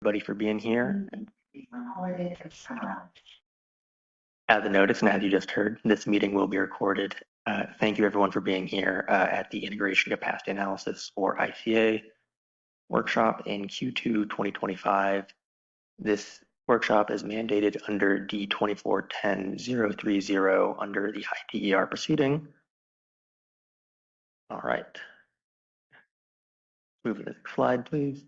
everybody for being here. As a notice, and as you just heard, this meeting will be recorded. Thank you everyone for being here at the Integration Capacity Analysis, or ICA, workshop in Q2 2025. This workshop is mandated under D-2410-030 under the high DER proceeding. All right. Move to the next slide, please.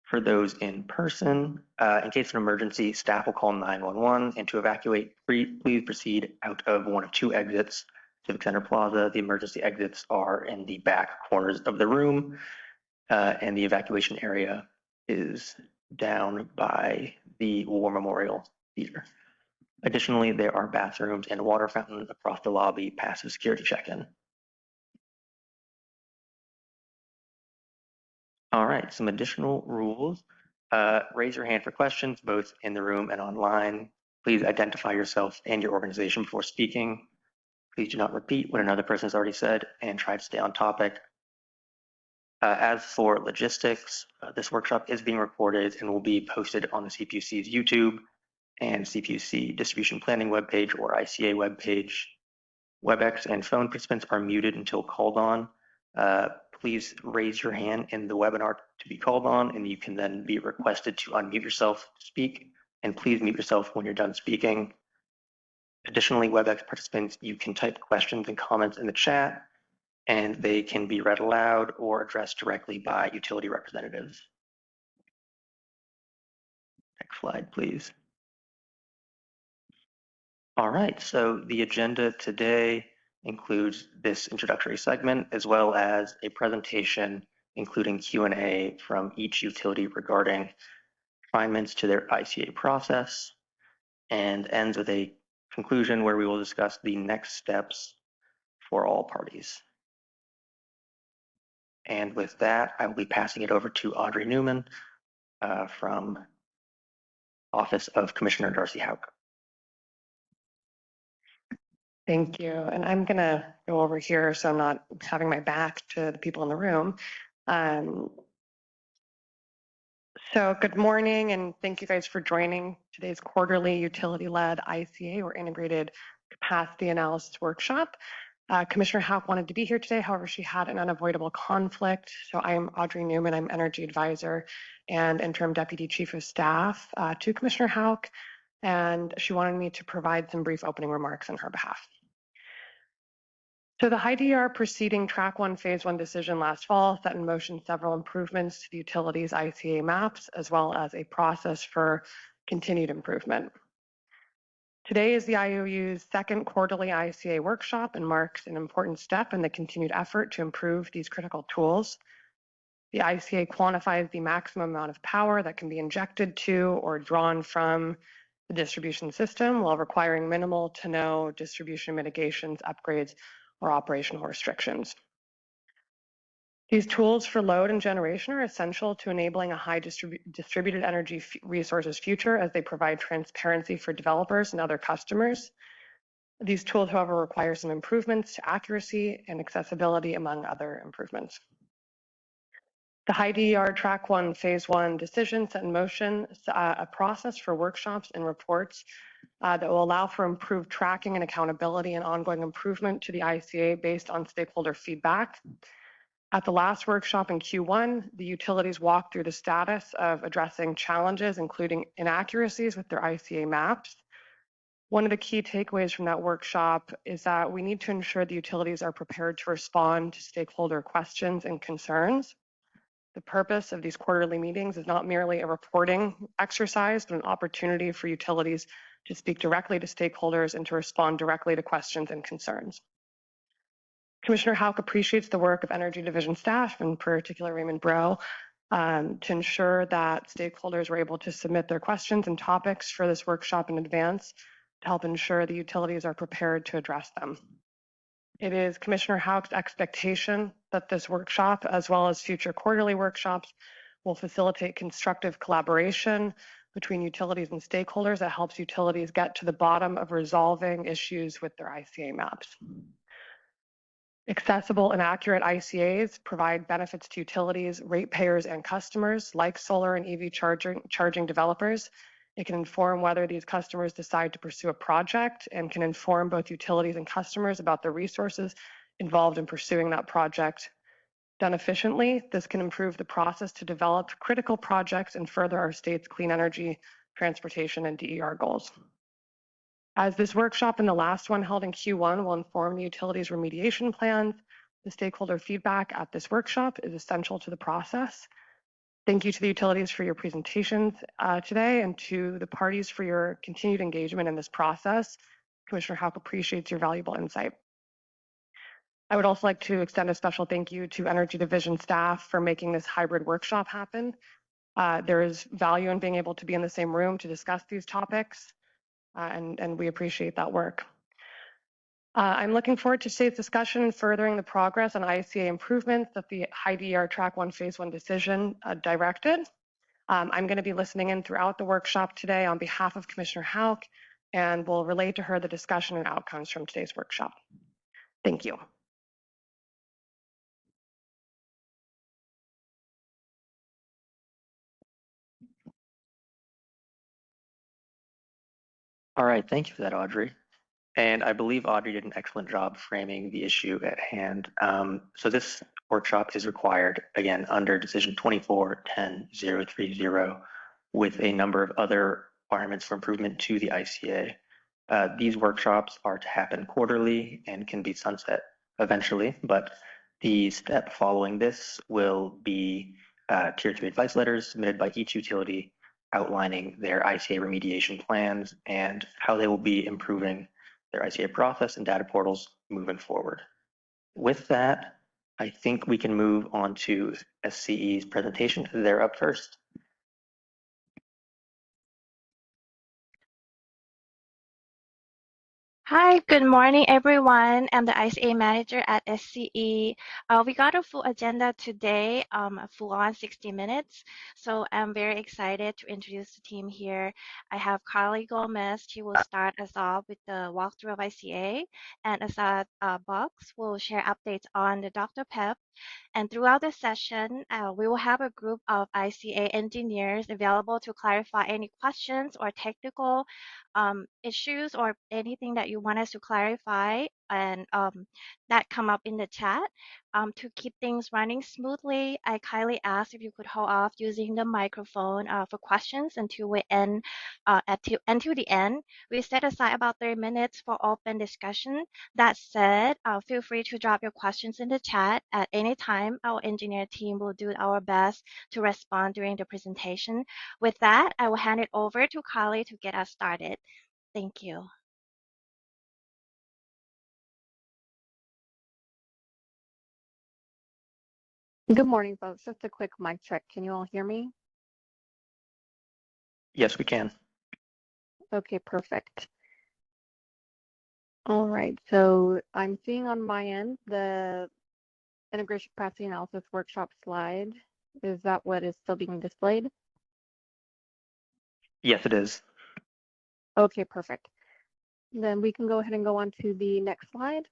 For those in person, in case of an emergency, staff will call 911, and to evacuate, please proceed out of one of two exits. Civic Center Plaza, the emergency exits are in the back corners of the room, and the evacuation area is down by the War Memorial Theater. Additionally, there are bathrooms and a water fountain across the lobby past the security check-in. All right, some additional rules. Raise your hand for questions, both in the room and online. Please identify yourself and your organization before speaking. Please do not repeat what another person has already said and try to stay on topic. As for logistics, this workshop is being recorded and will be posted on the CPUC's YouTube and CPUC distribution planning webpage or ICA webpage. WebEx and phone participants are muted until called on. Please raise your hand in the webinar to be called on, and you can then be requested to unmute yourself to speak, and please mute yourself when you're done speaking. Additionally, WebEx participants, you can type questions and comments in the chat, and they can be read aloud or addressed directly by utility representatives. Next slide, please. All right, so the agenda today includes this introductory segment, as well as a presentation, including Q&A from each utility regarding refinements to their ICA process, and ends with a conclusion where we will discuss the next steps for all parties. And with that, I will be passing it over to Audrey Newman from Office of Commissioner Darcy Houck. Thank you. And I'm going to go over here so I'm not having my back to the people in the room. So good morning, and thank you guys for joining today's quarterly utility-led ICA, or Integrated Capacity Analysis Workshop. Commissioner Houck wanted to be here today, however, she had an unavoidable conflict. So I am Audrey Newman, I'm Energy Advisor and Interim Deputy Chief of Staff to Commissioner Houck, and she wanted me to provide some brief opening remarks on her behalf. So the high DER proceeding Track 1 Phase 1 decision last fall set in motion several improvements to the utilities ICA maps, as well as a process for continued improvement. Today is the IOU's second quarterly ICA workshop and marks an important step in the continued effort to improve these critical tools. The ICA quantifies the maximum amount of power that can be injected to or drawn from the distribution system while requiring minimal to no distribution mitigations, upgrades, or operational restrictions. These tools for load and generation are essential to enabling a high distributed energy resources future, as they provide transparency for developers and other customers. These tools, however, require some improvements to accuracy and accessibility, among other improvements. The high DER Track 1 Phase 1 decision set in motion a process for workshops and reports that will allow for improved tracking and accountability and ongoing improvement to the ICA based on stakeholder feedback. At the last workshop in Q1, the utilities walked through the status of addressing challenges, including inaccuracies with their ICA maps. One of the key takeaways from that workshop is that we need to ensure the utilities are prepared to respond to stakeholder questions and concerns. The purpose of these quarterly meetings is not merely a reporting exercise, but an opportunity for utilities to speak directly to stakeholders and to respond directly to questions and concerns. Commissioner Houck appreciates the work of Energy Division staff, in particular Raymond Breaux, to ensure that stakeholders were able to submit their questions and topics for this workshop in advance to help ensure the utilities are prepared to address them. It is Commissioner Houck's expectation that this workshop, as well as future quarterly workshops, will facilitate constructive collaboration between utilities and stakeholders that helps utilities get to the bottom of resolving issues with their ICA maps. Accessible and accurate ICAs provide benefits to utilities, ratepayers, and customers like solar and EV charging developers. It can inform whether these customers decide to pursue a project and can inform both utilities and customers about the resources involved in pursuing that project. Done efficiently, this can improve the process to develop critical projects and further our state's clean energy, transportation, and DER goals. As this workshop and the last one held in Q1 will inform the utilities remediation plans, the stakeholder feedback at this workshop is essential to the process. Thank you to the utilities for your presentations today and to the parties for your continued engagement in this process. Commissioner Houck appreciates your valuable insight. I would also like to extend a special thank you to Energy Division staff for making this hybrid workshop happen. There is value in being able to be in the same room to discuss these topics, and we appreciate that work. I'm looking forward to today's discussion and furthering the progress on ICA improvements that the High DER Track 1 Phase 1 decision directed. I'm going to be listening in throughout the workshop today on behalf of Commissioner Houck, and will relay to her the discussion and outcomes from today's workshop. Thank you. All right, thank you for that, Audrey. And I believe Audrey did an excellent job framing the issue at hand. So this workshop is required, again, under Decision 24-10-030, with a number of other requirements for improvement to the ICA. These workshops are to happen quarterly and can be sunset eventually, but the step following this will be Tier 3 advice letters submitted by each utility outlining their ICA remediation plans and how they will be improving their ICA process and data portals moving forward. With that, I think we can move on to SCE's presentation. They're up first. Hi, good morning, everyone. I'm the ICA manager at SCE. We got a full agenda today, a full on 60 minutes. So I'm very excited to introduce the team here. I have Carly Gomez. She will start us off with the walkthrough of ICA, and Asad Box will share updates on the Dr. PEP. And throughout the session, we will have a group of ICA engineers available to clarify any questions or technical issues or anything that you want us to clarify and that come up in the chat. To keep things running smoothly, I kindly ask if you could hold off using the microphone for questions until we end until the end. We set aside about 30 minutes for open discussion. That said, feel free to drop your questions in the chat at any time. Our engineer team will do our best to respond during the presentation. With that, I will hand it over to Carly to get us started. Thank you. Good morning, folks. Just a quick mic check. Can you all hear me? Yes, we can. Okay, perfect. All right, so I'm seeing on my end the integration capacity analysis workshop slide. Is that what is still being displayed? Yes, it is. Okay, perfect. Then we can go ahead and go on to the next slide.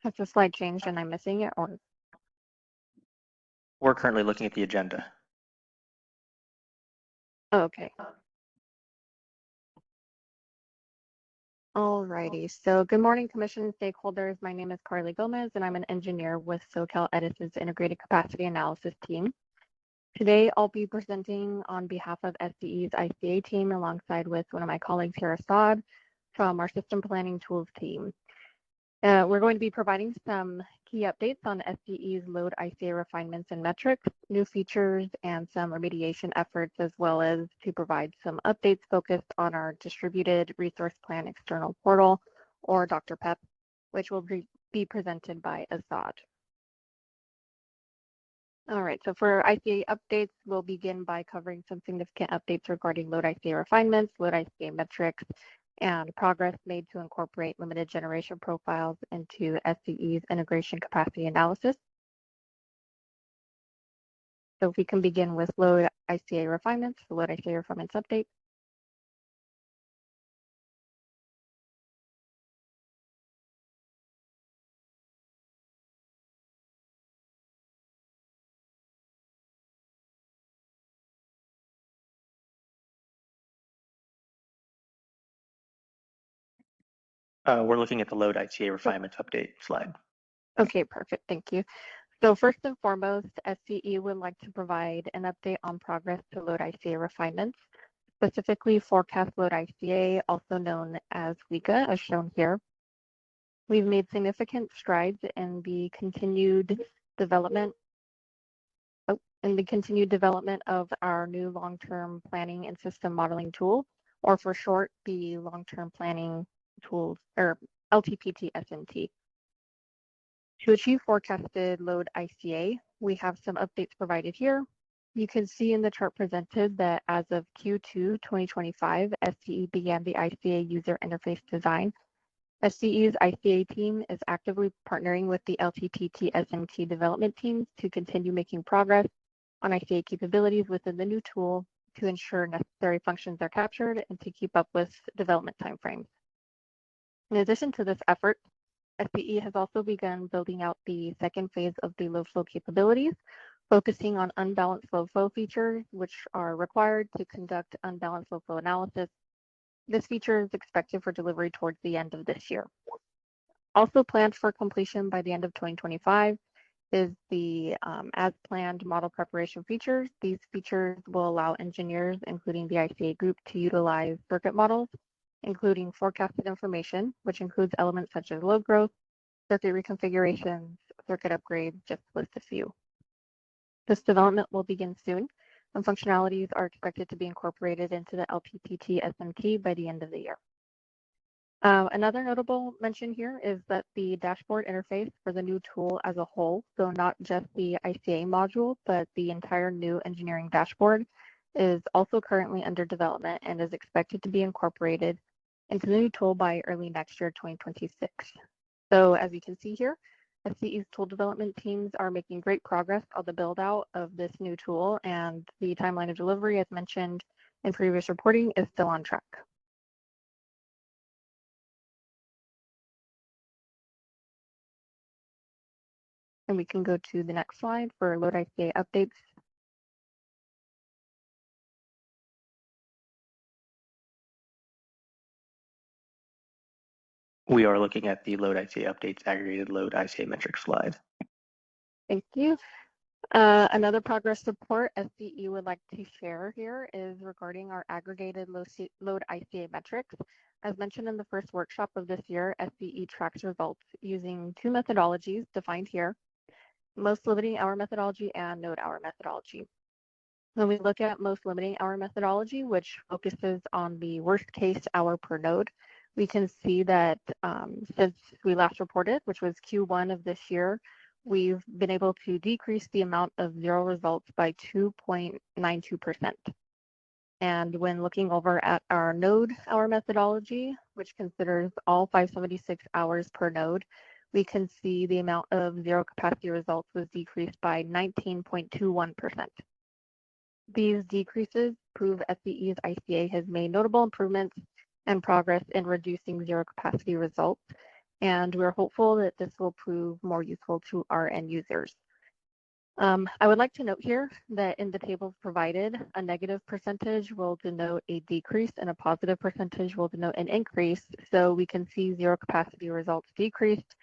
Has the slide changed and I'm missing it, or? We're currently looking at the agenda. Oh, okay. Alrighty, so good morning, Commission and stakeholders. My name is Carly Gomez, and I'm an engineer with SoCal Edison's Integrated Capacity Analysis team. Today, I'll be presenting on behalf of SCE's ICA team alongside with one of my colleagues here, Assad, from our System Planning Tools team. We're going to be providing some key updates on SCE's load ICA refinements and metrics, new features, and some remediation efforts, as well as to provide some updates focused on our Distributed Resource Plan External Portal, or Dr. PEP, which will be presented by Assad. All right, so for ICA updates, we'll begin by covering some significant updates regarding load ICA refinements, load ICA metrics, and progress made to incorporate limited generation profiles into SCE's integration capacity analysis. So if we can begin with load ICA refinements, the load ICA refinements update. We're looking at the load ICA refinements update slide. Okay, perfect. Thank you. So first and foremost, SCE would like to provide an update on progress to load ICA refinements, specifically forecast load ICA, also known as WICA, as shown here. We've made significant strides in the continued development of our new long-term planning and system modeling tool, or for short, the long-term planning tools, or LTPT SMT. To achieve forecasted load ICA, we have some updates provided here. You can see in the chart presented that as of Q2 2025, SCE began the ICA user interface design. SCE's ICA team is actively partnering with the LTPT SMT development teams to continue making progress on ICA capabilities within the new tool to ensure necessary functions are captured and to keep up with development timeframes. In addition to this effort, SCE has also begun building out the second phase of the load flow capabilities, focusing on unbalanced load flow features, which are required to conduct unbalanced load flow analysis. This feature is expected for delivery towards the end of this year. Also planned for completion by the end of 2025 is the as-planned model preparation features. These features will allow engineers, including the ICA group, to utilize circuit models, including forecasted information, which includes elements such as load growth, circuit reconfigurations, circuit upgrades, just to list a few. This development will begin soon, and functionalities are expected to be incorporated into the LTPT SMT by the end of the year. Another notable mention here is that the dashboard interface for the new tool as a whole, so not just the ICA module, but the entire new engineering dashboard, is also currently under development and is expected to be incorporated into the new tool by early next year, 2026. So as you can see here, SCE's tool development teams are making great progress on the build out of this new tool, and the timeline of delivery, as mentioned in previous reporting, is still on track. And we can go to the next slide for load ICA updates. We are looking at the load ICA updates aggregated load ICA metric slide. Thank you. Another progress report SCE would like to share here is regarding our aggregated load ICA metrics. As mentioned in the first workshop of this year, SCE tracks results using two methodologies defined here, most limiting hour methodology and node hour methodology. When we look at most limiting hour methodology, which focuses on the worst case hour per node, we can see that since we last reported, which was Q1 of this year, we've been able to decrease the amount of zero results by 2.92%. And when looking over at our node hour methodology, which considers all 576 hours per node, we can see the amount of zero capacity results was decreased by 19.21%. These decreases prove SCE's ICA has made notable improvements and progress in reducing zero capacity results, and we're hopeful that this will prove more useful to our end users. I would like to note here that in the tables provided, a negative percentage will denote a decrease and a positive percentage will denote an increase, so we can see zero capacity results decreased,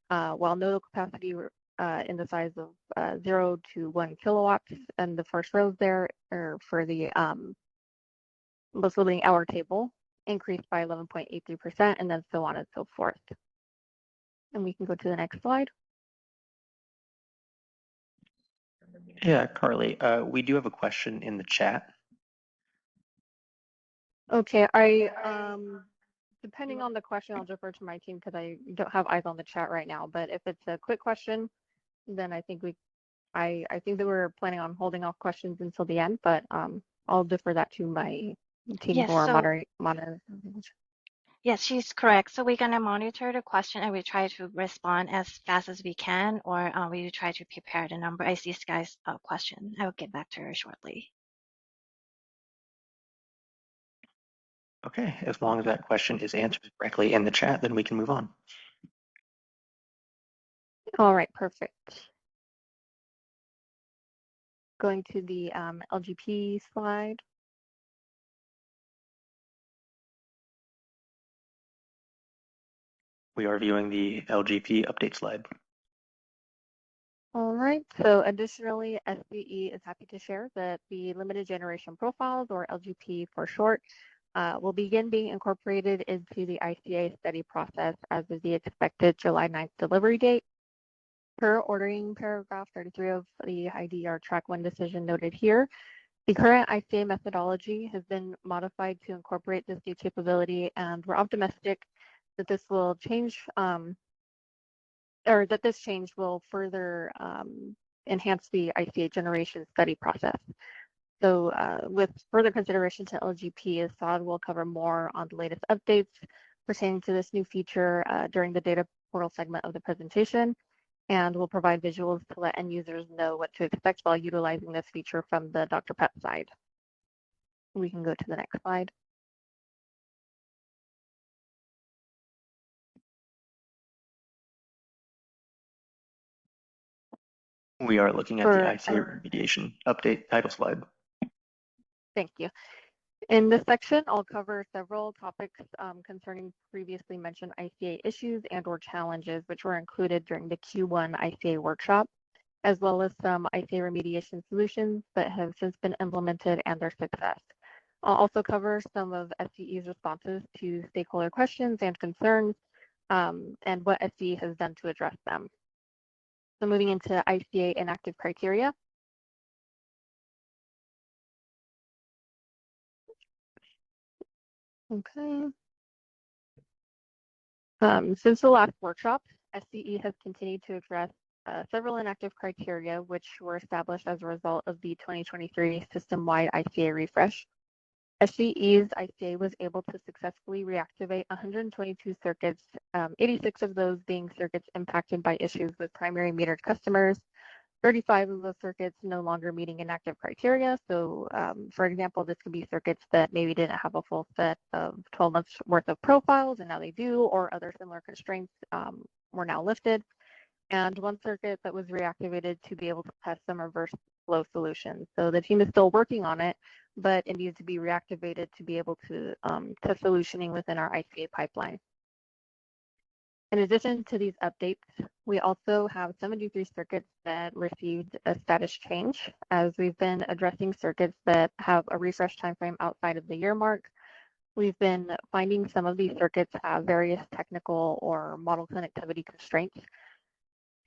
while nodal capacity in the size of 0 to 1 kilowatts, and the first rows there are for the most limiting hour table, increased by 11.83%, and then so on and so forth. And we can go to the next slide. Yeah, Carly, we do have a question in the chat. Okay, depending on the question, I'll defer to my team because I don't have eyes on the chat right now. But if it's a quick question, then I think we I think that we're planning on holding off questions until the end, but I'll defer that to my team Yes, for so monitor. yes, she's correct. So we're gonna monitor the question and we try to respond as fast as we can, or we try to prepare the number. I see this guy's question. I will get back to her shortly. Okay, as long as that question is answered correctly in the chat, then we can move on. All right, perfect. Going to the LGP slide. We are viewing the LGP update slide. All right, so additionally, SCE is happy to share that the limited generation profiles, or LGP for short, will begin being incorporated into the ICA study process as of the expected July 9th delivery date. Per ordering paragraph 33 of the IDR track 1 decision noted here, the current ICA methodology has been modified to incorporate this new capability, and we're optimistic that this will change, or that this change will further enhance the ICA generation study process. So with further consideration to LGP, SOD will cover more on the latest updates pertaining to this new feature during the data portal segment of the presentation, and we'll provide visuals to let end users know what to expect while utilizing this feature from the Dr. Pet side. We can go to the next slide. We are looking at the ICA remediation update title slide. Thank you. In this section, I'll cover several topics concerning previously mentioned ICA issues and/or challenges, which were included during the Q1 ICA workshop, as well as some ICA remediation solutions that have since been implemented and their success. I'll also cover some of SCE's responses to stakeholder questions and concerns, and what SCE has done to address them. So moving into ICA inactive criteria. Okay. Since the last workshop, SCE has continued to address several inactive criteria, which were established as a result of the 2023 system-wide ICA refresh. SCE's ICA was able to successfully reactivate 122 circuits, 86 of those being circuits impacted by issues with primary metered customers, 35 of those circuits no longer meeting inactive criteria. So for example, this could be circuits that maybe didn't have a full set of 12 months worth of profiles and now they do, or other similar constraints were now lifted. And one circuit that was reactivated to be able to test some reverse flow solutions. So the team is still working on it, but it needs to be reactivated to be able to test solutioning within our ICA pipeline. In addition to these updates, we also have 73 circuits that received a status change, as we've been addressing circuits that have a refresh timeframe outside of the year mark. We've been finding some of these circuits have various technical or model connectivity constraints.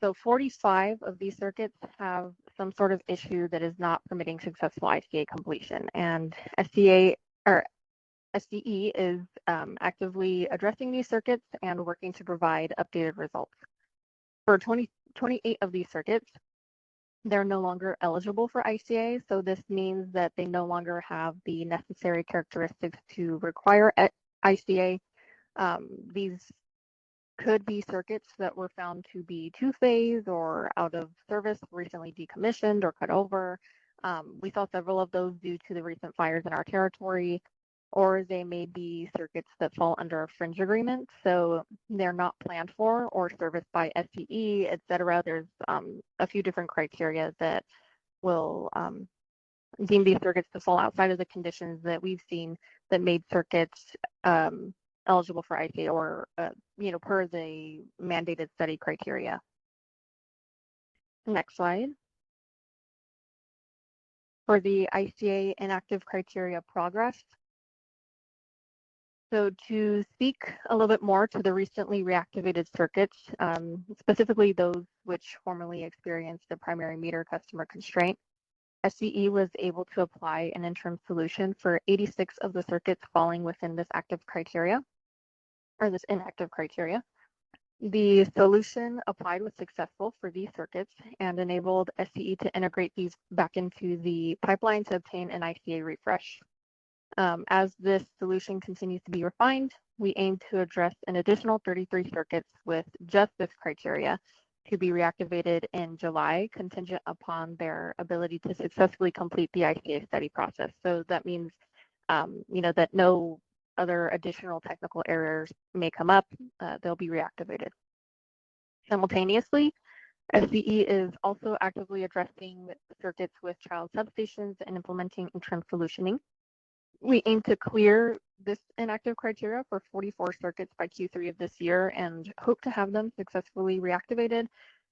So 45 of these circuits have some sort of issue that is not permitting successful ICA completion, and SCE is actively addressing these circuits and working to provide updated results. For 28 of these circuits, they're no longer eligible for ICA, so this means that they no longer have the necessary characteristics to require ICA. These could be circuits that were found to be two-phase or out of service, recently decommissioned or cut over. We saw several of those due to the recent fires in our territory, or they may be circuits that fall under a fringe agreement, so they're not planned for or serviced by SCE, et cetera. There's a few different criteria that will deem these circuits to fall outside of the conditions that we've seen that made circuits eligible for ICA or, per the mandated study criteria. Next slide. For the ICA inactive criteria progress. So to speak a little bit more to the recently reactivated circuits, specifically those which formerly experienced a primary meter customer constraint, SCE was able to apply an interim solution for 86 of the circuits falling within this active criteria, or this inactive criteria. The solution applied was successful for these circuits and enabled SCE to integrate these back into the pipeline to obtain an ICA refresh. As this solution continues to be refined, we aim to address an additional 33 circuits with just this criteria to be reactivated in July, contingent upon their ability to successfully complete the ICA study process. So that means, that no other additional technical errors may come up, they'll be reactivated. Simultaneously, SCE is also actively addressing circuits with child substations and implementing interim solutioning. We aim to clear this inactive criteria for 44 circuits by Q3 of this year and hope to have them successfully reactivated.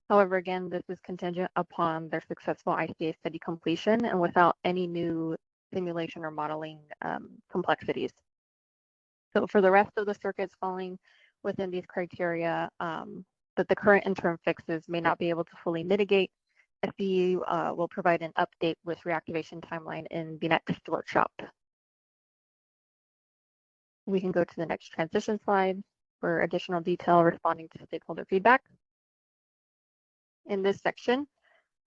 However, again, this is contingent upon their successful ICA study completion and without any new simulation or modeling complexities. So for the rest of the circuits falling within these criteria that the current interim fixes may not be able to fully mitigate, SCE will provide an update with reactivation timeline in the next workshop. We can go to the next transition slide for additional detail responding to stakeholder feedback. In this section,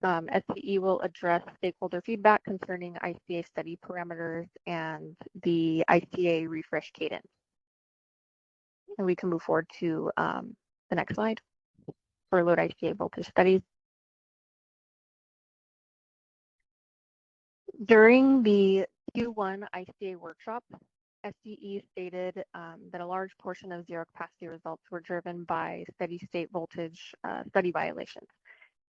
SCE will address stakeholder feedback concerning ICA study parameters and the ICA refresh cadence. And we can move forward to the next slide for load ICA voltage studies. During the Q1 ICA workshop, SCE stated that a large portion of zero capacity results were driven by steady state voltage study violations.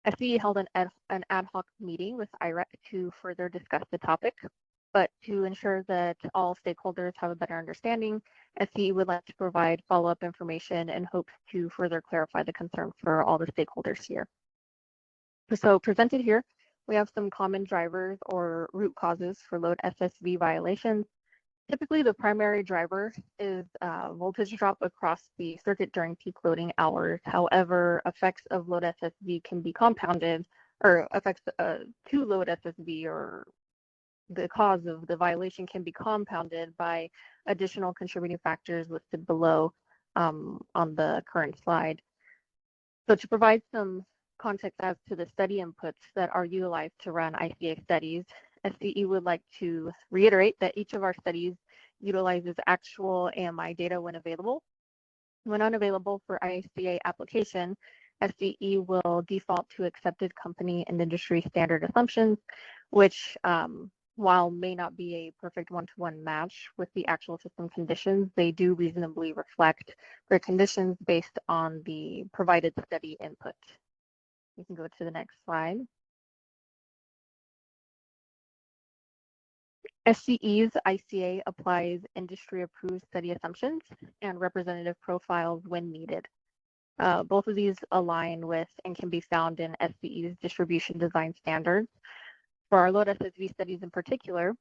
SCE held an ad hoc meeting with IREC to further discuss the topic, but to ensure that all stakeholders have a better understanding, SCE would like to provide follow-up information and hopes to further clarify the concern for all the stakeholders here. So presented here, we have some common drivers or root causes for load SSV violations. Typically, the primary driver is voltage drop across the circuit during peak loading hours. However, effects of load SSV can be compounded, or effects to load SSV or the cause of the violation can be compounded by additional contributing factors listed below on the current slide. So to provide some context as to the study inputs that are utilized to run ICA studies, SCE would like to reiterate that each of our studies utilizes actual AMI data when available. When unavailable for ICA application, SCE will default to accepted company and industry standard assumptions, which while may not be a perfect one-to-one match with the actual system conditions, they do reasonably reflect their conditions based on the provided study input. You can go to the next slide. SCE's ICA applies industry-approved study assumptions and representative profiles when needed. Both of these align with and can be found in SCE's distribution design standards. For our load SSV studies in particular,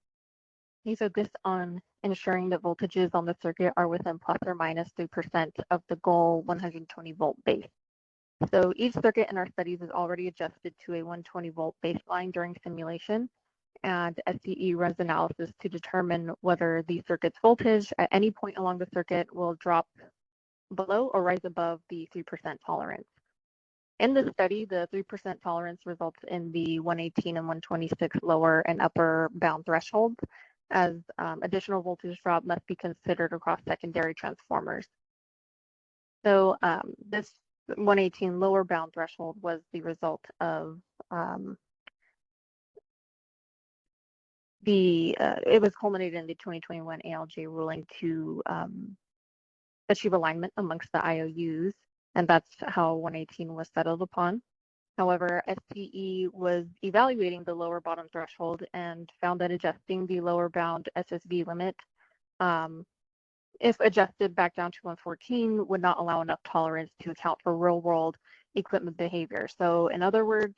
we focus on ensuring that voltages on the circuit are within plus or minus 3% of the goal 120 volt base. So each circuit in our studies is already adjusted to a 120 volt baseline during simulation, and SCE runs analysis to determine whether the circuit's voltage at any point along the circuit will drop below or rise above the 3% tolerance. In this study, the 3% tolerance results in the 118 and 126 lower and upper bound thresholds, as additional voltage drop must be considered across secondary transformers. So this 118 lower bound threshold was the result of it was culminated in the 2021 ALJ ruling to achieve alignment amongst the IOUs, and that's how 118 was settled upon. However, SCE was evaluating the lower bottom threshold and found that adjusting the lower bound SSV limit, if adjusted back down to 114, would not allow enough tolerance to account for real-world equipment behavior. So in other words,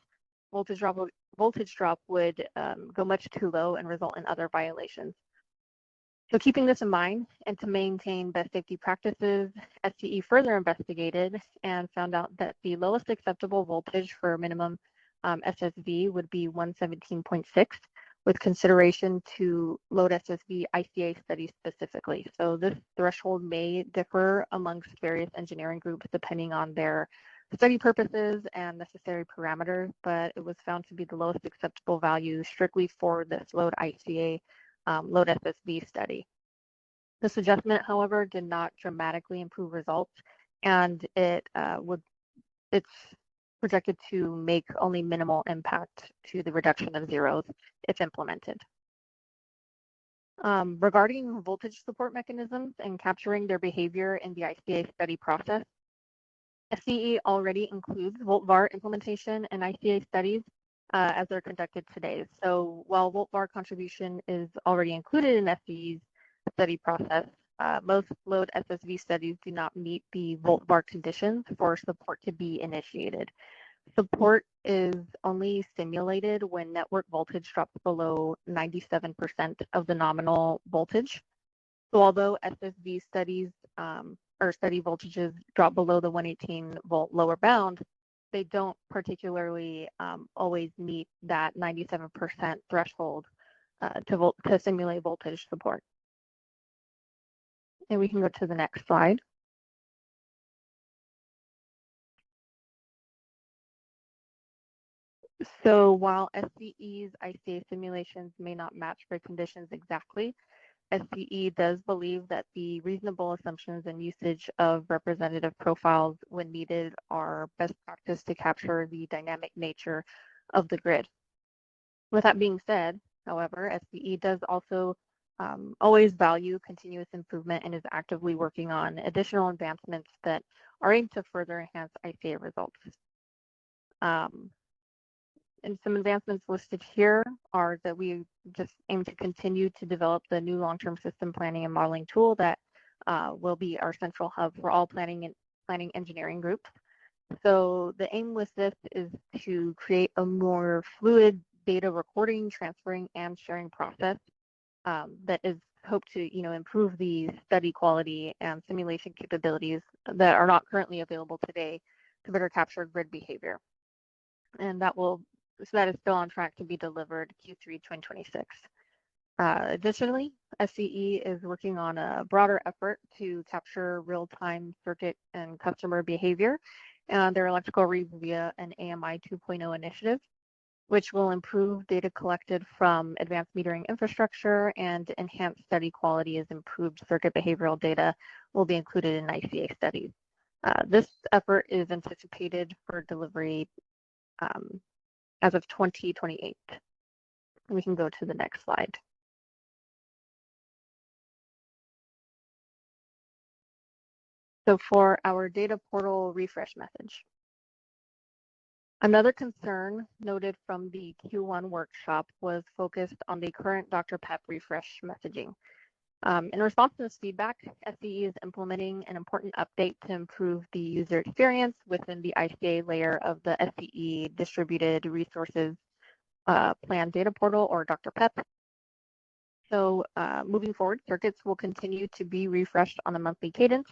voltage drop would go much too low and result in other violations. So keeping this in mind and to maintain best safety practices, SCE further investigated and found out that the lowest acceptable voltage for minimum SSV would be 117.6, with consideration to load SSV ICA studies specifically. So this threshold may differ amongst various engineering groups depending on their study purposes and necessary parameters, but it was found to be the lowest acceptable value strictly for this load ICA load SSV study. This adjustment, however, did not dramatically improve results, and it's projected to make only minimal impact to the reduction of zeros if implemented. Regarding voltage support mechanisms and capturing their behavior in the ICA study process, SCE already includes volt-var implementation and ICA studies as they're conducted today. So while volt-var contribution is already included in SCE's study process, most load SSV studies do not meet the volt-var conditions for support to be initiated. Support is only simulated when network voltage drops below 97% of the nominal voltage. So although SSV studies or study voltages drop below the 118 volt lower bound, they don't particularly always meet that 97% threshold to simulate voltage support. And we can go to the next slide. So while SCE's ICA simulations may not match grid conditions exactly, SCE does believe that the reasonable assumptions and usage of representative profiles when needed are best practice to capture the dynamic nature of the grid. With that being said, however, SCE does also always value continuous improvement and is actively working on additional advancements that are aimed to further enhance ICA results. And some advancements listed here are that we just aim to continue to develop the new long-term system planning and modeling tool that will be our central hub for all planning engineering groups. So the aim with this is to create a more fluid data recording, transferring, and sharing process that is hoped to improve the study quality and simulation capabilities that are not currently available today to better capture grid behavior. And that is still on track to be delivered Q3 2026. Additionally, SCE is working on a broader effort to capture real-time circuit and customer behavior and their electrical reads via an AMI 2.0 initiative, which will improve data collected from advanced metering infrastructure and enhance study quality as improved circuit behavioral data will be included in ICA studies. This effort is anticipated for delivery as of 2028. We can go to the next slide. So for our data portal refresh message. Another concern noted from the Q1 workshop was focused on the current Dr. PEP refresh messaging. In response to this feedback, SCE is implementing an important update to improve the user experience within the ICA layer of the SCE Distributed Resources Plan Data Portal, or Dr. PEP. So moving forward, circuits will continue to be refreshed on a monthly cadence,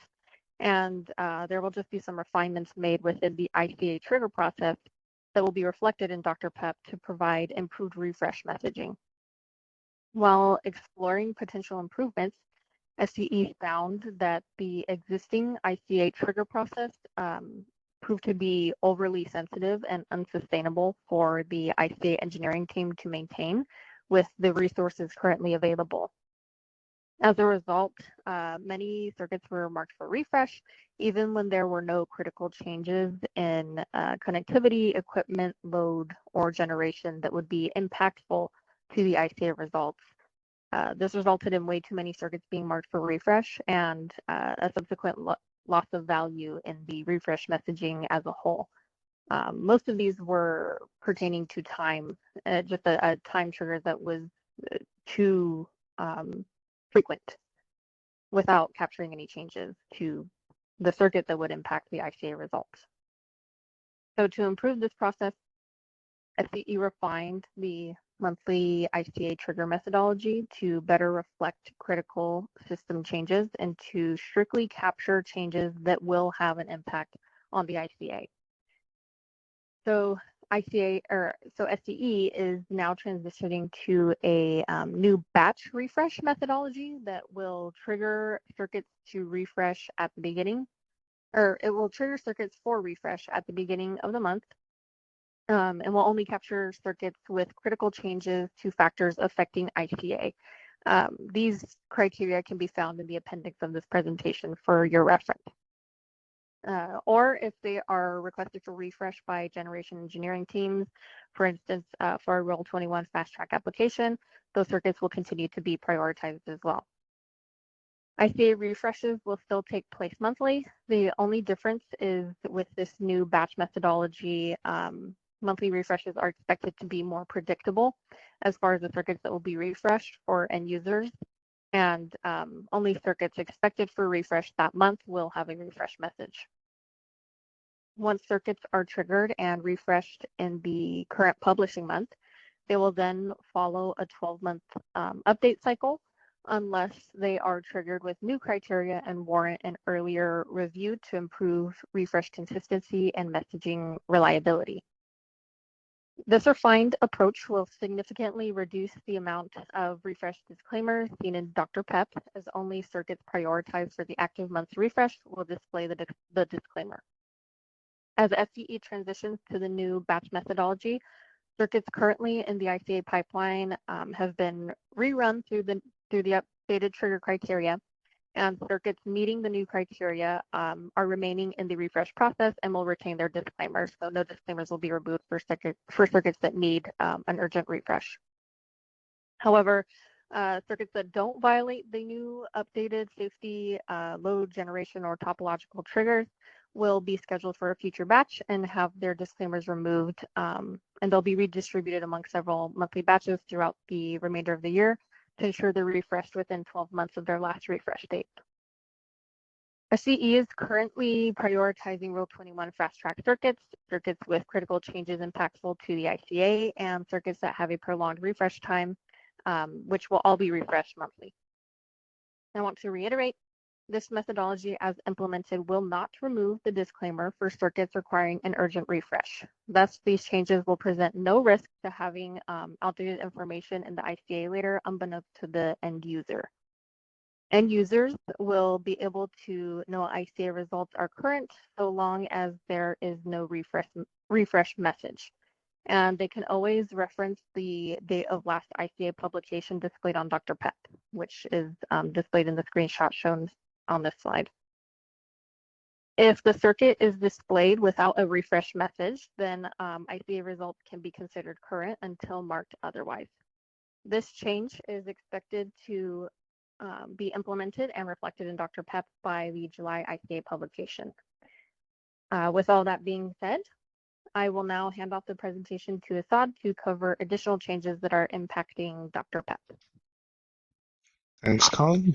and there will just be some refinements made within the ICA trigger process that will be reflected in Dr. PEP to provide improved refresh messaging. While exploring potential improvements, SCE found that the existing ICA trigger process proved to be overly sensitive and unsustainable for the ICA engineering team to maintain with the resources currently available. As a result, many circuits were marked for refresh, even when there were no critical changes in connectivity, equipment, load, or generation that would be impactful to the ICA results. This resulted in way too many circuits being marked for refresh and a subsequent loss of value in the refresh messaging as a whole. Most of these were pertaining to time, just a time trigger that was too frequent without capturing any changes to the circuit that would impact the ICA results. So to improve this process, SCE refined the monthly ICA trigger methodology to better reflect critical system changes and to strictly capture changes that will have an impact on the ICA. So SCE is now transitioning to a new batch refresh methodology that will trigger circuits to refresh at the beginning, or it will trigger circuits for refresh at the beginning of the month, and will only capture circuits with critical changes to factors affecting ICA. These criteria can be found in the appendix of this presentation for your reference. Or if they are requested for refresh by generation engineering teams, for instance, for a Rule 21 fast track application, those circuits will continue to be prioritized as well. ICA refreshes will still take place monthly. The only difference is with this new batch methodology, monthly refreshes are expected to be more predictable as far as the circuits that will be refreshed for end users. And only circuits expected for refresh that month will have a refresh message. Once circuits are triggered and refreshed in the current publishing month, they will then follow a 12-month update cycle unless they are triggered with new criteria and warrant an earlier review to improve refresh consistency and messaging reliability. This refined approach will significantly reduce the amount of refresh disclaimers seen in Dr. PEP, as only circuits prioritized for the active month's refresh will display the disclaimer. As SCE transitions to the new batch methodology, circuits currently in the ICA pipeline have been rerun through the updated trigger criteria, and circuits meeting the new criteria are remaining in the refresh process and will retain their disclaimers. So no disclaimers will be removed for circuits that need an urgent refresh. However, circuits that don't violate the new updated safety load generation or topological triggers will be scheduled for a future batch and have their disclaimers removed, and they'll be redistributed among several monthly batches throughout the remainder of the year to ensure they're refreshed within 12 months of their last refresh date. SCE is currently prioritizing Rule 21 fast track circuits with critical changes impactful to the ICA, and circuits that have a prolonged refresh time, which will all be refreshed monthly. I want to reiterate, this methodology as implemented will not remove the disclaimer for circuits requiring an urgent refresh. Thus, these changes will present no risk to having outdated information in the ICA later unbeknownst to the end user. End users will be able to know ICA results are current so long as there is no refresh message. And they can always reference the date of last ICA publication displayed on Dr. PEP, which is displayed in the screenshot shown on this slide. If the circuit is displayed without a refresh message, then ICA results can be considered current until marked otherwise. This change is expected to be implemented and reflected in Dr. PEP by the July ICA publication. With all that being said, I will now hand off the presentation to Assad to cover additional changes that are impacting Dr. PEP. Thanks, Colin.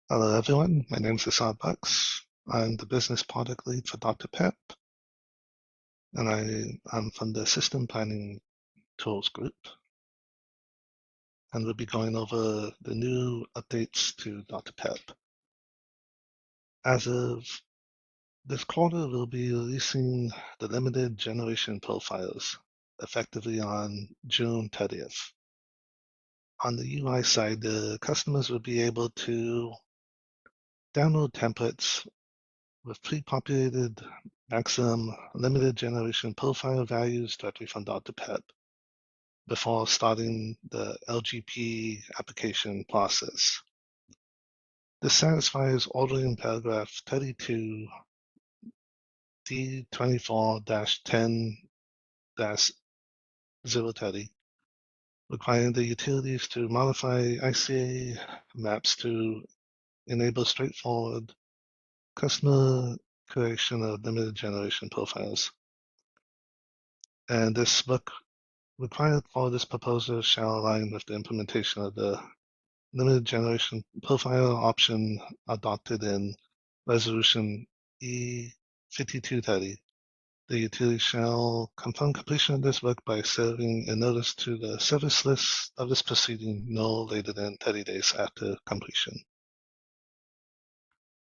Hello, everyone. My name is Assad Bucks. I'm the business product lead for Dr. PEP, and I'm from the System Planning Tools group. And we'll be going over the new updates to Dr. PEP. As of this quarter, we'll be releasing the limited generation profiles effectively on June 30th. On the UI side, the customers will be able to download templates with pre-populated maximum limited generation profile values directly from Dr. PEP before starting the LGP application process. This satisfies ordering paragraph 32 D24-10-030, requiring the utilities to modify ICA maps to enable straightforward customer creation of limited generation profiles. And this work required for this proposal shall align with the implementation of the limited generation profile option adopted in Resolution E5230. The utility shall confirm completion of this work by serving a notice to the service list of this proceeding no later than 30 days after completion.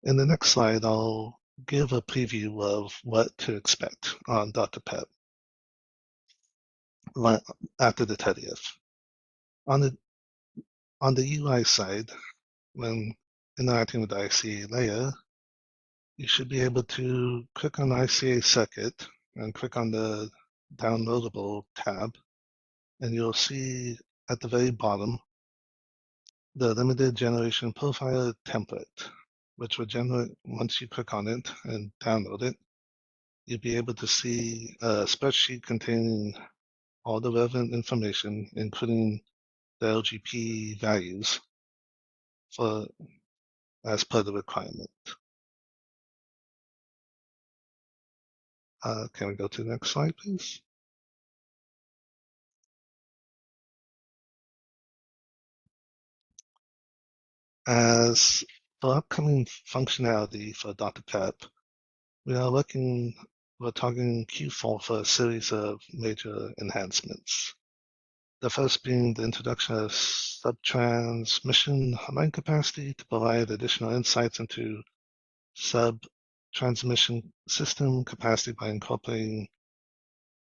In the next slide, I'll give a preview of what to expect on Dr. PEP. after the 30th. On the UI side, when interacting with the ICA layer, you should be able to click on the ICA circuit and click on the downloadable tab, and you'll see at the very bottom the limited generation profile template, which will generate, once you click on it and download it, you'll be able to see a spreadsheet containing all the relevant information, including the LGP values for as per the requirement. Can we go to the next slide, please? As for upcoming functionality for Dr. Pep, we're targeting Q4 for a series of major enhancements. The first being the introduction of sub-transmission line capacity to provide additional insights into sub-transmission system capacity by incorporating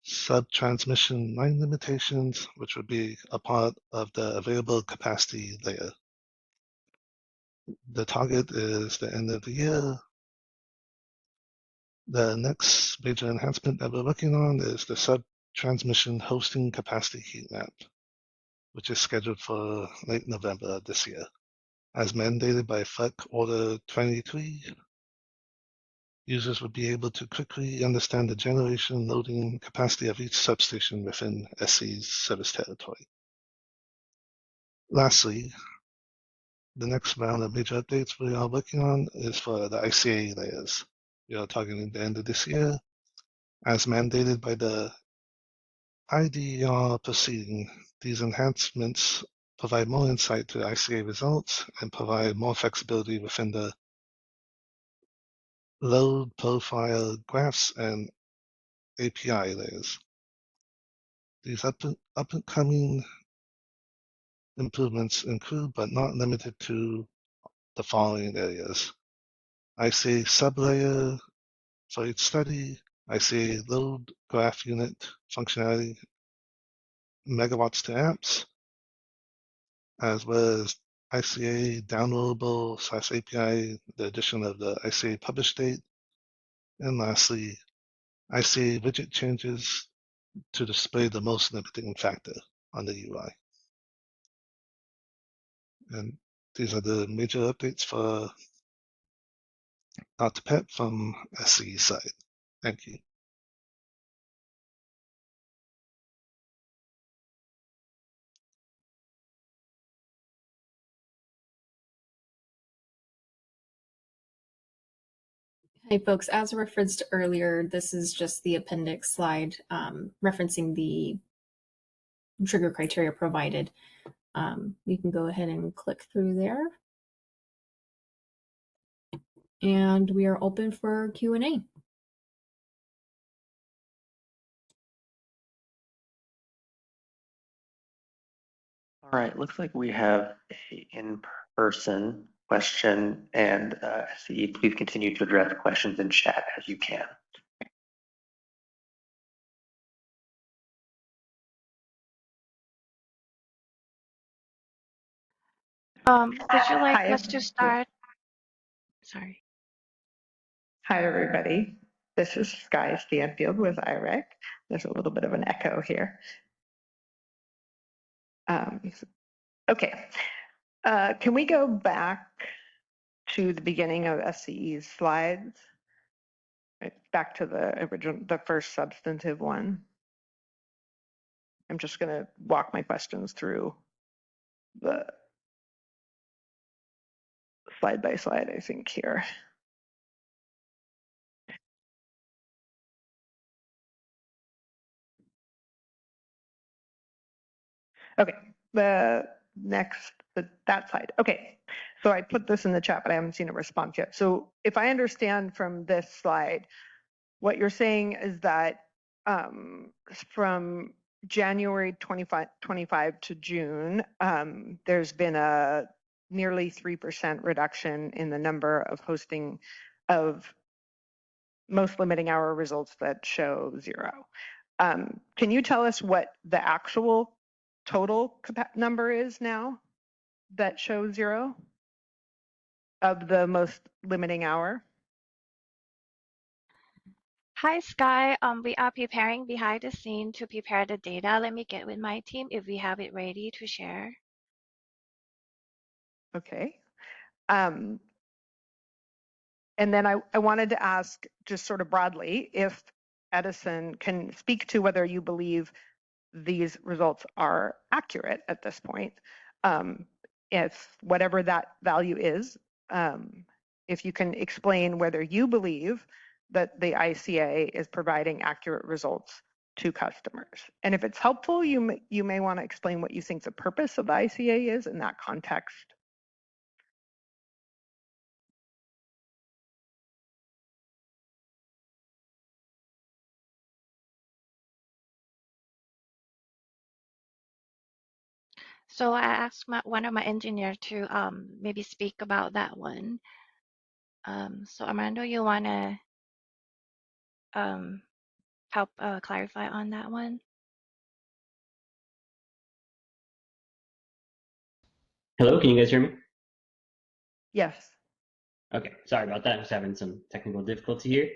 sub-transmission line limitations, which would be a part of the available capacity layer. The target is the end of the year. The next major enhancement that we're working on is the sub-transmission hosting capacity heat map, which is scheduled for late November of this year. As mandated by FEC Order 23, users would be able to quickly understand the generation loading capacity of each substation within SC's service territory. Lastly, the next round of major updates we are working on is for the ICA layers. We are targeting the end of this year. As mandated by the IDR proceeding, these enhancements provide more insight to ICA results and provide more flexibility within the load profile graphs and API layers. These upcoming improvements include, but not limited to, the following areas: ICA sublayer for each study, ICA load graph unit functionality, megawatts to amps, as well as ICA downloadable / API, the addition of the ICA publish date, and lastly, ICA widget changes to display the most limiting factor on the UI. And these are the major updates for Dr. Pep from SCE side. Thank you. Hey folks, as referenced earlier, this is just the appendix slide referencing the trigger criteria provided. You can go ahead and click through there. And we are open for Q&A. All right, looks like we have a in-person question, and SCE, please continue to address questions in chat as you can. Would you like us to start? Sorry. Hi, everybody. This is Sky Stanfield with IREC. There's a little bit of an echo here. Okay. Can we go back to the beginning of SCE's slides? Back to the first substantive one. I'm just going to walk my questions through the slide by slide, I think, here. Okay, that slide. Okay, so I put this in the chat, but I haven't seen a response yet. So if I understand from this slide, what you're saying is that from January 2025 to June, there's been a nearly 3% reduction in the number of hosting of most limiting hour results that show 0. Can you tell us what the actual total number is now that shows 0 of the most limiting hour? Hi, Sky. We are preparing behind the scene to prepare the data. Let me get with my team if we have it ready to share. Okay. And then I wanted to ask, just sort of broadly, if Edison can speak to whether you believe these results are accurate at this point. If whatever that value is, if you can explain whether you believe that the ICA is providing accurate results to customers. And if it's helpful, you may want to explain what you think the purpose of the ICA is in that context. So I asked one of my engineers to maybe speak about that one. So Armando, you want to help clarify on that one? Hello, can you guys hear me? Yes. Okay, sorry about that. I'm just having some technical difficulty here.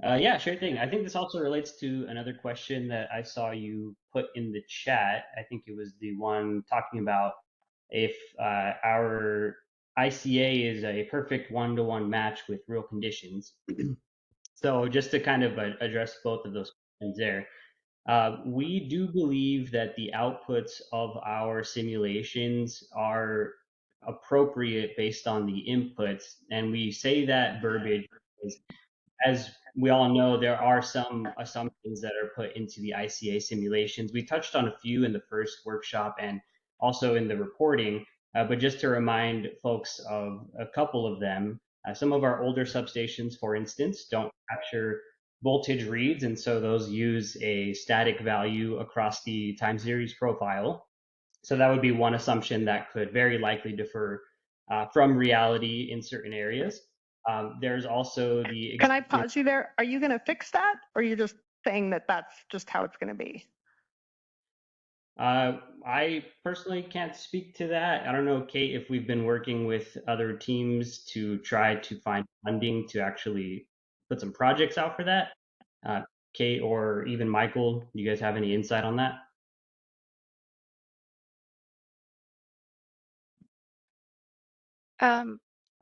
Yeah, sure thing. I think this also relates to another question that I saw you put in the chat. I think it was the one talking about if our ICA is a perfect one-to-one match with real conditions. So just to kind of address both of those questions there. We do believe that the outputs of our simulations are appropriate based on the inputs, and we say that verbiage because, as we all know, there are some assumptions that are put into the ICA simulations. We touched on a few in the first workshop and also in the reporting, but just to remind folks of a couple of them, some of our older substations, for instance, don't capture voltage reads, and so those use a static value across the time series profile. So that would be one assumption that could very likely differ from reality in certain areas. There's also the. Can I pause you there? Are you going to fix that, or are you just saying that that's just how it's going to be? I personally can't speak to that. I don't know, Kate, if we've been working with other teams to try to find funding to actually put some projects out for that. Kate or even Michael, do you guys have any insight on that?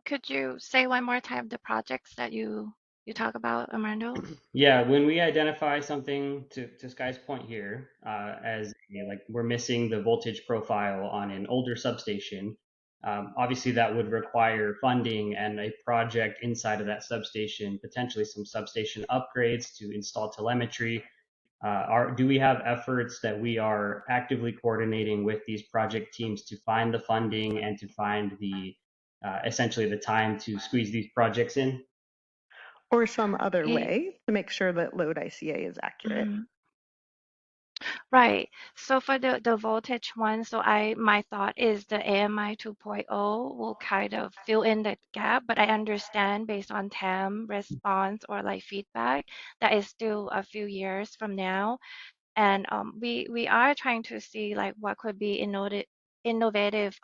Could you say one more time the projects that you talk about, Armando? Yeah, when we identify something, to Sky's point here, as like we're missing the voltage profile on an older substation, obviously that would require funding and a project inside of that substation, potentially some substation upgrades to install telemetry. Do we have efforts that we are actively coordinating with these project teams to find the funding and to find the essentially the time to squeeze these projects in? Or some other Hey, way to make sure that load ICA is accurate? right. So for the voltage one, so my thought is the AMI 2.0 will kind of fill in that gap, but I understand based on TAM response or like feedback that is still a few years from now. And we are trying to see like what could be innovative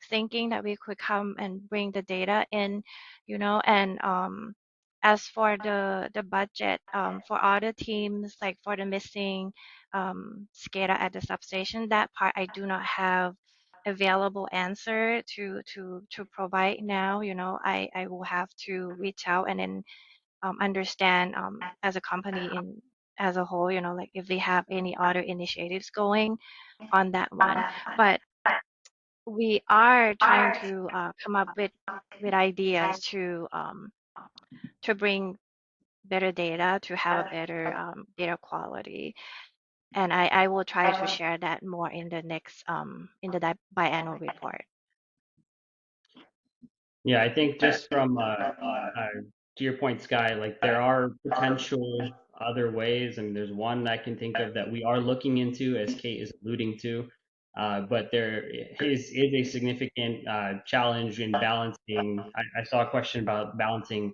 thinking that we could come and bring the data in, and as for the budget for other teams, like for the missing SCADA at the substation, that part I do not have available answer to provide now. I will have to reach out and then understand as a company as a whole, like if they have any other initiatives going on that one. But we are trying to come up with ideas to bring better data, to have a better data quality. And I will try to share that more in the next in the biannual report. Yeah, I think just from to your point, Sky, like there are potential other ways, and there's one I can think of that we are looking into, as Kate is alluding to. But there is a significant challenge in balancing. I saw a question about balancing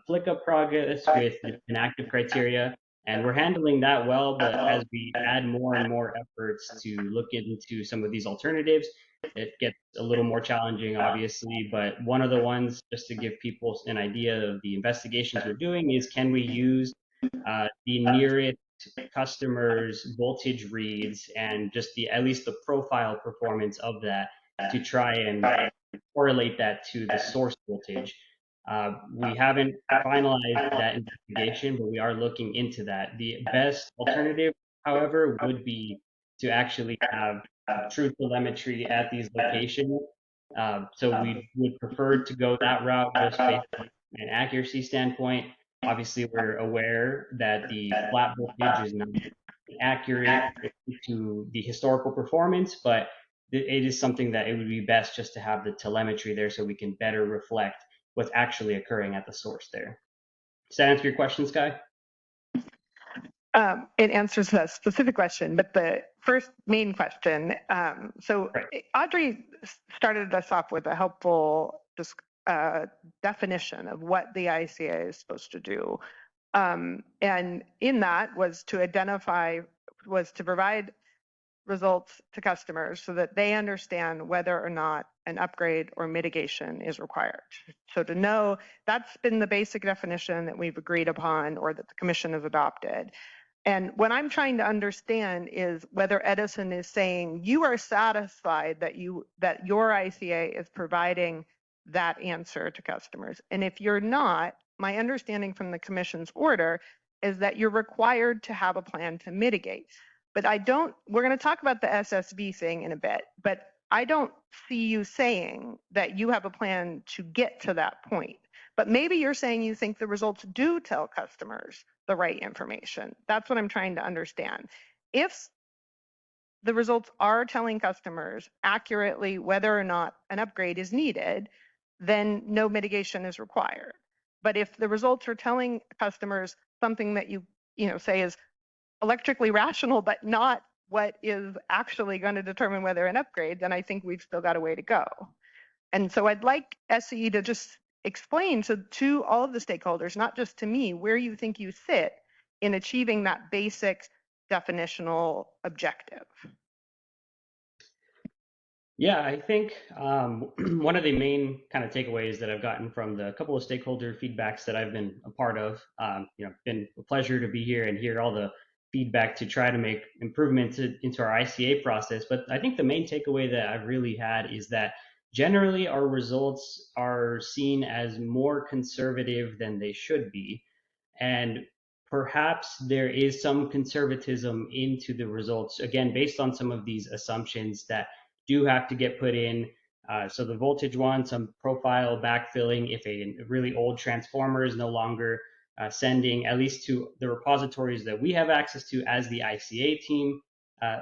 flick up progress with the inactive criteria. And we're handling that well, but as we add more and more efforts to look into some of these alternatives, it gets a little more challenging, obviously. But one of the ones, just to give people an idea of the investigations we're doing, is can we use the nearest customers' voltage reads and just the at least the profile performance of that to try and correlate that to the source voltage. We haven't finalized that investigation, but we are looking into that. The best alternative, however, would be to actually have true telemetry at these locations. So we would prefer to go that route just based on an accuracy standpoint. Obviously, we're aware that the flat voltage is not accurate to the historical performance, but it is something that it would be best just to have the telemetry there so we can better reflect what's actually occurring at the source there. Does that answer your question, Sky? It answers that specific question, but the first main question. Right. Audrey started us off with a helpful definition of what the ICA is supposed to do. And in that was to provide results to customers so that they understand whether or not an upgrade or mitigation is required. So to know, that's been the basic definition that we've agreed upon or that the commission has adopted. And what I'm trying to understand is whether Edison is saying you are satisfied that your ICA is providing that answer to customers. And if you're not, my understanding from the commission's order is that you're required to have a plan to mitigate. But we're going to talk about the SSV thing in a bit, but I don't see you saying that you have a plan to get to that point. But maybe you're saying you think the results do tell customers the right information. That's what I'm trying to understand. If the results are telling customers accurately whether or not an upgrade is needed, then no mitigation is required. But if the results are telling customers something that you say is electrically rational, but not what is actually going to determine whether an upgrade, then I think we've still got a way to go. And so I'd like SCE to just explain to all of the stakeholders, not just to me, where you think you sit in achieving that basic definitional objective. Yeah, I think one of the main kind of takeaways that I've gotten from the couple of stakeholder feedbacks that I've been a part of, been a pleasure to be here and hear all the feedback to try to make improvements into our ICA process. But I think the main takeaway that I've really had is that generally our results are seen as more conservative than they should be. And perhaps there is some conservatism into the results, again, based on some of these assumptions that do have to get put in. So the voltage one, some profile backfilling if a really old transformer is no longer sending, at least to the repositories that we have access to as the ICA team,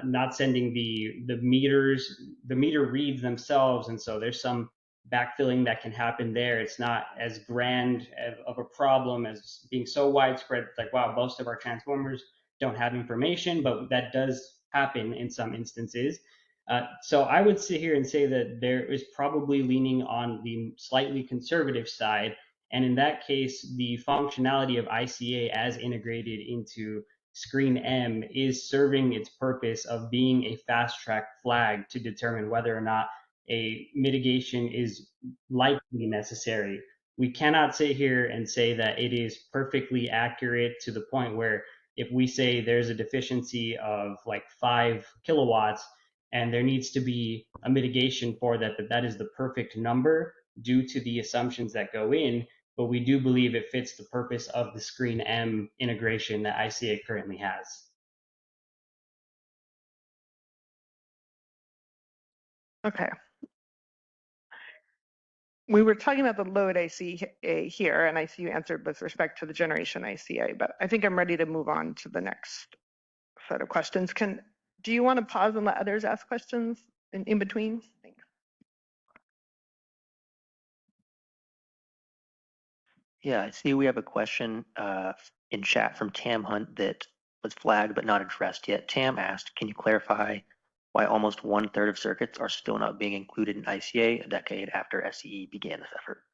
not sending the meter reads themselves. And so there's some backfilling that can happen there. It's not as grand of a problem as being so widespread. It's like, wow, most of our transformers don't have information, but that does happen in some instances. So I would sit here and say that there is probably leaning on the slightly conservative side. And in that case, the functionality of ICA as integrated into Screen M is serving its purpose of being a fast track flag to determine whether or not a mitigation is likely necessary. We cannot sit here and say that it is perfectly accurate to the point where if we say there's a deficiency of like 5 kilowatts, and there needs to be a mitigation for that, that is the perfect number due to the assumptions that go in. But we do believe it fits the purpose of the Screen M integration that ICA currently has. Okay. We were talking about the load ICA here, and I see you answered with respect to the generation ICA, but I think I'm ready to move on to the next set of questions. Do you want to pause and let others ask questions in between? Thanks. Yeah, I see we have a question in chat from Tam Hunt that was flagged but not addressed yet. Tam asked, can you clarify why almost 1/3 of circuits are still not being included in ICA a decade after SCE began this effort?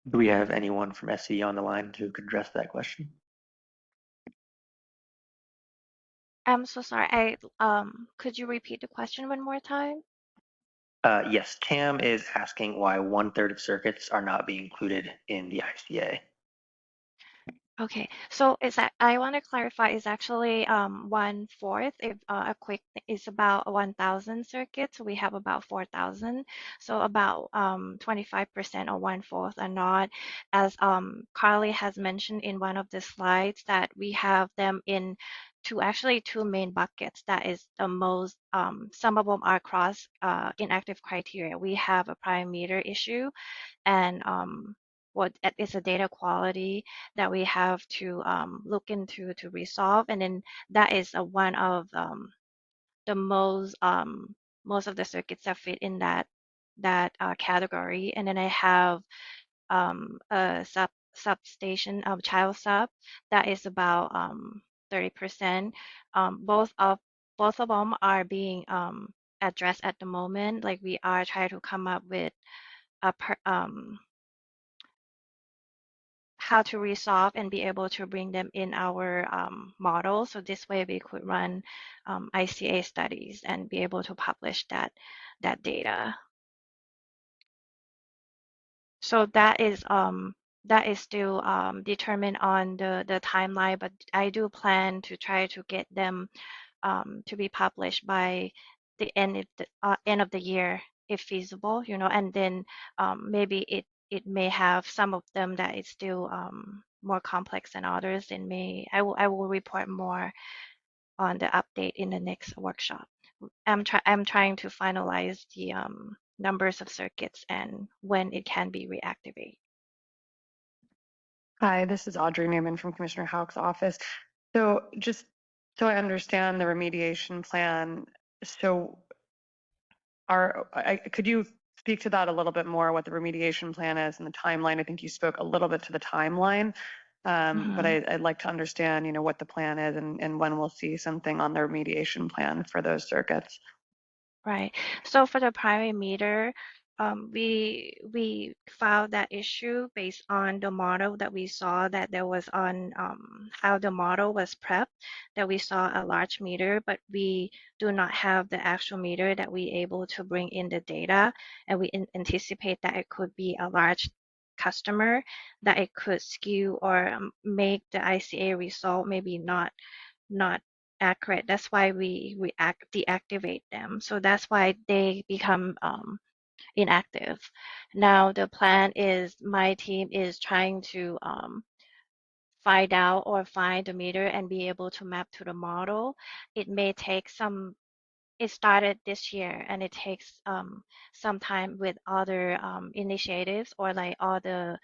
Do we have anyone from SCE on the line who could address that question? I'm so sorry. Could you repeat the question one more time? Yes, Tam is asking why 1/3 of circuits are not being included in the ICA. Okay, so is that I want to clarify is actually 1/4. If a quick is about 1,000 circuits, we have about 4,000. So about 25% or 1/4 are not, as Carly has mentioned in one of the slides, that we have them in two main buckets. That is the most some of them are cross inactive criteria. We have a prime meter issue and what is a data quality that we have to look into to resolve. And then that is one of the most of the circuits that fit in that category. And then I have a substation of child sub that is about 30%. Both of them are being addressed at the moment. Like we are trying to come up with a how to resolve and be able to bring them in our model. So this way we could run ICA studies and be able to publish that data. So that is still determined on the timeline, but I do plan to try to get them to be published by the end of the year if feasible, and then maybe it may have some of them that is still more complex than others, and I will report more on the update in the next workshop. I'm trying to finalize the numbers of circuits and when it can be reactivated. Hi, this is Audrey Newman from Commissioner Houck's office. So just so I understand the remediation plan, so could you speak to that a little bit more, what the remediation plan is and the timeline? I think you spoke a little bit to the timeline, but I'd like to understand, what the plan is and when we'll see something on the remediation plan for those circuits. Right. So for the primary meter, we filed that issue based on the model that we saw that there was on how the model was prepped, that we saw a large meter, but we do not have the actual meter that we able to bring in the data, and we anticipate that it could be a large customer, that it could skew or make the ICA result maybe not accurate. That's why we deactivate them. So that's why they become inactive. Now the plan is my team is trying to find out or find the meter and be able to map to the model. It may take some. It started this year and it takes some time with other initiatives or like other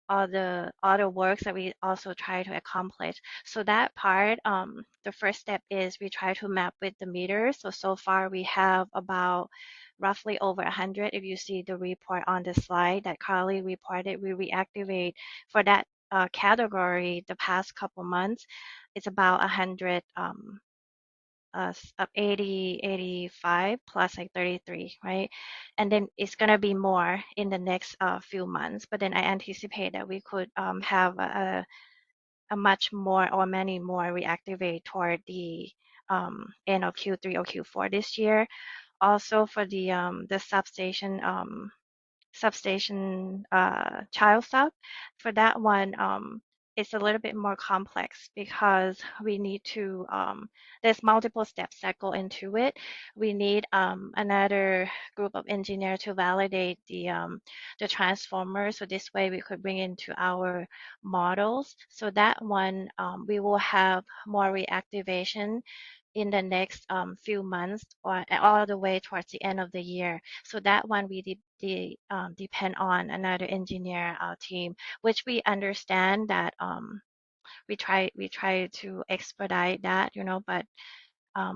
works that we also try to accomplish. So that part, the first step is we try to map with the meters. So far we have about roughly over 100. If you see the report on the slide that Carly reported, we reactivate for that category the past couple months. It's about 100 of 80, 85 plus like 33, right? And then it's going to be more in the next few months. But then I anticipate that we could have a much more or many more reactivate toward the end of Q3 or Q4 this year. Also for the substation child sub. For that one, it's a little bit more complex because we need to, there's multiple steps that go into it. We need another group of engineers to validate the transformer. So this way we could bring into our models. So that one, we will have more reactivation in the next few months or all the way towards the end of the year. So that one we depend on another engineer team, which we understand that we try to expedite that, but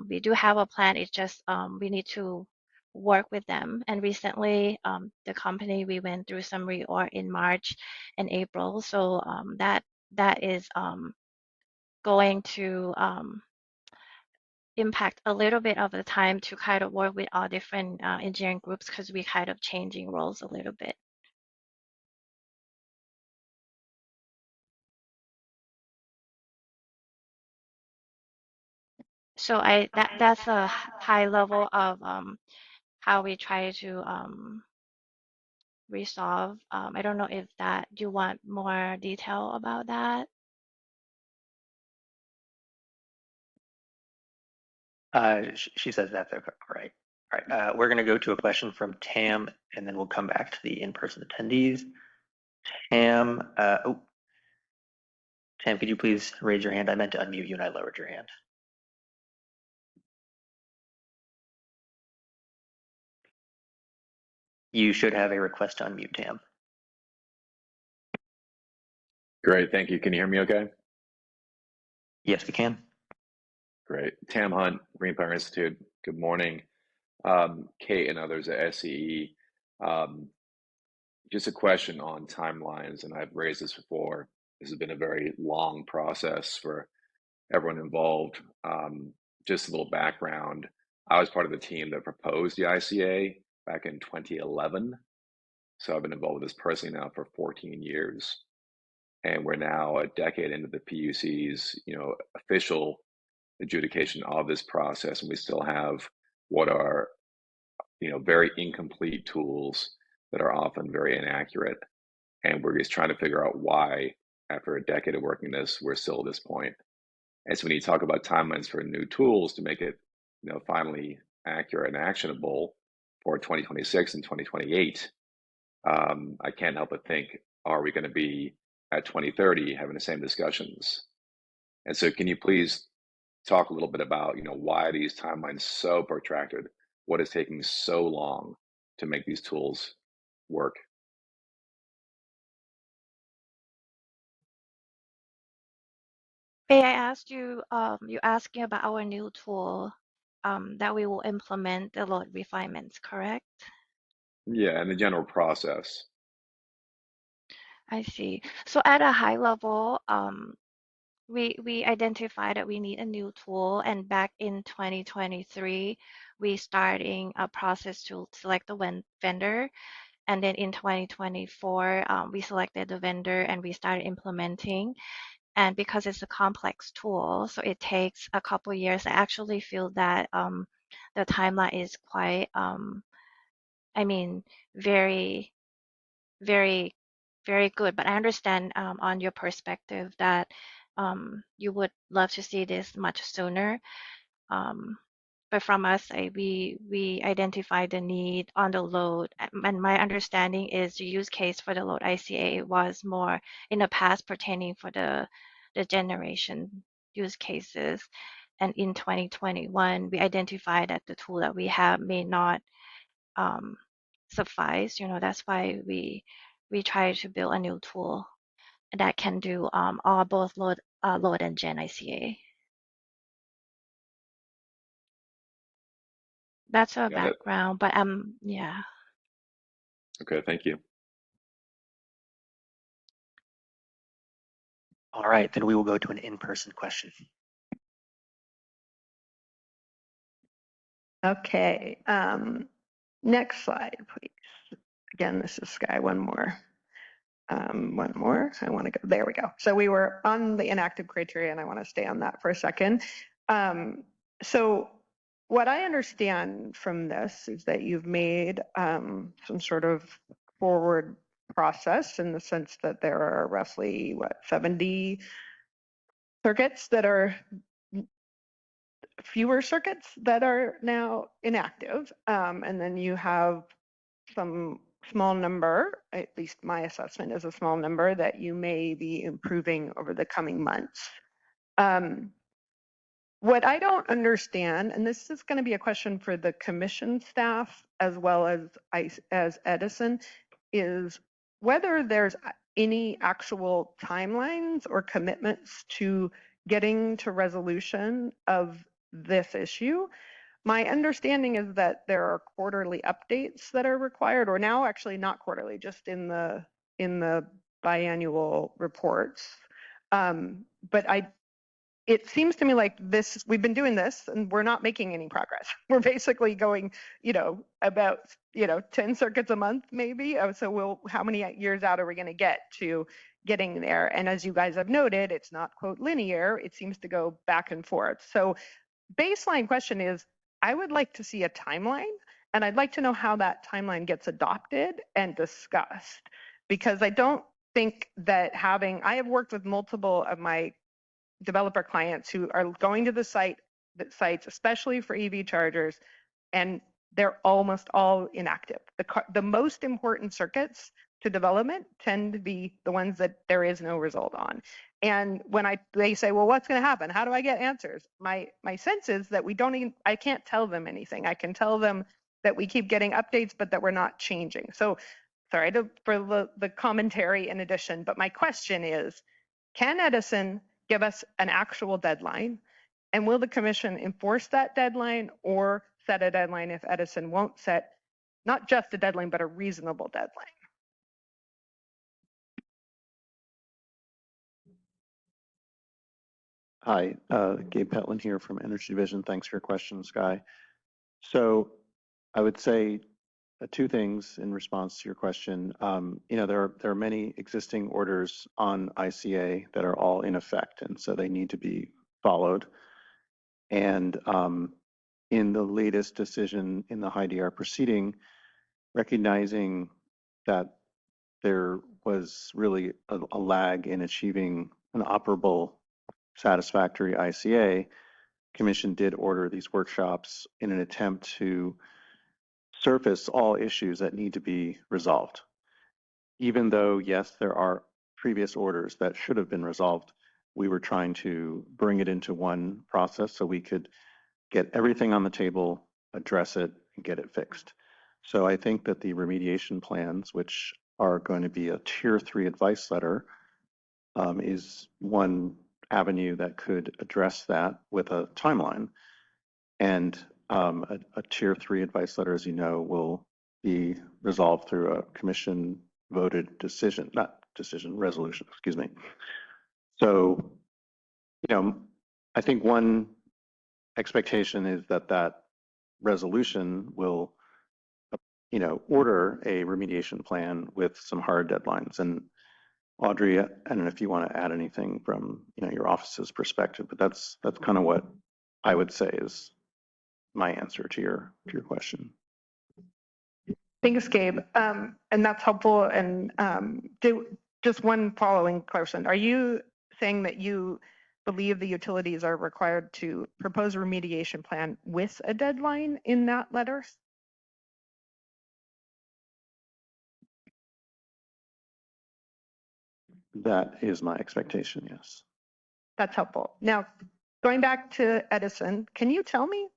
we do have a plan. It's just we need to work with them. And recently, the company we went through some reorg in March and April, so that is going to impact a little bit of the time to kind of work with all different engineering groups because we kind of changing roles a little bit. So that's a high level of how we try to resolve. I don't know if that you want more detail about that. She says that's okay. All right. All right. We're going to go to a question from Tam, and then we'll come back to the in-person attendees. Tam, Tam, could you please raise your hand? I meant to unmute you and I lowered your hand. You should have a request to unmute, Tam. Great, thank you. Can you hear me okay? Yes, we can. Great. Tam Hunt, Green Power Institute. Good morning. Kate and others at SCE. Just a question on timelines, and I've raised this before. This has been a very long process for everyone involved. Just a little background. I was part of the team that proposed the ICA back in 2011. So I've been involved with this personally now for 14 years. And we're now a decade into the PUC's, official adjudication of this process, and we still have what are, very incomplete tools that are often very inaccurate. And we're just trying to figure out why, after a decade of working this, we're still at this point. And so when you talk about timelines for new tools to make it, finally accurate and actionable for 2026 and 2028, I can't help but think, are we going to be at 2030 having the same discussions? And so can you please talk a little bit about, why these timelines so protracted? What is taking so long to make these tools work? Hey, I asked you, you're asking about our new tool that we will implement the load refinements, correct? Yeah, and the general process. I see. So at a high level, we identified that we need a new tool, and back in 2023, we starting a process to select the vendor, and then in 2024, we selected the vendor and we started implementing. And because it's a complex tool, so it takes a couple years. I actually feel that the timeline is quite, I mean, very, very, very good. But I understand on your perspective that you would love to see this much sooner. But from us, we identify the need on the load. And my understanding is the use case for the load ICA was more in the past pertaining for the generation use cases. And in 2021, we identified that the tool that we have may not suffice. That's why we try to build a new tool that can do all both load and gen ICA. That's our Got it. background, but yeah. Okay, thank you. All right, then we will go to an in-person question. Okay, next slide, please. Again, this is Sky, one more. One more, I wanna go, there we go. So we were on the inactive criteria and I wanna stay on that for a second. So what I understand from this is that you've made some sort of forward process in the sense that there are roughly, 70 circuits that are, fewer circuits that are now inactive. And then you have some small number, at least my assessment is a small number, that you may be improving over the coming months. What I don't understand, and this is going to be a question for the commission staff as well as Edison, is whether there's any actual timelines or commitments to getting to resolution of this issue. My understanding is that there are quarterly updates that are required, or now actually not quarterly, just in the biannual reports. But it seems to me like this, we've been doing this and we're not making any progress. We're basically going, about, 10 circuits a month maybe. So how many years out are we going to get to getting there? And as you guys have noted, it's not quote linear. It seems to go back and forth. So baseline question is, I would like to see a timeline, and I'd like to know how that timeline gets adopted and discussed, because I don't think that I have worked with multiple of my developer clients who are going to the sites, especially for EV chargers, and they're almost all inactive. The most important circuits to development tend to be the ones that there is no result on. And when they say, well, what's going to happen? How do I get answers? My sense is that I can't tell them anything. I can tell them that we keep getting updates, but that we're not changing. So sorry for the commentary in addition, but my question is, can Edison give us an actual deadline? And will the commission enforce that deadline or set a deadline if Edison won't set not just a deadline, but a reasonable deadline? Hi, Gabe Petlin here from Energy Division. Thanks for your question, Sky. So I would say two things in response to your question. There are many existing orders on ICA that are all in effect, and so they need to be followed. And in the latest decision in the HIDR proceeding, recognizing that there was really a lag in achieving an operable, satisfactory ICA, Commission did order these workshops in an attempt to surface all issues that need to be resolved. Even though, yes, there are previous orders that should have been resolved, we were trying to bring it into one process so we could get everything on the table, address it, and get it fixed. So I think that the remediation plans, which are going to be a tier 3 advice letter, is one avenue that could address that with a timeline. And a tier 3 advice letter, as you know, will be resolved through a commission voted resolution, excuse me. So, I think one expectation is that resolution will, order a remediation plan with some hard deadlines. And Audrey, I don't know if you want to add anything from, your office's perspective, but that's kind of what I would say is my answer to your question. Thanks, Gabe. And that's helpful. And just one following question. Are you saying that you believe the utilities are required to propose a remediation plan with a deadline in that letter? That is my expectation, yes. That's helpful. Now, going back to Edison, can you tell me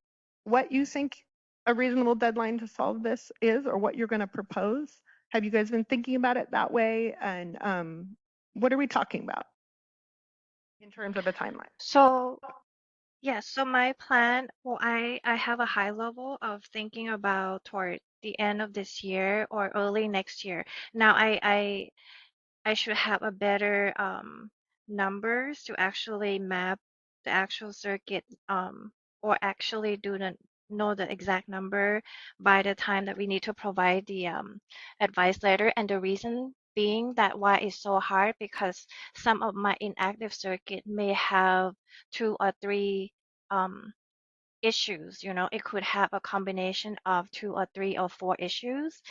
what you think a reasonable deadline to solve this is, or what you're going to propose? Have you guys been thinking about it that way? And what are we talking about in terms of a timeline? So yes, so my plan, well, I have a high level of thinking about toward the end of this year or early next year. Now I should have a better numbers to actually map the actual circuit or actually know the exact number by the time that we need to provide the advice letter. And the reason being that why it's so hard, because some of my inactive circuit may have 2 or 3 issues. It could have a combination of 2 or 3 or 4 issues.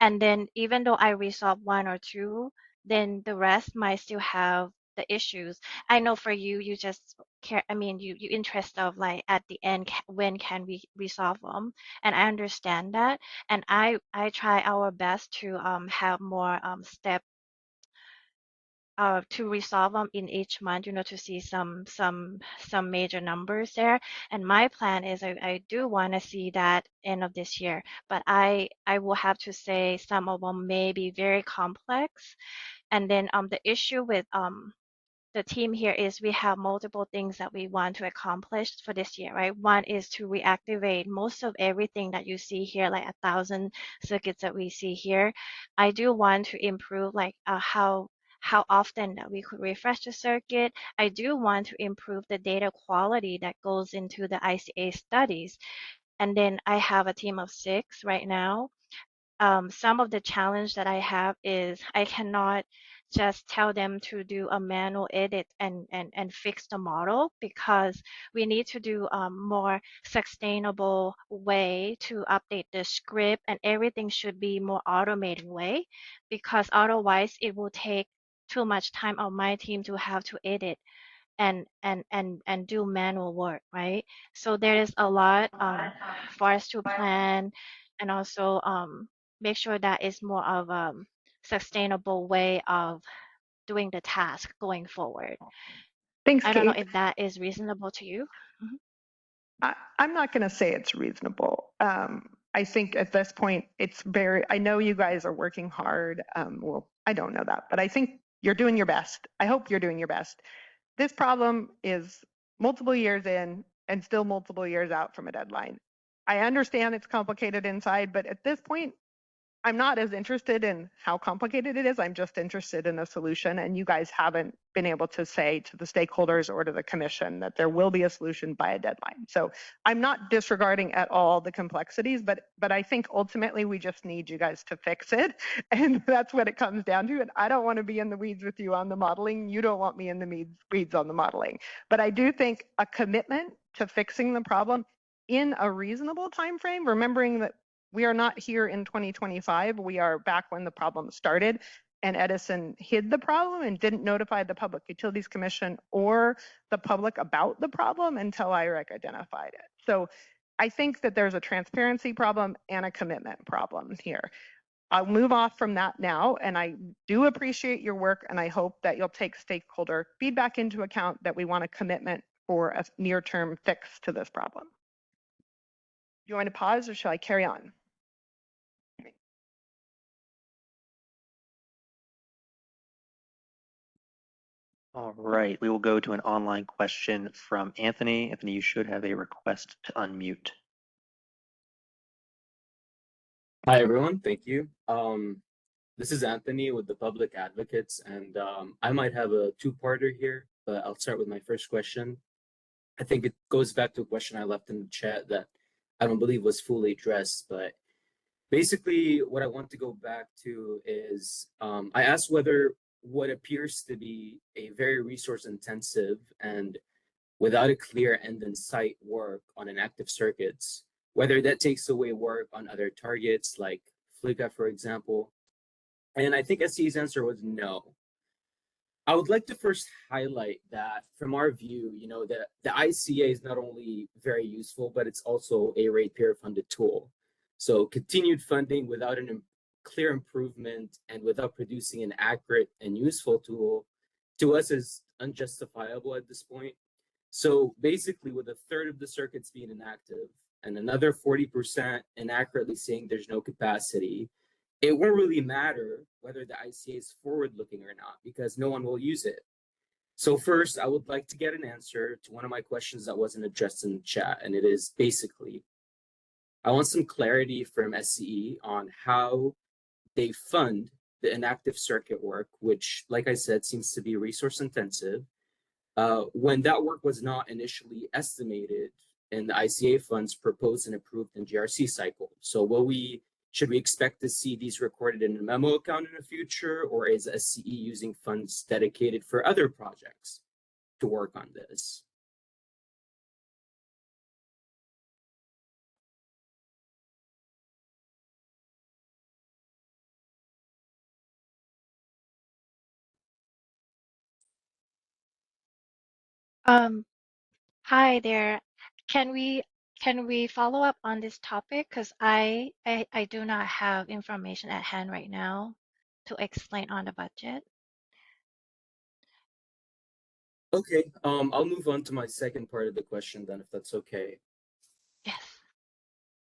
And then even though I resolve 1 or 2, then the rest might still have the issues. I know for you, you just care, you interest of like at the end, when can we resolve them? And I understand that. And I try our best to have more step to resolve them in each month, to see some major numbers there. And my plan is I do want to see that end of this year, but I will have to say some of them may be very complex. And then the issue with the team here is we have multiple things that we want to accomplish for this year, right? One is to reactivate most of everything that you see here, like 1,000 circuits that we see here. I do want to improve like how often that we could refresh the circuit. I do want to improve the data quality that goes into the ICA studies. And then I have a team of 6 right now. Some of the challenge that I have is I cannot just tell them to do a manual edit and fix the model, because we need to do a more sustainable way to update the script, and everything should be more automated way, because otherwise it will take too much time on my team to have to edit and do manual work, right? So there is a lot for us to plan, and also make sure that it's more of a sustainable way of doing the task going forward. Thanks, I don't know Kate. if that is reasonable to you. I'm not going to say it's reasonable. I think at this point, I know you guys are working hard. Well, I don't know that, but I think you're doing your best. I hope you're doing your best. This problem is multiple years in and still multiple years out from a deadline. I understand it's complicated inside, but at this point, I'm not as interested in how complicated it is. I'm just interested in a solution. And you guys haven't been able to say to the stakeholders or to the commission that there will be a solution by a deadline. So I'm not disregarding at all the complexities, but I think ultimately we just need you guys to fix it. And that's what it comes down to. And I don't want to be in the weeds with you on the modeling. You don't want me in the weeds on the modeling. But I do think a commitment to fixing the problem in a reasonable time frame, remembering that we are not here in 2025. We are back when the problem started, and Edison hid the problem and didn't notify the Public Utilities Commission or the public about the problem until IREC identified it. So I think that there's a transparency problem and a commitment problem here. I'll move off from that now, and I do appreciate your work, and I hope that you'll take stakeholder feedback into account, that we want a commitment for a near-term fix to this problem. Do you want to pause, or shall I carry on? All right, we will go to an online question from Anthony. Anthony, you should have a request to unmute. Hi, everyone. Thank you. This is Anthony with the Public Advocates, and I might have a two-parter here, but I'll start with my first question. I think it goes back to a question I left in the chat that I don't believe was fully addressed, but basically what I want to go back to is I asked whether what appears to be a very resource-intensive and without a clear end in sight work on inactive circuits, whether that takes away work on other targets like FLICA, for example. And I think SCE's answer was no. I would like to first highlight that from our view, the ICA is not only very useful, but it's also a ratepayer funded tool. So continued funding without a clear improvement and without producing an accurate and useful tool to us is unjustifiable at this point. So basically, with a third of the circuits being inactive and another 40% inaccurately saying there's no capacity, it won't really matter whether the ICA is forward-looking or not, because no one will use it. So first, I would like to get an answer to one of my questions that wasn't addressed in the chat, and it is basically, I want some clarity from SCE on how they fund the inactive circuit work, which, like I said, seems to be resource intensive, when that work was not initially estimated in the ICA funds proposed and approved in GRC cycle. So should we expect to see these recorded in a memo account in the future, or is SCE using funds dedicated for other projects to work on this? Hi there. Can we follow up on this topic? Because I do not have information at hand right now to explain on the budget. Okay, I'll move on to my second part of the question then, if that's okay. Yes.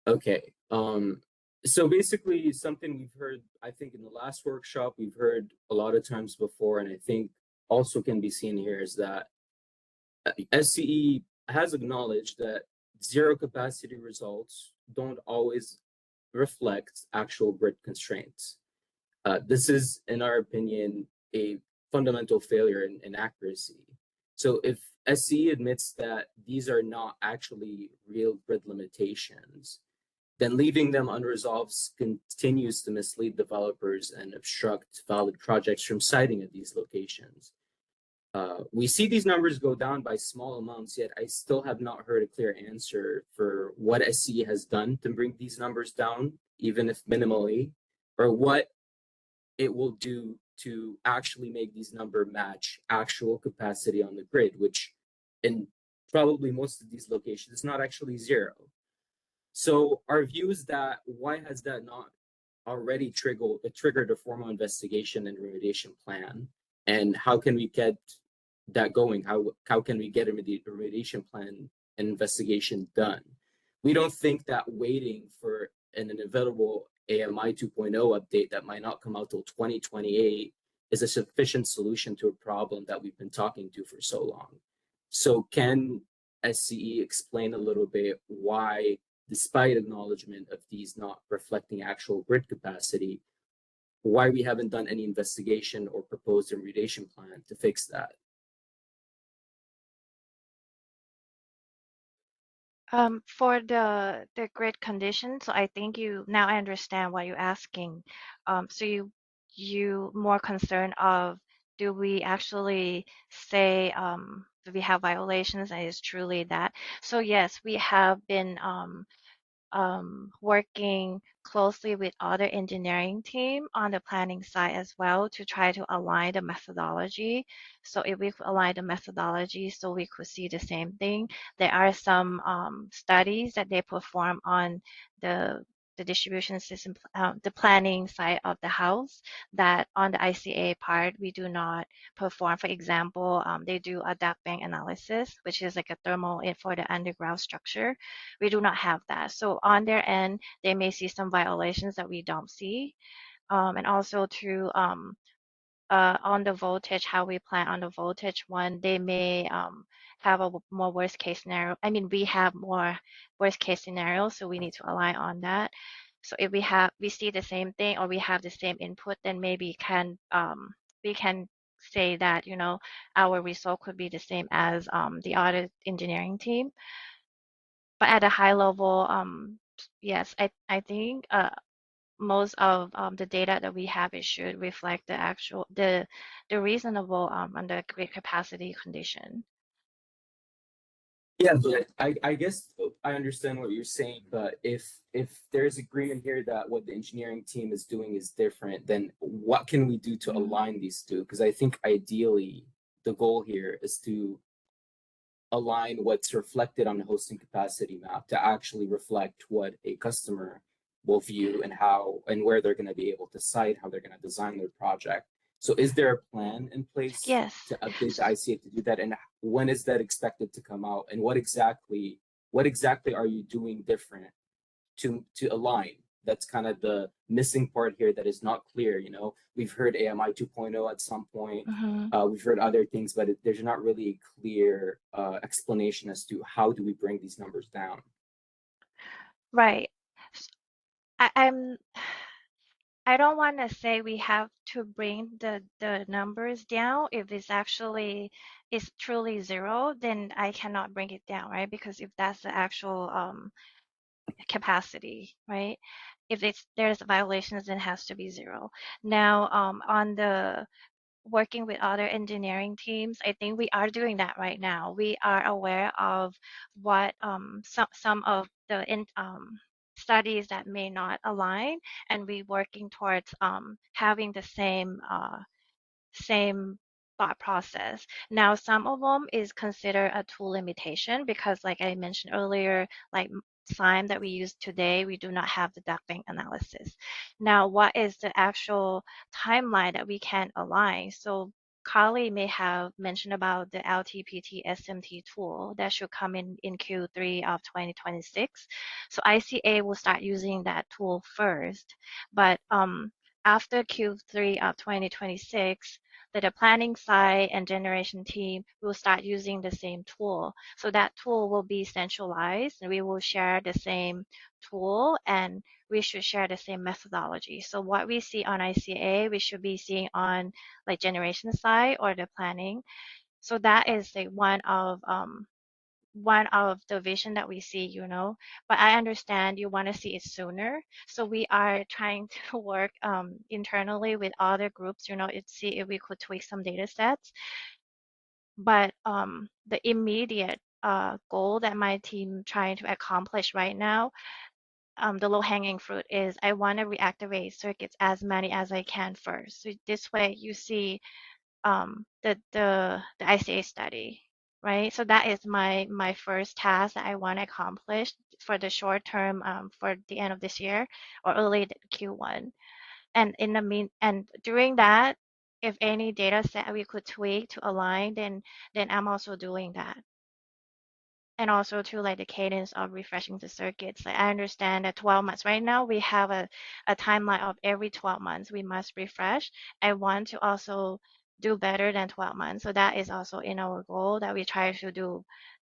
Okay, so basically something we've heard, I think in the last workshop, we've heard a lot of times before, and I think also can be seen here, is that SCE has acknowledged that zero capacity results don't always reflect actual grid constraints. This is, in our opinion, a fundamental failure in accuracy. So if SCE admits that these are not actually real grid limitations, then leaving them unresolved continues to mislead developers and obstruct valid projects from siting at these locations. We see these numbers go down by small amounts, yet I still have not heard a clear answer for what SCE has done to bring these numbers down, even if minimally, or what it will do to actually make these numbers match actual capacity on the grid, which in probably most of these locations is not actually zero. So our view is that why has that not already triggered a formal investigation and remediation plan? And how can we get that going? How can we get a remediation plan and investigation done? We don't think that waiting for an inevitable AMI 2.0 update that might not come out till 2028 is a sufficient solution to a problem that we've been talking to for so long. So can SCE explain a little bit why, despite acknowledgement of these not reflecting actual grid capacity, why we haven't done any investigation or proposed a remediation plan to fix that? For the grid conditions, so I think I understand what you're asking. So you more concerned of, do we actually say do we have violations and it's truly that? So yes, we have been working closely with other engineering team on the planning side as well to try to align the methodology. So if we align the methodology so we could see the same thing, there are some studies that they perform on the distribution system, the planning side of the house, that on the ICA part, we do not perform. For example, they do a duct bank analysis, which is like a thermal for the underground structure. We do not have that. So on their end, they may see some violations that we don't see. And also to on the voltage, how we plan on the voltage one, they may have a more worst case scenario. I mean, we have more worst case scenarios, so we need to align on that. So if we see the same thing or we have the same input, then maybe we can say that, our result could be the same as the other engineering team. But at a high level, yes, I think most of the data that we have, it should reflect the reasonable under grid capacity condition. Yeah, but I guess I understand what you're saying, but if there's agreement here that what the engineering team is doing is different, then what can we do to align these two? Because I think ideally the goal here is to align what's reflected on the hosting capacity map to actually reflect what a customer will view and how and where they're going to be able to site, how they're going to design their project. So is there a plan in place Yes. to update the ICA to do that? And when is that expected to come out? And what exactly are you doing different to align? That's kind of the missing part here that is not clear. We've heard AMI 2.0 at some point. We've heard other things, but there's not really a clear explanation as to how do we bring these numbers down. Right. I don't want to say we have to bring the numbers down. If it's truly zero, then I cannot bring it down, right? Because if that's the actual capacity, right? If there's violations, then it has to be zero. Now, on the working with other engineering teams, I think we are doing that right now. We are aware of what some of the studies that may not align, and we working towards having the same thought process. Now, some of them is considered a tool limitation because, like I mentioned earlier, like SIME that we use today, we do not have the duct bank analysis. Now, what is the actual timeline that we can align? So Carly may have mentioned about the LTPT SMT tool that should come in Q3 of 2026. So ICA will start using that tool first, but after Q3 of 2026, the planning side and generation team will start using the same tool. So that tool will be centralized, and we will share the same tool, and we should share the same methodology. So what we see on ICA, we should be seeing on like generation side or the planning. So that is like one of the vision that we see, but I understand you want to see it sooner. So we are trying to work internally with other groups, to see if we could tweak some data sets. But the immediate goal that my team trying to accomplish right now, the low-hanging fruit is I want to reactivate circuits as many as I can first. So this way you see the ICA study, right? So that is my first task that I want to accomplish for the short term, for the end of this year or early Q1. And during that, if any data set we could tweak to align, then I'm also doing that. And also to like the cadence of refreshing the circuits. Like I understand that 12 months right now we have a timeline of every 12 months we must refresh. I want to also do better than 12 months. So that is also in our goal that we try to do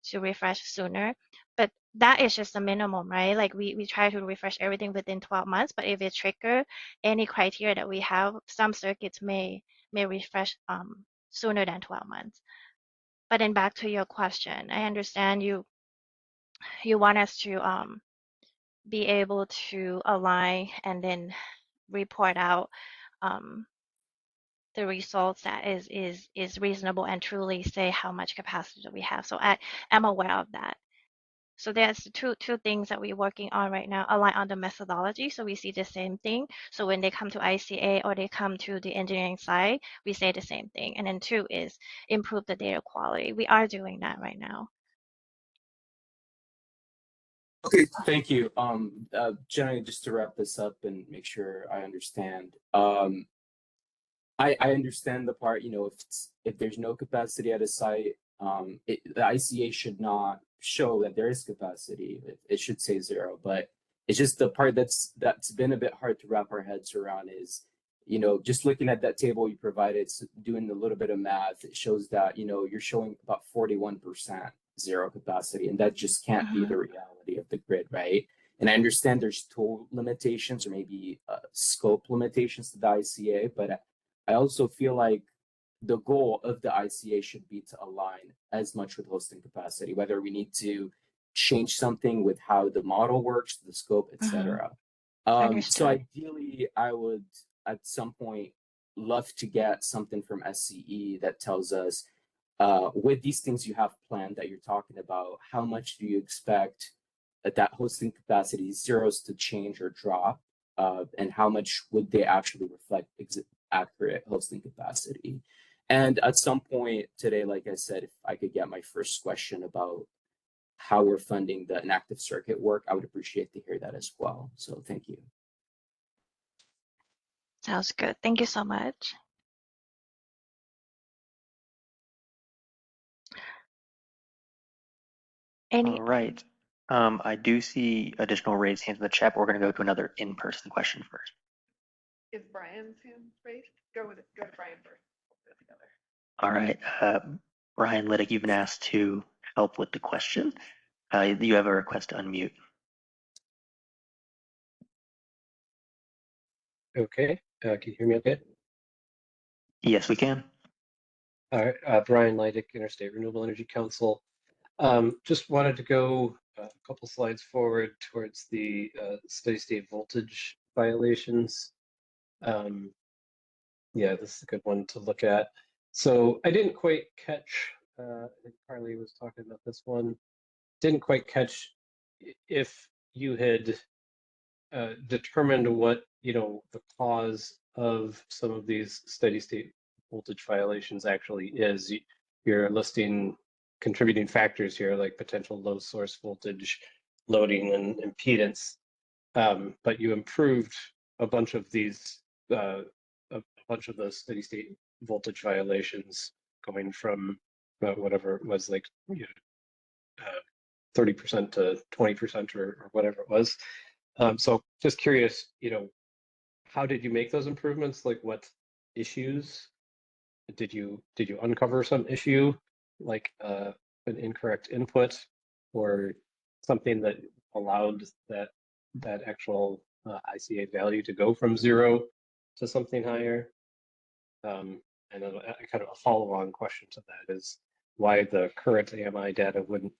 to refresh sooner. But that is just the minimum, right? Like we try to refresh everything within 12 months, but if it trigger any criteria that we have, some circuits may refresh sooner than 12 months. But then back to your question, I understand you want us to be able to align and then report out the results that is reasonable and truly say how much capacity that we have. So I am aware of that. So there's two things that we're working on right now. Align on the methodology, so we see the same thing. So when they come to ICA or they come to the engineering side, we say the same thing. And then two is improve the data quality. We are doing that right now. Okay, thank you. Generally, just to wrap this up and make sure I understand. I understand the part, if there's no capacity at a site, the ICA should not show that there is capacity. It should say 0, but it's just the part that's been a bit hard to wrap our heads around is, just looking at that table you provided, doing a little bit of math, it shows that, you're showing about 41% 0 capacity, and that just can't be the reality of the grid, right? And I understand there's tool limitations or maybe scope limitations to the ICA, but I also feel like the goal of the ICA should be to align as much with hosting capacity, whether we need to change something with how the model works, the scope, etc. So ideally, I would at some point love to get something from SCE that tells us, with these things you have planned that you're talking about, how much do you expect that hosting capacity zeros to change or drop, and how much would they actually reflect accurate hosting capacity? And at some point today, like I said, if I could get my first question about how we're funding the inactive circuit work, I would appreciate to hear that as well. So thank you. Sounds good. Thank you so much. All right. I do see additional raised hands in the chat, but we're going to go to another in-person question first. Is Brian's hand raised? Go to Brian first. All right. Brian Liddick, you've been asked to help with the question. You have a request to unmute. Okay. Can you hear me okay? Yes, we can. All right. Brian Leidick, Interstate Renewable Energy Council. Just wanted to go a couple slides forward towards the steady state voltage violations. Yeah, this is a good one to look at. So I didn't quite catch, I think Carly was talking about this one, didn't quite catch if you had determined what, the cause of some of these steady state voltage violations actually is. You're listing contributing factors here, like potential low source voltage, loading, and impedance. But you improved a bunch of these, a bunch of those steady state voltage violations, going from whatever it was, like 30% to 20% or whatever it was. So just curious, how did you make those improvements? Like what issues did you uncover? Some issue like an incorrect input or something that allowed that actual ICA value to go from 0 to something higher? And then kind of a follow-on question to that is why the current AMI data wouldn't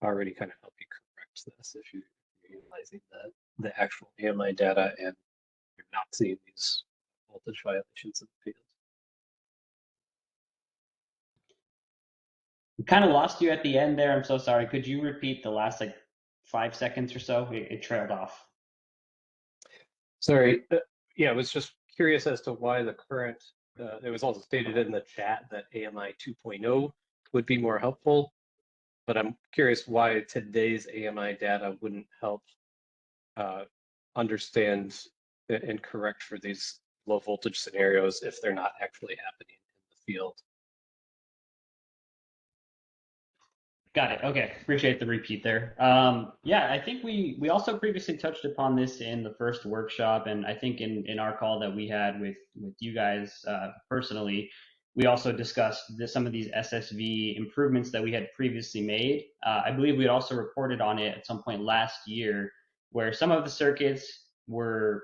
already kind of help you correct this if you're utilizing the actual AMI data and you're not seeing these voltage violations in the field. We kind of lost you at the end there. I'm so sorry. Could you repeat the last like 5 seconds or so? It trailed off. Sorry. Yeah, I was just curious as to why the current, it was also stated in the chat that AMI 2.0 would be more helpful, but I'm curious why today's AMI data wouldn't help understand and correct for these low voltage scenarios if they're not actually happening in the field. Got it. Okay. Appreciate the repeat there. Yeah, I think we also previously touched upon this in the first workshop, and I think in our call that we had with you guys personally, we also discussed some of these SSV improvements that we had previously made. I believe we had also reported on it at some point last year, where some of the circuits were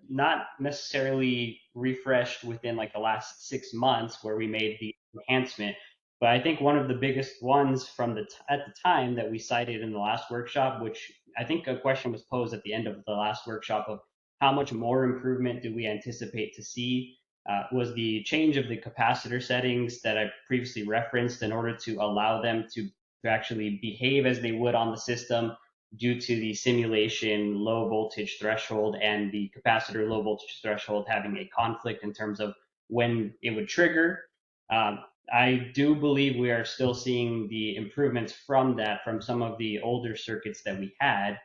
not necessarily refreshed within like the last 6 months where we made the enhancement. But I think one of the biggest ones from at the time that we cited in the last workshop, which I think a question was posed at the end of the last workshop of how much more improvement do we anticipate to see, was the change of the capacitor settings that I previously referenced in order to allow them to actually behave as they would on the system due to the simulation low voltage threshold and the capacitor low voltage threshold having a conflict in terms of when it would trigger. I do believe we are still seeing the improvements from that from some of the older circuits that we had,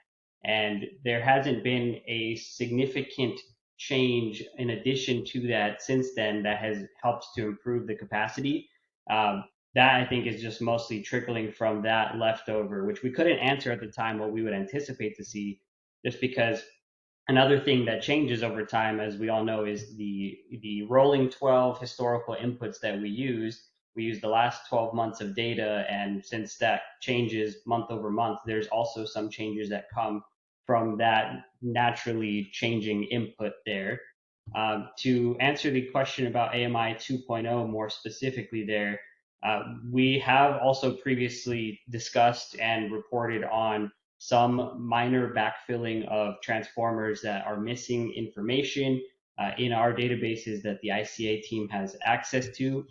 and there hasn't been a significant change in addition to that since then that has helped to improve the capacity. That I think is just mostly trickling from that leftover, which we couldn't answer at the time what we would anticipate to see, just because another thing that changes over time, as we all know, is the rolling 12 historical inputs that we use. We use the last 12 months of data, and since that changes month over month, there's also some changes that come from that naturally changing input there. To answer the question about AMI 2.0 more specifically there, we have also previously discussed and reported on some minor backfilling of transformers that are missing information in our databases that the ICA team has access to.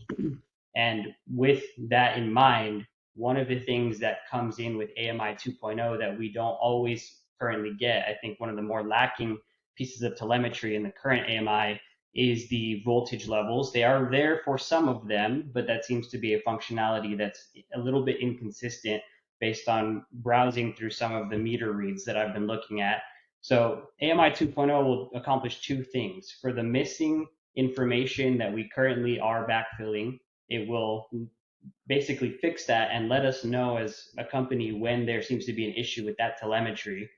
And with that in mind, one of the things that comes in with AMI 2.0 that we don't always currently get, I think one of the more lacking pieces of telemetry in the current AMI is the voltage levels. They are there for some of them, but that seems to be a functionality that's a little bit inconsistent based on browsing through some of the meter reads that I've been looking at. So AMI 2.0 will accomplish two things. For the missing information that we currently are backfilling, it will basically fix that and let us know as a company when there seems to be an issue with that telemetry,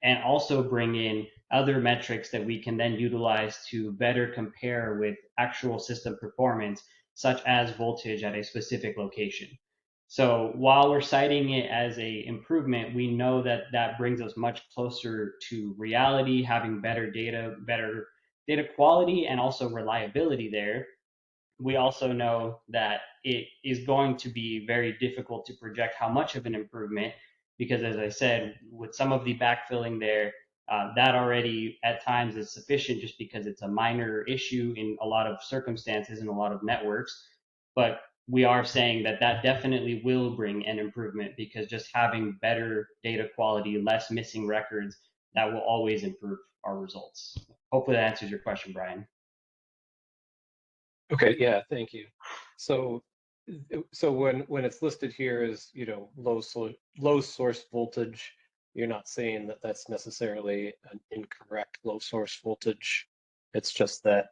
and also bring in other metrics that we can then utilize to better compare with actual system performance, such as voltage at a specific location. So while we're citing it as a improvement, we know that that brings us much closer to reality, having better data quality, and also reliability there. We also know that it is going to be very difficult to project how much of an improvement, because as I said, with some of the backfilling there, that already at times is sufficient just because it's a minor issue in a lot of circumstances and a lot of networks. But we are saying that that definitely will bring an improvement, because just having better data quality, less missing records, that will always improve our results. Hopefully that answers your question, Brian. Okay, yeah, thank you. So when it's listed here as, you know, low source voltage, you're not saying that that's necessarily an incorrect low source voltage. It's just that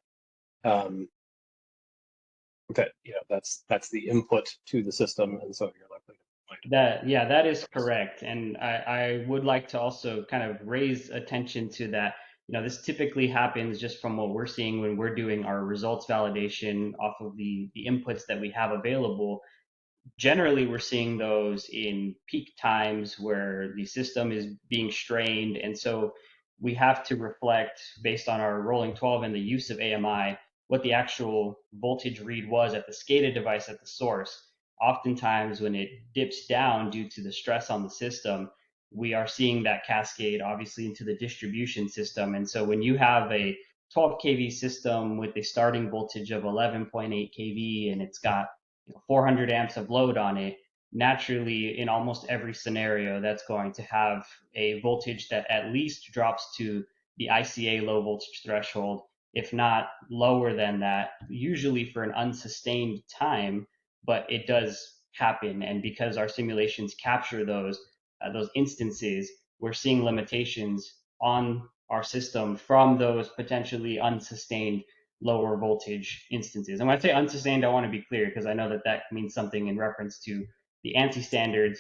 that, you know, that's the input to the system, and so you're likely to find that. Yeah, that is correct. And I would like to also kind of raise attention to that. You know, this typically happens just from what we're seeing when we're doing our results validation off of the inputs that we have available. Generally, we're seeing those in peak times where the system is being strained. And so we have to reflect, based on our rolling 12 and the use of AMI, what the actual voltage read was at the SCADA device at the source. oftentimes when it dips down due to the stress on the system, we are seeing that cascade obviously into the distribution system. And so when you have a 12 kV system with a starting voltage of 11.8 kV and it's got 400 amps of load on it, naturally in almost every scenario that's going to have a voltage that at least drops to the ICA low voltage threshold, if not lower than that, usually for an unsustained time, but it does happen. And because our simulations capture those instances, we're seeing limitations on our system from those potentially unsustained lower voltage instances. And when I say unsustained, I want to be clear because I know that that means something in reference to the ANSI standards.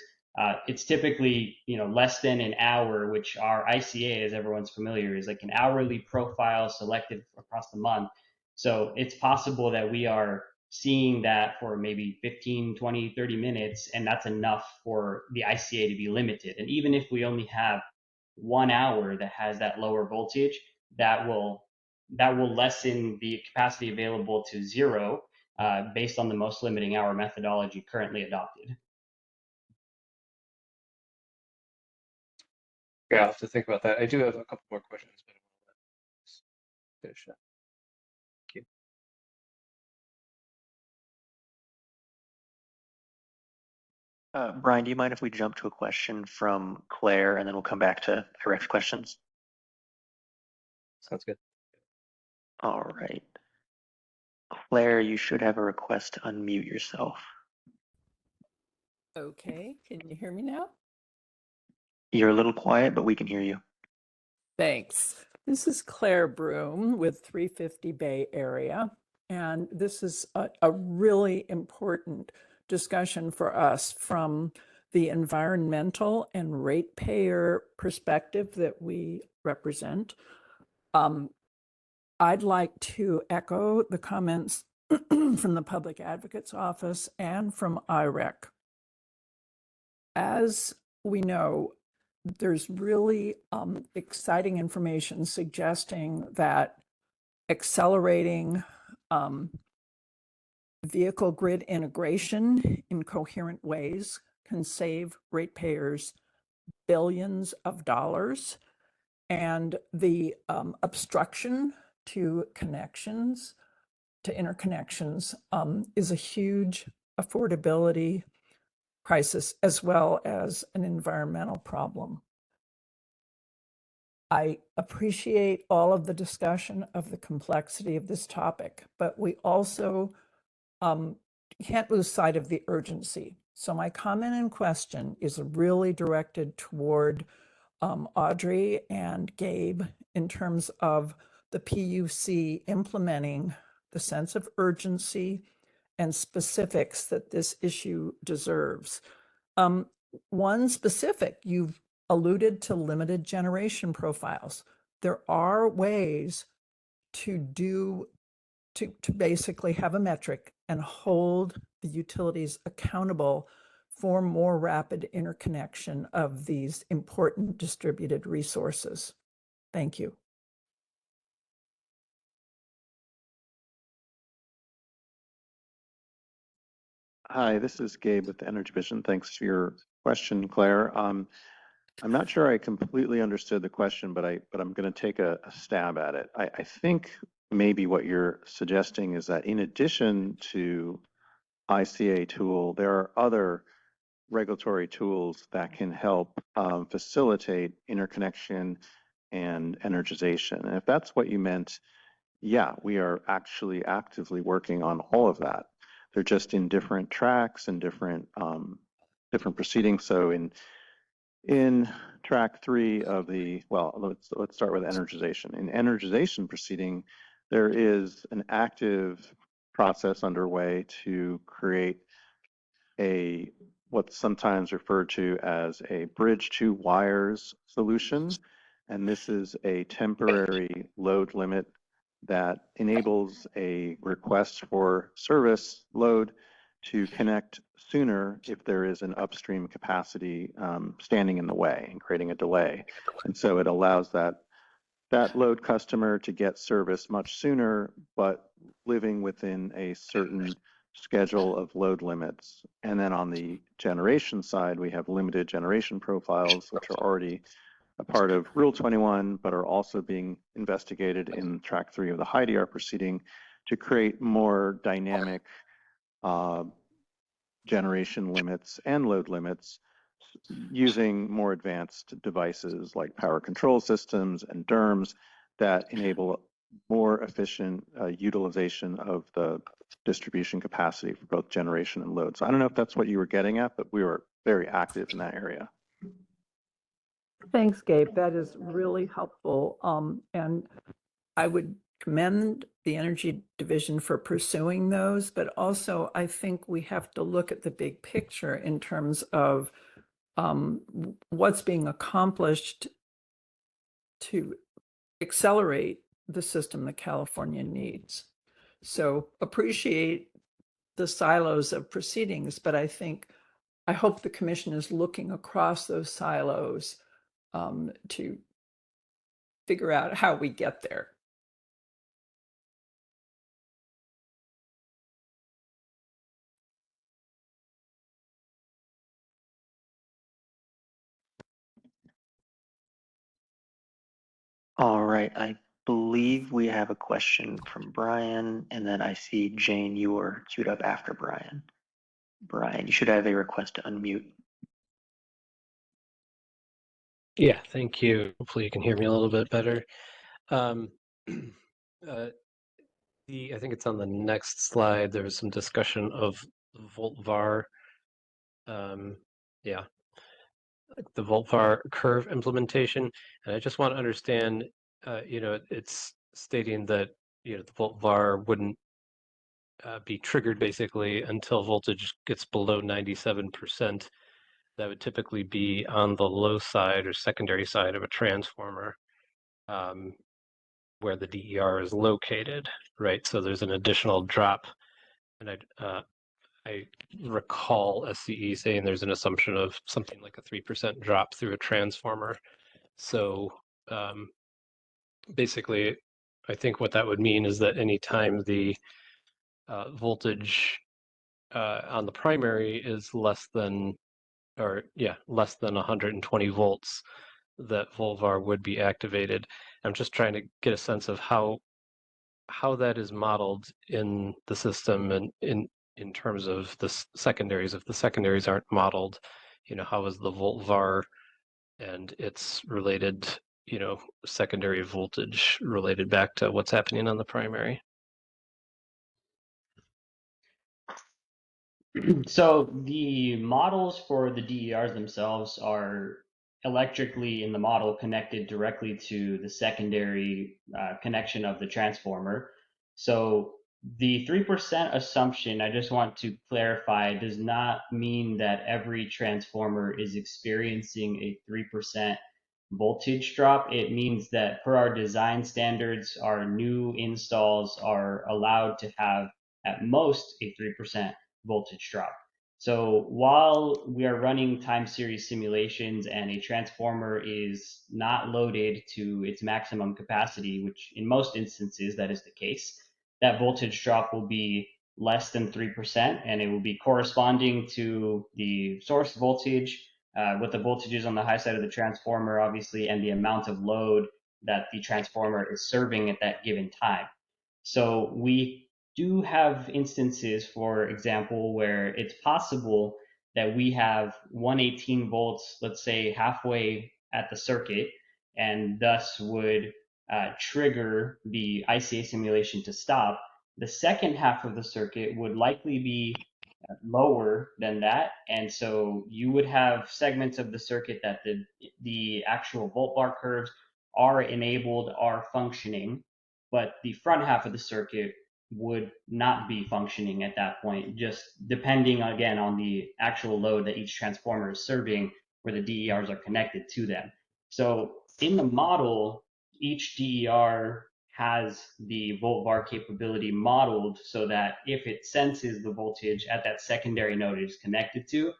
It's typically less than an hour, which our ICA, as everyone's familiar, is like an hourly profile selected across the month. So it's possible that we are seeing that for maybe 15, 20, 30 minutes, and that's enough for the ICA to be limited. And even if we only have 1 hour that has that lower voltage, that will lessen the capacity available to zero based on the most limiting hour methodology currently adopted. Yeah, I'll have to think about that. I do have a couple more questions, but let's finish up. Thank you. Brian, do you mind if we jump to a question from Claire and then we'll come back to direct questions? Sounds good. All right. Claire, you should have a request to unmute yourself. Okay, can you hear me now? You're a little quiet, but we can hear you. Thanks. This is Claire Broom with 350 Bay Area, and this is a really important discussion for us from the environmental and ratepayer perspective that we represent. I'd like to echo the comments from the Public Advocate's Office and from IREC. As we know, there's really exciting information suggesting that accelerating vehicle grid integration in coherent ways can save ratepayers billions of dollars. And the obstruction to connections, to interconnections, is a huge affordability crisis as well as an environmental problem. I appreciate all of the discussion of the complexity of this topic, but we also can't lose sight of the urgency. So my comment and question is really directed toward Audrey and Gabe in terms of the PUC implementing the sense of urgency and specifics that this issue deserves. One specific, you've alluded to limited generation profiles. There are ways to basically have a metric and hold the utilities accountable for more rapid interconnection of these important distributed resources. Thank you. Hi, this is Gabe with the Energy Vision. Thanks for your question, Claire. I'm not sure I completely understood the question, but I'm going to take a stab at it. I think maybe what you're suggesting is that in addition to ICA tool, there are other regulatory tools that can help facilitate interconnection and energization. And if that's what you meant, yeah, we are actually actively working on all of that. They're just in different tracks and different proceedings. So in track 3 of the, well, let's start with energization. In energization proceeding, there is an active process underway to create what's sometimes referred to as a bridge to wires solution. And this is a temporary load limit that enables a request for service load to connect sooner if there is an upstream capacity standing in the way and creating a delay. And so it allows that load customer to get service much sooner, but living within a certain schedule of load limits. And then on the generation side, we have limited generation profiles, which are already a part of Rule 21, but are also being investigated in Track 3 of the HIDR proceeding to create more dynamic generation limits and load limits using more advanced devices like power control systems and DERMS that enable more efficient utilization of the distribution capacity for both generation and load. So I don't know if that's what you were getting at, but we were very active in that area. Thanks, Gabe. That is really helpful. And I would commend the Energy Division for pursuing those, but also I think we have to look at the big picture in terms of what's being accomplished to accelerate the system that California needs. So appreciate the silos of proceedings, but I hope the commission is looking across those silos to figure out how we get there. All right, I believe we have a question from Brian, and then I see Jane, you were queued up after Brian. Brian, you should have a request to unmute. Yeah, thank you. Hopefully you can hear me a little bit better. I think it's on the next slide. There was some discussion of volt-var. Yeah, the volt-var curve implementation. And I just want to understand, it's stating that, the volt-var wouldn't be triggered basically until voltage gets below 97%. That would typically be on the low side or secondary side of a transformer, where the DER is located, right? So there's an additional drop. And I recall SCE saying there's an assumption of something like a 3% drop through a transformer. So basically, I think what that would mean is that anytime the voltage on the primary is less than 120 volts, that volt-var would be activated. I'm just trying to get a sense of how that is modeled in the system and in terms of the secondaries. If the secondaries aren't modeled, how is the volt-var and its related, secondary voltage related back to what's happening on the primary? So the models for the DERs themselves are electrically in the model connected directly to the secondary connection of the transformer. So the 3% assumption, I just want to clarify, does not mean that every transformer is experiencing a 3% voltage drop. It means that per our design standards, our new installs are allowed to have at most a 3% voltage drop. So while we are running time series simulations and a transformer is not loaded to its maximum capacity, which in most instances that is the case, that voltage drop will be less than 3%, and it will be corresponding to the source voltage, what the voltage is on the high side of the transformer, obviously, and the amount of load that the transformer is serving at that given time. So we do have instances, for example, where it's possible that we have 118 volts, let's say halfway at the circuit, and thus would trigger the ICA simulation to stop. The second half of the circuit would likely be lower than that, and so you would have segments of the circuit that the actual volt-var curves are enabled, are functioning, but the front half of the circuit would not be functioning at that point, just depending again on the actual load that each transformer is serving, where the DERs are connected to them. So in the model, each DER has the volt-var capability modeled so that if it senses the voltage at that secondary node it is connected to,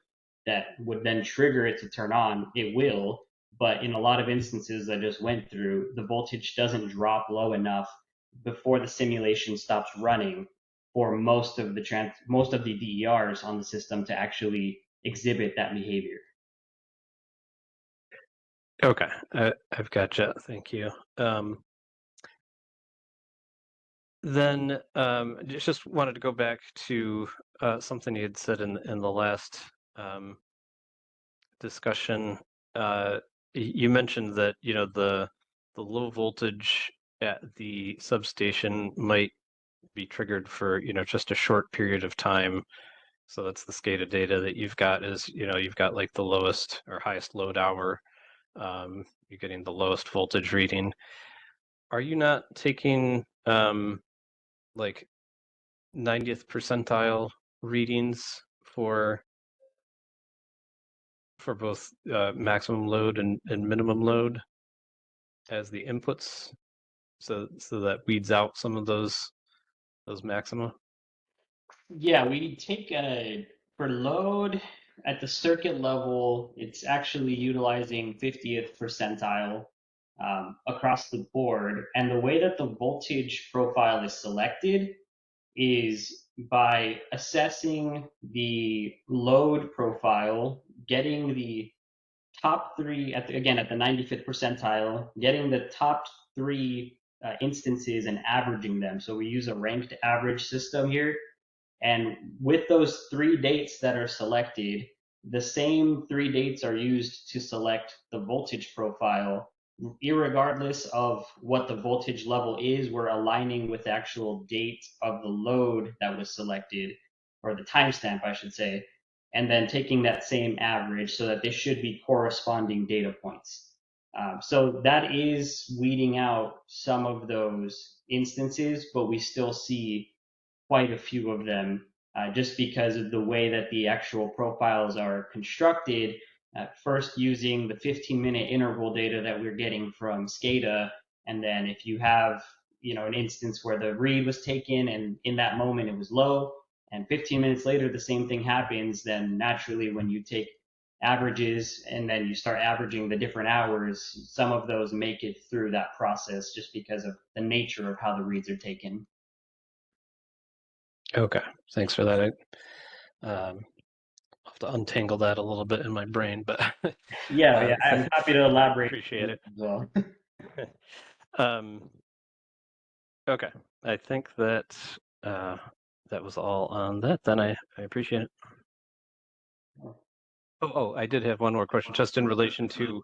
that would then trigger it to turn on, it will. But in a lot of instances I just went through, the voltage doesn't drop low enough before the simulation stops running for most of the DERs on the system to actually exhibit that behavior. Okay, I've gotcha. Thank you. Then just wanted to go back to something you had said in the last discussion. You mentioned that the low voltage at the substation might be triggered for just a short period of time. So that's the SCADA data that you've got is you've got like the lowest or highest load hour. You're getting the lowest voltage reading. Are you not taking like 90th percentile readings for both maximum load and minimum load as the inputs, so that weeds out some of those maxima? Yeah, we take for load at the circuit level, it's actually utilizing 50th percentile across the board. And the way that the voltage profile is selected is by assessing the load profile, getting the top three, again, at the 95th percentile, getting the top three instances and averaging them. So we use a ranked average system here. And with those 3 dates that are selected, the same 3 dates are used to select the voltage profile. Irregardless of what the voltage level is, we're aligning with the actual date of the load that was selected, or the timestamp, I should say, and then taking that same average so that they should be corresponding data points. So that is weeding out some of those instances, but we still see quite a few of them just because of the way that the actual profiles are constructed. First using the 15-minute interval data that we're getting from SCADA, and then if you have an instance where the read was taken and in that moment it was low, and 15 minutes later the same thing happens, then naturally when you take averages and then you start averaging the different hours, some of those make it through that process just because of the nature of how the reads are taken. Okay, thanks for that. I'll have to untangle that a little bit in my brain, but yeah, I'm happy to elaborate. Appreciate it. As well. Okay, I think that that was all on that. Then I appreciate it. Oh, I did have one more question, just in relation to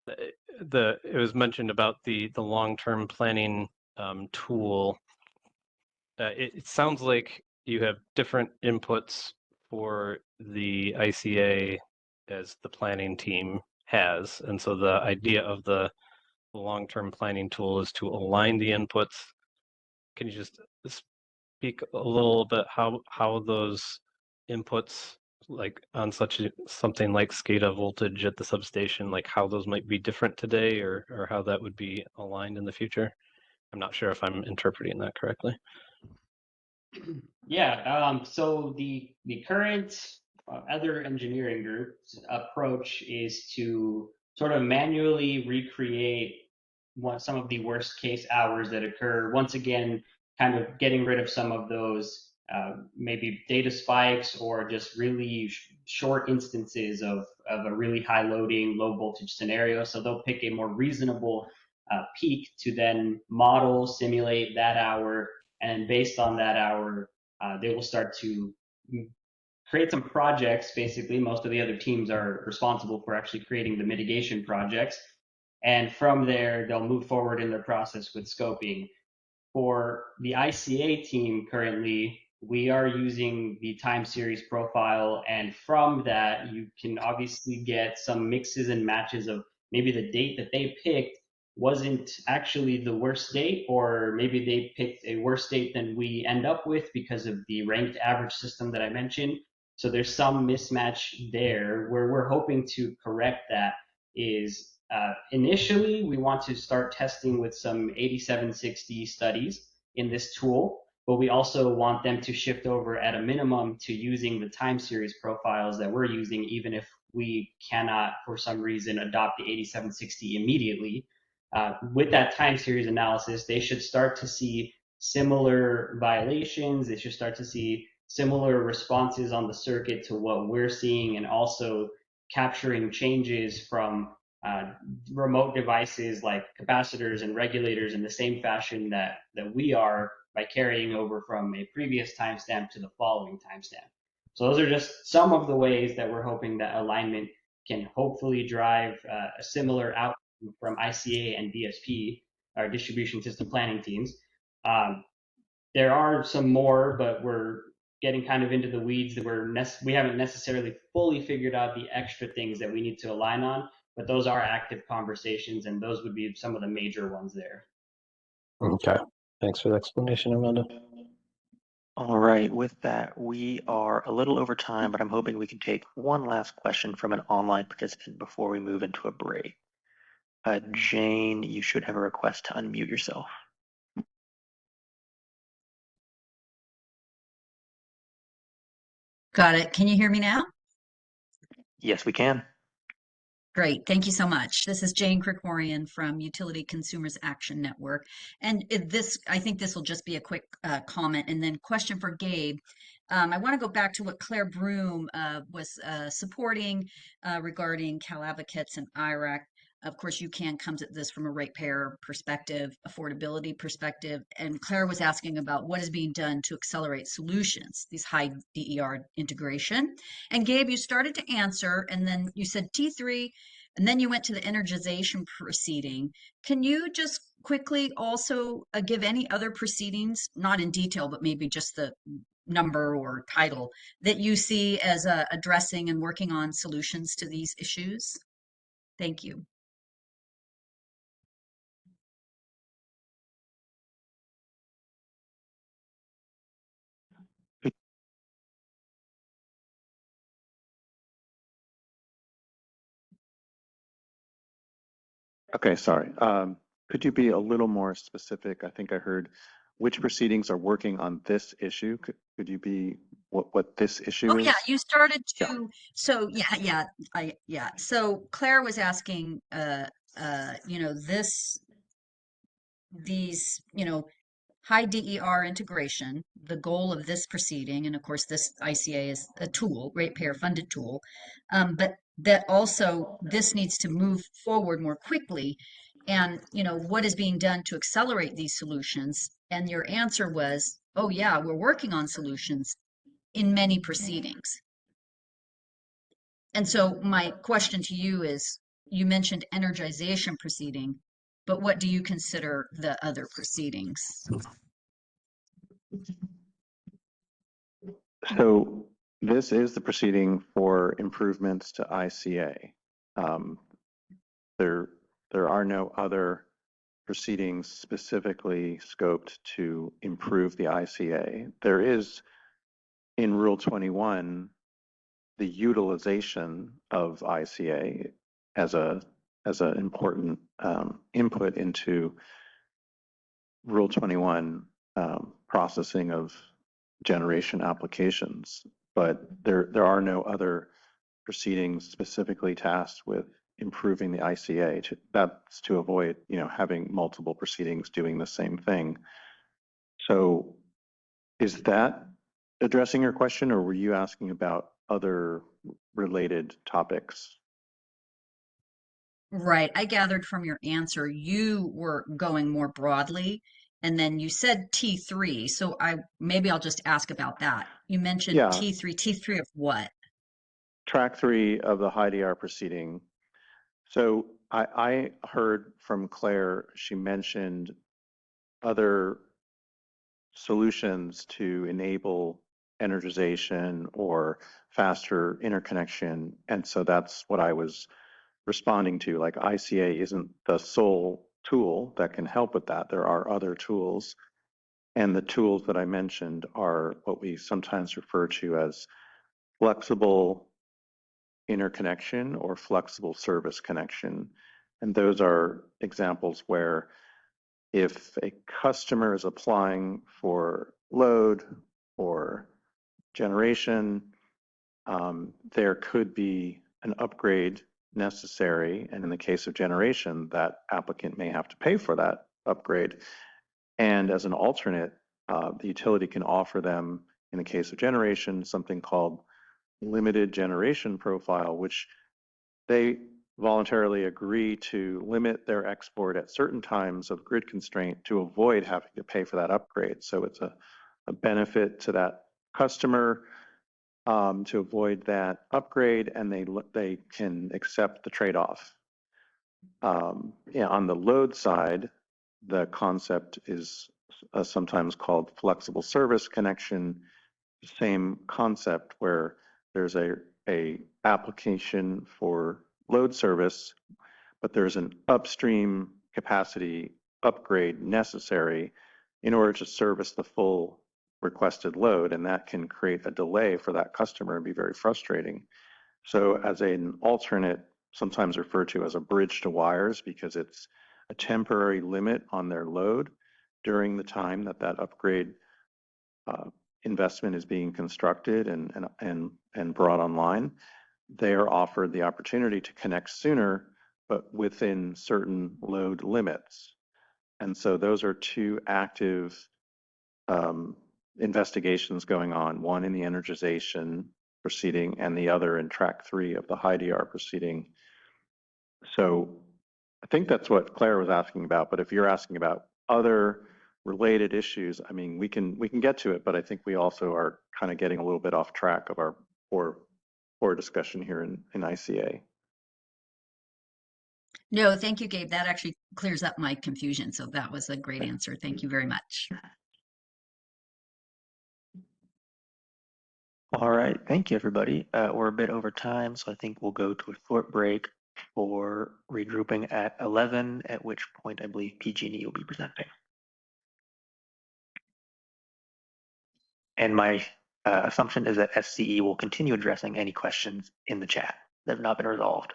it was mentioned about the long-term planning tool. It sounds like you have different inputs for the ICA as the planning team has, and so the idea of the long-term planning tool is to align the inputs. Can you just speak a little bit how those inputs, like on something like SCADA voltage at the substation, like how those might be different today, or how that would be aligned in the future? I'm not sure if I'm interpreting that correctly. Yeah, so the current other engineering group's approach is to sort of manually recreate some of the worst case hours that occur. Once again, kind of getting rid of some of those maybe data spikes or just really short instances of a really high loading, low voltage scenario. So they'll pick a more reasonable peak to then model, simulate that hour, and based on that hour, they will start to create some projects. Basically, most of the other teams are responsible for actually creating the mitigation projects. And from there, they'll move forward in their process with scoping. For the ICA team currently, we are using the time series profile. And from that, you can obviously get some mixes and matches of maybe the date that they picked wasn't actually the worst date, or maybe they picked a worse date than we end up with because of the ranked average system that I mentioned. So there's some mismatch there. Where we're hoping to correct that is initially we want to start testing with some 8760 studies in this tool, but we also want them to shift over at a minimum to using the time series profiles that we're using, even if we cannot for some reason adopt the 8760 immediately. With that time series analysis, they should start to see similar violations. They should start to see similar responses on the circuit to what we're seeing, and also capturing changes from remote devices like capacitors and regulators in the same fashion that we are, by carrying over from a previous timestamp to the following timestamp. So those are just some of the ways that we're hoping that alignment can hopefully drive a similar outcome from ICA and DSP, our distribution system planning teams. There are some more, but we're getting kind of into the weeds that we haven't necessarily fully figured out the extra things that we need to align on, but those are active conversations, and those would be some of the major ones there. Okay, thanks for the explanation, Amanda. All right, with that, we are a little over time, but I'm hoping we can take one last question from an online participant before we move into a break. Jane, you should have a request to unmute yourself. Got it. Can you hear me now? Yes, we can. Great. Thank you so much. This is Jane Krikorian from Utility Consumers Action Network. And I think this will just be a quick comment, and then question for Gabe. I want to go back to what Claire Broom was supporting regarding Cal Advocates and IRAC. Of course, UCAN comes at this from a ratepayer perspective, affordability perspective, and Claire was asking about what is being done to accelerate solutions, these high DER integration. And Gabe, you started to answer, and then you said T3, and then you went to the energization proceeding. Can you just quickly also give any other proceedings, not in detail, but maybe just the number or title, that you see as addressing and working on solutions to these issues? Thank you. Okay, sorry. Could you be a little more specific? I think I heard which proceedings are working on this issue. Could you be what this issue is? Yeah, you started to. Yeah. So yeah. So Claire was asking, these, high DER integration, the goal of this proceeding, and of course this ICA is a tool, ratepayer funded tool, but that also this needs to move forward more quickly, and what is being done to accelerate these solutions. And your answer was, oh yeah, we're working on solutions in many proceedings. And so my question to you is, you mentioned energization proceeding, but what do you consider the other proceedings? So this is the proceeding for improvements to ICA. There are no other proceedings specifically scoped to improve the ICA. There is in Rule 21 the utilization of ICA as an important input into Rule 21 processing of generation applications, but there are no other proceedings specifically tasked with improving the ICA. That's to avoid having multiple proceedings doing the same thing. So is that addressing your question, or were you asking about other related topics? Right. I gathered from your answer you were going more broadly, and then you said T3. So maybe I'll just ask about that. You mentioned T3. T3 of what? Track 3 of the high DR proceeding. So I heard from Claire, she mentioned other solutions to enable energization or faster interconnection. And so that's what I was responding to. Like, ICA isn't the sole tool that can help with that. There are other tools. And the tools that I mentioned are what we sometimes refer to as flexible interconnection or flexible service connection. And those are examples where if a customer is applying for load or generation, there could be an upgrade necessary. And in the case of generation, that applicant may have to pay for that upgrade. And as an alternate, the utility can offer them, in the case of generation, something called limited generation profile, which they voluntarily agree to limit their export at certain times of grid constraint to avoid having to pay for that upgrade. So it's a benefit to that customer to avoid that upgrade, and they can accept the trade-off. On the load side, the concept is sometimes called flexible service connection. Same concept where there's a application for load service, but there's an upstream capacity upgrade necessary in order to service the full requested load, and that can create a delay for that customer and be very frustrating. So as an alternate, sometimes referred to as a bridge to wires, because it's a temporary limit on their load during the time that that upgrade investment is being constructed and brought online, they are offered the opportunity to connect sooner, but within certain load limits. And so those are two active investigations going on, one in the energization proceeding and the other in track 3 of the HIDR proceeding. So I think that's what Claire was asking about, but if you're asking about other related issues, I mean, we can get to it, but I think we also are kind of getting a little bit off track of our core discussion here in ICA. No, thank you, Gabe. That actually clears up my confusion. So that was a great answer. Thank you very much. All right, thank you, everybody. We're a bit over time, so I think we'll go to a short break for regrouping at 11, at which point I believe PG&E will be presenting. And my assumption is that SCE will continue addressing any questions in the chat that have not been resolved.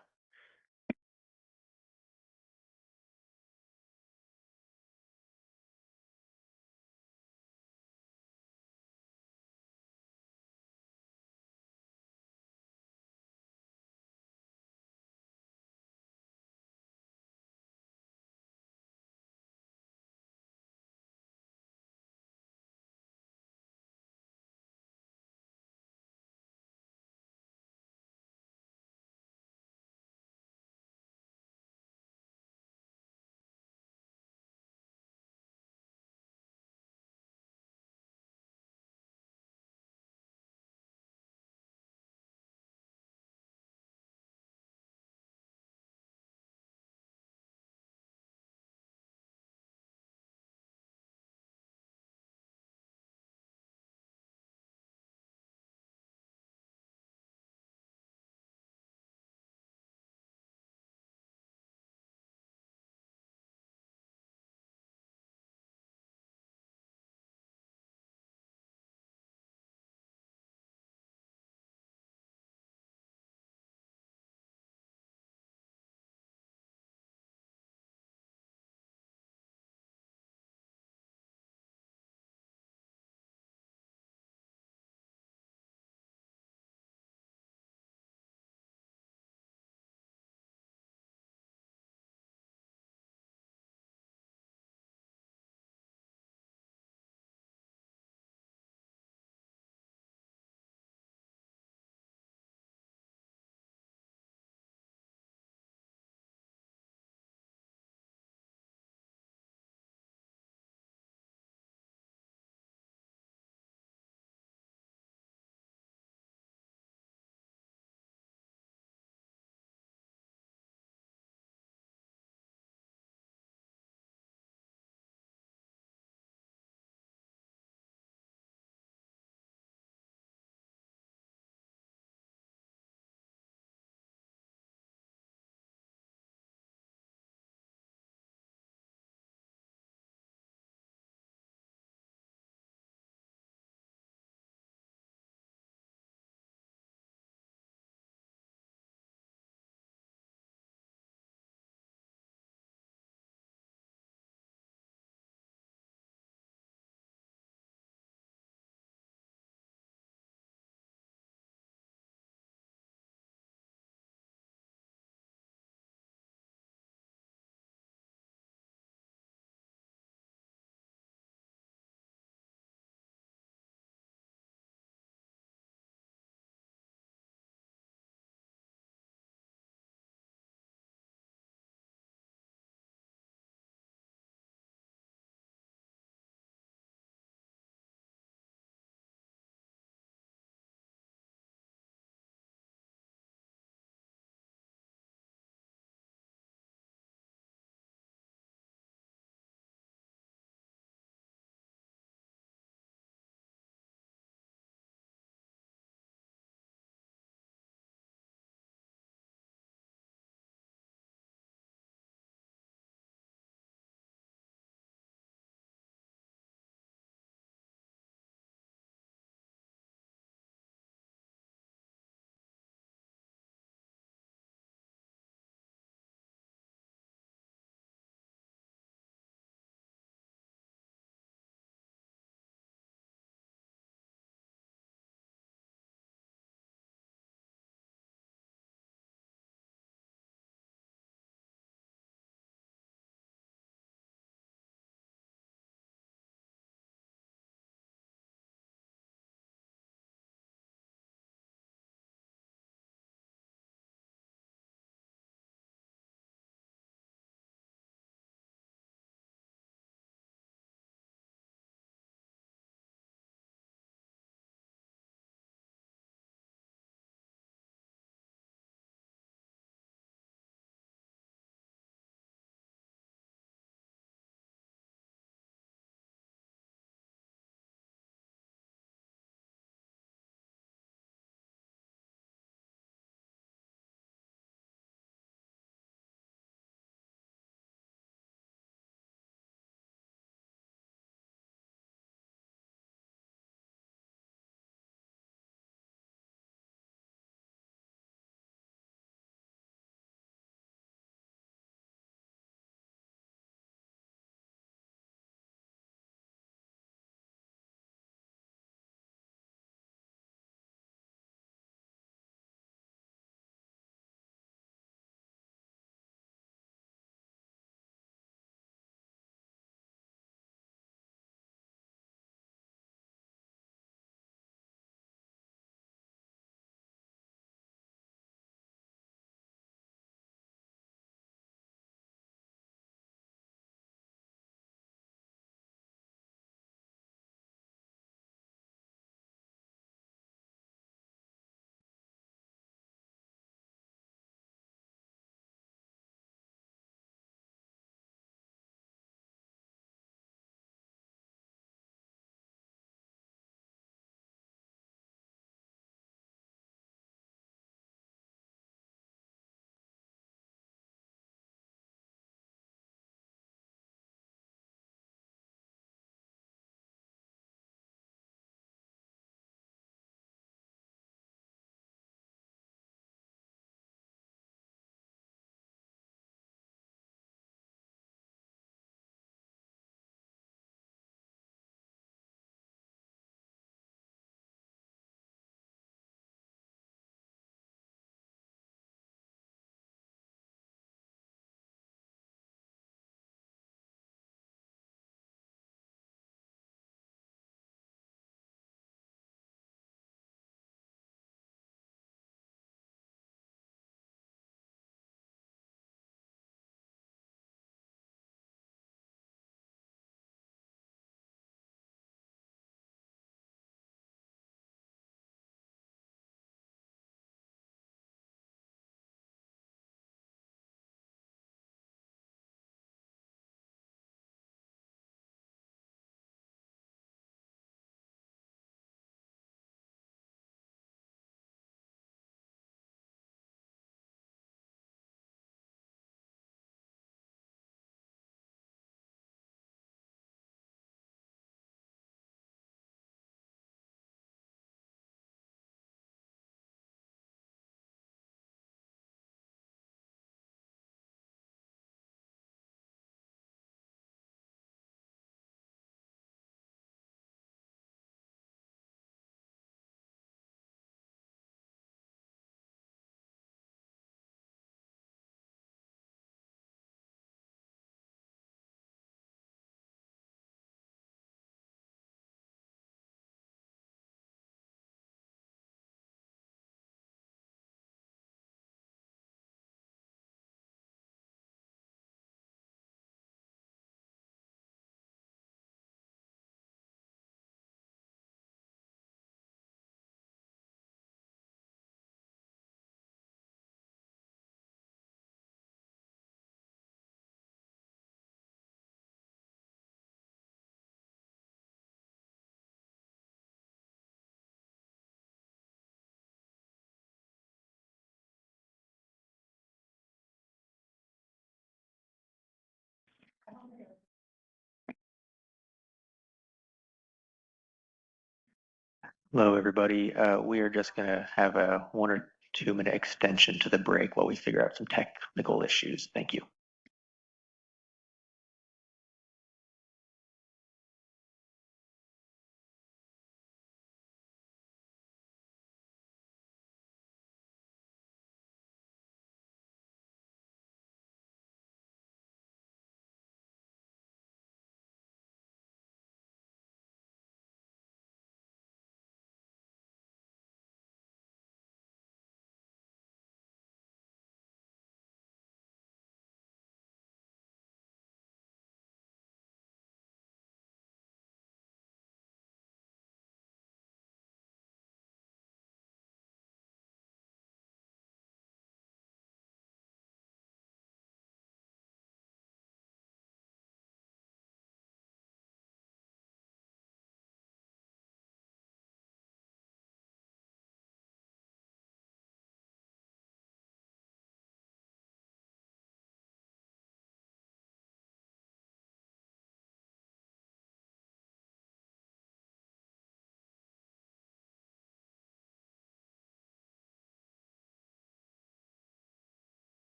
Hello, everybody. We are just going to have a 1 or 2 minute extension to the break while we figure out some technical issues. Thank you.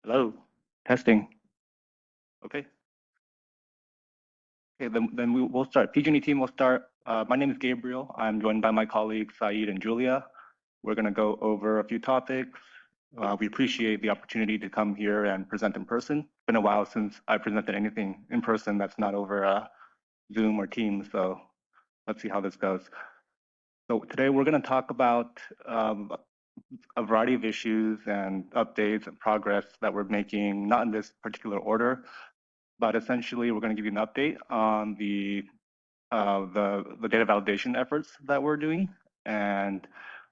Hello, testing. Okay. Okay, then we'll start. PG&E team will start. My name is Gabriel. I'm joined by my colleagues Saeed and Julia. We're going to go over a few topics. We appreciate the opportunity to come here and present in person. It's been a while since I presented anything in person that's not over Zoom or Teams, so let's see how this goes. So today we're going to talk about a variety of issues and updates and progress that we're making, not in this particular order, but essentially we're going to give you an update on the data validation efforts that we're doing, and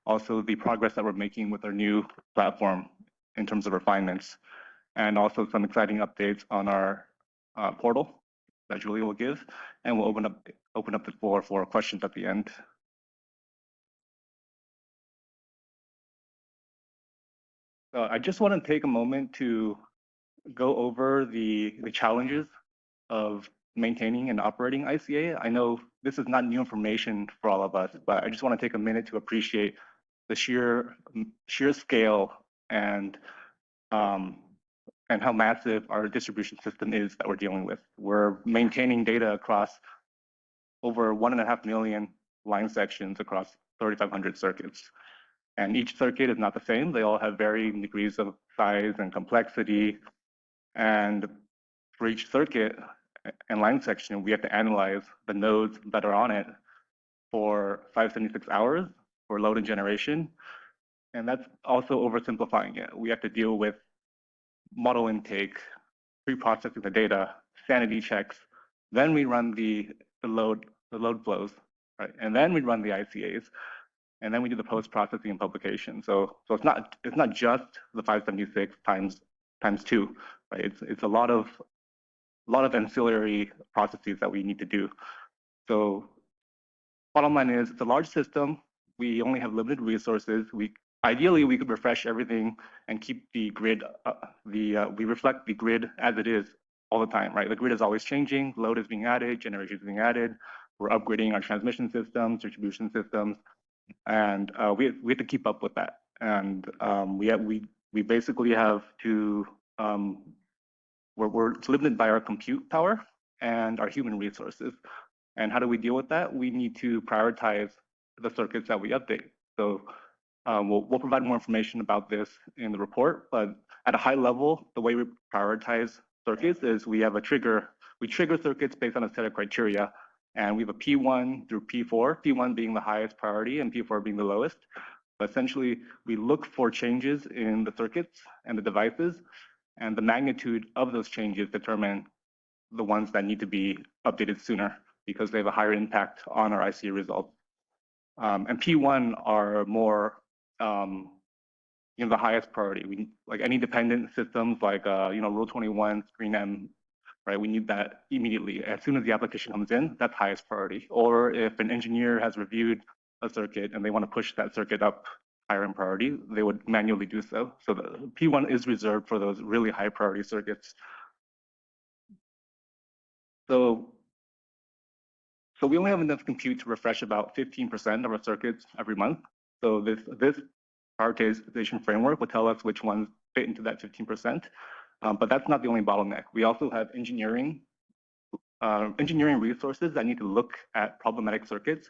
also the progress that we're making with our new platform in terms of refinements, and also some exciting updates on our portal that Julia will give, and we'll open up the floor for questions at the end. So I just want to take a moment to go over the challenges of maintaining and operating ICA. I know this is not new information for all of us, but I just want to take a minute to appreciate the sheer scale and how massive our distribution system is that we're dealing with. We're maintaining data across over 1.5 million line sections across 3,500 circuits. And each circuit is not the same. They all have varying degrees of size and complexity. And for each circuit and line section, we have to analyze the nodes that are on it for 576 hours for load and generation. And that's also oversimplifying it. We have to deal with model intake, pre-processing the data, sanity checks. Then we run the load flows, right? And then we run the ICAs. And then we do the post-processing and publication. So it's not just the 576 times 2, right? It's a lot of ancillary processes that we need to do. So bottom line is, it's a large system. We only have limited resources. Ideally we could refresh everything and keep the grid. We reflect the grid as it is all the time, right? The grid is always changing. Load is being added. Generation is being added. We're upgrading our transmission systems, distribution systems. And we have to keep up with that, and we basically have to we're limited by our compute power and our human resources. And how do we deal with that? We need to prioritize the circuits that we update. So we'll provide more information about this in the report, but at a high level, the way we prioritize circuits is we have a trigger. We trigger circuits based on a set of criteria, and we have a P1 through P4, P1 being the highest priority and P4 being the lowest. But essentially, we look for changes in the circuits and the devices, and the magnitude of those changes determine the ones that need to be updated sooner because they have a higher impact on our ICA results. And P1 are more, the highest priority. We like any dependent systems like Rule 21, Screen M, right? We need that immediately as soon as the application comes in. That's highest priority. Or if an engineer has reviewed a circuit and they want to push that circuit up higher in priority, they would manually do so. So the P1 is reserved for those really high priority circuits. So we only have enough compute to refresh about 15% of our circuits every month. So this prioritization framework will tell us which ones fit into that 15%. But that's not the only bottleneck. We also have engineering resources that need to look at problematic circuits.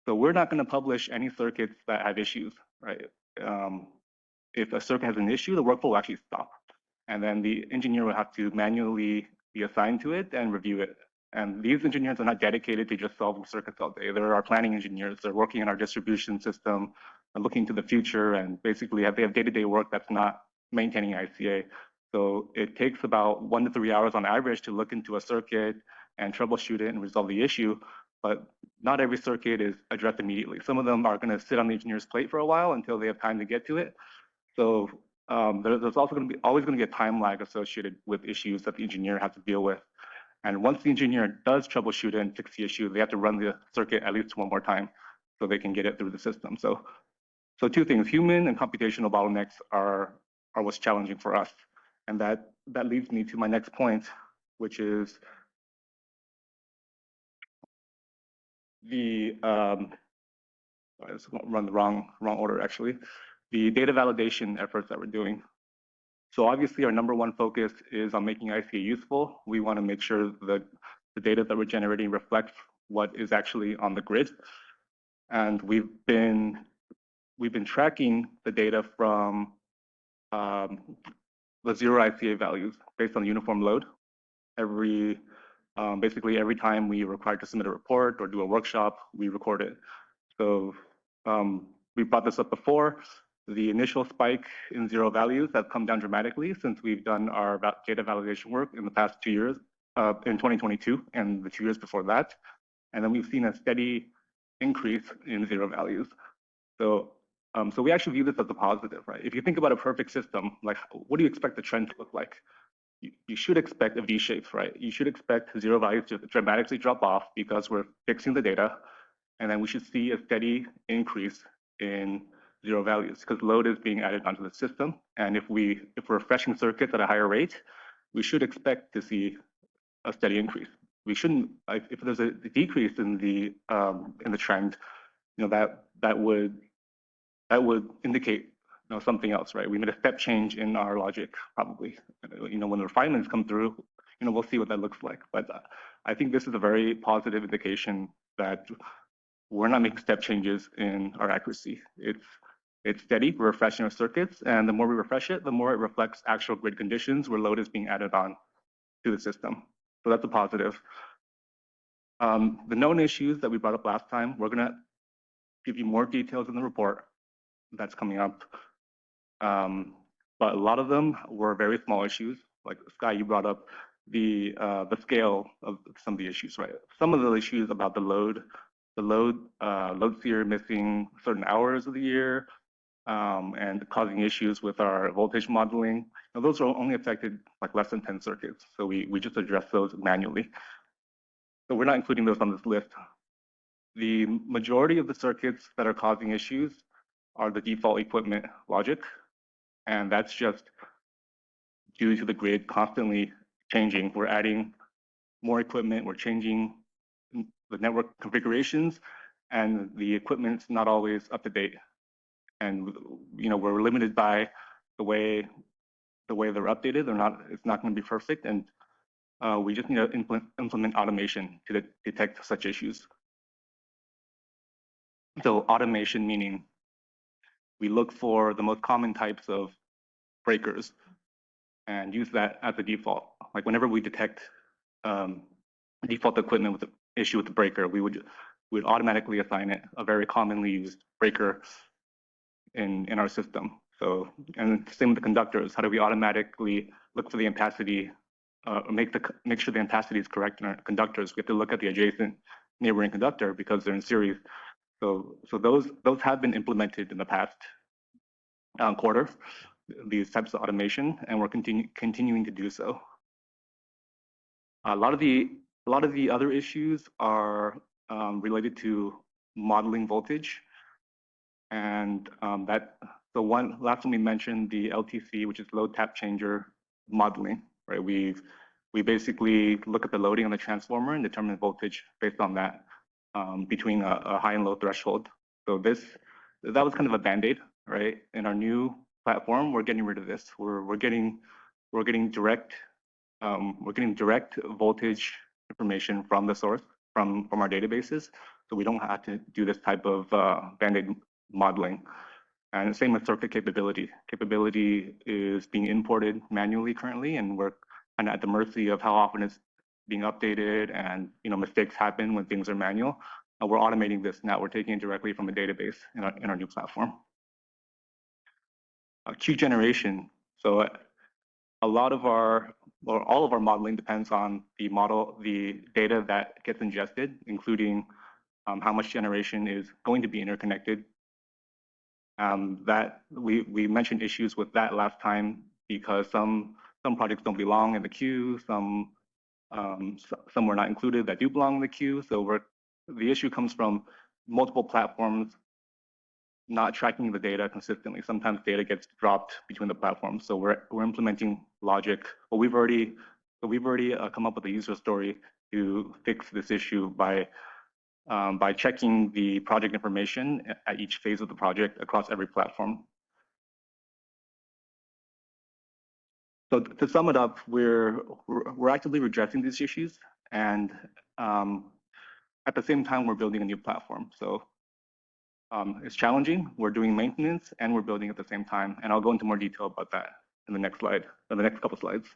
So we're not going to publish any circuits that have issues, right? If a circuit has an issue, the workflow will actually stop. And then the engineer will have to manually be assigned to it and review it. And these engineers are not dedicated to just solving circuits all day. They're our planning engineers. They're working in our distribution system, looking to the future, and basically they have day-to-day work that's not maintaining ICA. So it takes about 1 to 3 hours on average to look into a circuit and troubleshoot it and resolve the issue. But not every circuit is addressed immediately. Some of them are going to sit on the engineer's plate for a while until they have time to get to it. So there's also always going to be a time lag associated with issues that the engineer has to deal with. And once the engineer does troubleshoot it and fix the issue, they have to run the circuit at least one more time so they can get it through the system. So two things: human and computational bottlenecks are what's challenging for us. And that leads me to my next point, which is the sorry, this will run the wrong order actually. The data validation efforts that we're doing. So obviously our number one focus is on making ICA useful. We want to make sure that the data that we're generating reflects what is actually on the grid. And we've been tracking the data from the zero ICA values based on the uniform load. Basically every time we require to submit a report or do a workshop, we record it. So we brought this up before. The initial spike in zero values has come down dramatically since we've done our data validation work in the past 2 years, in 2022 and the 2 years before that. And then we've seen a steady increase in zero values. So we actually view this as a positive, right? If you think about a perfect system, like what do you expect the trend to look like? You should expect a V-shape, right? You should expect zero values to dramatically drop off because we're fixing the data. And then we should see a steady increase in zero values because load is being added onto the system. And if we're refreshing circuits at a higher rate, we should expect to see a steady increase. We shouldn't, if there's a decrease in the trend, that would indicate something else, right? We made a step change in our logic, probably. When the refinements come through, we'll see what that looks like. But I think this is a very positive indication that we're not making step changes in our accuracy. It's steady, we're refreshing our circuits, and the more we refresh it, the more it reflects actual grid conditions where load is being added on to the system. So that's a positive. The known issues that we brought up last time, we're gonna give you more details in the report that's coming up. But a lot of them were very small issues. Like Sky, you brought up the scale of some of the issues, right? Some of the issues about the load seer missing certain hours of the year, and causing issues with our voltage modeling. Now, those are only affected like less than 10 circuits. So we just address those manually. So we're not including those on this list. The majority of the circuits that are causing issues are the default equipment logic. And that's just due to the grid constantly changing. We're adding more equipment, we're changing the network configurations, and the equipment's not always up to date. And we're limited by the way the way they're updated. It's not going to be perfect, and we just need to implement automation to detect such issues. So automation meaning we look for the most common types of breakers and use that as the default. Like whenever we detect default equipment with an issue with the breaker, we would automatically assign it a very commonly used breaker in our system. So, and same with the conductors. How do we automatically look for the ampacity, make sure the ampacity is correct in our conductors? We have to look at the adjacent neighboring conductor because they're in series. So those have been implemented in the past quarter, these types of automation, and we're continuing to do so. A lot of the other issues are related to modeling voltage, and the last one we mentioned, the LTC, which is load tap changer modeling, right? We basically look at the loading on the transformer and determine voltage based on that between a high and low threshold. So that was kind of a band-aid, right? In our new platform, we're getting rid of this. We're getting direct voltage information from the source, from our databases, so we don't have to do this type of band-aid modeling. And same with circuit capability. Capability is being imported manually currently, and we're kind of at the mercy of how often it's being updated, and mistakes happen when things are manual. We're automating this now. We're taking it directly from a database in our new platform. Q generation. So all of our modeling depends on the data that gets ingested, including how much generation is going to be interconnected. That we mentioned issues with that last time because some projects don't belong in the queue, some were not included that do belong in the queue. So the issue comes from multiple platforms not tracking the data consistently. Sometimes data gets dropped between the platforms. So we're implementing logic, but we've already come up with a user story to fix this issue by checking the project information at each phase of the project across every platform. So to sum it up, we're actively addressing these issues, and at the same time, we're building a new platform. So it's challenging. We're doing maintenance and we're building at the same time, and I'll go into more detail about that in the next slide, in the next couple slides.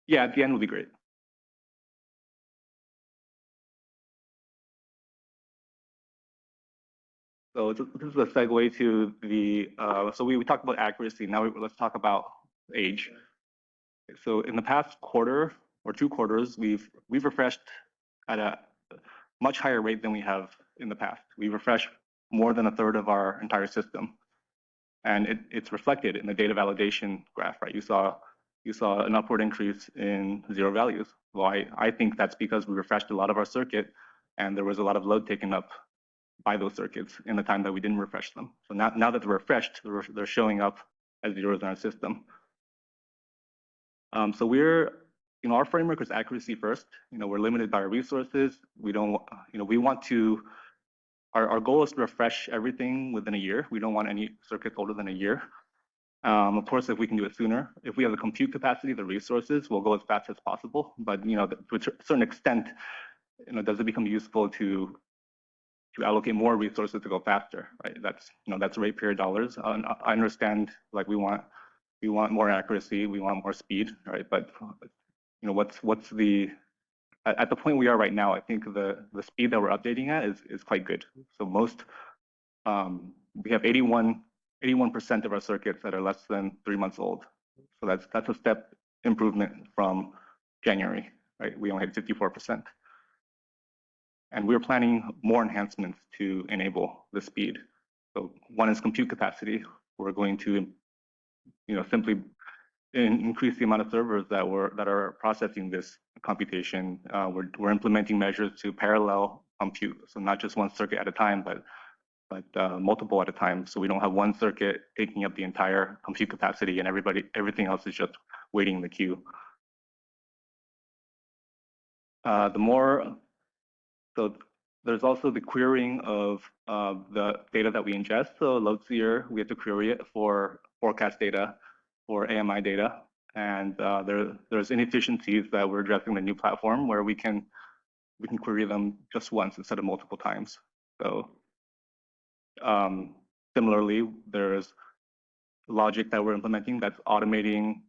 Yeah, at the end will be great. So this is a segue to the, so we talked about accuracy. Now let's talk about age. So in the past quarter or 2 quarters, we've refreshed at a much higher rate than we have in the past. We refreshed more than 1/3 of our entire system, and it's reflected in the data validation graph, right? You saw an upward increase in 0 values. Well, I think that's because we refreshed a lot of our circuit, and there was a lot of load taken up by those circuits in the time that we didn't refresh them. So now that they're refreshed, they're showing up as zeros in our system. So our framework is accuracy first. We're limited by our resources. We don't, we want to, our goal is to refresh everything within a year. We don't want any circuits older than a year. Of course, if we can do it sooner, if we have the compute capacity, the resources, we'll go as fast as possible. But to a certain extent, does it become useful to allocate more resources to go faster, right? That's ratepayer dollars. I understand, like we want more accuracy, we want more speed, right? But what's the at the point we are right now, I think the speed that we're updating at is quite good. So we have 81% of our circuits that are less than 3 months old. So that's a step improvement from January, right? We only had 54%. And we're planning more enhancements to enable the speed. So one is compute capacity. We're going to, simply increase the amount of servers that are processing this computation. We're implementing measures to parallel compute, so not just one circuit at a time, but multiple at a time. So we don't have one circuit taking up the entire compute capacity, and everything else is just waiting in the queue. There's also the querying of the data that we ingest. So load seer, we have to query it for forecast data, for AMI data. And there's inefficiencies that we're addressing in the new platform where we can query them just once instead of multiple times. So similarly, there's logic that we're implementing that's automating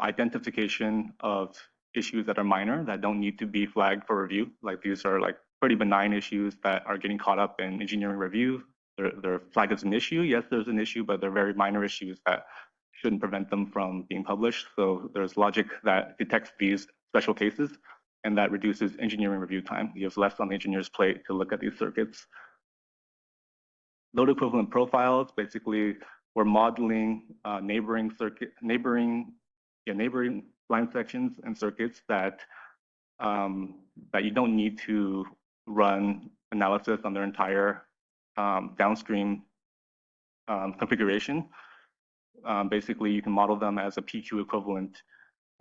identification of issues that are minor that don't need to be flagged for review. Like these are like pretty benign issues that are getting caught up in engineering review. They're flagged as an issue. Yes, there's an issue, but they're very minor issues that shouldn't prevent them from being published. So there's logic that detects these special cases and that reduces engineering review time. You have less on the engineer's plate to look at these circuits. Load equivalent profiles, basically we're modeling neighboring line sections and circuits that you don't need to run analysis on their entire downstream configuration. Basically, you can model them as a PQ equivalent,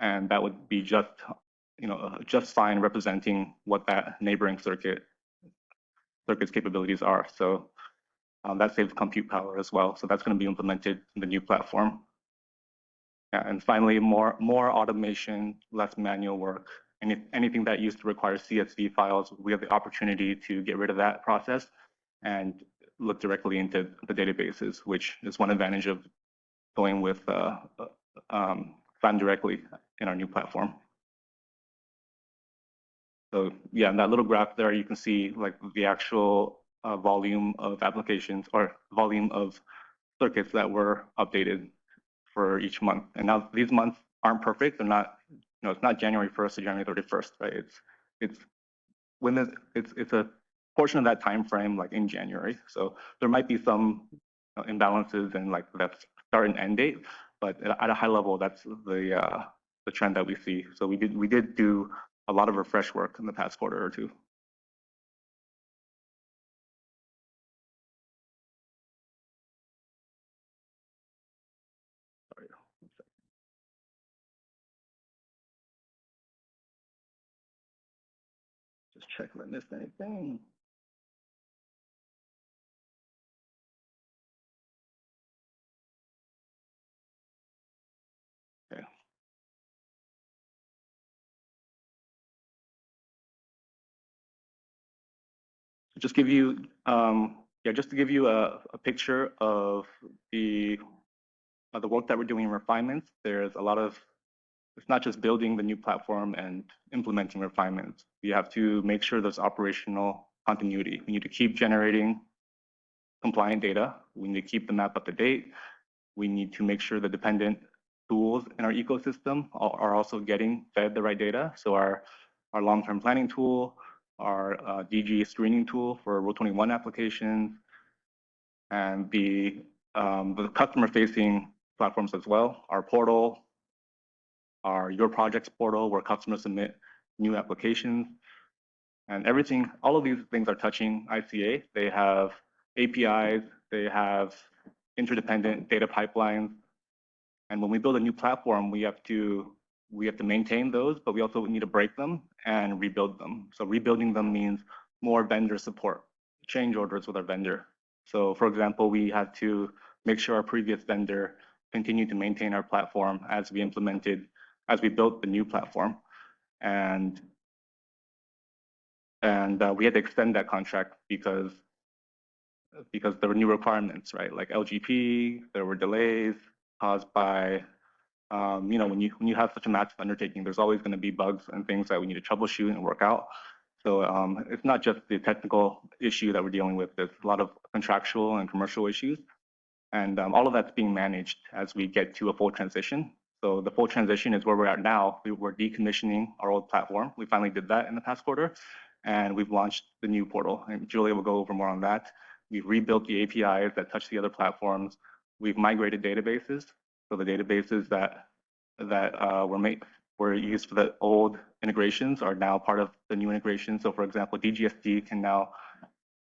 and that would be just fine representing what that neighboring circuit's capabilities are. So that saves compute power as well. So that's going to be implemented in the new platform. Yeah, and finally, more automation, less manual work. Anything that used to require CSV files, we have the opportunity to get rid of that process and look directly into the databases, which is one advantage of going with FAN directly in our new platform. So yeah, in that little graph there, you can see like the actual volume of applications or volume of circuits that were updated for each month. And now these months aren't perfect. They're not, it's not January 1st to January 31st, right? It's a portion of that time frame like in January. So there might be some imbalances in like that start and end date, but at a high level, that's the trend that we see. So we did do a lot of refresh work in the past quarter or two. Sorry. Just check if I missed anything. Okay. Just give you, just to give you a picture of the work that we're doing in refinements. There's a lot of, it's not just building the new platform and implementing refinements. We have to make sure there's operational continuity. We need to keep generating compliant data. We need to keep the map up to date. We need to make sure the dependent tools in our ecosystem are also getting fed the right data. So our long-term planning tool, our DG screening tool for Rule 21 applications, and the customer-facing platforms as well. Our portal, our Your Projects portal, where customers submit new applications, and everything. All of these things are touching ICA. They have APIs. They have interdependent data pipelines. And when we build a new platform, we have to maintain those, but we also need to break them and rebuild them. So rebuilding them means more vendor support, change orders with our vendor. So for example, we had to make sure our previous vendor continued to maintain our platform as we built the new platform. And we had to extend that contract because there were new requirements, right? Like LGP, there were delays caused by, when you have such a massive undertaking, there's always going to be bugs and things that we need to troubleshoot and work out. So it's not just the technical issue that we're dealing with. There's a lot of contractual and commercial issues. And all of that's being managed as we get to a full transition. So the full transition is where we're at now. We're decommissioning our old platform. We finally did that in the past quarter. And we've launched the new portal. And Julia will go over more on that. We've rebuilt the APIs that touch the other platforms. We've migrated databases. So the databases that were used for the old integrations are now part of the new integration. So for example, DGSD can now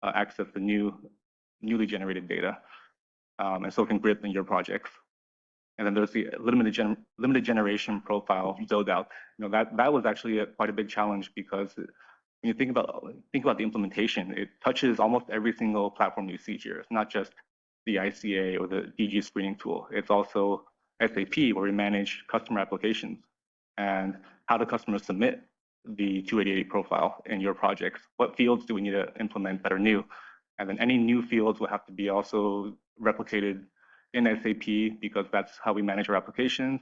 access the newly generated data. And so can GRIP in your projects. And then there's the limited generation profile build out. That was actually quite a big challenge because when you think about the implementation, it touches almost every single platform you see here. It's not just the ICA or the DG screening tool. It's also SAP, where we manage customer applications and how do customers submit the 288 profile in your projects. What fields do we need to implement that are new? And then any new fields will have to be also replicated in SAP because that's how we manage our applications.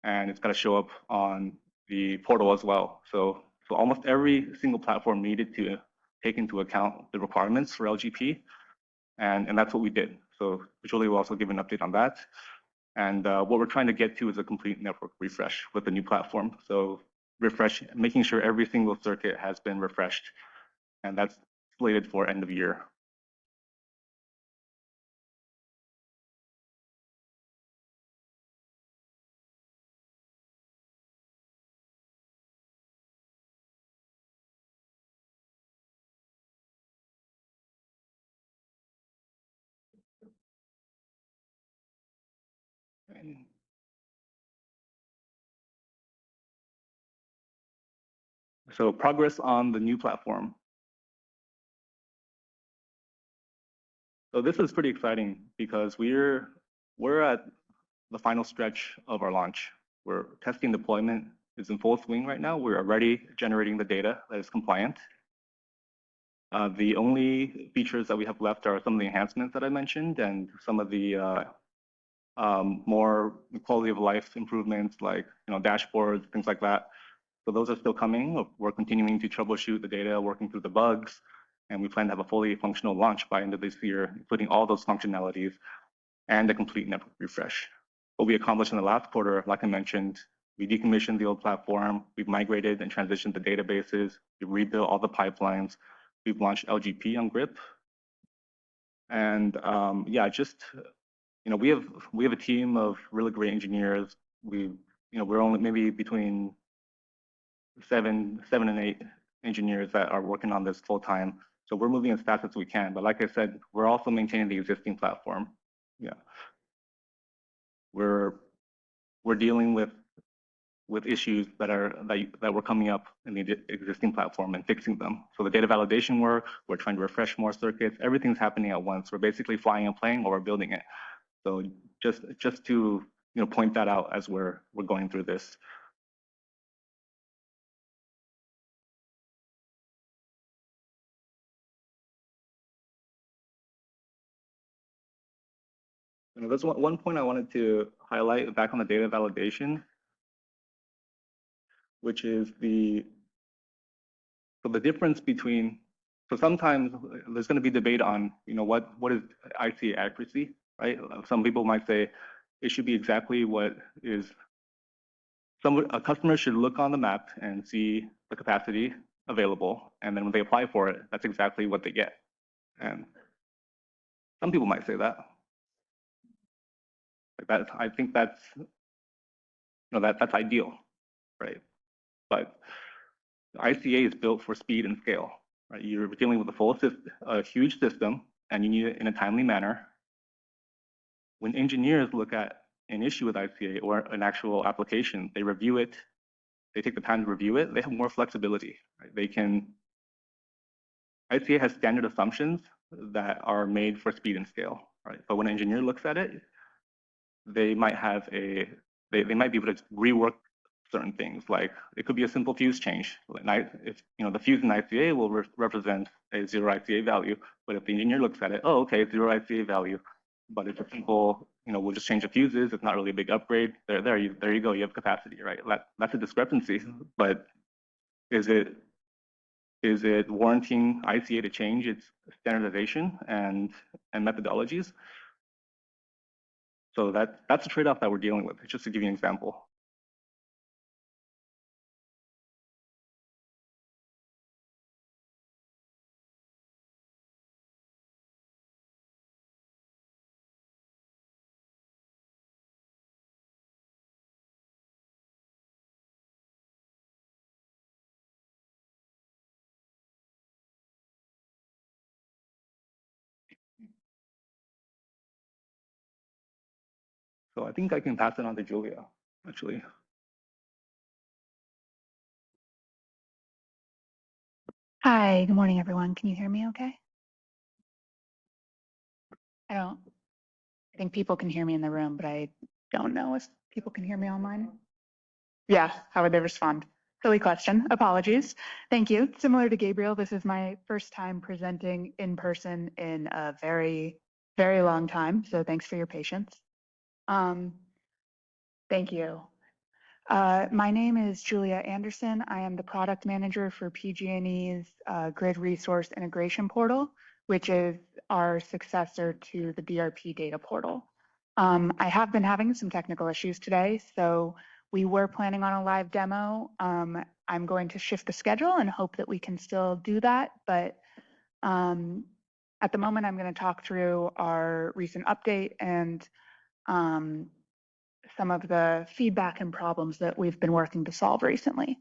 And it's got to show up on the portal as well. So almost every single platform needed to take into account the requirements for LGP. And that's what we did. So Julie will also give an update on that. And what we're trying to get to is a complete network refresh with the new platform. So making sure every single circuit has been refreshed. And that's slated for end of year. So progress on the new platform. So this is pretty exciting because we're at the final stretch of our launch. We're testing deployment is in full swing right now. We're already generating the data that is compliant. The only features that we have left are some of the enhancements that I mentioned and some of the more quality of life improvements like dashboards, things like that. So those are still coming. We're continuing to troubleshoot the data, working through the bugs, and we plan to have a fully functional launch by end of this year, including all those functionalities and a complete network refresh. What we accomplished in the last quarter, like I mentioned, we decommissioned the old platform, we've migrated and transitioned the databases, we've rebuilt all the pipelines, we've launched LGP on GRIP. And yeah, we have a team of really great engineers. We're only maybe between seven and 8 engineers that are working on this full time. So we're moving as fast as we can. But like I said, we're also maintaining the existing platform. Yeah, we're dealing with issues that were coming up in the existing platform and fixing them. So the data validation work, we're trying to refresh more circuits. Everything's happening at once. We're basically flying a plane while we're building it. So just to point that out as we're going through this. That's one point I wanted to highlight back on the data validation, which is the difference between, so sometimes there's going to be debate on, what is ICA accuracy, right? Some people might say it should be exactly what is, a customer should look on the map and see the capacity available, and then when they apply for it, that's exactly what they get. And some people might say that. I think that's, that's ideal, right? But ICA is built for speed and scale, right? You're dealing with a huge system, and you need it in a timely manner. When engineers look at an issue with ICA or an actual application, they review it, they take the time to review it, they have more flexibility, right? ICA has standard assumptions that are made for speed and scale, right? But when an engineer looks at it, they might be able to rework certain things, like it could be a simple fuse change. If the fuse in ICA will represent a 0 ICA value, but if the engineer looks at it, oh, okay, 0 ICA value, but it's a simple, we'll just change the fuses. It's not really a big upgrade. There you go. You have capacity, right? That's a discrepancy. But is it warranting ICA to change its standardization and methodologies? So that's a trade-off that we're dealing with. Just to give you an example. So I think I can pass it on to Julia, actually. Hi, good morning, everyone. Can you hear me okay? I think people can hear me in the room, but I don't know if people can hear me online. Yeah, how would they respond? Silly question. Apologies. Thank you. Similar to Gabriel, this is my first time presenting in person in a very, very long time. So thanks for your patience. Thank you. My name is Julia Anderson. I am the product manager for PG&E's Grid Resource Integration Portal, which is our successor to the DRP data portal. I have been having some technical issues today, so we were planning on a live demo. I'm going to shift the schedule and hope that we can still do that, but at the moment I'm going to talk through our recent update and some of the feedback and problems that we've been working to solve recently.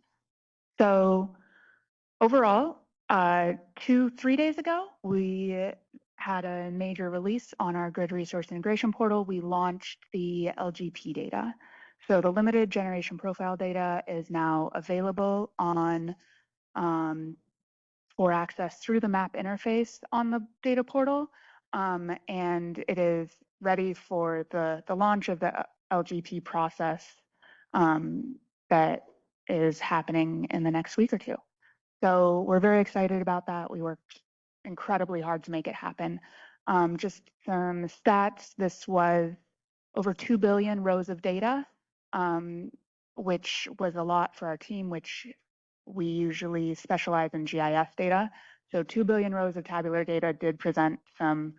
So overall, 3 days ago, we had a major release on our grid resource integration portal. We launched the LGP data. So the limited generation profile data is now available on for access through the map interface on the data portal. And it is ready for the launch of the LGP process that is happening in the next week or two. So we're very excited about that. We worked incredibly hard to make it happen. Just some stats, this was over 2 billion rows of data, which was a lot for our team, which we usually specialize in GIS data. So 2 billion rows of tabular data did present some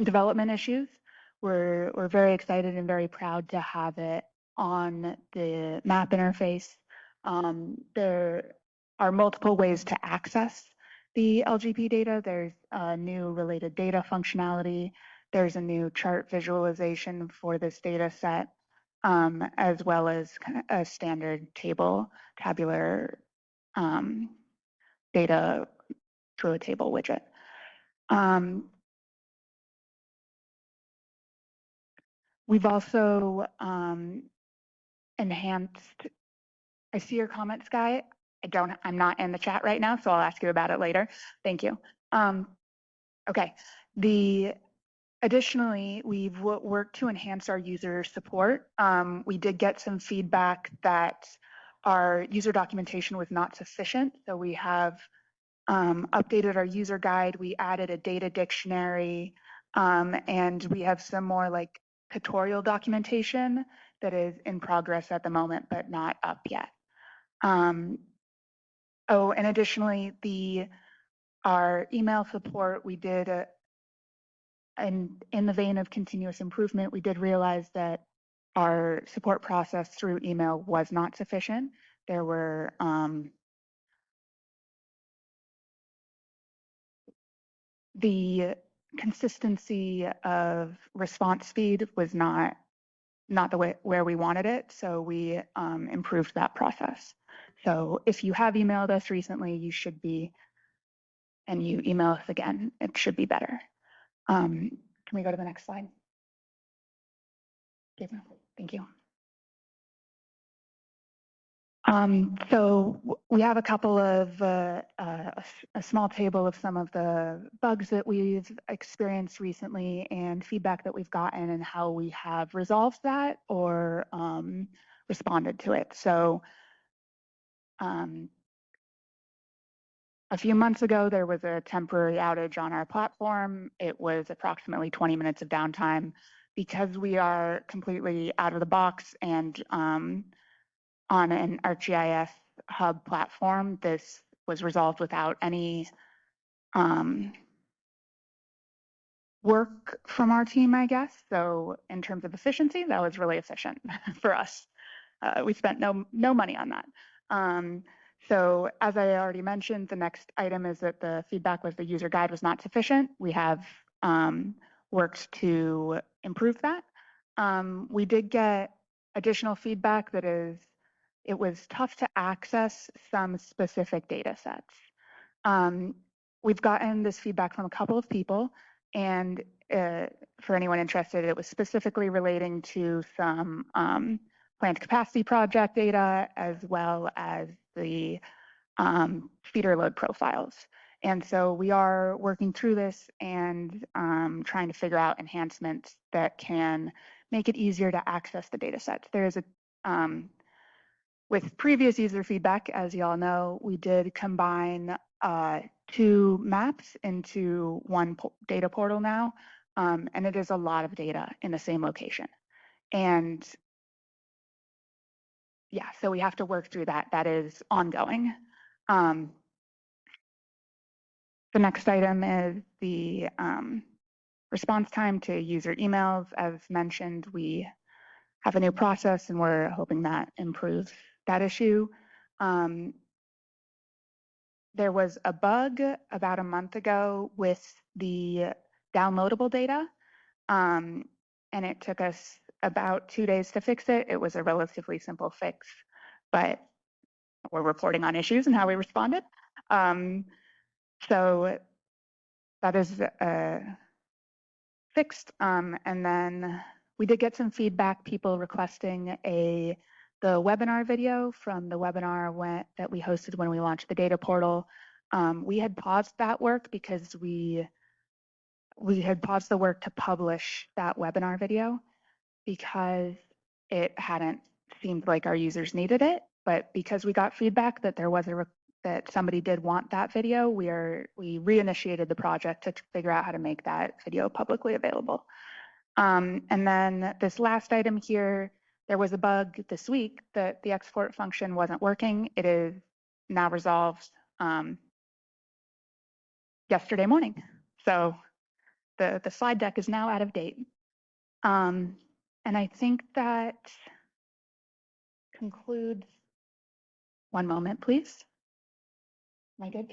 development issues. We're very excited and very proud to have it on the map interface. There are multiple ways to access the LGP data. There's a new related data functionality. There's a new chart visualization for this data set, as well as a standard table, tabular data through a table widget. We've also enhanced, I see your comment, Sky. I'm not in the chat right now, so I'll ask you about it later. Thank you. Okay. Additionally, we've worked to enhance our user support. We did get some feedback that our user documentation was not sufficient, so we have updated our user guide. We added a data dictionary, and we have some more like tutorial documentation that is in progress at the moment, but not up yet. And additionally, our email support, we did, and in the vein of continuous improvement, we did realize that our support process through email was not sufficient. There were the consistency of response speed was not the way where we wanted it, so we improved that process. So if you have emailed us recently, you should be, and you email us again, it should be better. Can we go to the next slide? Thank you. So we have a couple of a small table of some of the bugs that we've experienced recently and feedback that we've gotten and how we have resolved that or responded to it. So a few months ago, there was a temporary outage on our platform. It was approximately 20 minutes of downtime. Because we are completely out of the box and on an ArcGIS hub platform, this was resolved without any work from our team, I guess. So in terms of efficiency, that was really efficient for us. We spent no money on that. So as I already mentioned, the next item is that the feedback was the user guide was not sufficient. We have worked to improve that. We did get additional feedback that it was tough to access some specific data sets. We've gotten this feedback from a couple of people, and for anyone interested, it was specifically relating to some plant capacity project data, as well as the feeder load profiles. And so we are working through this and trying to figure out enhancements that can make it easier to access the data sets. There is with previous user feedback, as you all know, we did combine 2 maps into one data portal now, and it is a lot of data in the same location. And yeah, so we have to work through that. That is ongoing. The next item is the response time to user emails. As mentioned, we have a new process and we're hoping that improves that issue. There was a bug about a month ago with the downloadable data, and it took us about 2 days to fix it. It was a relatively simple fix, but we're reporting on issues and how we responded. So that is fixed. And then we did get some feedback, people requesting the webinar video from the webinar that we hosted when we launched the data portal. We had paused that work because we had paused the work to publish that webinar video because it hadn't seemed like our users needed it. But because we got feedback that there was that somebody did want that video, we reinitiated the project to figure out how to make that video publicly available. And then this last item here, there was a bug this week that the export function wasn't working. It is now resolved yesterday morning. So the slide deck is now out of date. And I think that concludes. One moment, please. Am I good?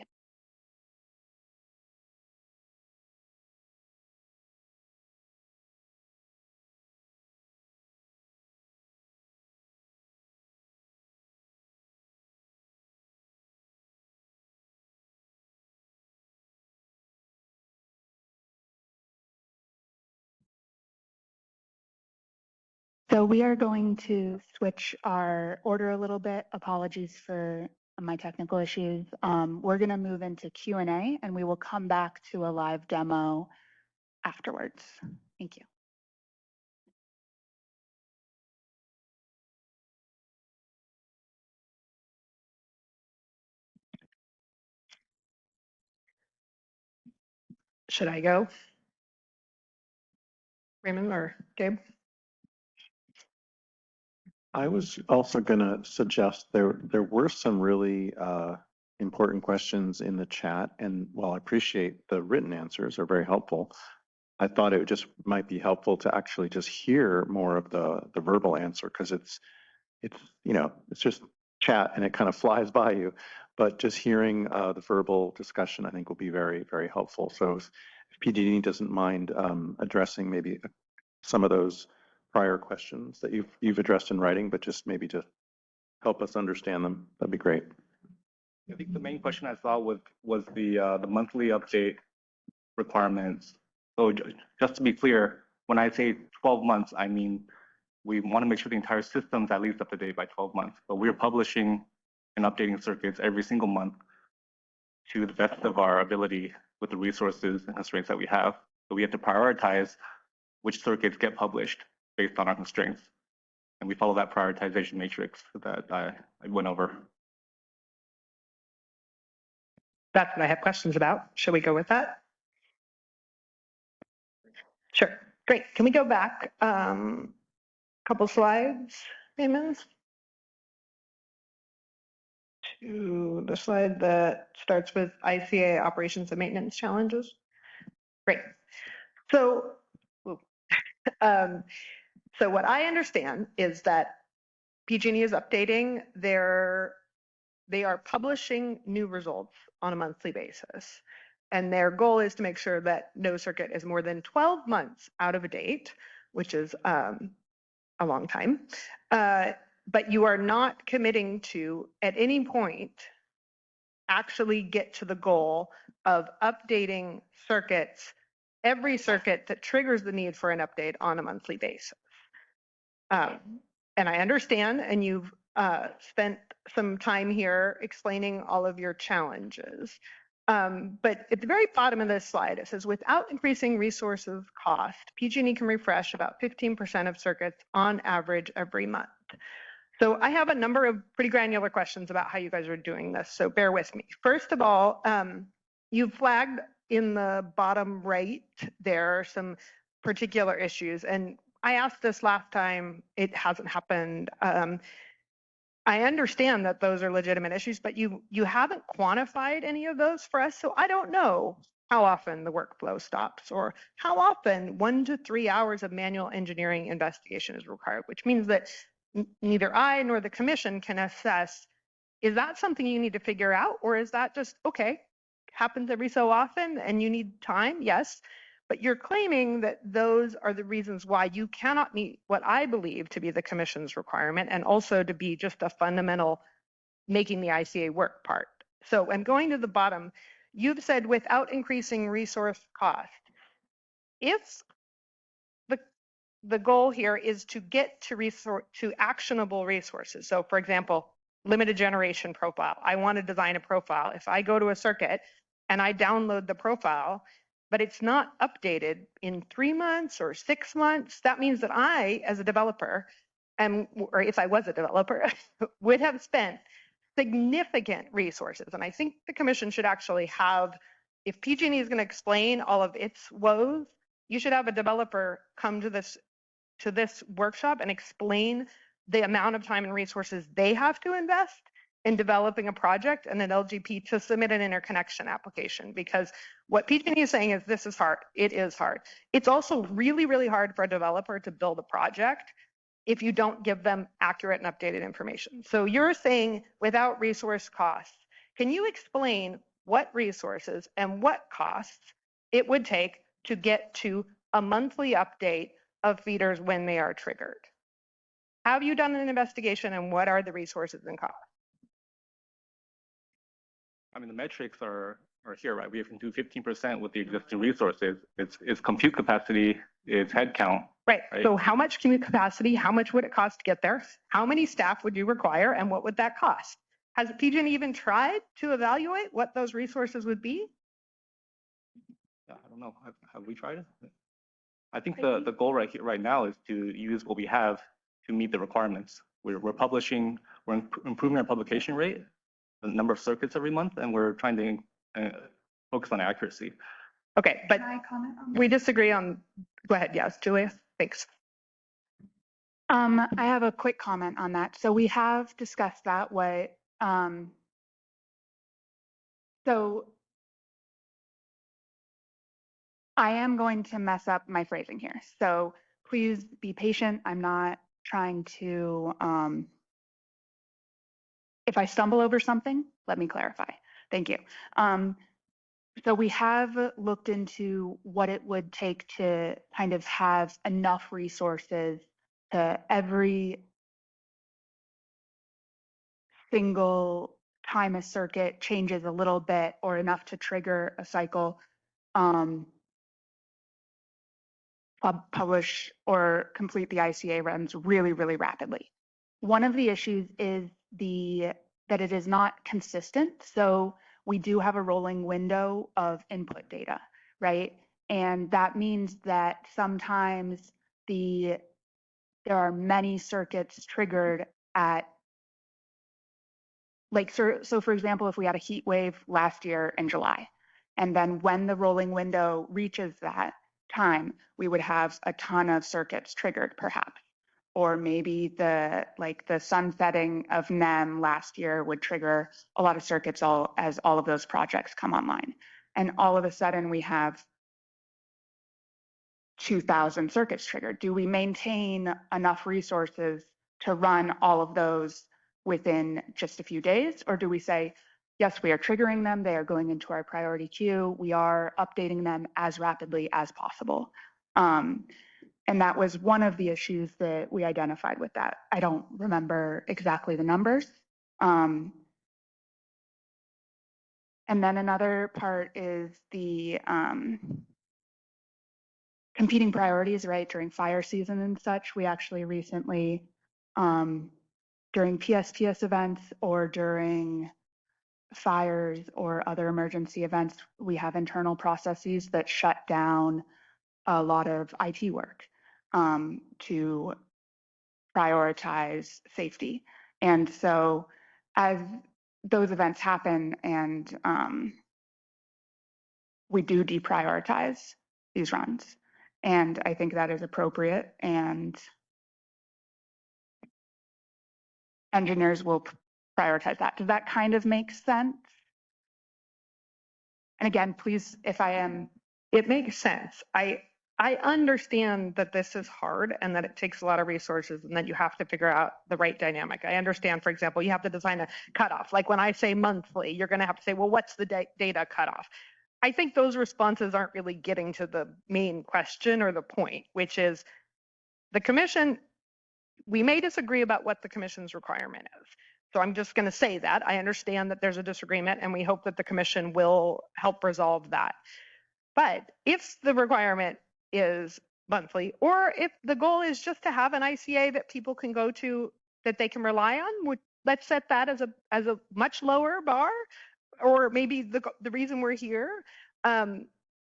So we are going to switch our order a little bit. Apologies for my technical issues. We're going to move into Q&A and we will come back to a live demo afterwards. Thank you. Should I go? Raymond or Gabe? I was also going to suggest there were some really important questions in the chat, and while I appreciate the written answers are very helpful, I thought it just might be helpful to actually just hear more of the verbal answer, because it's it's just chat and it kind of flies by you, but just hearing the verbal discussion I think will be very, very helpful. So if PG&E doesn't mind addressing maybe some of those prior questions that you've addressed in writing, but just maybe to help us understand them, that'd be great. I think the main question I saw was the monthly update requirements. So just to be clear, when I say 12 months, I mean we want to make sure the entire system's at least up to date by 12 months. But we're publishing and updating circuits every single month to the best of our ability with the resources and constraints that we have. So we have to prioritize which circuits get published based on our constraints. And we follow that prioritization matrix that I went over. That's what I have questions about. Should we go with that? Sure. Great. Can we go back couple slides, Raymond? To the slide that starts with ICA operations and maintenance challenges. Great. So, so what I understand is that PG&E is updating they are publishing new results on a monthly basis. And their goal is to make sure that no circuit is more than 12 months out of date, which is a long time. But you are not committing to, at any point, actually get to the goal of updating circuits, every circuit that triggers the need for an update on a monthly basis. And I understand, and you've spent some time here explaining all of your challenges. But at the very bottom of this slide, it says, without increasing resources cost, PG&E can refresh about 15% of circuits on average every month. So I have a number of pretty granular questions about how you guys are doing this, so bear with me. First of all, you flagged in the bottom right there some particular issues, and I asked this last time, it hasn't happened. I understand that those are legitimate issues, but you haven't quantified any of those for us, so I don't know how often the workflow stops or how often 1 to 3 hours of manual engineering investigation is required, which means that neither I nor the commission can assess, is that something you need to figure out, or is that just, okay, happens every so often and you need time? Yes. But you're claiming that those are the reasons why you cannot meet what I believe to be the commission's requirement and also to be just a fundamental making the ICA work part. So I'm going to the bottom. You've said without increasing resource cost. If the goal here is to get to actionable resources. So for example, limited generation profile. I want to design a profile. If I go to a circuit and I download the profile, but it's not updated in 3 months or 6 months, that means that I, as a developer, or if I was a developer, would have spent significant resources. And I think the commission should actually have, if PG&E is going to explain all of its woes, you should have a developer come to this workshop and explain the amount of time and resources they have to invest in developing a project and an LGP to submit an interconnection application. Because what PG&E is saying is this is hard. It is hard. It's also really, really hard for a developer to build a project if you don't give them accurate and updated information. So you're saying without resource costs. Can you explain what resources and what costs it would take to get to a monthly update of feeders when they are triggered? Have you done an investigation and what are the resources and costs? I mean, the metrics are here, right? We can do 15% with the existing resources. It's compute capacity, it's headcount. Right. So how much compute capacity, how much would it cost to get there? How many staff would you require and what would that cost? Has PG&E even tried to evaluate what those resources would be? I don't know. Have we tried it? I think the goal right now is to use what we have to meet the requirements. We're publishing, we're improving our publication rate, the number of circuits every month, and we're trying to focus on accuracy. Okay, but Can I comment on we disagree on, go ahead, yes, Julia, thanks. I have a quick comment on that. So we have discussed that way. So I am going to mess up my phrasing here. So please be patient. I'm not trying to, if I stumble over something, let me clarify. Thank you. So we have looked into what it would take to kind of have enough resources to every single time a circuit changes a little bit or enough to trigger a cycle, publish or complete the ICA runs really, really rapidly. One of the issues is that it is not consistent. So we do have a rolling window of input data, right? And that means that sometimes there are many circuits triggered at, like, so for example, if we had a heat wave last year in July, and then when the rolling window reaches that time, we would have a ton of circuits triggered perhaps. Or maybe the sunsetting of NEM last year would trigger a lot of circuits as all of those projects come online. And all of a sudden we have 2,000 circuits triggered. Do we maintain enough resources to run all of those within just a few days? Or do we say, yes, we are triggering them, they are going into our priority queue, we are updating them as rapidly as possible? And that was one of the issues that we identified with that. I don't remember exactly the numbers. And then another part is the competing priorities, right? During fire season and such, we actually recently during PSPS events or during fires or other emergency events, we have internal processes that shut down a lot of IT work to prioritize safety. And so as those events happen and we do deprioritize these runs. And I think that is appropriate, and engineers will prioritize that. Does that kind of make sense? And again, please, if I am. It makes sense. I understand that this is hard and that it takes a lot of resources and that you have to figure out the right dynamic. I understand, for example, you have to design a cutoff. Like when I say monthly, you're going to have to say, well, what's the data cutoff? I think those responses aren't really getting to the main question or the point, which is the commission, we may disagree about what the commission's requirement is. So I'm just going to say that. I understand that there's a disagreement and we hope that the commission will help resolve that. But if the requirement is monthly, or if the goal is just to have an ICA that people can go to that they can rely on, let's set that as a much lower bar, or maybe the reason we're here.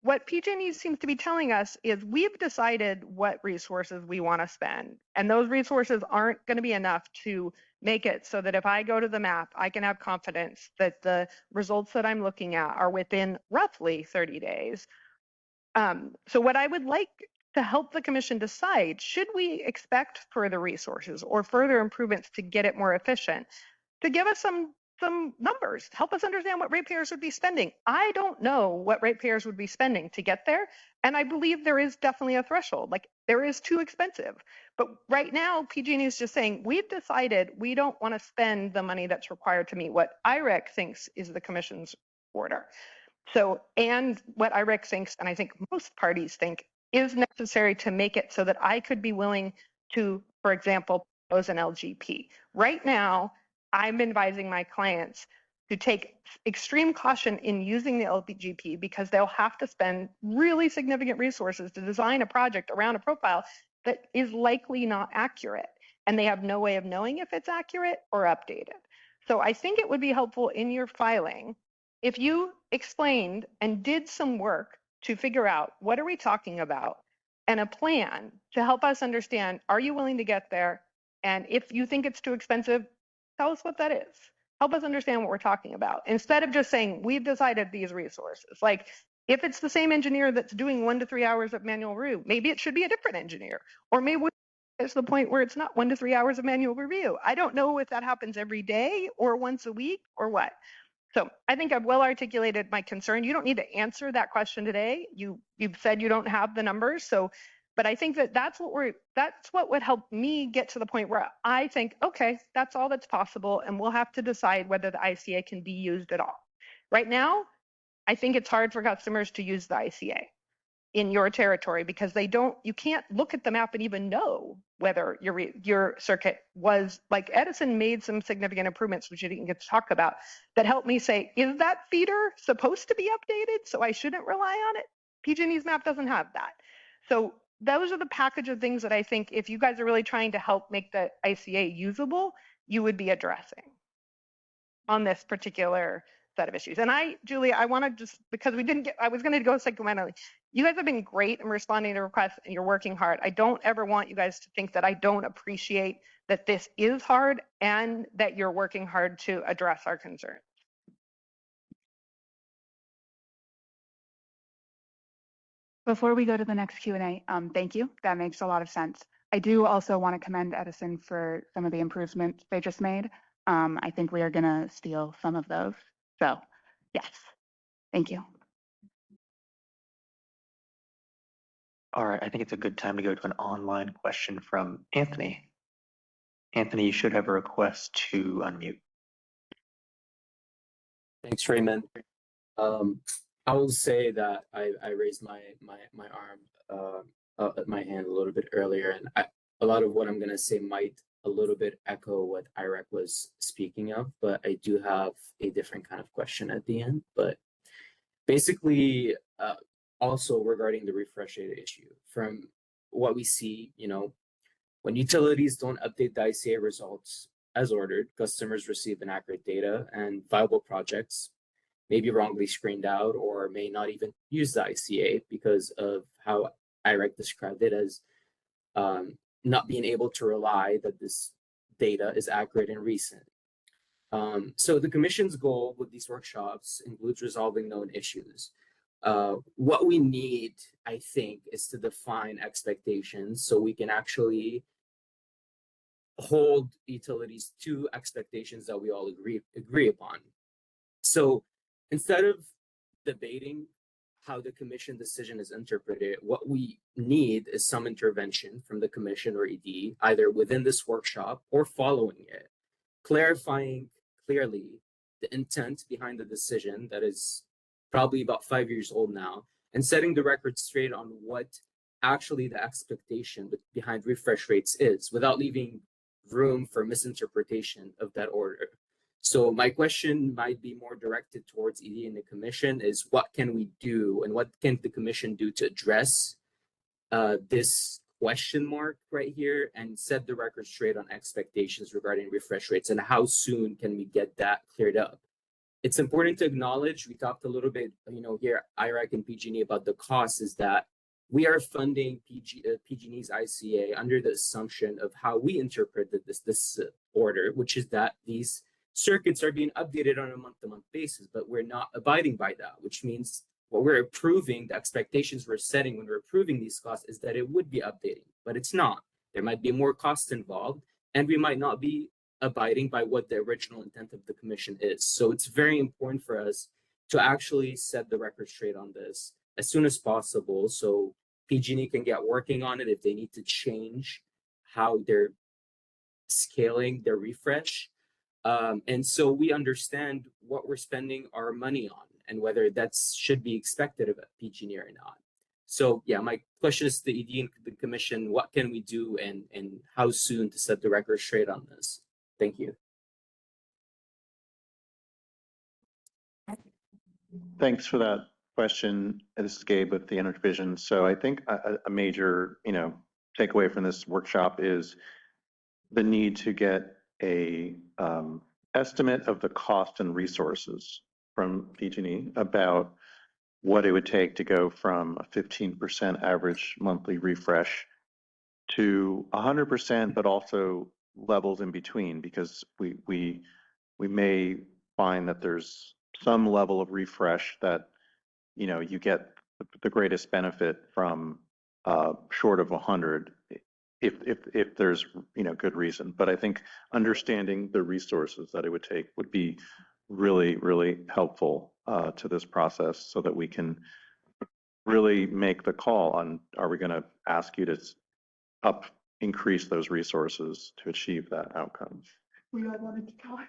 What PG&E seems to be telling us is we've decided what resources we want to spend, and those resources aren't going to be enough to make it so that if I go to the map, I can have confidence that the results that I'm looking at are within roughly 30 days. So what I would like to help the commission decide, should we expect further resources or further improvements to get it more efficient, to give us some numbers, help us understand what ratepayers would be spending. I don't know what ratepayers would be spending to get there. And I believe there is definitely a threshold, like there is too expensive. But right now, PG&E is just saying, we've decided we don't want to spend the money that's required to meet what IREC thinks is the commission's order. So, and what IREC thinks, and I think most parties think, is necessary to make it so that I could be willing to, for example, propose an LGP. Right now, I'm advising my clients to take extreme caution in using the LGP because they'll have to spend really significant resources to design a project around a profile that is likely not accurate. And they have no way of knowing if it's accurate or updated. So I think it would be helpful in your filing if you explained and did some work to figure out what are we talking about and a plan to help us understand, are you willing to get there? And if you think it's too expensive, tell us what that is. Help us understand what we're talking about. Instead of just saying, we've decided these resources. Like if it's the same engineer that's doing 1 to 3 hours of manual review, maybe it should be a different engineer. Or maybe it's the point where it's not 1 to 3 hours of manual review. I don't know if that happens every day or once a week or what. So I think I've well articulated my concern. You don't need to answer that question today. You've said you don't have the numbers. So, but I think that's what would help me get to the point where I think, okay, that's all that's possible. And we'll have to decide whether the ICA can be used at all. Right now, I think it's hard for customers to use the ICA in your territory because you can't look at the map and even know whether your circuit was, like Edison made some significant improvements, which you didn't get to talk about, that helped me say, is that feeder supposed to be updated? So I shouldn't rely on it. PG&E's map doesn't have that. So those are the package of things that I think if you guys are really trying to help make the ICA usable, you would be addressing on this particular set of issues. And Julie, I want to just, because I was going to go segmentally. You guys have been great in responding to requests and you're working hard. I don't ever want you guys to think that I don't appreciate that this is hard and that you're working hard to address our concerns. Before we go to the next Q&A, thank you. That makes a lot of sense. I do also want to commend Edison for some of the improvements they just made. I think we are going to steal some of those. So yes, thank you. All right, I think it's a good time to go to an online question from Anthony. Anthony, you should have a request to unmute. Thanks, Raymond. I will say that I raised my arm, my hand a little bit earlier, and a lot of what I'm gonna say might a little bit echo what IREC was speaking of, but I do have a different kind of question at the end. But basically, also regarding the refresh data issue, from what we see, when utilities don't update the ICA results, as ordered, customers receive inaccurate data and viable projects may be wrongly screened out or may not even use the ICA because of how IREC described it as not being able to rely that this data is accurate and recent. So the Commission's goal with these workshops includes resolving known issues. What we need, I think, is to define expectations so we can actually hold utilities to expectations that we all agree upon. So instead of debating how the Commission decision is interpreted, what we need is some intervention from the Commission or ED, either within this workshop or following it, clarifying clearly the intent behind the decision that is probably about 5 years old now, and setting the record straight on what actually the expectation behind refresh rates is without leaving room for misinterpretation of that order. So my question might be more directed towards ED and the Commission is what can we do and what can the Commission do to address this question mark right here and set the record straight on expectations regarding refresh rates and how soon can we get that cleared up? It's important to acknowledge, we talked a little bit, here, IREC and PG&E about the cost is that we are funding PG&E's ICA under the assumption of how we interpreted this order, which is that these circuits are being updated on a month-to-month basis, but we're not abiding by that, which means what we're approving, the expectations we're setting when we're approving these costs is that it would be updating, but it's not. There might be more costs involved, and we might not be abiding by what the original intent of the Commission is. So it's very important for us to actually set the record straight on this as soon as possible so PG&E can get working on it if they need to change how they're scaling their refresh. And so we understand what we're spending our money on and whether that should be expected of PG&E or not. So yeah, my question is to the ED and the Commission, what can we do and how soon to set the record straight on this? Thank you. Thanks for that question. This is Gabe with the Energy Division. So I think a major, takeaway from this workshop is the need to get a estimate of the cost and resources from PG&E about what it would take to go from a 15% average monthly refresh to 100%, but also levels in between, because we may find that there's some level of refresh that you get the greatest benefit from short of 100 if there's good reason. But I think understanding the resources that it would take would be really, really helpful to this process so that we can really make the call on, are we going to ask you to increase those resources to achieve that outcome? I wanted to talk.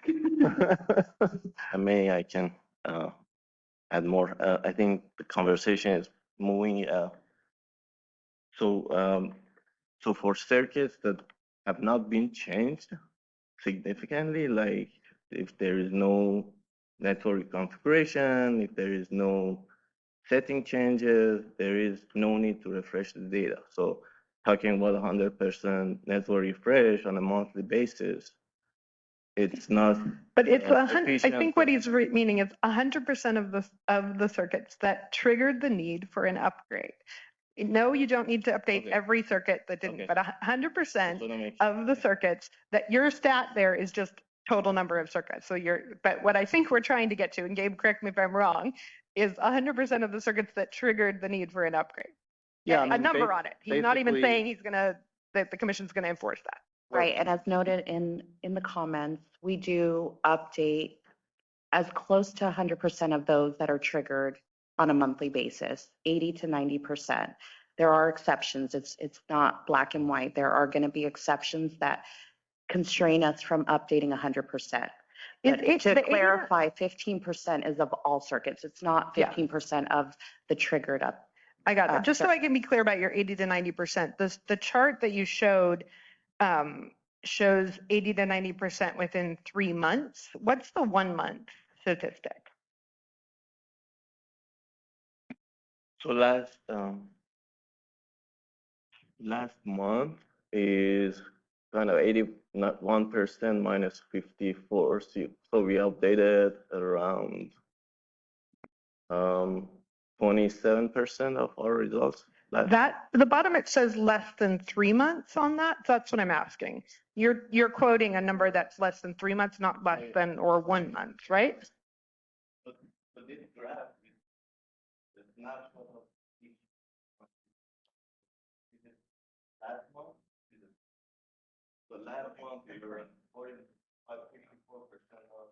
I can add more. I think the conversation is moving. So for circuits that have not been changed significantly, like if there is no network configuration, if there is no setting changes, there is no need to refresh the data. So talking about 100% network refresh on a monthly basis, it's not. But it's 100. I think what he's meaning is 100% of the circuits that triggered the need for an upgrade. No, you don't need to update every circuit that didn't, but 100% of the circuits that your stat there is just total number of circuits. So but what I think we're trying to get to, and Gabe, correct me if I'm wrong, is 100% of the circuits that triggered the need for an upgrade. Yeah, a number on it. He's not even saying that the Commission's gonna enforce that. Right, and as noted in the comments, we do update as close to 100% of those that are triggered on a monthly basis, 80 to 90%. There are exceptions. It's not black and white. There are going to be exceptions that constrain us from updating 100%. To clarify, 15% is of all circuits. It's not 15% of the triggered up. I got it. Just so I can be clear about your 80 to 90%, the chart that you showed shows 80 to 90% within 3 months. What's the 1 month statistic? So last month is kind of 89% not 1% minus 54. So we updated around 27% of our results. That the bottom it says less than 3 months on that. So that's what I'm asking. You're quoting a number that's less than 3 months, not less than or 1 month, right? But this graph is not what of each month. This is last month. So last month we were at 54% of.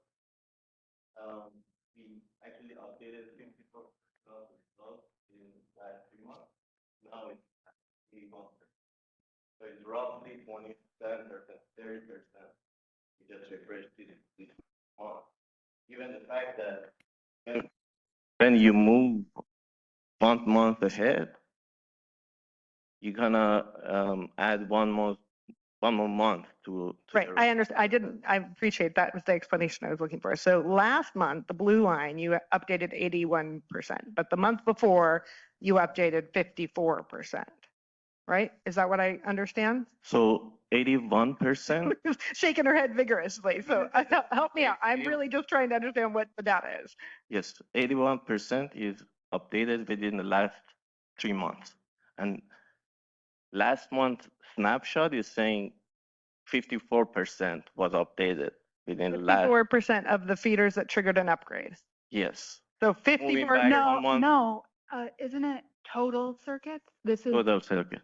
We actually updated 54% of the results in last 3 months. Now it's 81%. So it's roughly 27%, 30%. We just refreshed it this month. Given the fact that when you move 1 month ahead, you're gonna add one more month to Right. I understand. I appreciate that was the explanation I was looking for. So last month, the blue line, you updated 81%, but the month before you updated 54%, right? Is that what I understand? So 81%. Shaking her head vigorously. So help me out. I'm really just trying to understand what the data is. Yes, 81% is updated within the last 3 months. And last month snapshot is saying 54% was updated within the last. 54% of the feeders that triggered an upgrade. Yes. So 54. No, isn't it total circuits? This is Total circuit.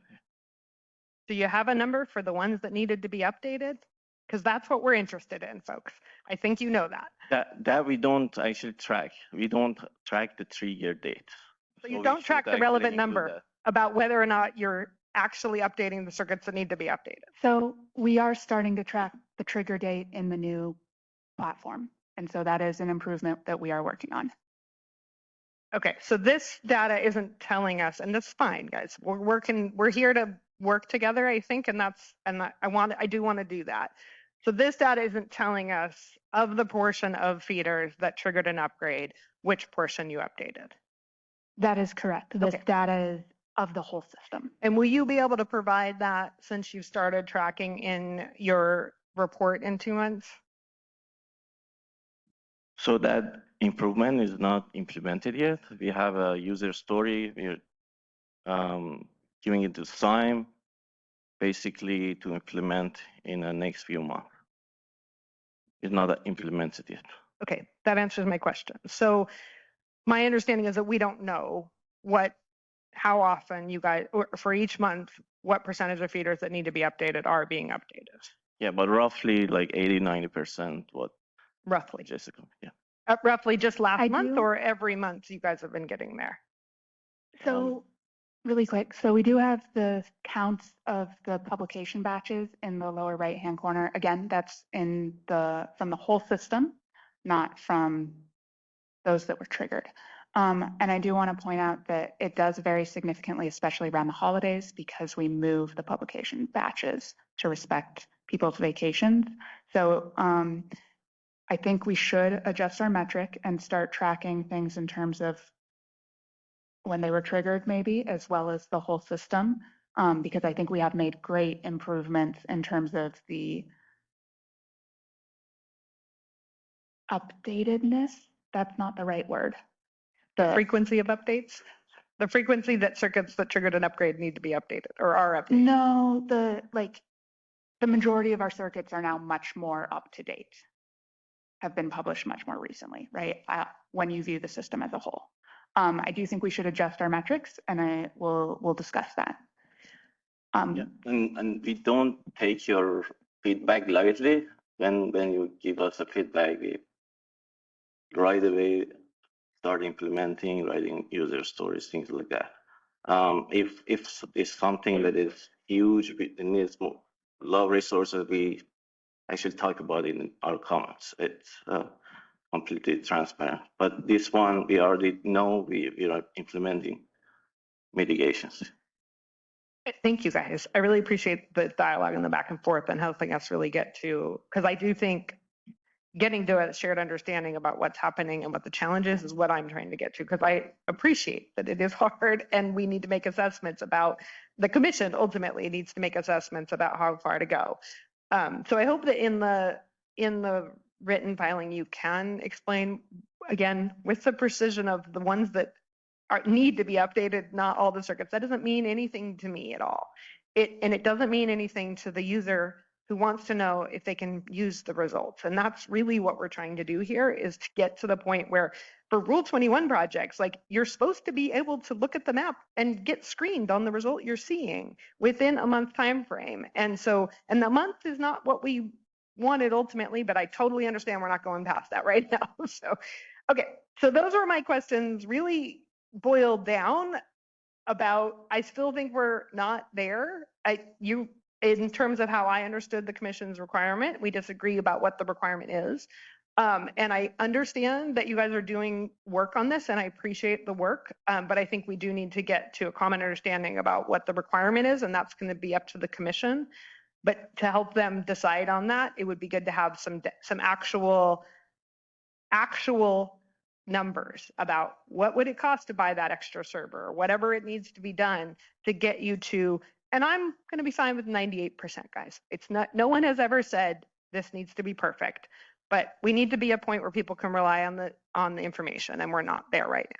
Do you have a number for the ones that needed to be updated? Because that's what we're interested in, folks. I think you know that. That we don't actually track. We don't track the trigger date. So you don't track the relevant number about whether or not you're actually updating the circuits that need to be updated. So we are starting to track the trigger date in the new platform. And so that is an improvement that we are working on. Okay, so this data isn't telling us, and that's fine, guys. We're here to work together, I think, and I do want to do that. So this data isn't telling us of the portion of feeders that triggered an upgrade, which portion you updated. That is correct. This data is of the whole system. And will you be able to provide that since you started tracking in your report in 2 months? So that improvement is not implemented yet. We have a user story. We're giving it to SIME, basically to implement in the next few months. It's not implemented yet. Okay, that answers my question. So my understanding is that we don't know how often you guys, or for each month, what percentage of feeders that need to be updated are being updated. Yeah, but roughly like 80-90% what roughly Jessica, yeah. Roughly just last month or every month you guys have been getting there? So really quick, so we do have the counts of the publication batches in the lower right hand corner. Again, that's from the whole system, not from those that were triggered. And I do want to point out that it does vary significantly, especially around the holidays, because we move the publication batches to respect people's vacations. So I think we should adjust our metric and start tracking things in terms of when they were triggered, maybe, as well as the whole system, because I think we have made great improvements in terms of the updatedness. That's not the right word. The frequency of updates? The frequency that circuits that triggered an upgrade need to be updated or are updated? No, the majority of our circuits are now much more up to date, have been published much more recently, right? When you view the system as a whole. I do think we should adjust our metrics, and we'll discuss that. Yeah. And we don't take your feedback lightly. When you give us a feedback, we right away start implementing, writing user stories, things like that. If it's something that is huge, it needs more low resources, we actually talk about it in our comments. It's completely transparent. But this one, we already know we are implementing mitigations. Thank you, guys. I really appreciate the dialogue and the back and forth and helping us really get to, because I do think getting to a shared understanding about what's happening and what the challenges is what I'm trying to get to, because I appreciate that it is hard and we need to make assessments about, the commission ultimately needs to make assessments about how far to go. So I hope that in the written filing, you can explain again with the precision of the ones that need to be updated, not all the circuits. That doesn't mean anything to me at all. And it doesn't mean anything to the user who wants to know if they can use the results. And that's really what we're trying to do here, is to get to the point where for Rule 21 projects, like, you're supposed to be able to look at the map and get screened on the result you're seeing within a month time frame. And so, and the month is not what we wanted ultimately, but I totally understand we're not going past that right now. So, okay, so those are my questions, really boiled down about, I still think we're not there. In terms of how I understood the commission's requirement, we disagree about what the requirement is. And I understand that you guys are doing work on this, and I appreciate the work, but I think we do need to get to a common understanding about what the requirement is, and that's going to be up to the commission. But to help them decide on that, it would be good to have some actual numbers about what would it cost to buy that extra server, or whatever it needs to be done to get you to, and I'm going to be fine with 98%, guys. It's not, no one has ever said this needs to be perfect, but we need to be a point where people can rely on the information, and we're not there right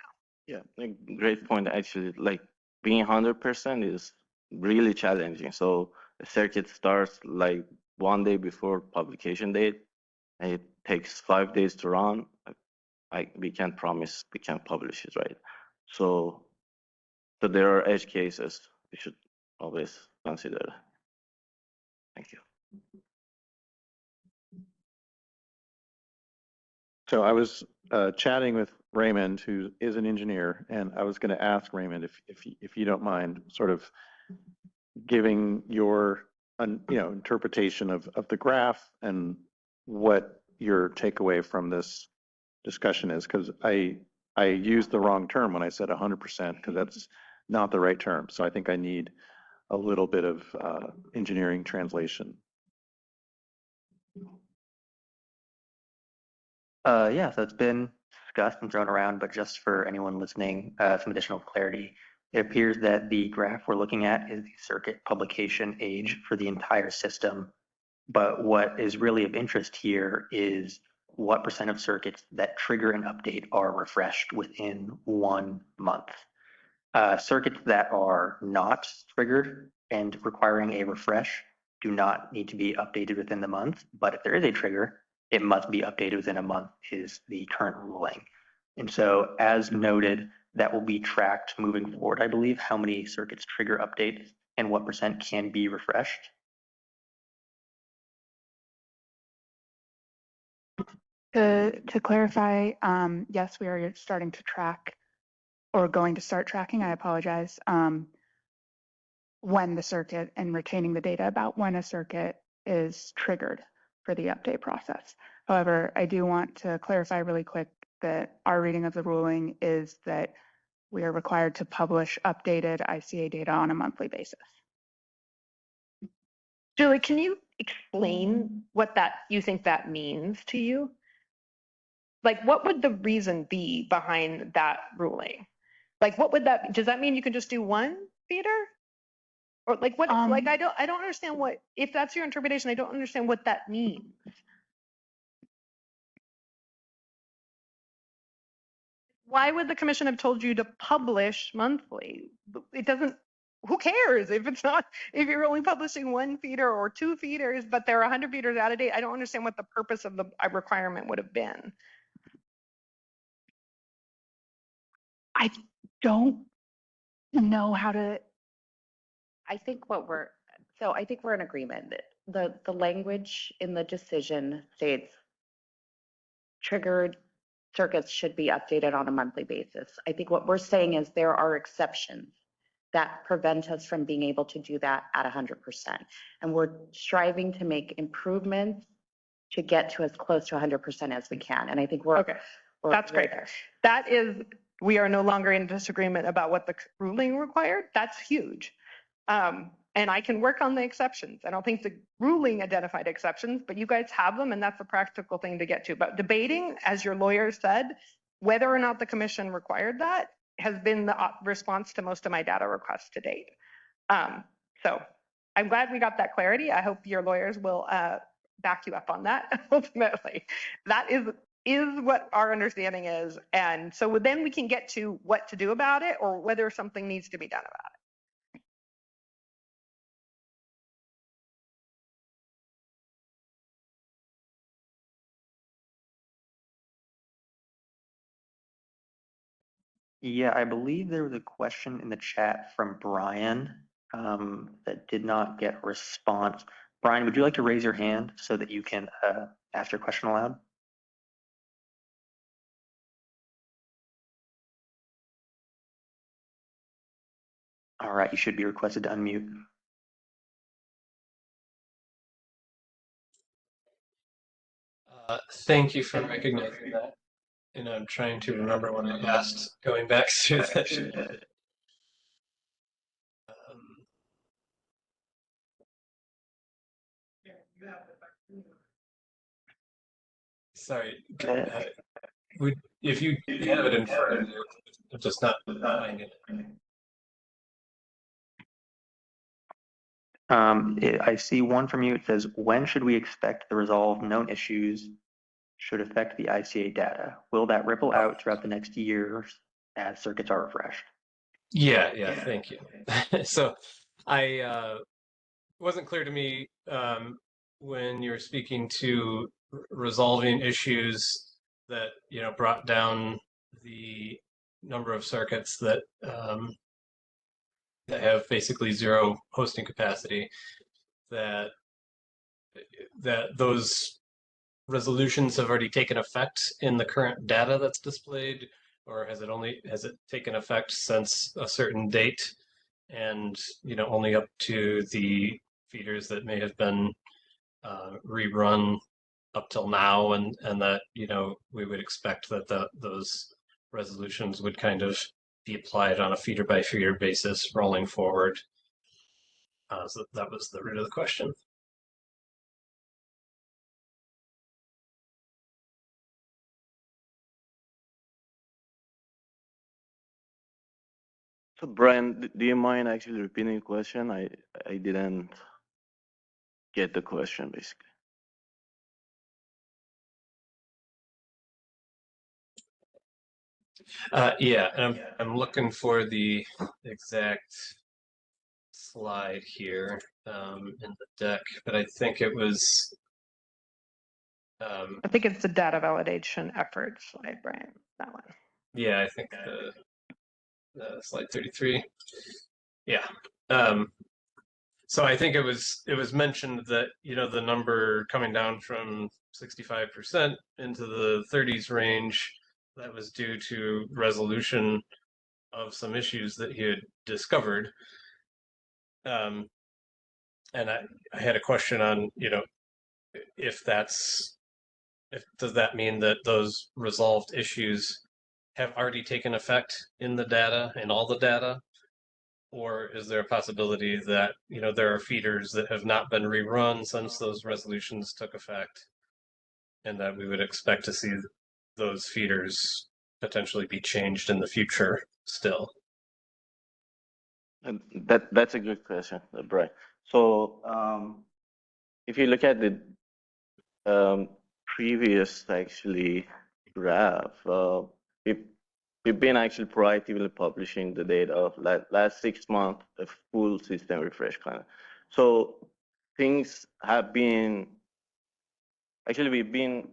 now. Yeah, great point. Actually, like, being 100% is really challenging. So the circuit starts like 1 day before publication date, and it takes 5 days to run. We can't promise we can publish it, right? So there are edge cases we should always consider. Thank you. So I was chatting with Raymond, who is an engineer, and I was going to ask Raymond if you don't mind sort of giving your interpretation of the graph and what your takeaway from this discussion is, because I used the wrong term when I said 100%, because that's not the right term. So I think I need a little bit of engineering translation. Yeah, so it's been discussed and thrown around, but just for anyone listening, some additional clarity. It appears that the graph we're looking at is the circuit publication age for the entire system. But what is really of interest here is what % of circuits that trigger an update are refreshed within 1 month. Circuits that are not triggered and requiring a refresh do not need to be updated within the month, but if there is a trigger, it must be updated within a month is the current ruling. And so as noted, that will be tracked moving forward, I believe, how many circuits trigger updates and what % can be refreshed. To clarify, yes, we are starting to track, or going to start tracking, I apologize, when the circuit, and retaining the data about when a circuit is triggered for the update process. However, I do want to clarify really quick that our reading of the ruling is that we are required to publish updated ICA data on a monthly basis. Julie, can you explain what you think that means to you? Like, what would the reason be behind that ruling? Like, what would that, does that mean you can just do one feeder? Or like what, like, I don't understand what, if that's your interpretation, I don't understand what that means. Why would the commission have told you to publish monthly? It doesn't, who cares if it's not, if you're only publishing 1 feeder or 2 feeders, but there are 100 feeders out of date? I don't understand what the purpose of the requirement would have been. I don't know how to. I think we're in agreement that the language in the decision states triggered circuits should be updated on a monthly basis. I think what we're saying is there are exceptions that prevent us from being able to do that at 100%. And we're striving to make improvements to get to as close to 100% as we can. And I think we're okay. That's great. That is, we are no longer in disagreement about what the ruling required. That's huge. And I can work on the exceptions. I don't think the ruling identified exceptions, but you guys have them, and that's a practical thing to get to. But debating, as your lawyer said, whether or not the commission required that has been the response to most of my data requests to date. So I'm glad we got that clarity. I hope your lawyers will back you up on that ultimately. That is what our understanding is. And so then we can get to what to do about it or whether something needs to be done about it. Yeah, I believe there was a question in the chat from Brian that did not get a response. Brian, would you like to raise your hand so that you can ask your question aloud? All right, you should be requested to unmute. Thank you for recognizing that. And I'm trying to remember when I asked, going back through that. Sorry, if you have it in front of you, I'm just not finding it. I see one from you. It says, when should we expect the resolved known issues should affect the ICA data? Will that ripple out throughout the next years as circuits are refreshed? Yeah, thank you. So I wasn't clear to me when you were speaking to resolving issues that brought down the number of circuits that that have basically zero hosting capacity, that those resolutions have already taken effect in the current data that's displayed, or has it taken effect since a certain date and only up to the feeders that may have been rerun up till now, and that we would expect that those resolutions would kind of be applied on a feeder by feeder basis rolling forward. So that was the root of the question. So Brian, do you mind actually repeating the question? I didn't get the question basically. Yeah, and I'm looking for the exact slide here in the deck, but I think it was. I think it's the data validation effort slide, Brian. That one. Yeah, I think the slide 33. Yeah. So I think it was mentioned that the number coming down from 65% into the 30s range, that was due to resolution of some issues that he had discovered. And I had a question on, does that mean that those resolved issues have already taken effect in the data, in all the data? Or is there a possibility that, there are feeders that have not been rerun since those resolutions took effect, and that we would expect to see those feeders potentially be changed in the future still? And that's a good question, Brian. So if you look at the previous actually graph, we've been actually proactively publishing the data of last 6 months, a full system refresh kind of. So things have been, actually we've been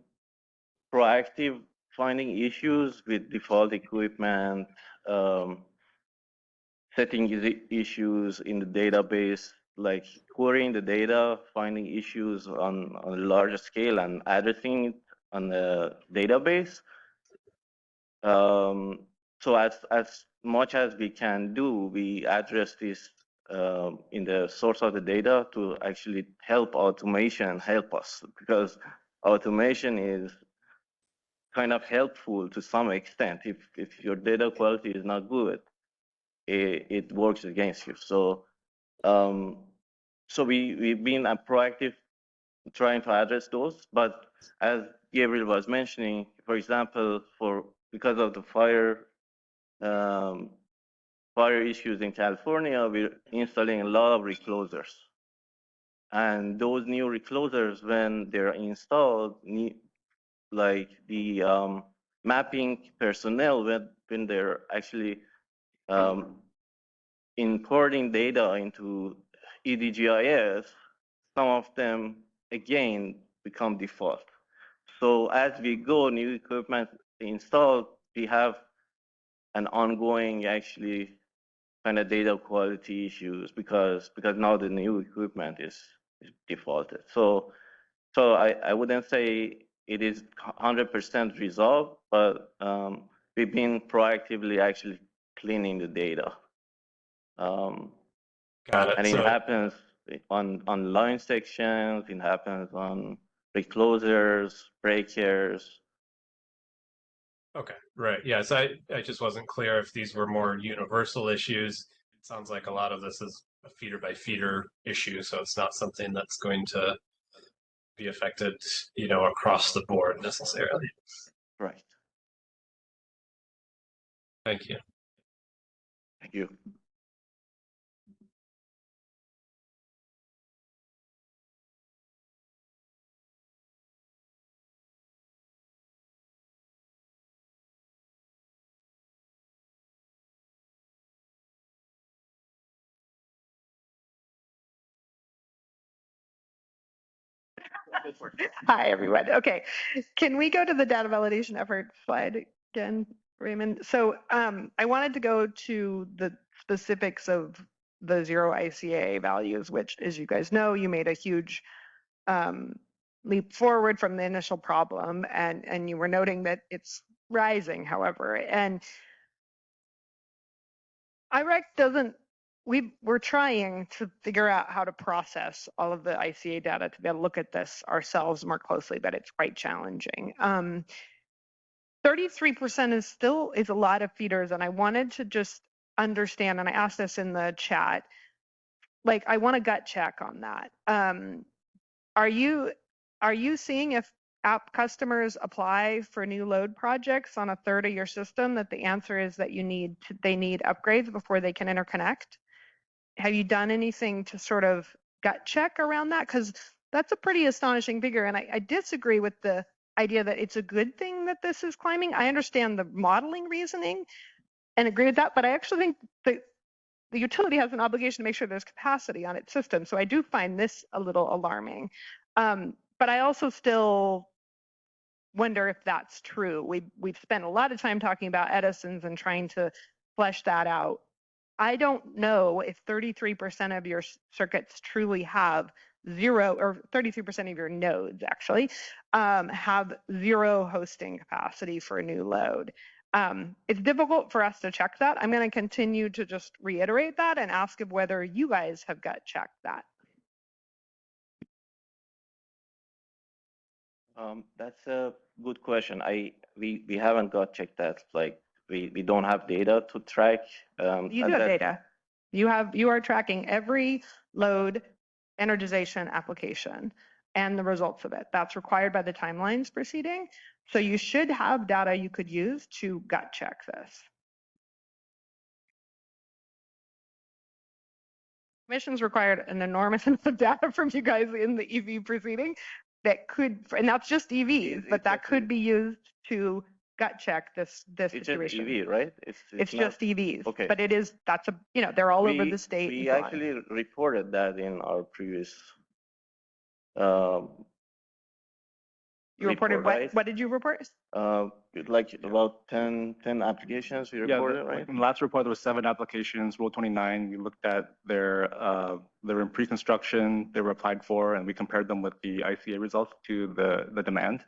proactive finding issues with default equipment, setting issues in the database, like querying the data, finding issues on a larger scale and addressing it on the database. So as much as we can do, we address this in the source of the data to actually help automation help us, because automation is kind of helpful to some extent. If your data quality is not good, it works against you. So so we've been proactive trying to address those, but as Gabriel was mentioning, for example, because of the fire issues in California, we're installing a lot of reclosers. And those new reclosers, when they're installed, need, like the mapping personnel, when they're actually importing data into EDGIS, some of them again become default. So as we go, new equipment installed, we have an ongoing actually kind of data quality issues because now the new equipment is defaulted. So I wouldn't say it is 100% resolved, but we've been proactively actually cleaning the data. Got it. And it happens on line sections, it happens on reclosers, breakers. Okay, right. Yeah, so I just wasn't clear if these were more universal issues. It sounds like a lot of this is a feeder by feeder issue, so it's not something that's going to be affected, across the board necessarily. Right. Thank you. Thank you. Hi, everyone. Okay, can we go to the data validation effort slide again, Raymond? So I wanted to go to the specifics of the 0 ICA values, which, as you guys know, you made a huge leap forward from the initial problem, and you were noting that it's rising, however. And IREC doesn't, we're trying to figure out how to process all of the ICA data to be able to look at this ourselves more closely, but it's quite challenging. 33% is a lot of feeders, and I wanted to just understand, and I asked this in the chat, like I want a gut check on that. Are you seeing if app customers apply for new load projects on a third of your system that the answer is that they need upgrades before they can interconnect? Have you done anything to sort of gut check around that? Because that's a pretty astonishing figure, and I disagree with the idea that it's a good thing that this is climbing. I understand the modeling reasoning and agree with that, but I actually think that the utility has an obligation to make sure there's capacity on its system. So I do find this a little alarming. But I also still wonder if that's true. We've spent a lot of time talking about Edison's and trying to flesh that out. I don't know if 33% of your circuits truly have 0, or 33% of your nodes actually have 0 hosting capacity for a new load. It's difficult for us to check that. I'm going to continue to just reiterate that and ask if whether you guys have gut checked that. That's a good question. We haven't got checked that. Like we don't have data to track. You do have data. You are tracking every load energization application and the results of it. That's required by the timelines proceeding. So you should have data you could use to gut check this. Commission's required an enormous amount of data from you guys in the EV proceeding that could, and that's just EVs, but that could be used to gut check this situation. It's EV, right? It's just EVs. Okay. But it is, they're all over the state. We actually reported that in our previous you reported report, what? Right? What did you report? Like about 10 applications we reported, right? In the last report, there were 7 applications, Rule 29. We looked at they're in pre-construction, they were applied for, and we compared them with the ICA results to the demand.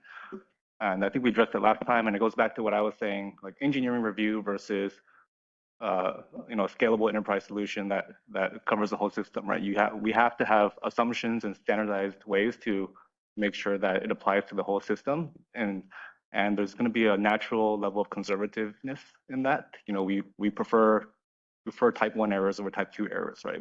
And I think we addressed it last time, and it goes back to what I was saying, like engineering review versus a scalable enterprise solution that covers the whole system, right? We have to have assumptions and standardized ways to make sure that it applies to the whole system, and there's going to be a natural level of conservativeness in that. We prefer type 1 errors over type 2 errors, right?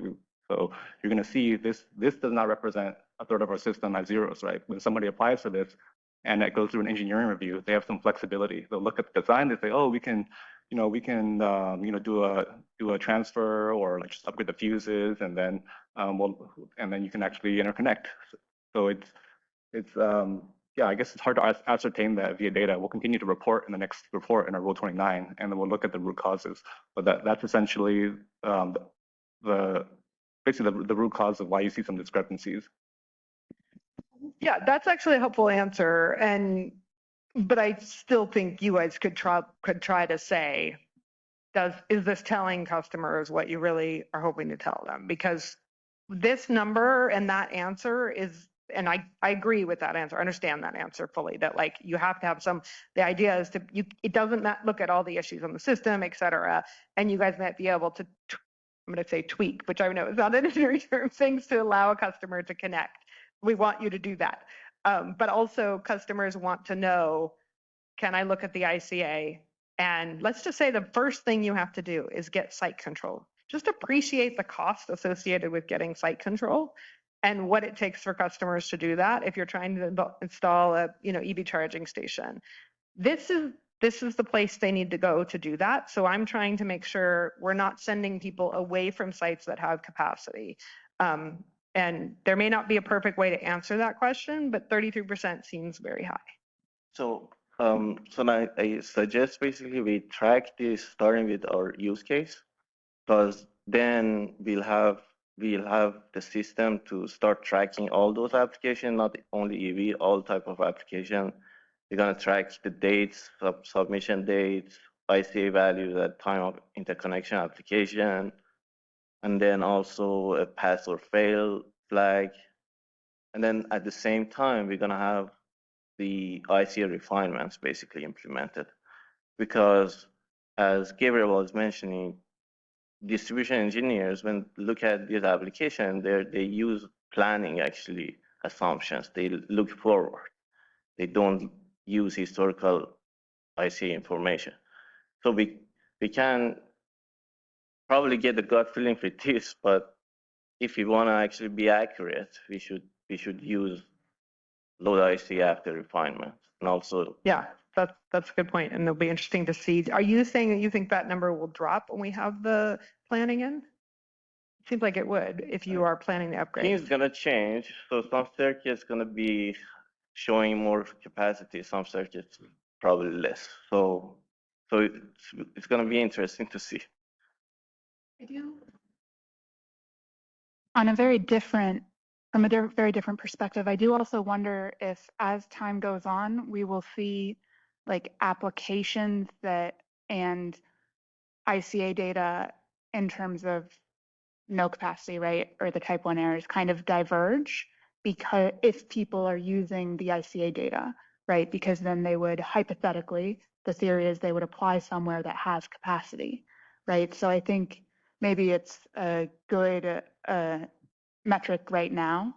So you're going to see this does not represent a third of our system as zeros, right? When somebody applies for this and it goes through an engineering review, they have some flexibility. They'll look at the design, they say, oh, we can we can do a transfer or like just upgrade the fuses, and then you can actually interconnect. So yeah, I guess it's hard to ascertain that via data. We'll continue to report in the next report in our Rule 29, and then we'll look at the root causes. But that's essentially basically the root cause of why you see some discrepancies. Yeah, that's actually a helpful answer. But I still think you guys could try to say, is this telling customers what you really are hoping to tell them? Because this number and that answer is, and I agree with that answer, I understand that answer fully, that like you have to have the idea is it doesn't look at all the issues on the system, et cetera, and you guys might be able to, I'm going to say tweak, which I know is not an engineering term, things to allow a customer to connect. We want you to do that. But also customers want to know, can I look at the ICA? And let's just say the first thing you have to do is get site control. Just appreciate the cost associated with getting site control and what it takes for customers to do that if you're trying to install a EV charging station. This is the place they need to go to do that. So I'm trying to make sure we're not sending people away from sites that have capacity. And there may not be a perfect way to answer that question, but 33% seems very high. So I suggest basically we track this starting with our use case, because then we'll have the system to start tracking all those applications, not only EV, all type of application. We're gonna track the dates, submission dates, ICA values at time of interconnection application, and then also a pass or fail flag. And then at the same time, we're gonna have the ICA refinements basically implemented, because as Gabriel was mentioning, distribution engineers, when look at this application, they use planning actually assumptions. They look forward. They don't use historical ICA information. So we can probably get the gut feeling for this, but if we want to actually be accurate, we should use load ICA after refinement, and also that's a good point, and it'll be interesting to see. Are you saying that you think that number will drop when we have the planning in? It seems like it would if you are planning the upgrade. Things gonna change. So some circuits gonna be showing more capacity, some circuits probably less. So it's gonna be interesting to see. I do. On a very different, from a very different perspective, I do also wonder if as time goes on, we will see like applications and ICA data in terms of no capacity, right, or the type 1 errors kind of diverge, because if people are using the ICA data, right, because then they would hypothetically, the theory is they would apply somewhere that has capacity, right? So I think maybe it's a good metric right now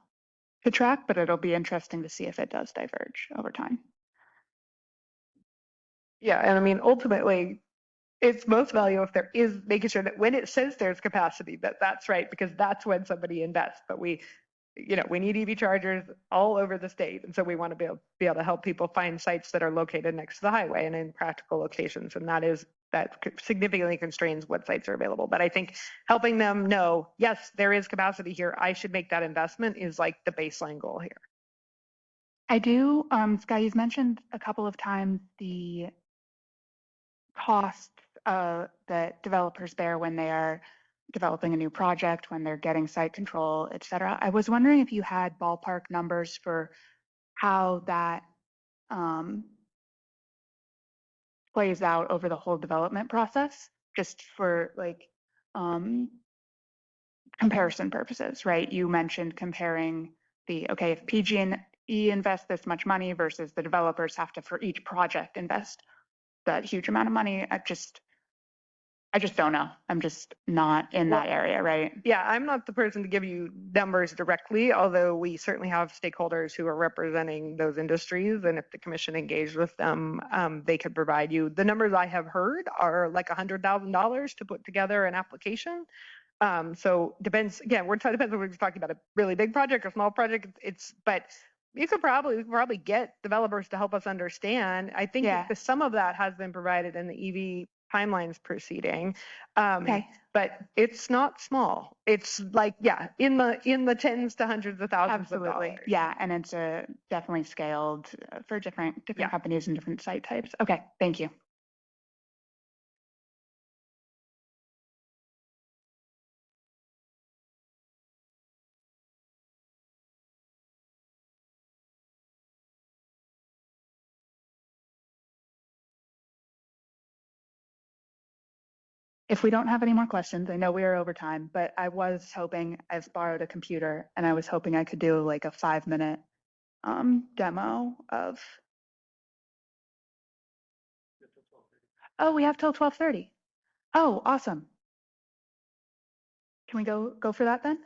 to track, but it'll be interesting to see if it does diverge over time. Yeah, and I mean, ultimately, it's most valuable if there is making sure that when it says there's capacity, that's right, because that's when somebody invests. But we need EV chargers all over the state, and so we want to be able to help people find sites that are located next to the highway and in practical locations, and that significantly constrains what sites are available. But I think helping them know, yes, there is capacity here, I should make that investment, is like the baseline goal here. I do, Sky, you've mentioned a couple of times the costs that developers bear when they are developing a new project, when they're getting site control, et cetera. I was wondering if you had ballpark numbers for how that plays out over the whole development process, just for like comparison purposes, right? You mentioned comparing if PG&E invests this much money versus the developers have to, for each project, invest that huge amount of money. I just don't know. I'm just not in that area, right? Yeah, I'm not the person to give you numbers directly, although we certainly have stakeholders who are representing those industries, and if the commission engaged with them, they could provide you. The numbers I have heard are like $100,000 to put together an application. So depends. Again, depends if we're talking about a really big project or small project. But we could probably get developers to help us understand. I think some of that has been provided in the EV timelines proceeding. Okay. But it's not small. It's like, yeah, in the tens to hundreds of thousands of Absolutely. dollars. Yeah, and it's definitely scaled for different Yeah. companies and different site types. Okay, thank you. If we don't have any more questions, I know we are over time, but I was hoping, I've borrowed a computer and I was hoping I could do like a 5-minute demo of. Oh, we have till 12:30. Oh, awesome. Can we go for that then?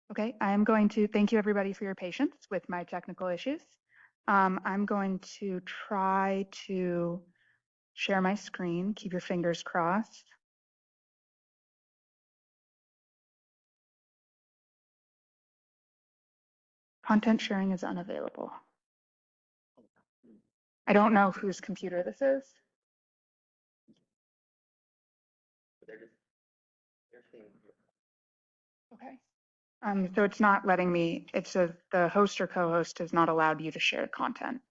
Okay, I am going to thank you everybody for your patience with my technical issues. I'm going to try to share my screen. Keep your fingers crossed. Content sharing is unavailable. I don't know whose computer this is. Okay. So it's not letting me, it says the host or co-host has not allowed you to share content.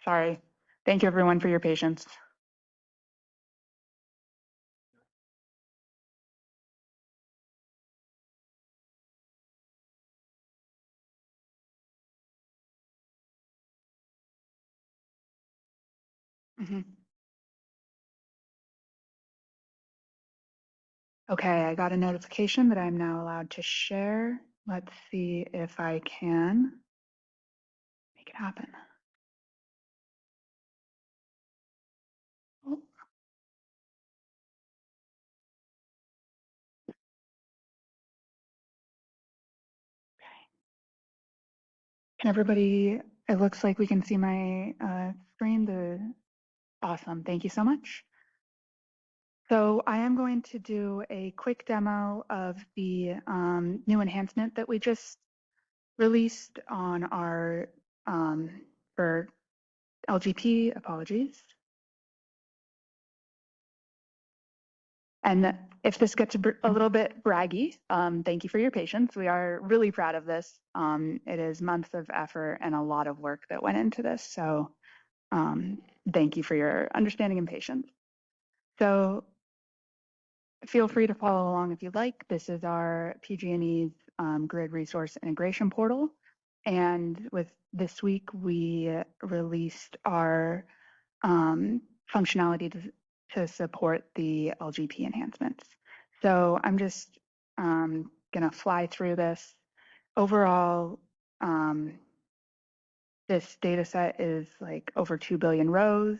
Sorry. Thank you everyone for your patience. Okay, I got a notification that I'm now allowed to share. Let's see if I can make it happen. Oh. Can everybody, it looks like we can see my screen. Awesome, thank you so much. So I am going to do a quick demo of the new enhancement that we just released on our, for LGP, apologies. And if this gets a little bit braggy, thank you for your patience. We are really proud of this. It is months of effort and a lot of work that went into this. So thank you for your understanding and patience. So feel free to follow along if you'd like. This is our PG&E's grid resource integration portal. And with this week, we released our functionality to support the LGP enhancements. So I'm just gonna fly through this. Overall, this data set is like over 2 billion rows,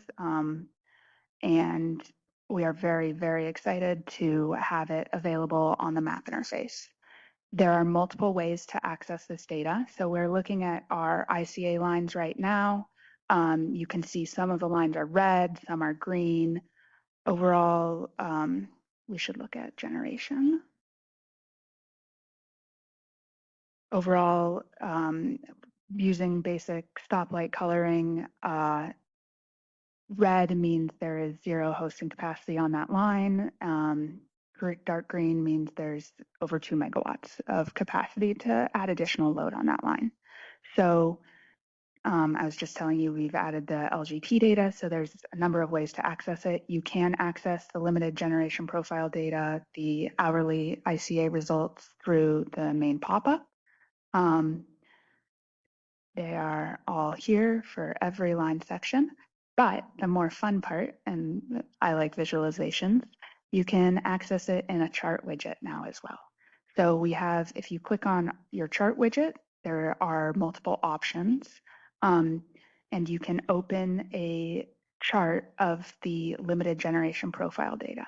and we are very, very excited to have it available on the map interface. There are multiple ways to access this data. So we're looking at our ICA lines right now. You can see some of the lines are red, some are green. Overall, we should look at generation. Overall, using basic stoplight coloring, red means there is 0 hosting capacity on that line. Dark green means there's over 2 megawatts of capacity to add additional load on that line. So I was just telling you we've added the LGP data, so there's a number of ways to access it. You can access the limited generation profile data, the hourly ICA results through the main pop-up. They are all here for every line section, but the more fun part, and I like visualizations, you can access it in a chart widget now as well. So we have, if you click on your chart widget, there are multiple options, and you can open a chart of the limited generation profile data.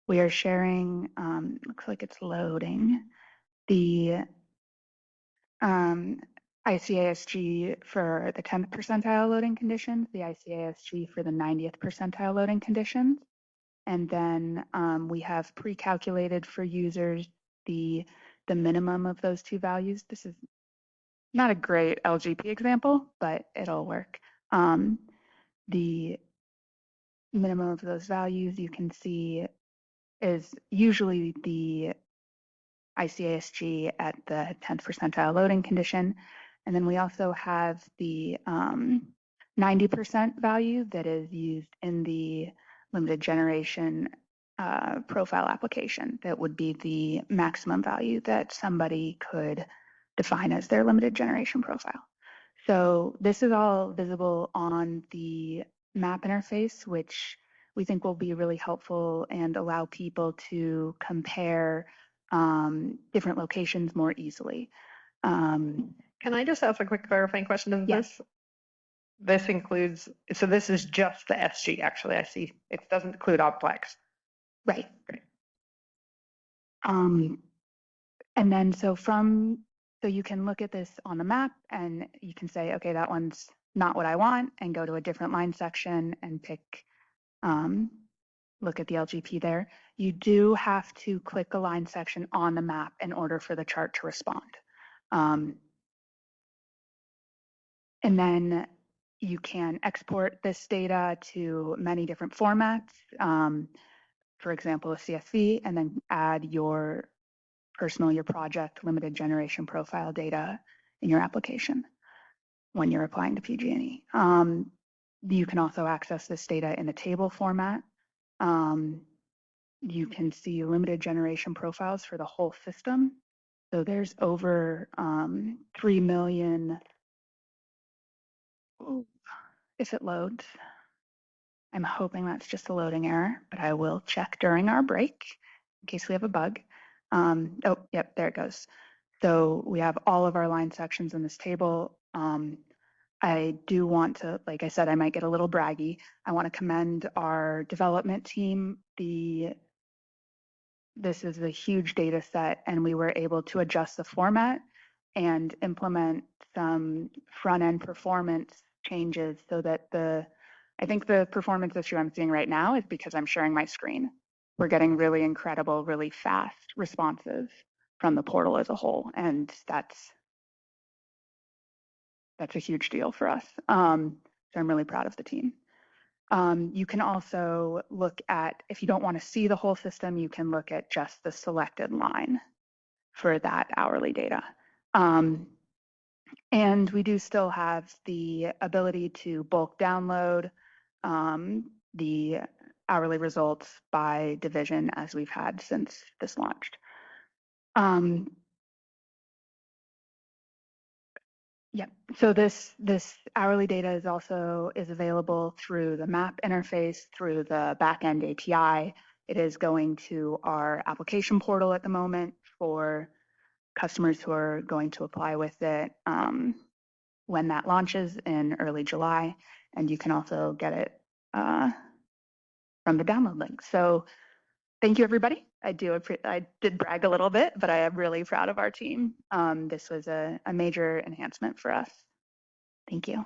We are sharing, looks like it's loading, the ICASG for the 10th percentile loading conditions, the ICASG for the 90th percentile loading conditions. And then we have pre-calculated for users the minimum of those two values. This is not a great LGP example, but it'll work. The minimum of those values you can see is usually the ICASG at the 10th percentile loading condition. And then we also have the 90% value that is used in the limited generation profile application. That would be the maximum value that somebody could define as their limited generation profile. So this is all visible on the map interface, which we think will be really helpful and allow people to compare different locations more easily. Can I just ask a quick clarifying question of Yes. This includes, so this is just the SG, actually, I see. It doesn't include Optplex. Right. Great. And then so you can look at this on the map and you can say, okay, that one's not what I want, and go to a different line section and pick, look at the LGP there. You do have to click a line section on the map in order for the chart to respond. And then you can export this data to many different formats. For example, a CSV, and then add your project limited generation profile data in your application when you're applying to PG&E. You can also access this data in a table format. You can see limited generation profiles for the whole system. So there's over 3 million. Ooh, if it loads, I'm hoping that's just a loading error, but I will check during our break in case we have a bug. Oh, yep, there it goes. So we have all of our line sections in this table. I do want to, like I said, I might get a little braggy. I want to commend our development team. This is a huge data set, and we were able to adjust the format and implement some front-end performance changes so that I think the performance issue I'm seeing right now is because I'm sharing my screen. We're getting really incredible, really fast responses from the portal as a whole, and that's a huge deal for us. So I'm really proud of the team. You can also look at, if you don't want to see the whole system, you can look at just the selected line for that hourly data. And we do still have the ability to bulk download the hourly results by division, as we've had since this launched. Yeah, so this hourly data is available through the map interface, through the backend API. It is going to our application portal at the moment for customers who are going to apply with it when that launches in early July. And you can also get it from the download link. So thank you, everybody. I did brag a little bit, but I am really proud of our team. This was a major enhancement for us. Thank you.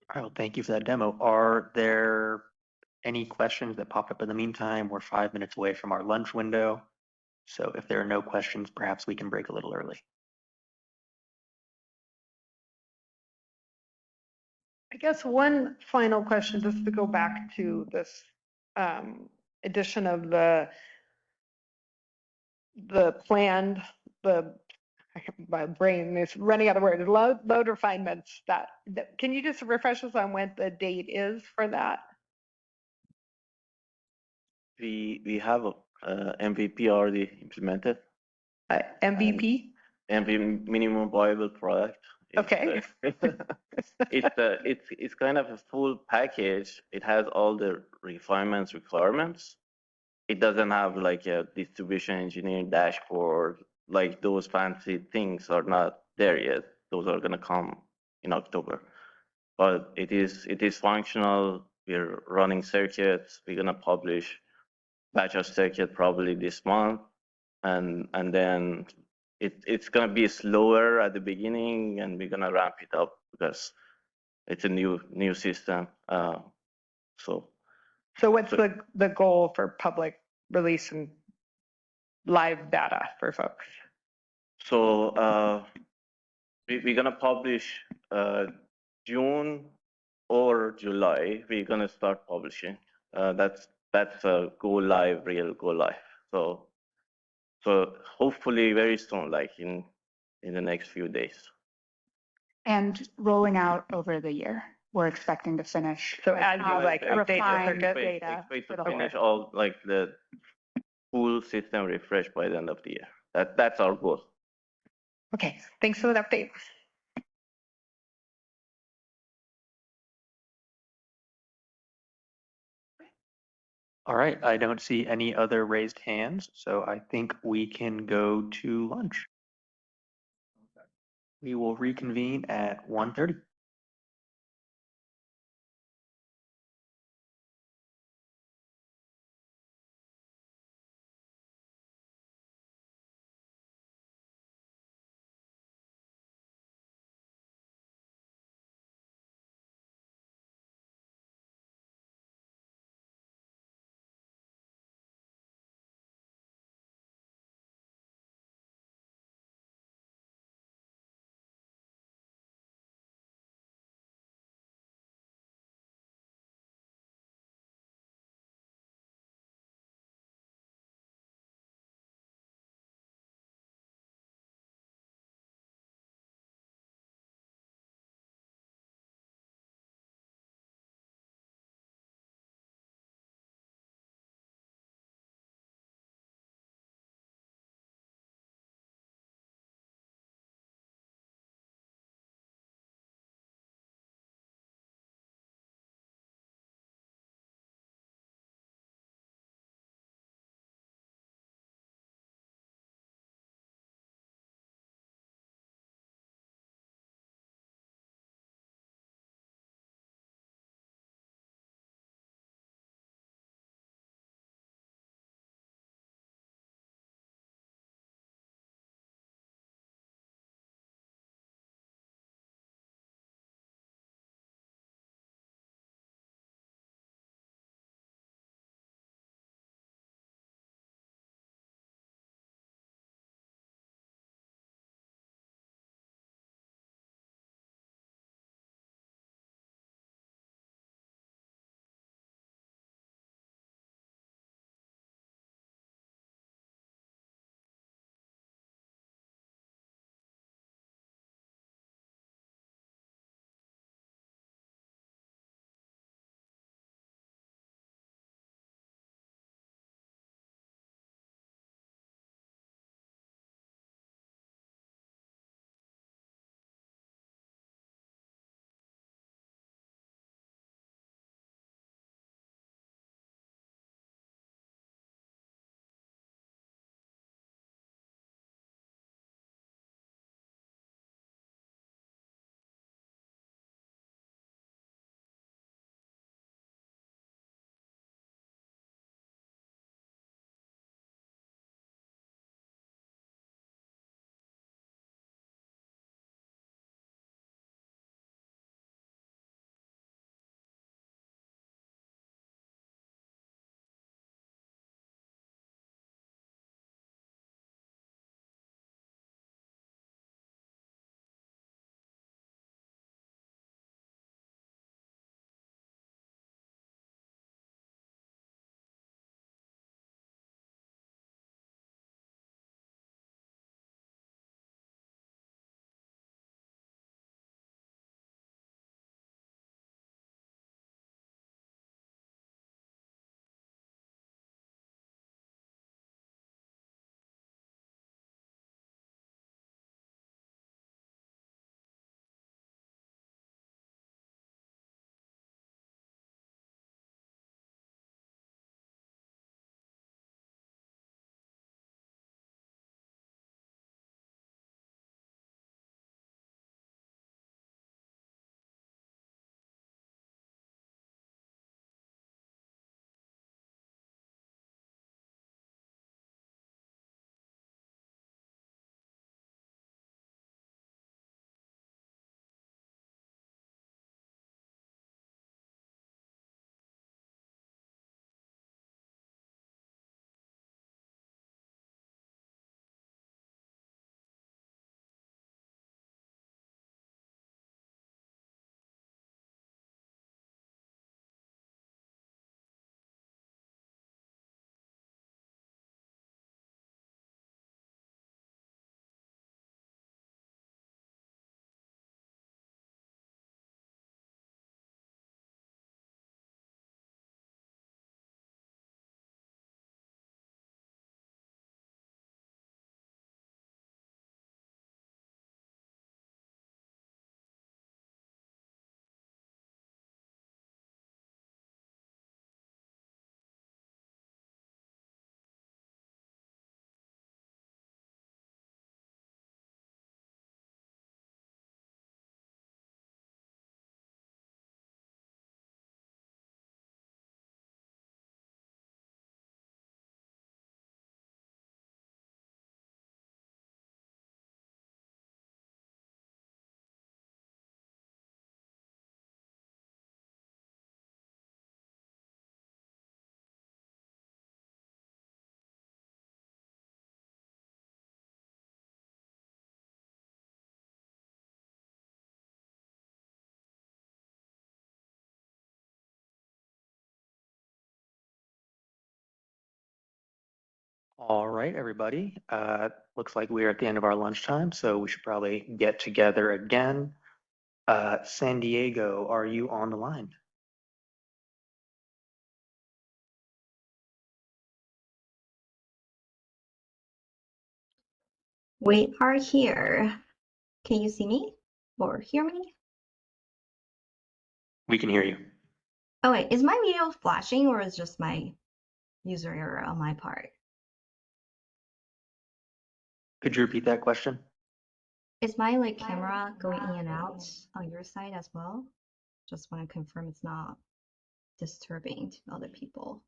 All right, well, thank you for that demo. Are there any questions that popped up in the meantime? We're 5 minutes away from our lunch window. So if there are no questions, perhaps we can break a little early. I guess one final question, just to go back to this addition of the planned, my brain is running out of words, load refinements. That can you just refresh us on when the date is for that? We have a MVP already implemented. MVP? MVP, minimum viable product. Okay. It's kind of a full package. It has all the requirements. It doesn't have like a distribution engineering dashboard. Like those fancy things are not there yet. Those are gonna come in October. But it is functional. We're running circuits. We're gonna publish batch of circuit probably this month, and then it's gonna be slower at the beginning, and we're gonna ramp it up because it's a new system. So what's the goal for public release and live data for folks? So we're gonna publish June or July. We're gonna start publishing. That's a real go live. So hopefully very soon, like in the next few days. And rolling out over the year. We're expecting to finish. So as you like update the refine circuit data Expect for to the whole finish year. all like the full system refresh by the end of the year. That's our goal. Okay, thanks for the update. All right, I don't see any other raised hands, so I think we can go to lunch. We will reconvene at 1:30. All right, everybody. Looks like we're at the end of our lunchtime, so we should probably get together again. San Diego, are you on the line? We are here. Can you see me or hear me? We can hear you. Oh wait, is my video flashing or is just my user error on my part? Could you repeat that question? Is my like camera going in and out on your side as well? Just want to confirm it's not disturbing to other people.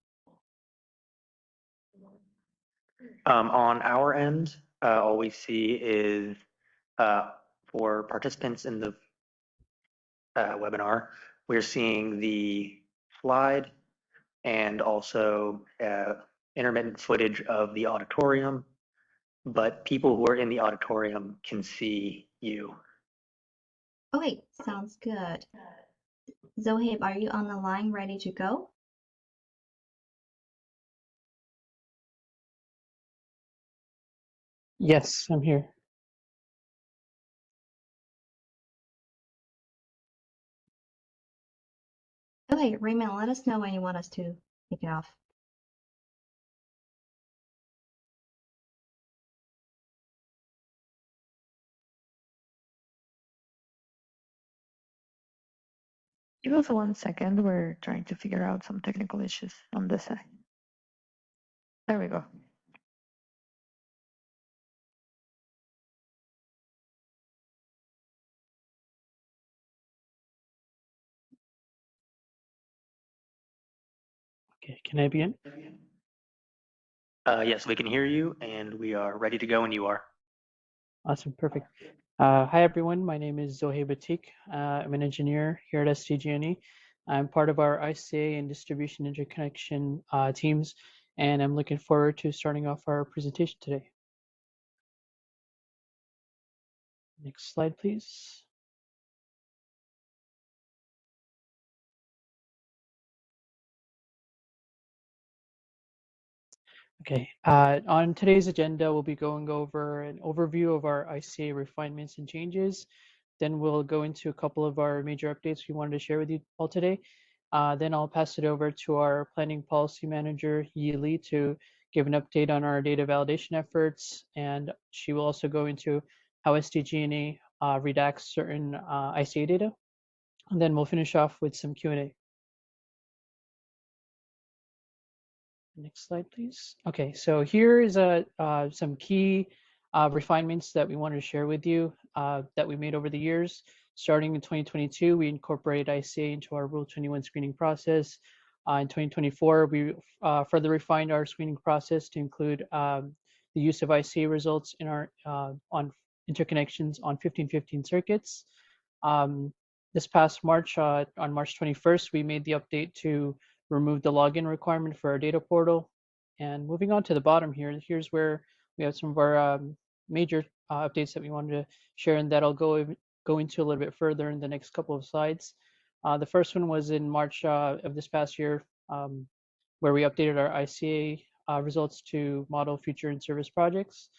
On our end, all we see is for participants in the webinar, we're seeing the slide and also intermittent footage of the auditorium, but people who are in the auditorium can see you. Oh wait, sounds good. Zohaib, are you on the line ready to go? Yes, I'm here. Okay, Raymond, let us know when you want us to kick it off. Give us 1 second. We're trying to figure out some technical issues on this side. There we go. Okay, can I begin? Yes, we can hear you, and we are ready to go when you are. Awesome, perfect. Hi everyone, my name is Zohaib Atik. I'm an engineer here at SDG&E. I'm part of our ICA and distribution interconnection teams, and I'm looking forward to starting off our presentation today. Next slide, please. Okay, on today's agenda, we'll be going over an overview of our ICA refinements and changes. Then we'll go into a couple of our major updates we wanted to share with you all today. Then I'll pass it over to our planning policy manager, Yi Li, to give an update on our data validation efforts. And she will also go into how SDG&E redacts certain ICA data. And then we'll finish off with some Q&A. Next slide, please. Okay, so here is some key refinements that we wanted to share with you that we made over the years. Starting in 2022, we incorporated ICA into our Rule 21 screening process. In 2024, we further refined our screening process to include the use of ICA results in our on interconnections on 1515 circuits. This past March, on March 21st, we made the update to remove the login requirement for our data portal. And moving on to the bottom here, here's where we have some of our major updates that we wanted to share, and that I'll go into a little bit further in the next couple of slides. The first one was in March of this past year, where we updated our ICA results to model future in-service projects.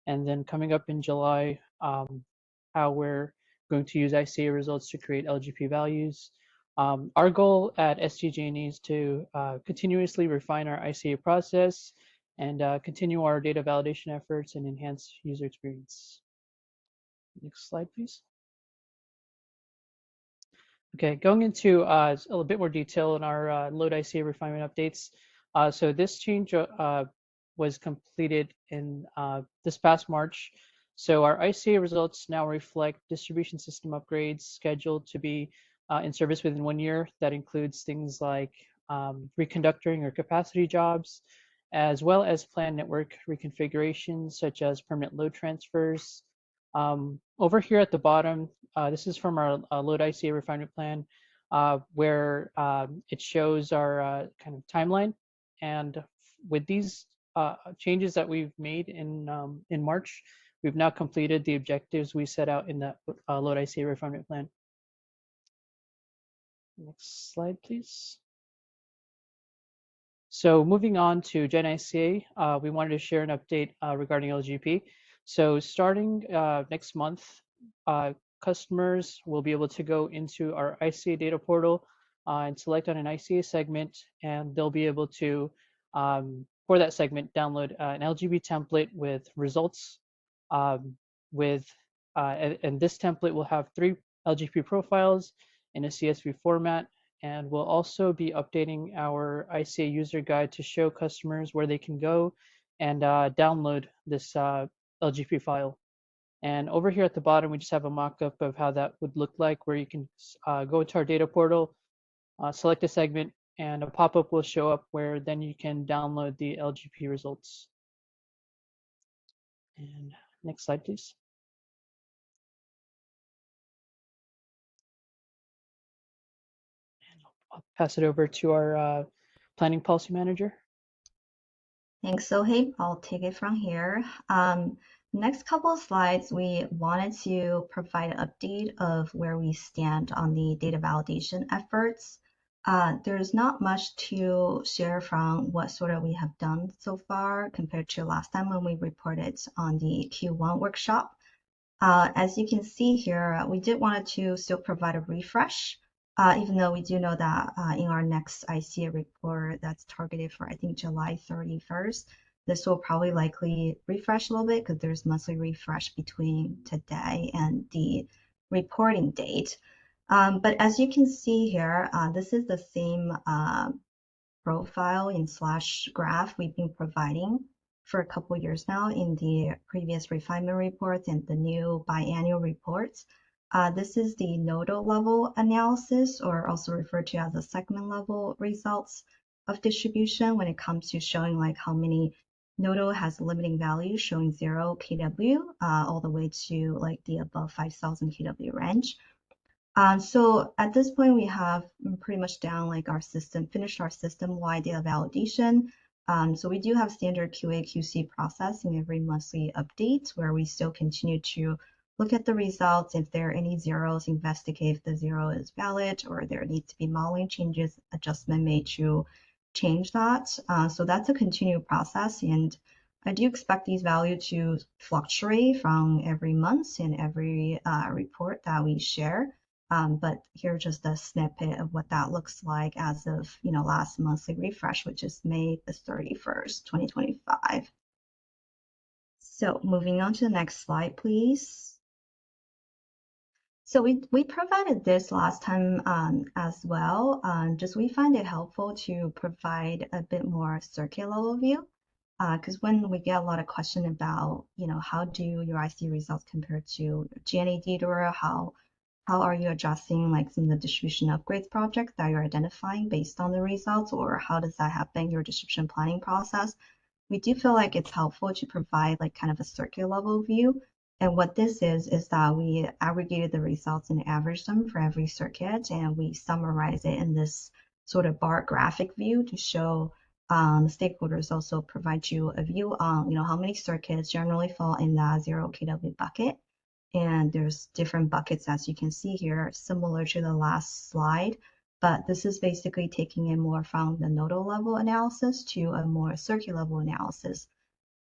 And then coming up in July, how we're going to use ICA results to create LGP values. Our goal at SDG&E is to continuously refine our ICA process and continue our data validation efforts and enhance user experience. Next slide, please. Okay, going into a little bit more detail in our load ICA refinement updates. So this change was completed in this past March. So our ICA results now reflect distribution system upgrades scheduled to be in service within 1 year. That includes things like reconductoring or capacity jobs, as well as planned network reconfigurations such as permanent load transfers. Over here at the bottom, this is from our load ICA refinement plan, where it shows our kind of timeline. And with these changes that we've made in March, we've now completed the objectives we set out in that load ICA refinement plan. Next slide, please. So moving on to Gen ICA, we wanted to share an update regarding LGP. So starting next month, customers will be able to go into our ICA data portal and select on an ICA segment, and they'll be able to, for that segment, download an LGP template with results and this template will have 3 LGP profiles in a CSV format, and we'll also be updating our ICA user guide to show customers where they can go and download this LGP file. And over here at the bottom, we just have a mock-up of how that would look like, where you can go into our data portal, select a segment, and a pop-up will show up where then you can download the LGP results. And next slide, please. I'll pass it over to our planning policy manager. Thanks, Sohaib. I'll take it from here. Next couple of slides, we wanted to provide an update of where we stand on the data validation efforts. There's not much to share from what sort of we have done so far compared to last time when we reported on the Q1 workshop. As you can see here, we did want to still provide a refresh, even though we do know that in our next ICA report that's targeted for, I think, July 31st, this will probably likely refresh a little bit because there's monthly refresh between today and the reporting date. But as you can see here, this is the same profile in slash graph we've been providing for a couple years now in the previous refinement reports and the new biannual reports. This is the nodal level analysis, or also referred to as the segment level results of distribution when it comes to showing like how many nodal has limiting value showing 0 kW all the way to like the above 5,000 kW range. So at this point, we have pretty much down like our system, finished our system-wide data validation. So we do have standard QA/QC process in every monthly update where we still continue to look at the results. If there are any zeros, investigate if the 0 is valid or there needs to be modeling changes, adjustment made to change that. So that's a continued process, and I do expect these values to fluctuate from every month in every report that we share. But here's just a snippet of what that looks like as of last monthly refresh, which is May the 31st, 2025. So moving on to the next slide, please. So we provided this last time as well. Just we find it helpful to provide a bit more circular overview. Because when we get a lot of questions about, how do your IC results compare to GNA data, or how are you adjusting like some of the distribution upgrades projects that you're identifying based on the results, or how does that happen in your distribution planning process? We do feel like it's helpful to provide like kind of a circular level view. And what this is that we aggregated the results and averaged them for every circuit, and we summarize it in this sort of bar graphic view to show stakeholders also provide you a view on how many circuits generally fall in that 0 kW bucket. And there's different buckets, as you can see here, similar to the last slide. But this is basically taking it more from the nodal level analysis to a more circular level analysis.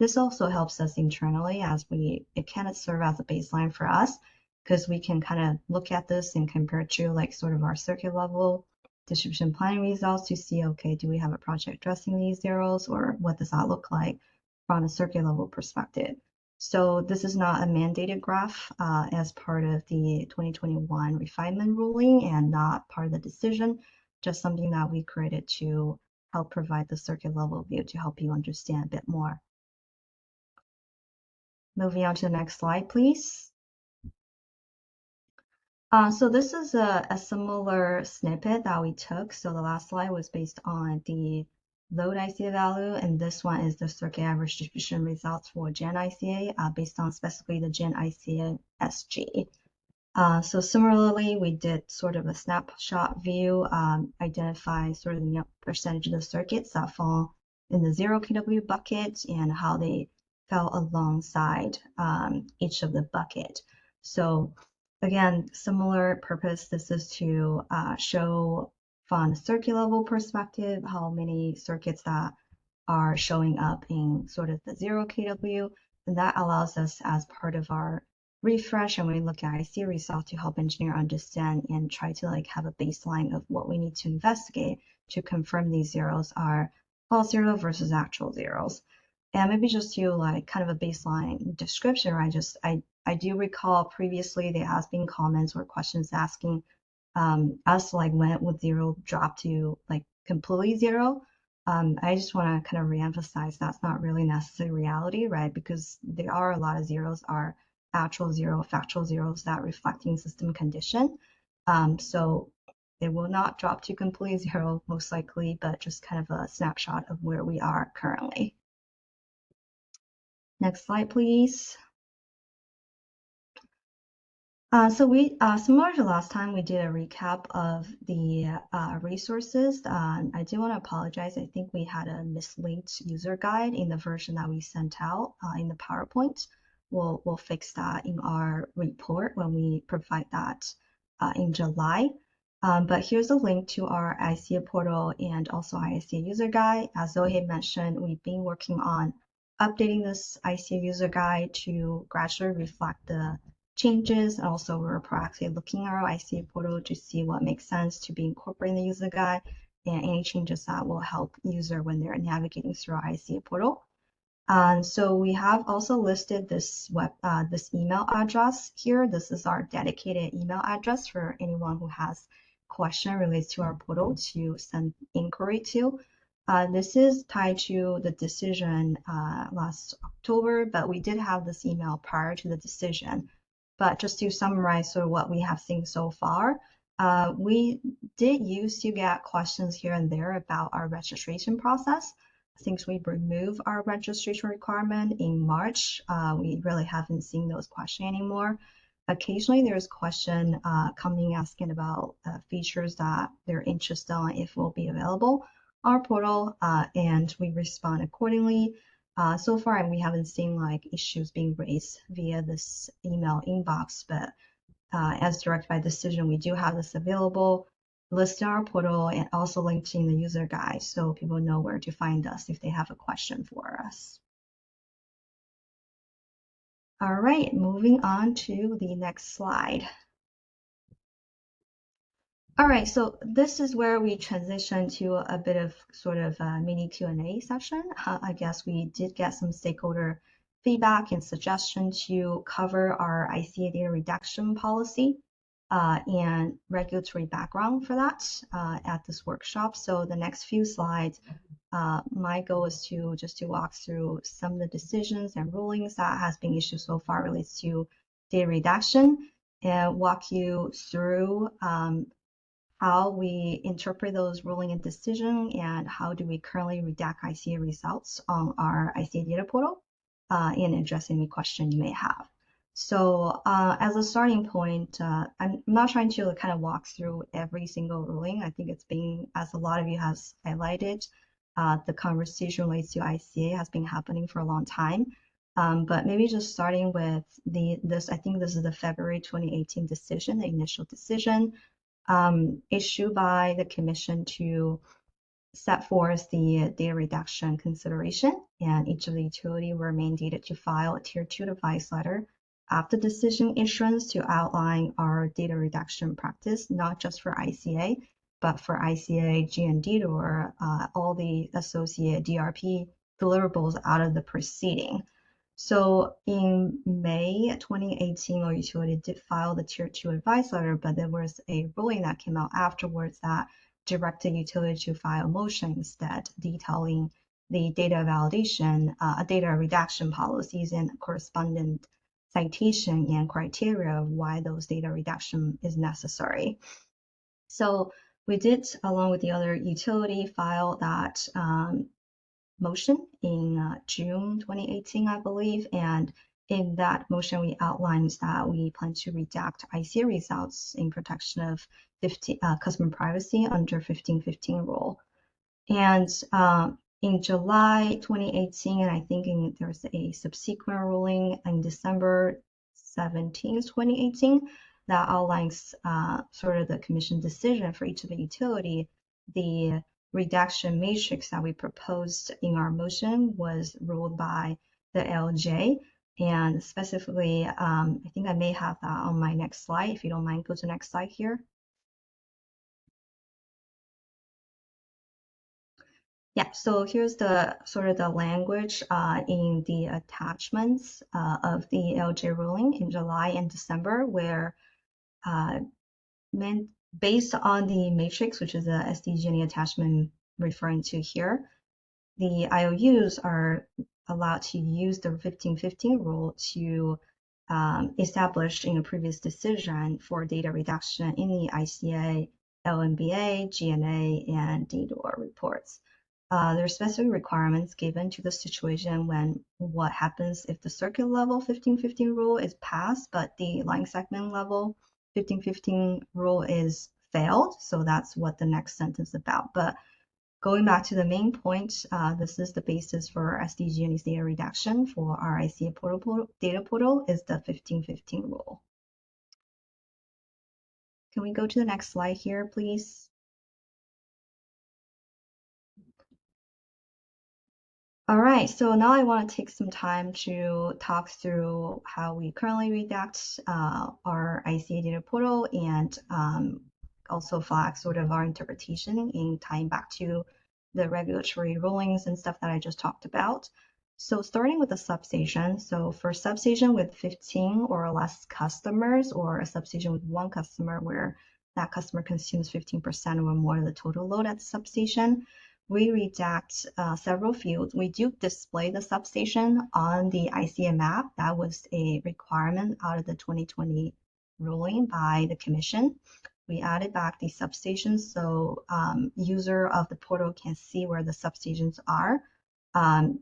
This also helps us internally as it kind of serve as a baseline for us, because we can kind of look at this and compare it to like sort of our circular level distribution planning results to see, okay, do we have a project addressing these zeros, or what does that look like from a circular level perspective? So this is not a mandated graph as part of the 2021 refinement ruling and not part of the decision, just something that we created to help provide the circular level view to help you understand a bit more. Moving on to the next slide, please. So this is a similar snippet that we took. So the last slide was based on the load ICA value, and this one is the circuit average distribution results for Gen ICA based on specifically the Gen ICA SG. So similarly, we did sort of a snapshot view, identify sort of the percentage of the circuits that fall in the 0 kW bucket and how they fell alongside each of the bucket. So again, similar purpose. This is to show from a circuit level perspective, how many circuits that are showing up in sort of the 0 kW. And that allows us as part of our refresh, and we look at IC results to help engineer understand and try to like have a baseline of what we need to investigate to confirm these zeros are false zero versus actual zeros. And maybe just to like kind of a baseline description, I do recall previously there has been comments or questions asking us like when would zero drop to like completely zero. I just want to kind of reemphasize that's not really necessarily reality, right? Because there are a lot of zeros are actual zero, factual zeros that reflecting system condition. So it will not drop to completely zero most likely, but just kind of a snapshot of where we are currently. Next slide, please. So we, similar to last time, we did a recap of the resources. I do want to apologize. I think we had a mislinked user guide in the version that we sent out in the PowerPoint. We'll fix that in our report when we provide that in July. But here's a link to our ICA portal and also ICA user guide. As Zoe mentioned, we've been working on updating this ICA user guide to gradually reflect the changes, and also we're proactively looking at our ICA portal to see what makes sense to be incorporated in the user guide and any changes that will help user when they're navigating through our ICA portal. So we have also listed this this email address here. This is our dedicated email address for anyone who has question related to our portal to send inquiry to. This is tied to the decision last October, but we did have this email prior to the decision. But just to summarize sort of what we have seen so far, we did used to get questions here and there about our registration process. Since we removed our registration requirement in March, we really haven't seen those questions anymore. Occasionally there's question coming asking about features that they're interested in if will be available on our portal, and we respond accordingly. So far, we haven't seen like issues being raised via this email inbox, but as directed by decision, we do have this available, listed on our portal, and also linked in the user guide so people know where to find us if they have a question for us. All right, moving on to the next slide. All right, so this is where we transition to a bit of sort of a mini Q&A session. I guess we did get some stakeholder feedback and suggestions to cover our ICA data redaction policy and regulatory background for that at this workshop. So the next few slides, my goal is to just walk through some of the decisions and rulings that has been issued so far related to data redaction and walk you through how we interpret those ruling and decision, and how do we currently redact ICA results on our ICA data portal, and address any question you may have. So as a starting point, I'm not trying to kind of walk through every single ruling. I think it's been, as a lot of you has highlighted, the conversation related to ICA has been happening for a long time. But maybe just starting with I think this is the February 2018 decision, the initial decision, issued by the Commission to set forth the data redaction consideration, and each of the utility were mandated to file a Tier 2 advice letter after decision issuance to outline our data redaction practice, not just for ICA, but for ICA, GND, or all the associated DRP deliverables out of the proceeding. So in May 2018, our utility did file the Tier 2 advice letter, but there was a ruling that came out afterwards that directed utility to file a motion instead, detailing the data validation, data redaction policies and correspondent citation and criteria of why those data redaction is necessary. So we did, along with the other utility, file that motion in June 2018, I believe, and in that motion we outlined that we plan to redact ICA results in protection of customer privacy under 1515 rule. And in July 2018, and I think there's a subsequent ruling in December 17, 2018, that outlines sort of the Commission decision for each of the utility the redaction matrix that we proposed in our motion was ruled by the LJ. And specifically, I think I may have that on my next slide. If you don't mind, go to the next slide here. Yeah, so here's the sort of the language in the attachments of the LJ ruling in July and December, where based on the matrix, which is the SDG&E attachment referring to here, the IOUs are allowed to use the 1515 rule to establish in a previous decision for data reduction in the ICA, LNBA, GNA, and DDoR reports. There are specific requirements given to the situation when what happens if the circuit level 1515 rule is passed, but the line segment level 1515 rule is failed. So that's what the next sentence is about. But going back to the main point, this is the basis for SDG&E's data redaction for our ICA data portal is the 1515 rule. Can we go to the next slide here, please? All right, so now I want to take some time to talk through how we currently redact our ICA data portal and also flag sort of our interpretation in tying back to the regulatory rulings and stuff that I just talked about. So starting with the substation. So for substation with 15 or less customers, or a substation with one customer where that customer consumes 15% or more of the total load at the substation, we redact several fields. We do display the substation on the ICA map. That was a requirement out of the 2020 ruling by the commission. We added back the substations so user of the portal can see where the substations are.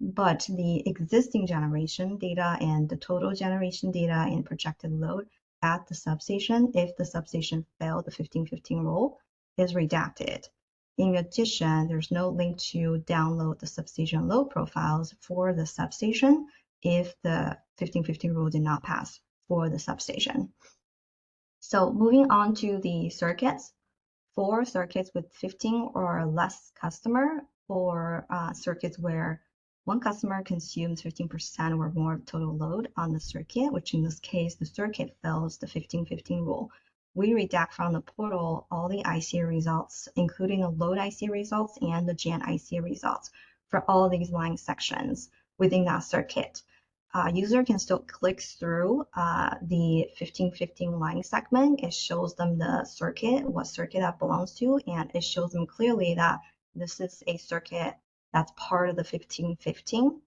But the existing generation data and the total generation data and projected load at the substation, if the substation failed the 1515 rule, is redacted. In addition, there's no link to download the substation load profiles for the substation if the 1515 rule did not pass for the substation. So moving on to the circuits. For circuits with 15 or less customer, or circuits where one customer consumes 15% or more of total load on the circuit, which in this case, the circuit fails the 1515 rule. We redact from the portal all the ICA results, including the load ICA results and the GN ICA results for all these line sections within that circuit. User can still click through the 1515 line segment. It shows them the circuit, what circuit that belongs to, and it shows them clearly that this is a circuit that's part of the 1515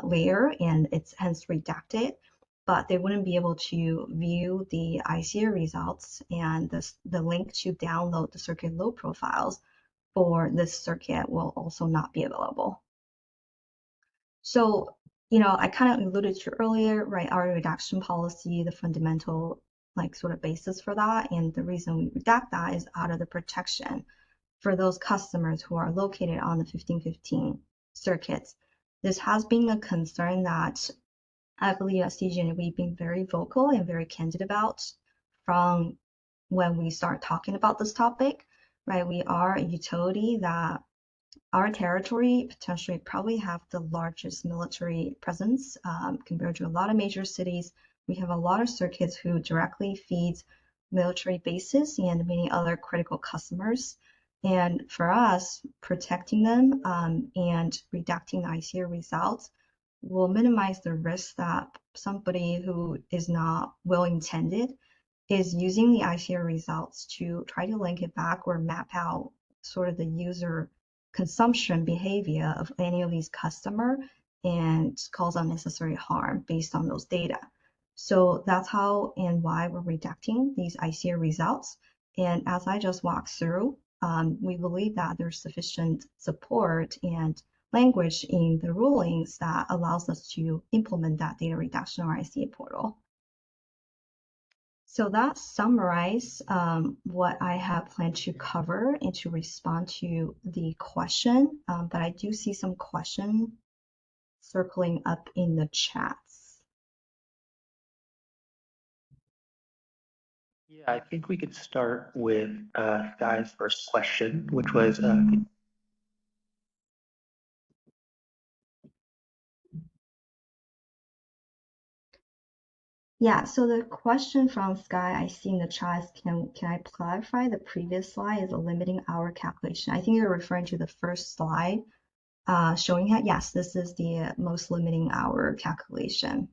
layer, and it's hence redacted. But they wouldn't be able to view the ICA results and the link to download the circuit load profiles for this circuit will also not be available. So, I kind of alluded to earlier, right, our redaction policy, the fundamental sort of basis for that, and the reason we redact that is out of the protection for those customers who are located on the 1515 circuits. This has been a concern that I believe at SDG&E we've been very vocal and very candid about from when we start talking about this topic, right? We are a utility that our territory potentially probably have the largest military presence compared to a lot of major cities. We have a lot of circuits who directly feeds military bases and many other critical customers. And for us, protecting them and redacting the ICA results will minimize the risk that somebody who is not well-intended is using the ICA results to try to link it back or map out sort of the user consumption behavior of any of these customers and cause unnecessary harm based on those data. So that's how and why we're redacting these ICA results. And as I just walked through, we believe that there's sufficient support and language in the rulings that allows us to implement that data redaction on our ICA portal. So that summarizes what I have planned to cover and to respond to the question, but I do see some questions circling up in the chats. Yeah, I think we could start with Skye's first question, which was Yeah, so the question from Sky I see in the chat is can I clarify the previous slide is a limiting hour calculation? I think you're referring to the first slide showing that, yes, this is the most limiting hour calculation.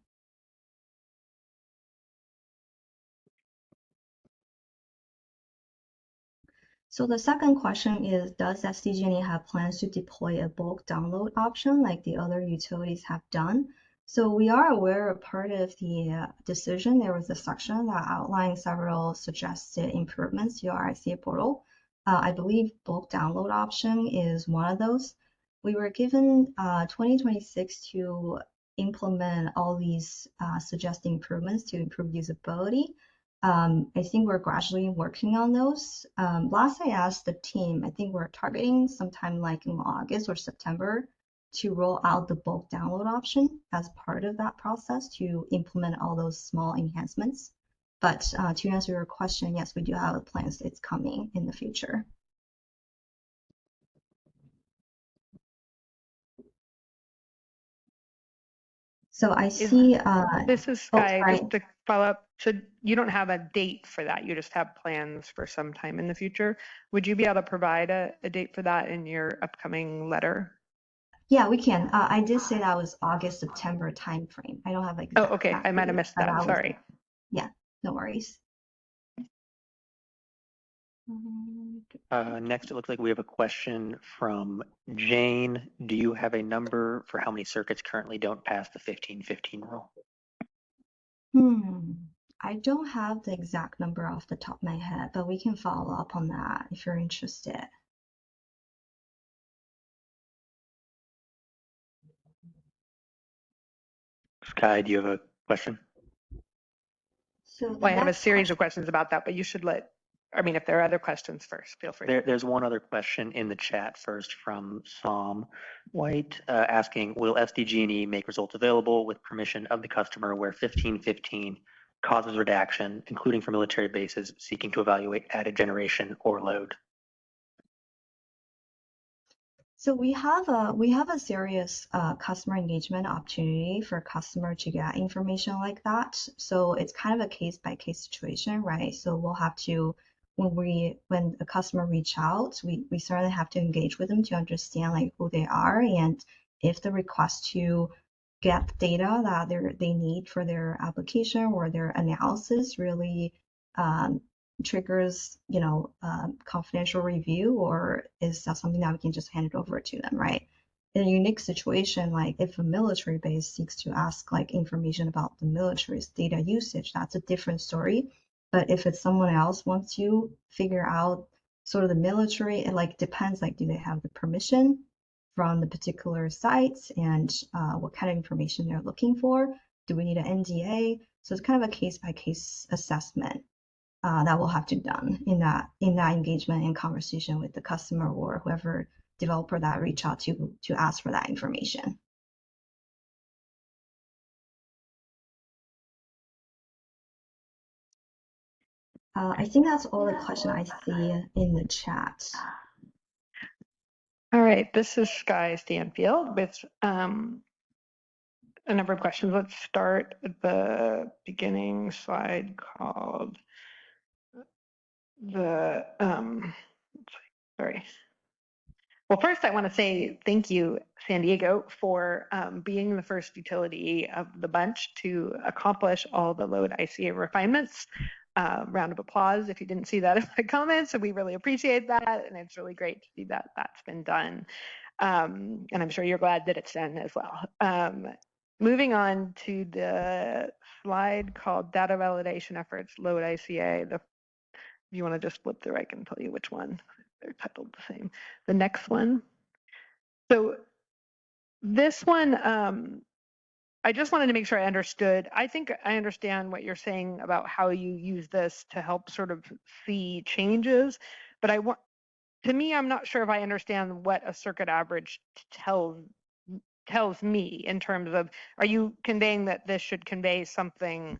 So the second question is, does SDG&E have plans to deploy a bulk download option like the other utilities have done? So we are aware of part of the decision, there was a section that outlined several suggested improvements to our ICA portal. I believe bulk download option is one of those. We were given 2026 to implement all these suggested improvements to improve usability. I think we're gradually working on those. Last I asked the team, I think we're targeting sometime like in August or September to roll out the bulk download option as part of that process to implement all those small enhancements. But to answer your question, yes, we do have plans. It's coming in the future. So I see. This is Sky. Oh, just to follow up. So you don't have a date for that. You just have plans for some time in the future. Would you be able to provide a date for that in your upcoming letter? Yeah, we can. I did say that was August, September timeframe. I don't have like. Oh, okay. I might have missed that. Sorry. Yeah, no worries. next, it looks like we have a question from Jane. Do you have a number for how many circuits currently don't pass the 15-15 rule? I don't have the exact number off the top of my head, but we can follow up on that if you're interested. Sky, do you have a question? So well, I have a series of questions about that, but you should if there are other questions first, feel free. There's one other question in the chat first from Sam White asking, will SDG&E make results available with permission of the customer where 15-15 causes redaction, including for military bases seeking to evaluate added generation or load? So we have a serious customer engagement opportunity for a customer to get information like that. So it's kind of a case by case situation, right? So we'll have to when a customer reach out, we certainly have to engage with them to understand like who they are and if the request to get data that they need for their application or their analysis really triggers, confidential review, or is that something that we can just hand it over to them, right? In a unique situation, like if a military base seeks to ask like information about the military's data usage, that's a different story. But if it's someone else wants to figure out sort of the military, it like depends, like do they have the permission from the particular sites and what kind of information they're looking for? Do we need an NDA? So it's kind of a case by case assessment that will have to be done in that engagement and conversation with the customer or whoever developer that reach out to ask for that information. I think that's all the question I see in the chat. All right, this is Sky Stanfield with a number of questions. Let's start at the beginning slide called the, sorry. Well, first I want to say thank you, San Diego, for being the first utility of the bunch to accomplish all the load ICA refinements. Round of applause if you didn't see that in my comments, and we really appreciate that, and it's really great to see that that's been done. And I'm sure you're glad that it's done as well. Moving on to the slide called Data Validation Efforts, Load ICA. If you want to just flip through, I can tell you which one. They're titled the same. The next one. So this one, I just wanted to make sure I understood. I think I understand what you're saying about how you use this to help sort of see changes, but to me, I'm not sure if I understand what a circuit average tells me in terms of, are you conveying that this should convey something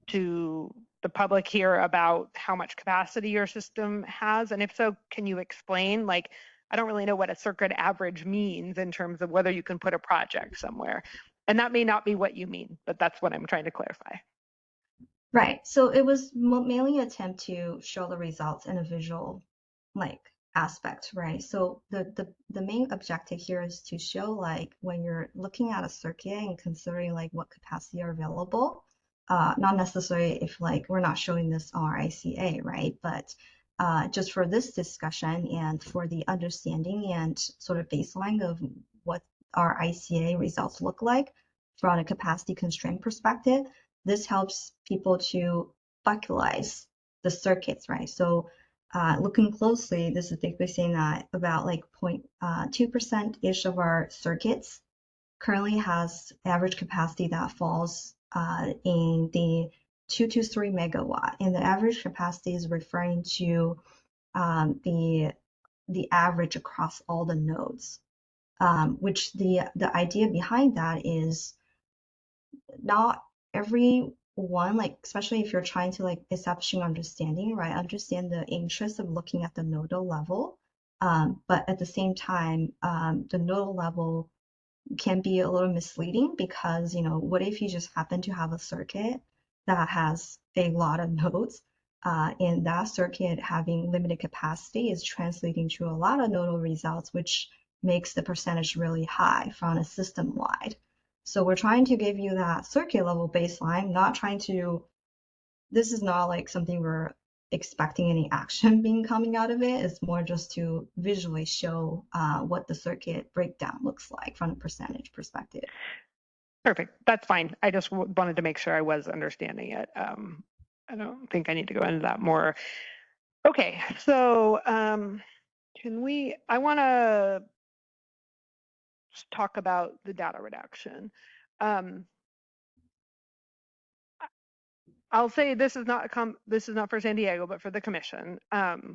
to the public here about how much capacity your system has? And if so, can you explain? Like, I don't really know what a circuit average means in terms of whether you can put a project somewhere. And that may not be what you mean, but that's what I'm trying to clarify. Right. So it was mainly an attempt to show the results in a visual aspect, right? So the main objective here is to show like when you're looking at a circuit and considering like what capacity are available, not necessarily if like we're not showing this on our ICA, right? But just for this discussion and for the understanding and sort of baseline of what our ICA results look like from a capacity constraint perspective, this helps people to bucketize the circuits, right? So looking closely, this is basically saying that about like 0.2% of our circuits currently has average capacity that falls in the 2 to 3 megawatt, and the average capacity is referring to the average across all the nodes. Which the idea behind that is not every one, like especially if you're trying to like establishing understanding, right? Understand the interest of looking at the nodal level, but at the same time, the nodal level can be a little misleading because what if you just happen to have a circuit that has a lot of nodes, and that circuit having limited capacity is translating to a lot of nodal results, which makes the percentage really high from a system wide. So we're trying to give you that circuit level baseline, not trying to, this is not like something we're expecting any action being coming out of it. It's more just to visually show what the circuit breakdown looks like from a percentage perspective. Perfect. That's fine. I just wanted to make sure I was understanding it. I don't think I need to go into that more. Okay, so I want to talk about the data redaction. I'll say this is not for San Diego, but for the commission. The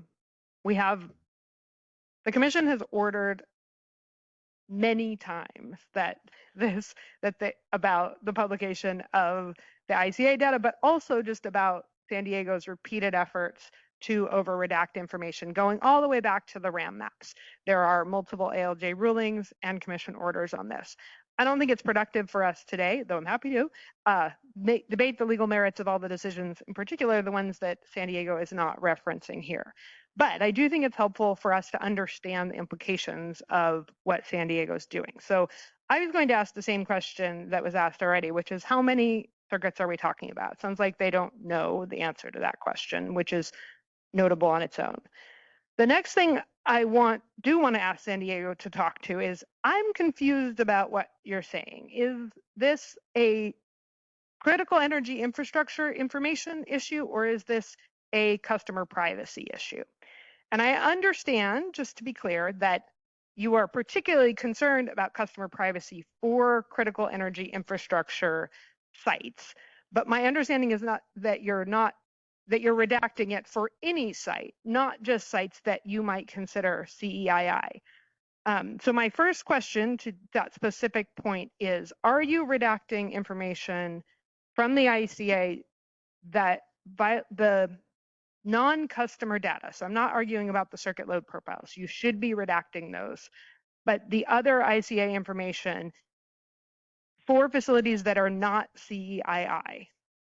commission has ordered many times about the publication of the ICA data, but also just about San Diego's repeated efforts to over-redact information, going all the way back to the RAM maps. There are multiple ALJ rulings and commission orders on this. I don't think it's productive for us today, though I'm happy to, debate the legal merits of all the decisions, in particular the ones that San Diego is not referencing here. But I do think it's helpful for us to understand the implications of what San Diego's doing. So I was going to ask the same question that was asked already, which is how many circuits are we talking about? It sounds like they don't know the answer to that question, which is notable on its own. The next thing I do want to ask San Diego to talk to is, I'm confused about what you're saying. Is this a critical energy infrastructure information issue, or is this a customer privacy issue? And I understand, just to be clear, that you are particularly concerned about customer privacy for critical energy infrastructure sites. But my understanding is that you're redacting it for any site, not just sites that you might consider CEII. So my first question to that specific point is, are you redacting information from the ICA that by the non-customer data? So I'm not arguing about the circuit load profiles. You should be redacting those. But the other ICA information for facilities that are not CEII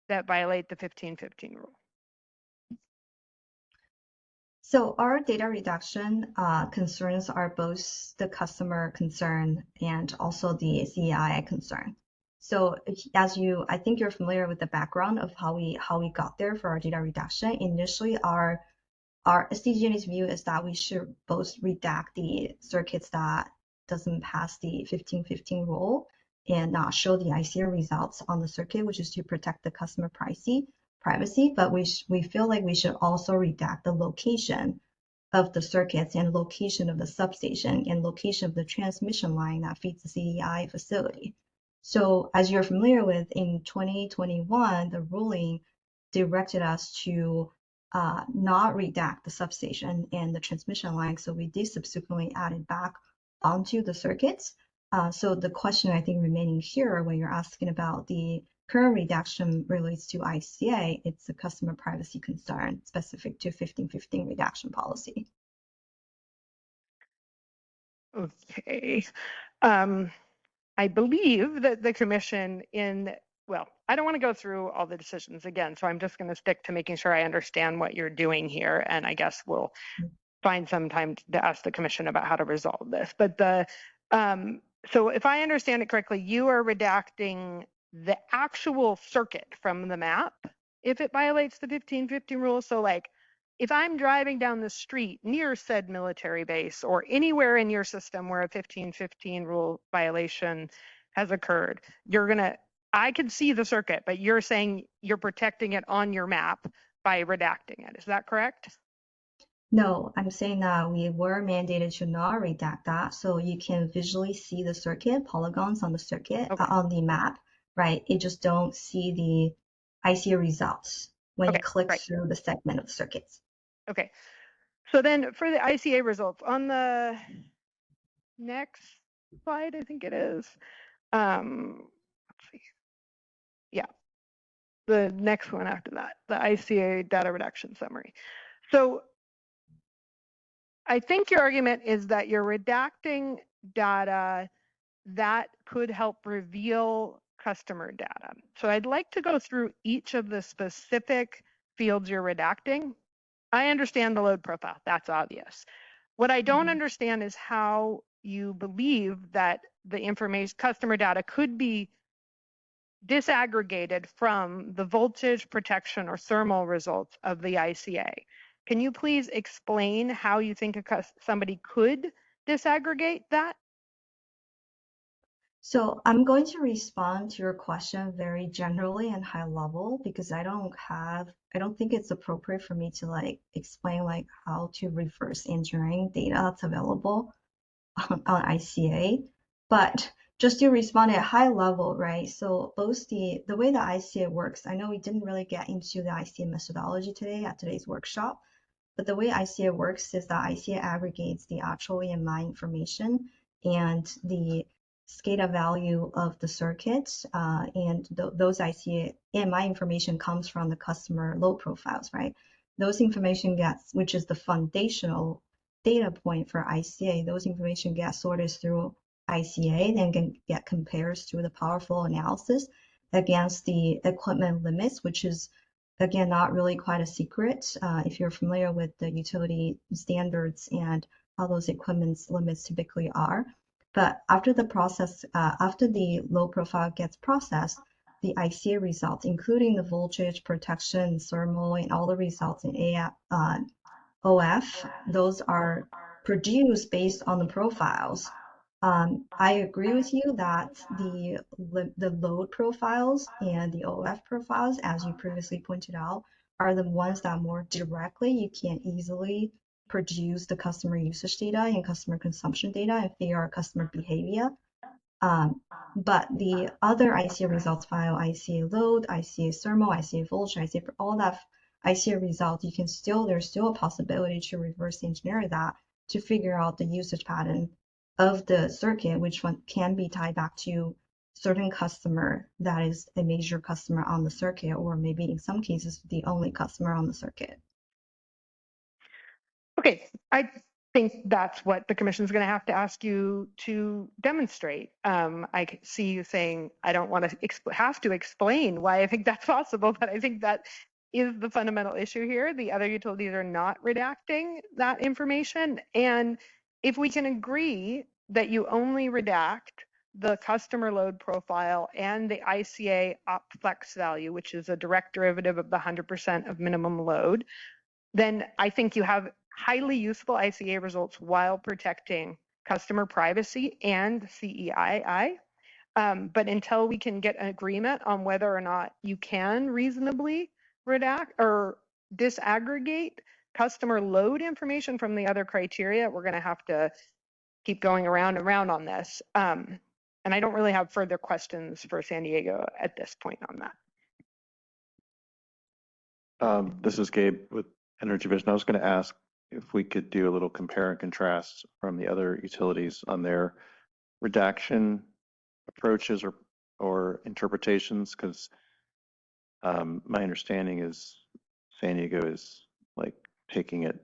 that violate the 1515 rule. So our data reduction concerns are both the customer concern and also the CEII concern. So I think you're familiar with the background of how we got there for our data reduction. Initially, our SDG&E's view is that we should both redact the circuits that doesn't pass the 1515 rule and not show the ICA results on the circuit, which is to protect the customer privacy. But we feel like we should also redact the location of the circuits and location of the substation and location of the transmission line that feeds the CEI facility. So as you're familiar with, in 2021, the ruling directed us to not redact the substation and the transmission line. So we did subsequently add it back onto the circuits. So the question I think remaining here when you're asking about the current redaction relates to ICA, it's a customer privacy concern specific to 1515 redaction policy. Okay. I believe that the commission well, I don't want to go through all the decisions again, so I'm just going to stick to making sure I understand what you're doing here, and I guess we'll find some time to ask the commission about how to resolve this. But so if I understand it correctly, you are redacting the actual circuit from the map if it violates the 1515 rule. So like, if I'm driving down the street near said military base or anywhere in your system where a 1515 rule violation has occurred, I can see the circuit, but you're saying you're protecting it on your map by redacting it. Is that correct? No, I'm saying that we were mandated to not redact that, so you can visually see the circuit, polygons on the circuit, on the map, right? You just don't see the ICA results when you click through the segment of the circuits. Okay. So then for the ICA results, on the next slide, I think it is, let's see. Yeah, the next one after that, the ICA data redaction summary. So I think your argument is that you're redacting data that could help reveal customer data. So I'd like to go through each of the specific fields you're redacting. I understand the load profile, that's obvious. What I don't understand is how you believe that the information, customer data, could be disaggregated from the voltage, protection, or thermal results of the ICA. Can you please explain how you think somebody could disaggregate that? So I'm going to respond to your question very generally and high level because I don't think it's appropriate for me to like explain like how to reverse engineering data that's available on ICA. But just to respond at high level, right? So both the way the ICA works, I know we didn't really get into the ICA methodology today at today's workshop, but the way ICA works is that ICA aggregates the actual EMI information and the SCADA value of the circuits, and those ICA EMI information comes from the customer load profiles, right? Those information gets, which is the foundational data point for ICA, those information get sorted through ICA, then can get compared through the power flow analysis against the equipment limits, which is again not really quite a secret if you're familiar with the utility standards and how those equipment limits typically are. But after the process, after the load profile gets processed, the ICA results, including the voltage, protection, thermal, and all the results in OF, those are produced based on the profiles. I agree with you that the load profiles and the OF profiles, as you previously pointed out, are the ones that more directly you can easily produce the customer usage data and customer consumption data and figure out customer behavior. But the other ICA results file, ICA load, ICA thermal, ICA voltage, ICA, all that ICA results, you can still, there's still a possibility to reverse engineer that to figure out the usage pattern of the circuit, which one can be tied back to certain customer that is a major customer on the circuit, or maybe in some cases, the only customer on the circuit. Okay, I think that's what the commission is going to have to ask you to demonstrate. I see you saying, I don't want to have to explain why I think that's possible, but I think that is the fundamental issue here. The other utilities are not redacting that information. And if we can agree that you only redact the customer load profile and the ICA op flex value, which is a direct derivative of the 100% of minimum load, then I think you have highly useful ICA results while protecting customer privacy and CEII. But until we can get an agreement on whether or not you can reasonably redact or disaggregate customer load information from the other criteria, we're going to have to keep going around and around on this. And I don't really have further questions for San Diego at this point on that. This is Gabe with Energy Vision. I was going to ask if we could do a little compare and contrast from the other utilities on their redaction approaches or or interpretations? Because my understanding is San Diego is like taking it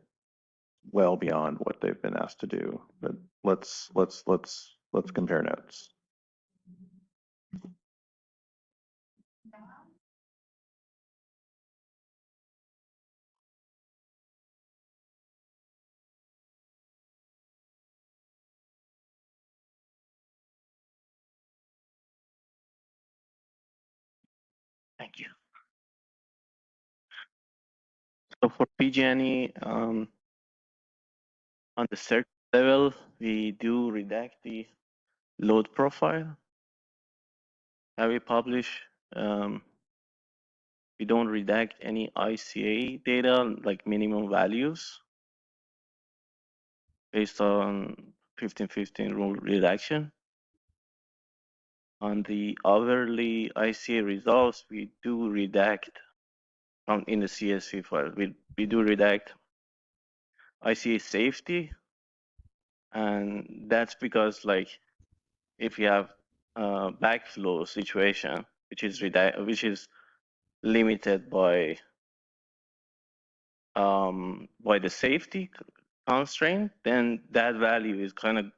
well beyond what they've been asked to do. But let's compare notes. Thank you. So for PG&E, on the circuit level, we do redact the load profile that we publish. We don't redact any ICA data like minimum values based on 1515 rule redaction. On the hourly ICA results, we do redact in the CSV file. We do redact ICA safety, and that's because like if you have a backflow situation, which is limited by the safety constraint, then that value is kind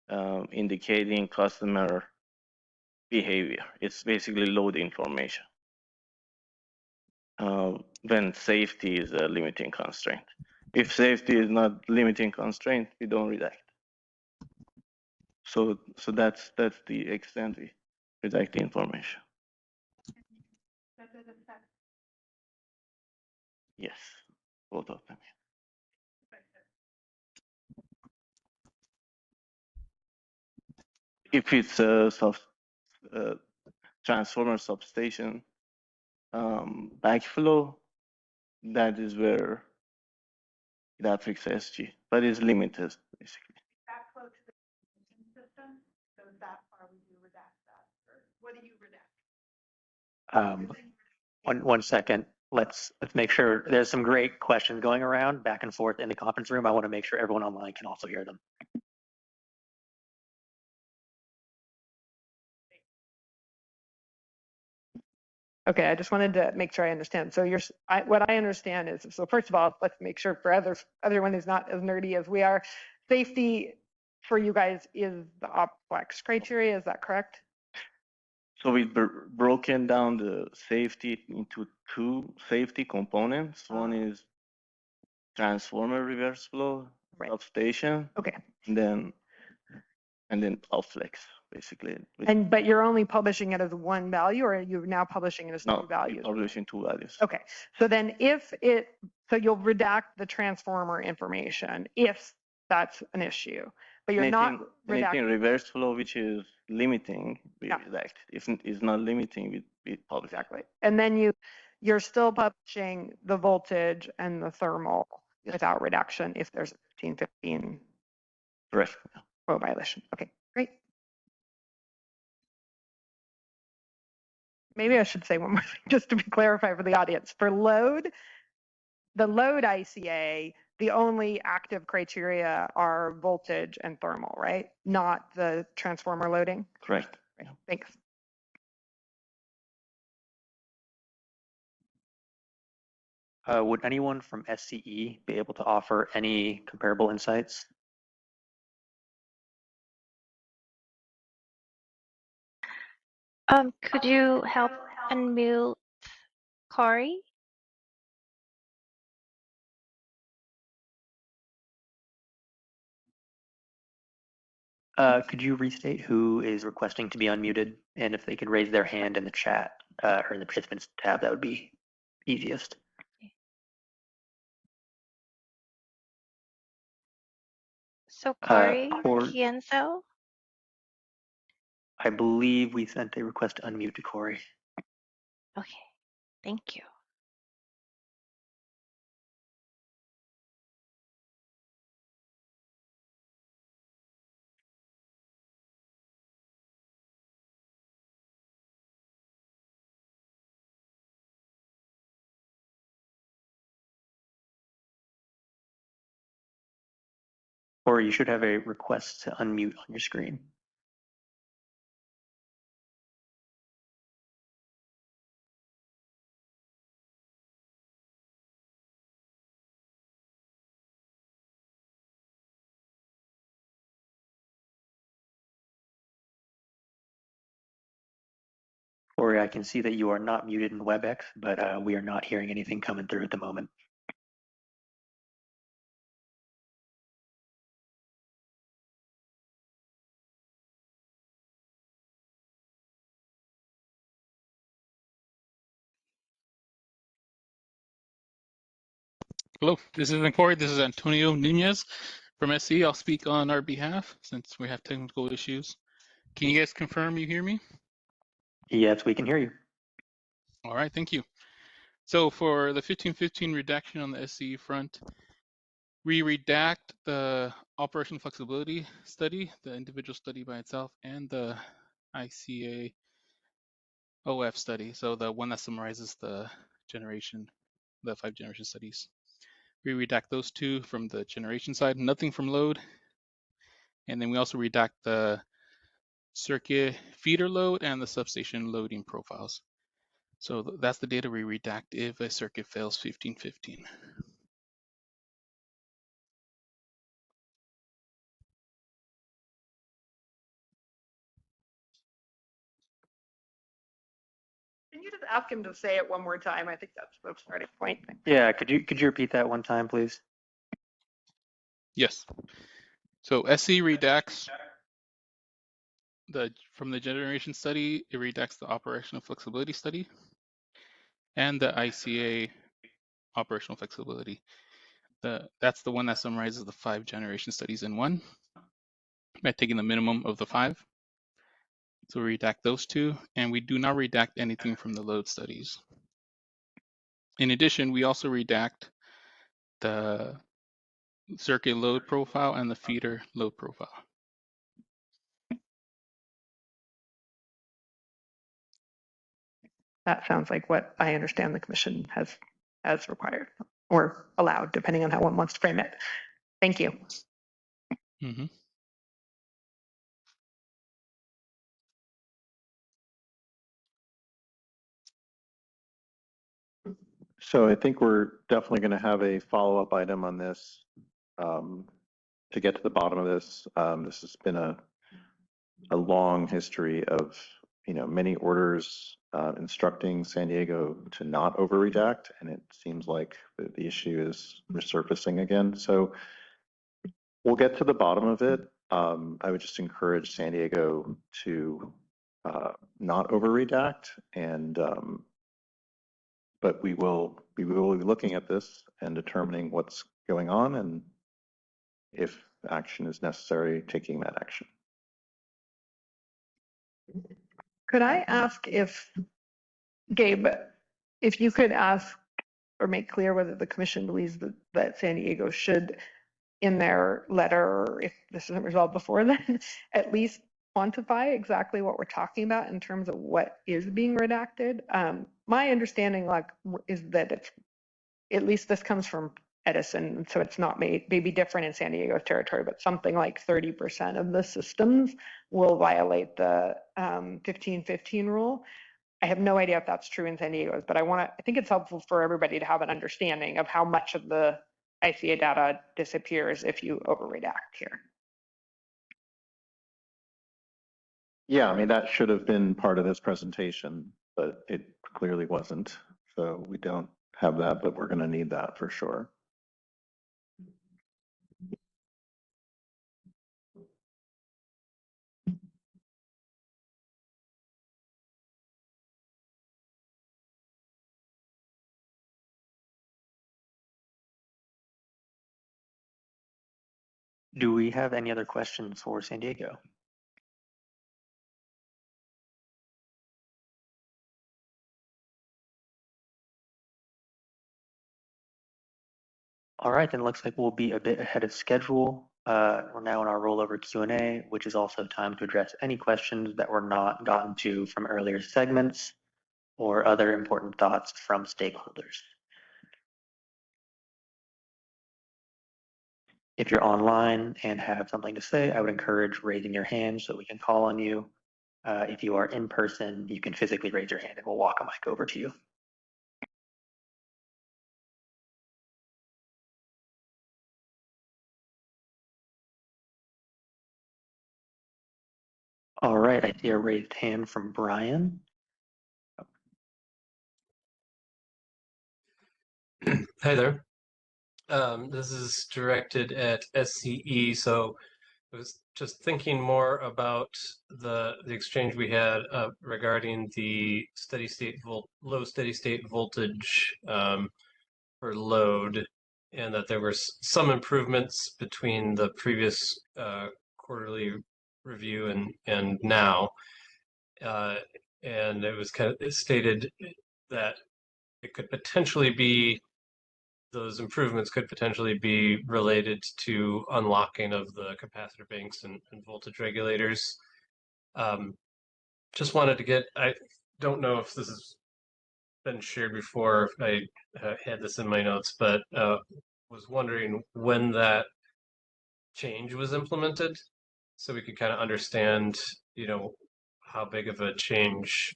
of indicating customer behavior. It's basically load information when safety is a limiting constraint. If safety is not limiting constraint, we don't redact. So that's the extent we redact the information. Yes, both of them. If it's a transformer substation backflow, that is where it affects SG, but it's limited basically. Backflow to the system, so that far we do redact that. Or what do you redact? One second. Let's make sure. There's some great questions going around back and forth in the conference room. I want to make sure everyone online can also hear them. Okay, I just wanted to make sure I understand. So what I understand is, so first of all, let's make sure for everyone who's not as nerdy as we are, safety for you guys is the OPFLEX criteria, is that correct? So we've broken down the safety into two safety components. One is transformer reverse flow, substation. Okay. And then OPFLEX, basically. But you're only publishing it as one value, or are you now publishing it as two values? No, publishing two values. Okay. So then so you'll redact the transformer information if that's an issue, but you're not redacting anything reverse flow, which is limiting, we redact. If it's not limiting, we publish. Exactly. And then you're still publishing the voltage and the thermal without reduction if there's a 1515 flow violation. Okay, great. Maybe I should say one more thing just to be clarified for the audience. For the load ICA, the only active criteria are voltage and thermal, right? Not the transformer loading? Correct. Right. Thanks. Would anyone from SCE be able to offer any comparable insights? Could you help unmute Corey? Could you restate who is requesting to be unmuted, and if they could raise their hand in the chat or in the participants tab, that would be easiest. So Corey Corey, Kienzo? I believe we sent a request to unmute to Corey. Okay, thank you. Corey, you should have a request to unmute on your screen. Corey, I can see that you are not muted in WebEx, but we are not hearing anything coming through at the moment. Hello, this isn't Corey. This is Antonio Nunez from SE. I'll speak on our behalf since we have technical issues. Can you guys confirm you hear me? Yes, we can hear you. All right, thank you. So for the 1515 redaction on the SE front, we redact the operational flexibility study, the individual study by itself, and the ICA OF study, so the one that summarizes the the 5 generation studies. We redact those two from the generation side, nothing from load. And then we also redact the circuit feeder load and the substation loading profiles. So that's the data we redact if a circuit fails 1515. Can you just ask him to say it one more time? I think that's the starting point. Yeah, could you repeat that one time, please? Yes. So SC redacts from the generation study, it redacts the operational flexibility study and the ICA operational flexibility. That's the one that summarizes the 5 generation studies in one by taking the minimum of the 5. So we redact those two, and we do not redact anything from the load studies. In addition, we also redact the circuit load profile and the feeder load profile. That sounds like what I understand the commission has required or allowed, depending on how one wants to frame it. Thank you. Mm-hmm. So I think we're definitely going to have a follow-up item on this to get to the bottom of this. This has been a long history of many orders instructing San Diego to not over-redact, and it seems like the issue is resurfacing again. So we'll get to the bottom of it. I would just encourage San Diego to not over-redact, and but we will be looking at this and determining what's going on, and if action is necessary, taking that action. Could I ask if, Gabe, if you could ask or make clear whether the commission believes that San Diego should, in their letter, or if this isn't resolved before then, at least quantify exactly what we're talking about in terms of what is being redacted. My understanding is that it's, at least this comes from Edison, so it's not maybe different in San Diego's territory, but something like 30% of the systems will violate the 1515 rule. I have no idea if that's true in San Diego, but I think it's helpful for everybody to have an understanding of how much of the ICA data disappears if you over-redact here. Yeah, I mean, that should have been part of this presentation, but it clearly wasn't. So we don't have that, but we're going to need that for sure. Do we have any other questions for San Diego? All right, then it looks like we'll be a bit ahead of schedule. We're now in our rollover Q&A, which is also time to address any questions that were not gotten to from earlier segments or other important thoughts from stakeholders. If you're online and have something to say, I would encourage raising your hand so we can call on you. If you are in person, you can physically raise your hand and we'll walk a mic over to you. All right, I see a raised hand from Brian. Hi there. This is directed at SCE, so I was just thinking more about the exchange we had regarding the low steady state voltage for load, and that there were some improvements between the previous quarterly review and now, and it was it stated that it could potentially be those improvements could potentially be related to unlocking of the capacitor banks and voltage regulators. Just wanted to get, I don't know if this has been shared before, if I had this in my notes, but was wondering when that change was implemented so we could kind of understand, how big of a change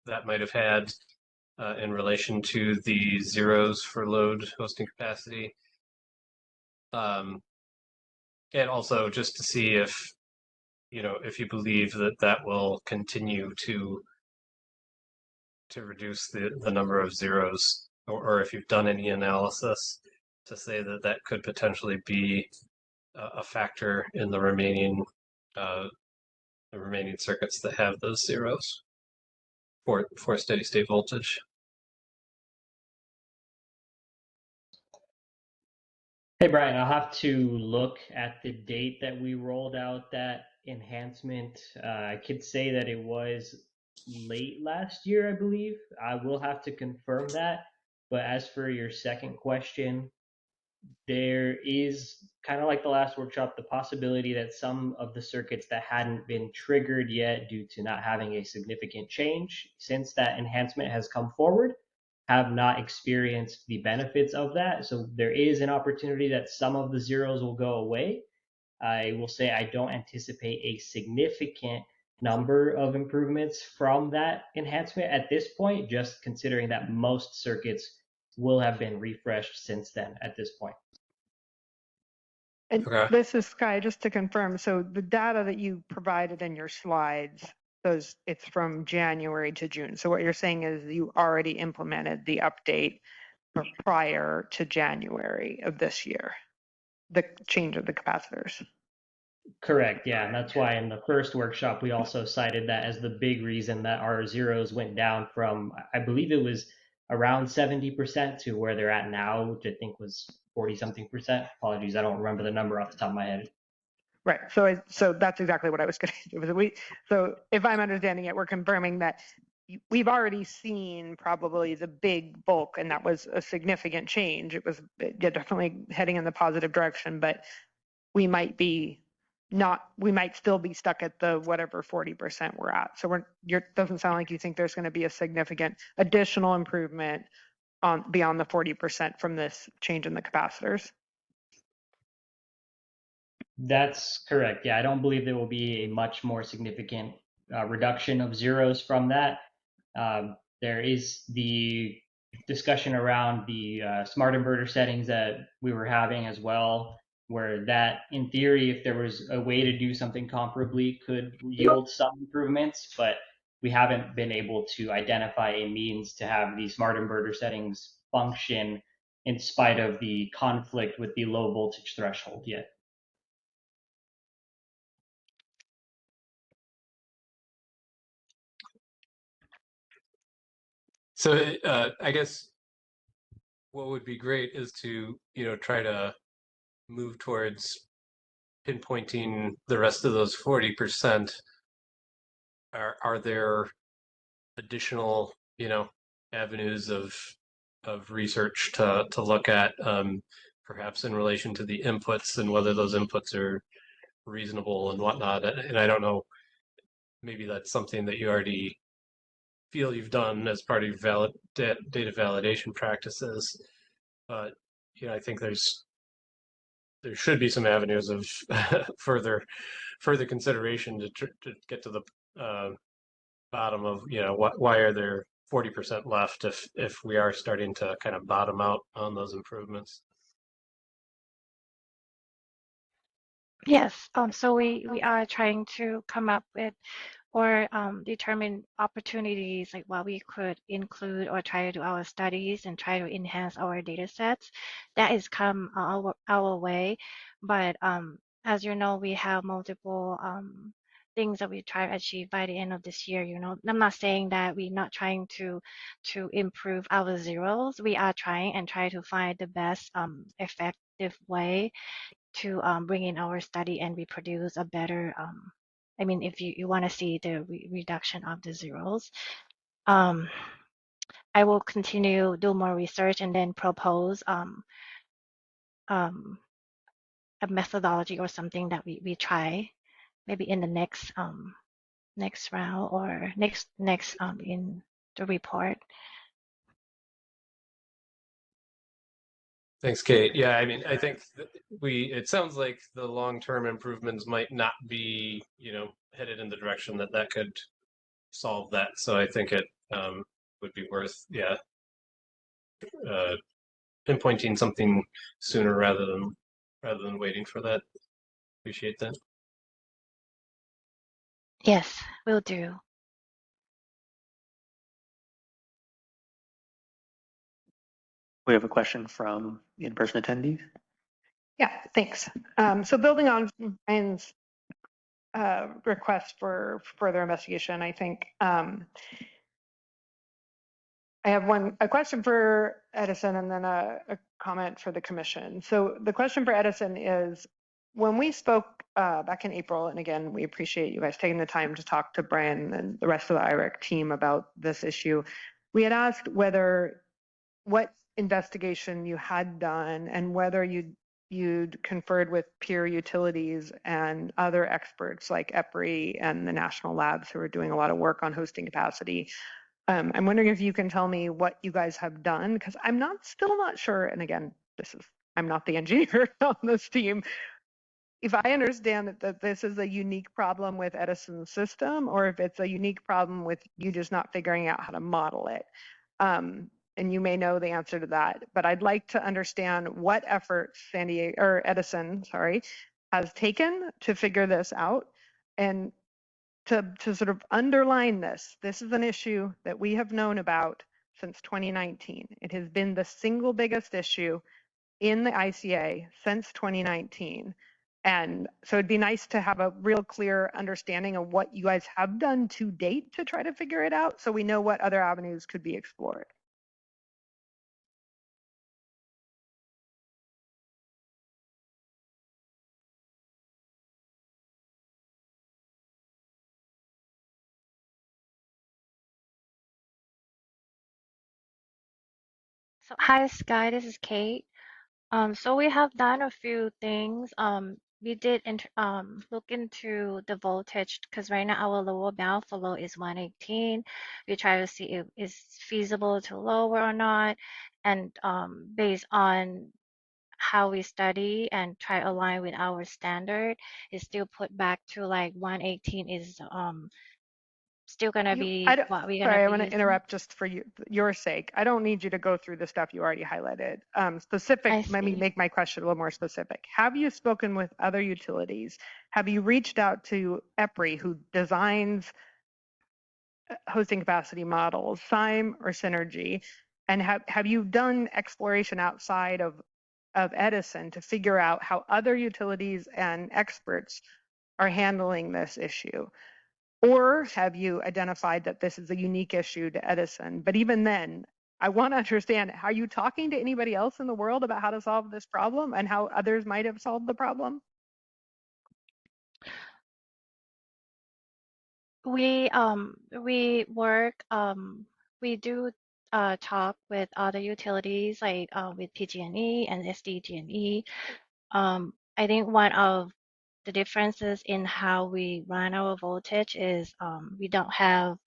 that might have had in relation to the zeros for load hosting capacity. And also just to see if, if you believe that that will continue to reduce the number of zeros, or if you've done any analysis to say that that could potentially be a factor in the remaining circuits that have those zeros for steady state voltage. Hey, Brian, I'll have to look at the date that we rolled out that enhancement. I could say that it was late last year, I believe. I will have to confirm that. But as for your second question, there is, kind of like the last workshop, the possibility that some of the circuits that hadn't been triggered yet due to not having a significant change since that enhancement has come forward have not experienced the benefits of that. So there is an opportunity that some of the zeros will go away. I will say I don't anticipate a significant number of improvements from that enhancement at this point, just considering that most circuits will have been refreshed since then at this point. And this is Sky, just to confirm. So the data that you provided in your slides, it's from January to June. So what you're saying is you already implemented the update prior to January of this year, the change of the capacitors. Correct, yeah, and that's why in the first workshop we also cited that as the big reason that our zeros went down from, I believe it was around 70% to where they're at now, which I think was 40-something%. Apologies, I don't remember the number off the top of my head. Right. So that's exactly what I was going to do. So if I'm understanding it, we're confirming that we've already seen probably the big bulk, and that was a significant change. It was definitely heading in the positive direction, but we might still be stuck at the whatever 40% we're at. So doesn't sound like you think there's going to be a significant additional improvement beyond the 40% from this change in the capacitors. That's correct. Yeah, I don't believe there will be a much more significant reduction of zeros from that. There is the discussion around the smart inverter settings that we were having as well, where that, in theory, if there was a way to do something comparably, could yield some improvements, but we haven't been able to identify a means to have the smart inverter settings function in spite of the conflict with the low voltage threshold yet. So I guess what would be great is to, try to move towards pinpointing the rest of those 40%. Are there additional, avenues of research to look at, perhaps in relation to the inputs and whether those inputs are reasonable and whatnot? And I don't know, maybe that's something that you already feel you've done as part of your data validation practices. But I think there should be some avenues of further consideration to get to the bottom of why are there 40% left if we are starting to kind of bottom out on those improvements. Yes, so we are trying to come up with or determine opportunities like what we could include or try to do our studies and try to enhance our data sets. That is come our way. But as you know, we have multiple things that we try to achieve by the end of this year. You know, I'm not saying that we're not trying to improve our zeros. We are trying and try to find the best effective way to bring in our study and reproduce a better I mean, if you want to see the reduction of the zeros, I will continue do more research and then propose a methodology or something that we try maybe in the next round or next in the report. Thanks, Kate. Yeah, I mean, I think it sounds like the long-term improvements might not be, headed in the direction that could solve that. So I think it would be worth, pinpointing something sooner rather than waiting for that. Appreciate that. Yes, will do. We have a question from the in-person attendees. Yeah, thanks. So building on Brian's request for further investigation, I think I have a question for Edison and then a comment for the commission. So the question for Edison is, when we spoke back in April, and again, we appreciate you guys taking the time to talk to Brian and the rest of the IREC team about this issue, we had asked what investigation you had done and whether you'd conferred with peer utilities and other experts like EPRI and the national labs who are doing a lot of work on hosting capacity. I'm wondering if you can tell me what you guys have done, because I'm still not sure. And again, I'm not the engineer on this team. If I understand that this is a unique problem with Edison's system, or if it's a unique problem with you just not figuring out how to model it. And you may know the answer to that, but I'd like to understand what efforts Edison, has taken to figure this out, and to sort of underline this is an issue that we have known about since 2019. It has been the single biggest issue in the ICA since 2019. And so it'd be nice to have a real clear understanding of what you guys have done to date to try to figure it out, so we know what other avenues could be explored. So hi Sky, this is Kate. So we have done a few things. We did look into the voltage because right now our lower bound for load is 118. We try to see if it's feasible to lower or not, and based on how we study and try to align with our standard, it's still put back to like 118 is still gonna be what we're gonna Sorry, I be want to using. interrupt just for your sake. I don't need you to go through the stuff you already highlighted. Let me make my question a little more specific. Have you spoken with other utilities? Have you reached out to EPRI, who designs hosting capacity models, SIME or Synergy? And have you done exploration outside of Edison to figure out how other utilities and experts are handling this issue? Or have you identified that this is a unique issue to Edison? But even then, I want to understand, are you talking to anybody else in the world about how to solve this problem and how others might have solved the problem? We work we do talk with other utilities like with PG&E and SDG&E. I think one of the differences in how we run our voltage is we don't have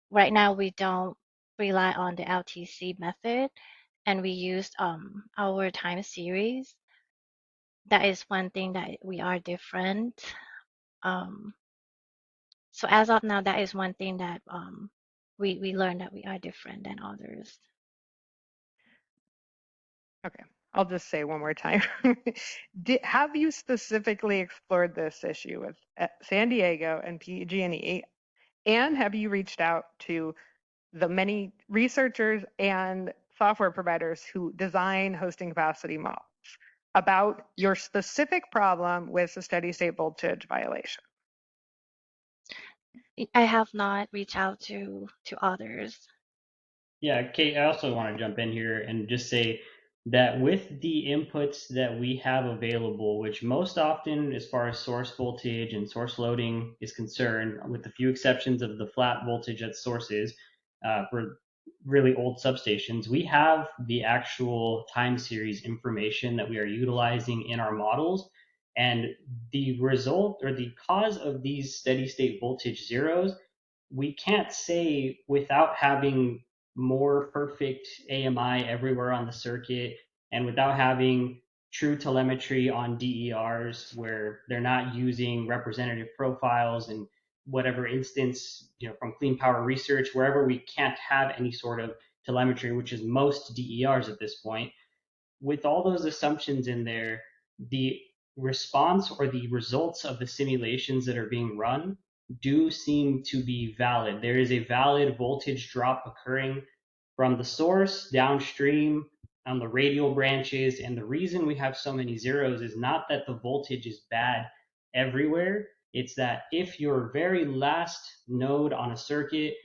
right now we don't rely on the LTC method, and we use our time series. That is one thing that we are different. So as of now, that is one thing that we learned that we are different than others. Okay, I'll just say one more time. Have you specifically explored this issue with San Diego and PG&E And have you reached out to the many researchers and software providers who design hosting capacity models about your specific problem with the steady state voltage violation? I have not reached out to others. Yeah, Kate, I also want to jump in here and just say that with the inputs that we have available, which most often, as far as source voltage and source loading is concerned, with the few exceptions of the flat voltage at sources for really old substations, we have the actual time series information that we are utilizing in our models. And the result or the cause of these steady state voltage zeros, we can't say without having more perfect AMI everywhere on the circuit and without having true telemetry on DERs where they're not using representative profiles and whatever instance, from clean power research, wherever we can't have any sort of telemetry, which is most DERs at this point. With all those assumptions in there, the response or the results of the simulations that are being run do seem to be valid. There is a valid voltage drop occurring from the source downstream on the radial branches. And the reason we have so many zeros is not that the voltage is bad everywhere. It's that if your very last node on a circuit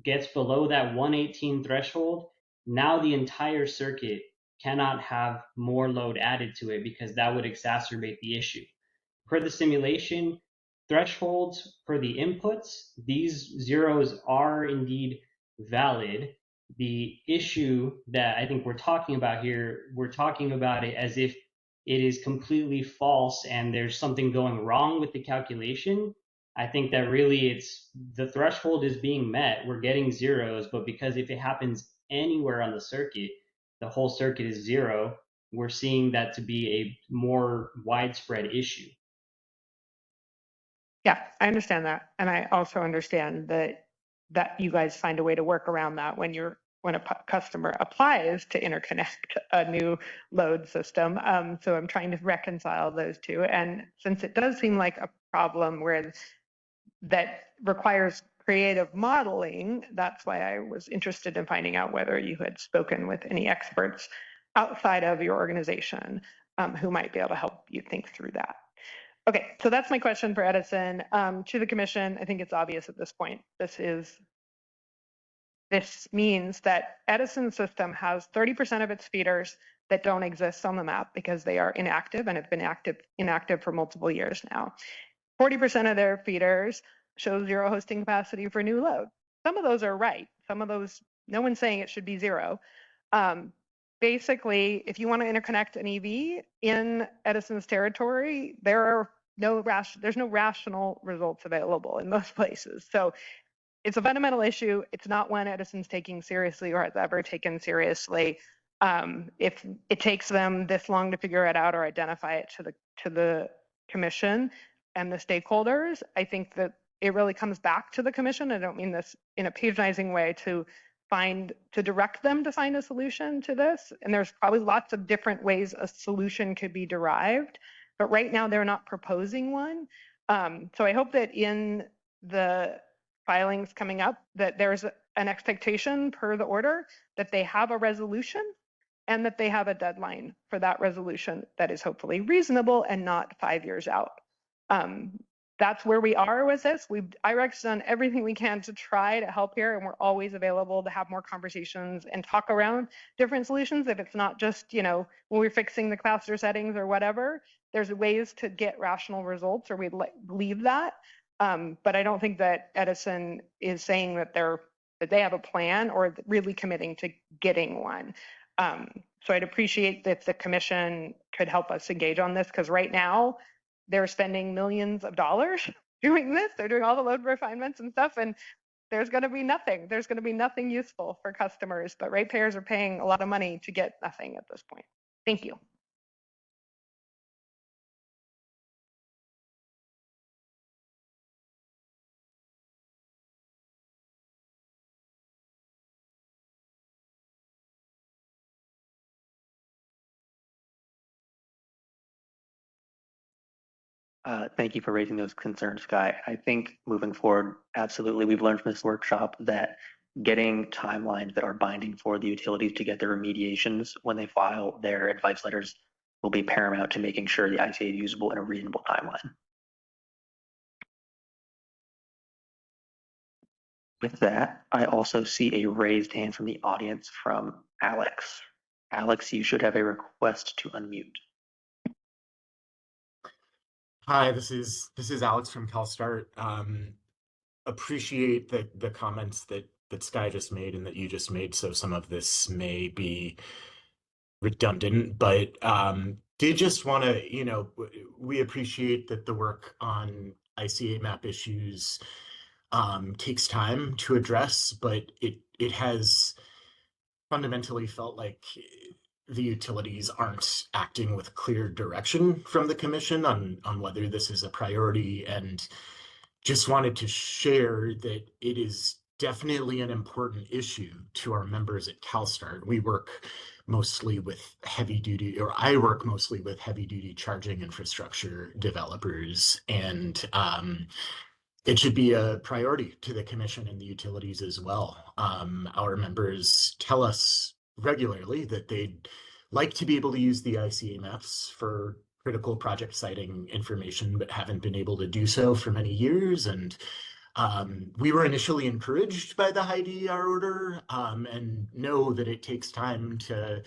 gets below that 118 threshold, now the entire circuit cannot have more load added to it because that would exacerbate the issue. Per the simulation, thresholds for the inputs, these zeros are indeed valid. The issue that I think we're talking about here, we're talking about it as if it is completely false and there's something going wrong with the calculation. I think that really it's the threshold is being met. We're getting zeros, but because if it happens anywhere on the circuit, the whole circuit is zero, we're seeing that to be a more widespread issue. Yeah, I understand that. And I also understand that you guys find a way to work around that when a customer applies to interconnect a new load system. So I'm trying to reconcile those two. And since it does seem like a problem where that requires creative modeling, that's why I was interested in finding out whether you had spoken with any experts outside of your organization who might be able to help you think through that. Okay, so that's my question for Edison. To the commission, I think it's obvious at this point. This means that Edison's system has 30% of its feeders that don't exist on the map because they are inactive and have been inactive for multiple years now. 40% of their feeders show zero hosting capacity for new load. Some of those are right. Some of those, no one's saying it should be zero. Basically, if you want to interconnect an EV in Edison's territory, there's no rational results available in most places. So it's a fundamental issue. It's not one Edison's taking seriously or has ever taken seriously. If it takes them this long to figure it out or identify it to the commission and the stakeholders, I think that it really comes back to the commission. I don't mean this in a patronizing way, to direct them to find a solution to this. And there's probably lots of different ways a solution could be derived, but right now they're not proposing one. So I hope that in the filings coming up that there's an expectation per the order that they have a resolution and that they have a deadline for that resolution that is hopefully reasonable and not 5 years out. That's where we are with this. IREC's done everything we can to try to help here, and we're always available to have more conversations and talk around different solutions. If it's not just, when we're fixing the capacitor settings or whatever, there's ways to get rational results, or we'd believe that. But I don't think that Edison is saying that they have a plan or really committing to getting one. So I'd appreciate if the commission could help us engage on this, because right now they're spending millions of dollars doing this. They're doing all the load refinements and stuff, and there's going to be nothing. There's going to be nothing useful for customers, but ratepayers are paying a lot of money to get nothing at this point. Thank you. Thank you for raising those concerns, Guy. I think moving forward, absolutely, we've learned from this workshop that getting timelines that are binding for the utilities to get their remediations when they file their advice letters will be paramount to making sure the ICA is usable in a reasonable timeline. With that, I also see a raised hand from the audience from Alex. Alex, you should have a request to unmute. Hi, this is Alex from CalStart. Appreciate the comments that Sky just made and that you just made. So some of this may be redundant, but did just want to, we appreciate that the work on ICA map issues takes time to address, but it has fundamentally felt like the utilities aren't acting with clear direction from the commission on whether this is a priority, and just wanted to share that it is definitely an important issue to our members at CalStart. We work mostly with heavy duty, or I work mostly with heavy duty charging infrastructure developers, and it should be a priority to the commission and the utilities as well. Our members tell us regularly that they'd like to be able to use the ICA maps for critical project siting information, but haven't been able to do so for many years. And we were initially encouraged by the high DER order, and know that it takes time to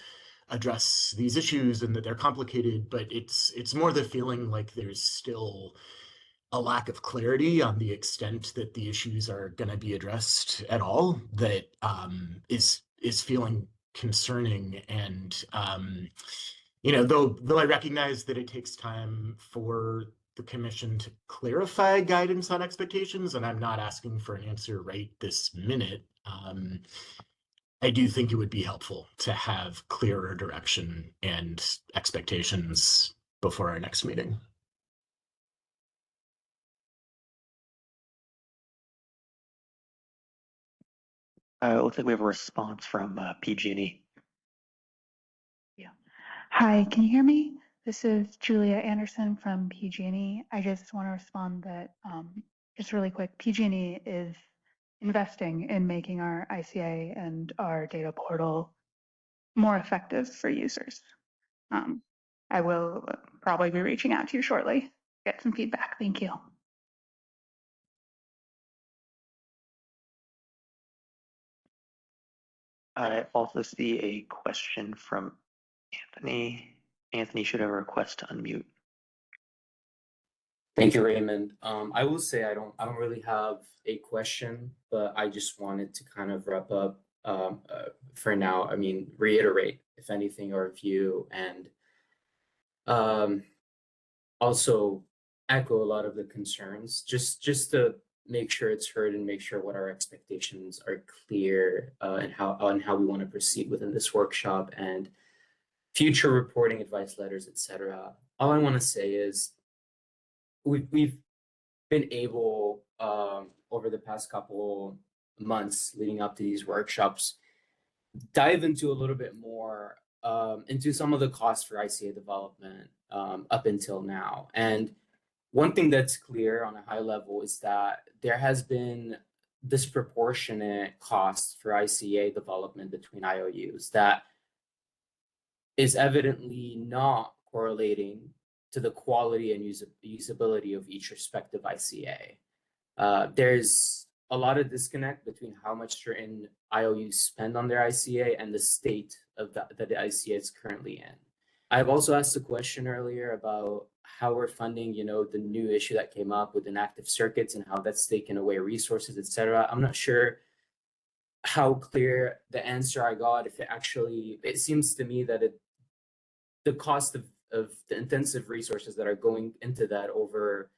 address these issues and that they're complicated, but it's more the feeling like there's still a lack of clarity on the extent that the issues are going to be addressed at all that is feeling concerning. And though I recognize that it takes time for the commission to clarify guidance on expectations, and I'm not asking for an answer right this minute, I do think it would be helpful to have clearer direction and expectations before our next meeting. It looks like we have a response from PG&E. Yeah. Hi, can you hear me? This is Julia Anderson from PG&E. I just want to respond that just really quick, PG&E is investing in making our ICA and our data portal more effective for users. I will probably be reaching out to you shortly, get some feedback. Thank you. I also see a question from Anthony. Anthony should have a request to unmute. Thank you, Raymond. I will say I don't really have a question, but I just wanted to kind of wrap up for now. I mean, reiterate, if anything, our view, and also echo a lot of the concerns, just to make sure it's heard and make sure what our expectations are clear, and how we want to proceed within this workshop and future reporting, advice letters, etc. All I want to say is we've been able, over the past couple months leading up to these workshops, dive into a little bit more into some of the costs for ICA development up until now. And one thing that's clear on a high level is that there has been disproportionate costs for ICA development between IOUs that is evidently not correlating to the quality and usability of each respective ICA. There's a lot of disconnect between how much certain IOUs spend on their ICA and the state of that the ICA is currently in. I've also asked a question earlier about how we're funding, the new issue that came up with inactive circuits and how that's taken away resources, etc. I'm not sure how clear the answer I got. If it seems to me that the cost of the intensive resources that are going into that over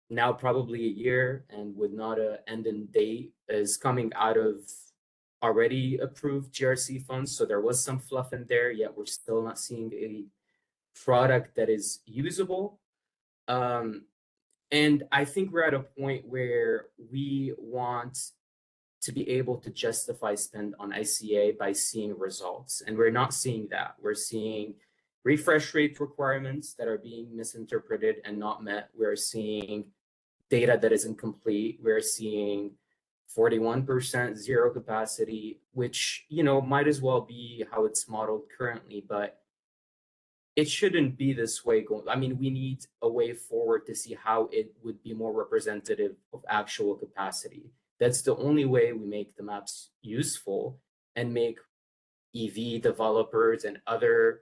now probably a year and with not an end in date is coming out of already approved GRC funds. So there was some fluff in there, yet we're still not seeing a product that is usable. And I think we're at a point where we want to be able to justify spend on ICA by seeing results. And we're not seeing that. We're seeing refresh rate requirements that are being misinterpreted and not met. We're seeing data that is incomplete. We're seeing 41% zero capacity, which, you know, might as well be how it's modeled currently, but it shouldn't be this way going. I mean, we need a way forward to see how it would be more representative of actual capacity. That's the only way we make the maps useful and make EV developers and other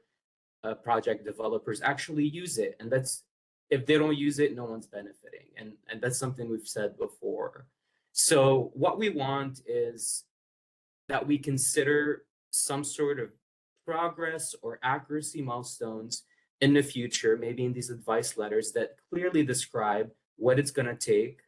project developers actually use it. And that's, if they don't use it, no one's benefiting. And that's something we've said before. So what we want is that we consider some sort of progress or accuracy milestones in the future, maybe in these advice letters that clearly describe what it's going to take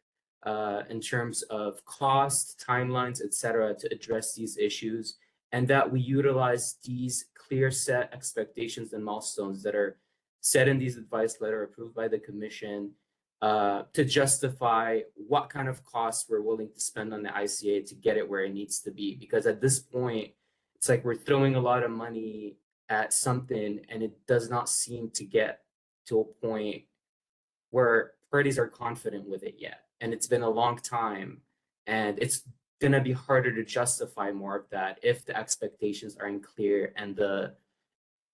in terms of cost, timelines, etc., to address these issues, and that we utilize these clear set expectations and milestones that are set in these advice letter approved by the commission to justify what kind of costs we're willing to spend on the ICA to get it where it needs to be. Because at this point, it's like we're throwing a lot of money at something and it does not seem to get to a point where parties are confident with it yet. And it's been a long time, and it's going to be harder to justify more of that if the expectations aren't clear and the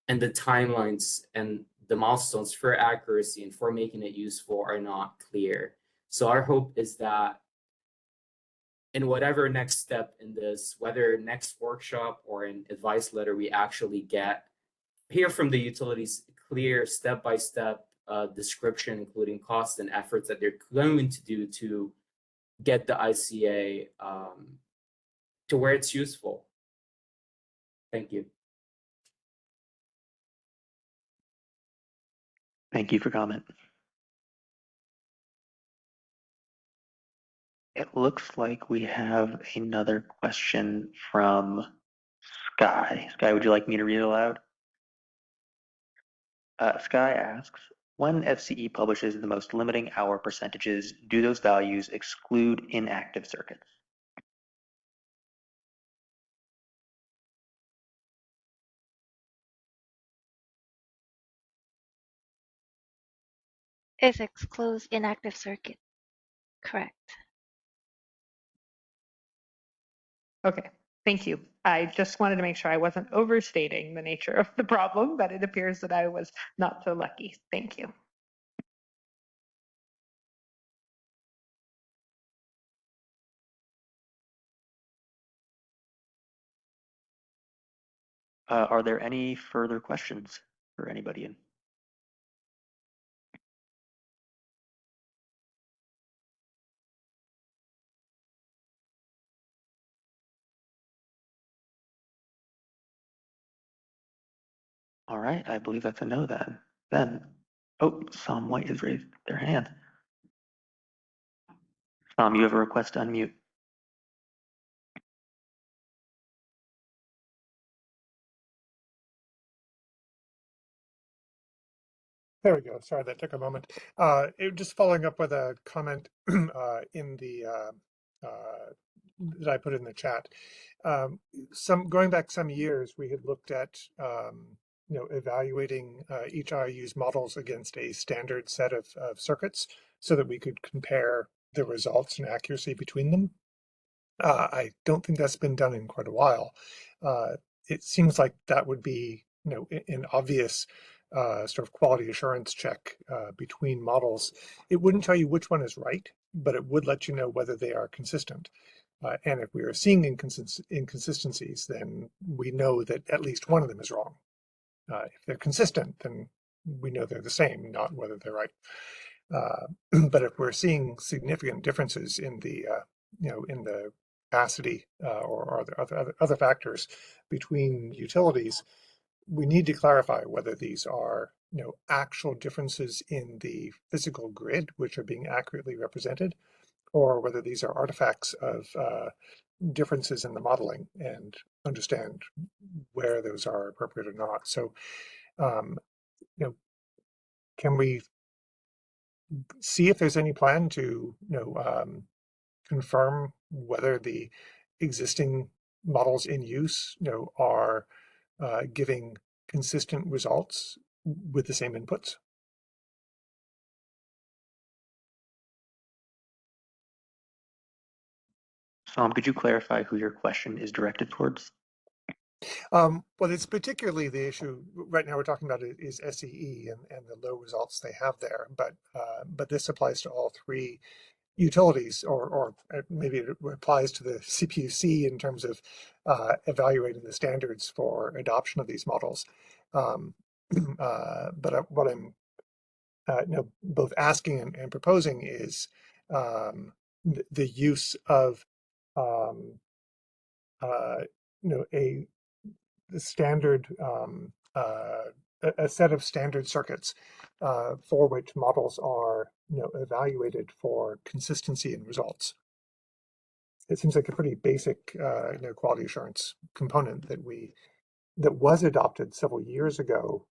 timelines and the milestones for accuracy and for making it useful are not clear. So our hope is that in whatever next step in this, whether next workshop or an advice letter, we actually hear from the utilities clear step-by-step description, including costs and efforts that they're going to do to get the ICA to where it's useful. Thank you. Thank you for comment. It looks like we have another question from Sky. Sky, would you like me to read it aloud? Sky asks, when FCE publishes the most limiting hour percentages, do those values exclude inactive circuits? It excludes inactive circuit. Correct. Okay, thank you. I just wanted to make sure I wasn't overstating the nature of the problem, but it appears that I was not so lucky. Thank you. Are there any further questions for anybody in? All right, I believe that's a no then. Oh, Sam White has raised their hand. Sam, you have a request to unmute. There we go. Sorry, that took a moment. Just following up with a comment in the that I put in the chat. Going back some years, we had looked at evaluating each IU's models against a standard set of circuits so that we could compare the results and accuracy between them. I don't think that's been done in quite a while. It seems like that would be an obvious sort of quality assurance check between models. It wouldn't tell you which one is right, but it would let you know whether they are consistent. And if we are seeing inconsistencies, then we know that at least one of them is wrong. If they're consistent, then we know they're the same, not whether they're right. But if we're seeing significant differences in the in the capacity or other factors between utilities, we need to clarify whether these are actual differences in the physical grid, which are being accurately represented, or whether these are artifacts of differences in the modeling, and understand where those are appropriate or not. So, can we see if there's any plan to confirm whether the existing models in use are giving consistent results with the same inputs. Tom, could you clarify who your question is directed towards? Well, it's particularly the issue right now we're talking about is SCE and the low results they have there, but this applies to all three utilities, or maybe it applies to the CPUC in terms of evaluating the standards for adoption of these models. But what I'm both asking and proposing is the use of the standard a set of standard circuits for which models are evaluated for consistency in results. It seems like a pretty basic quality assurance component that was adopted several years ago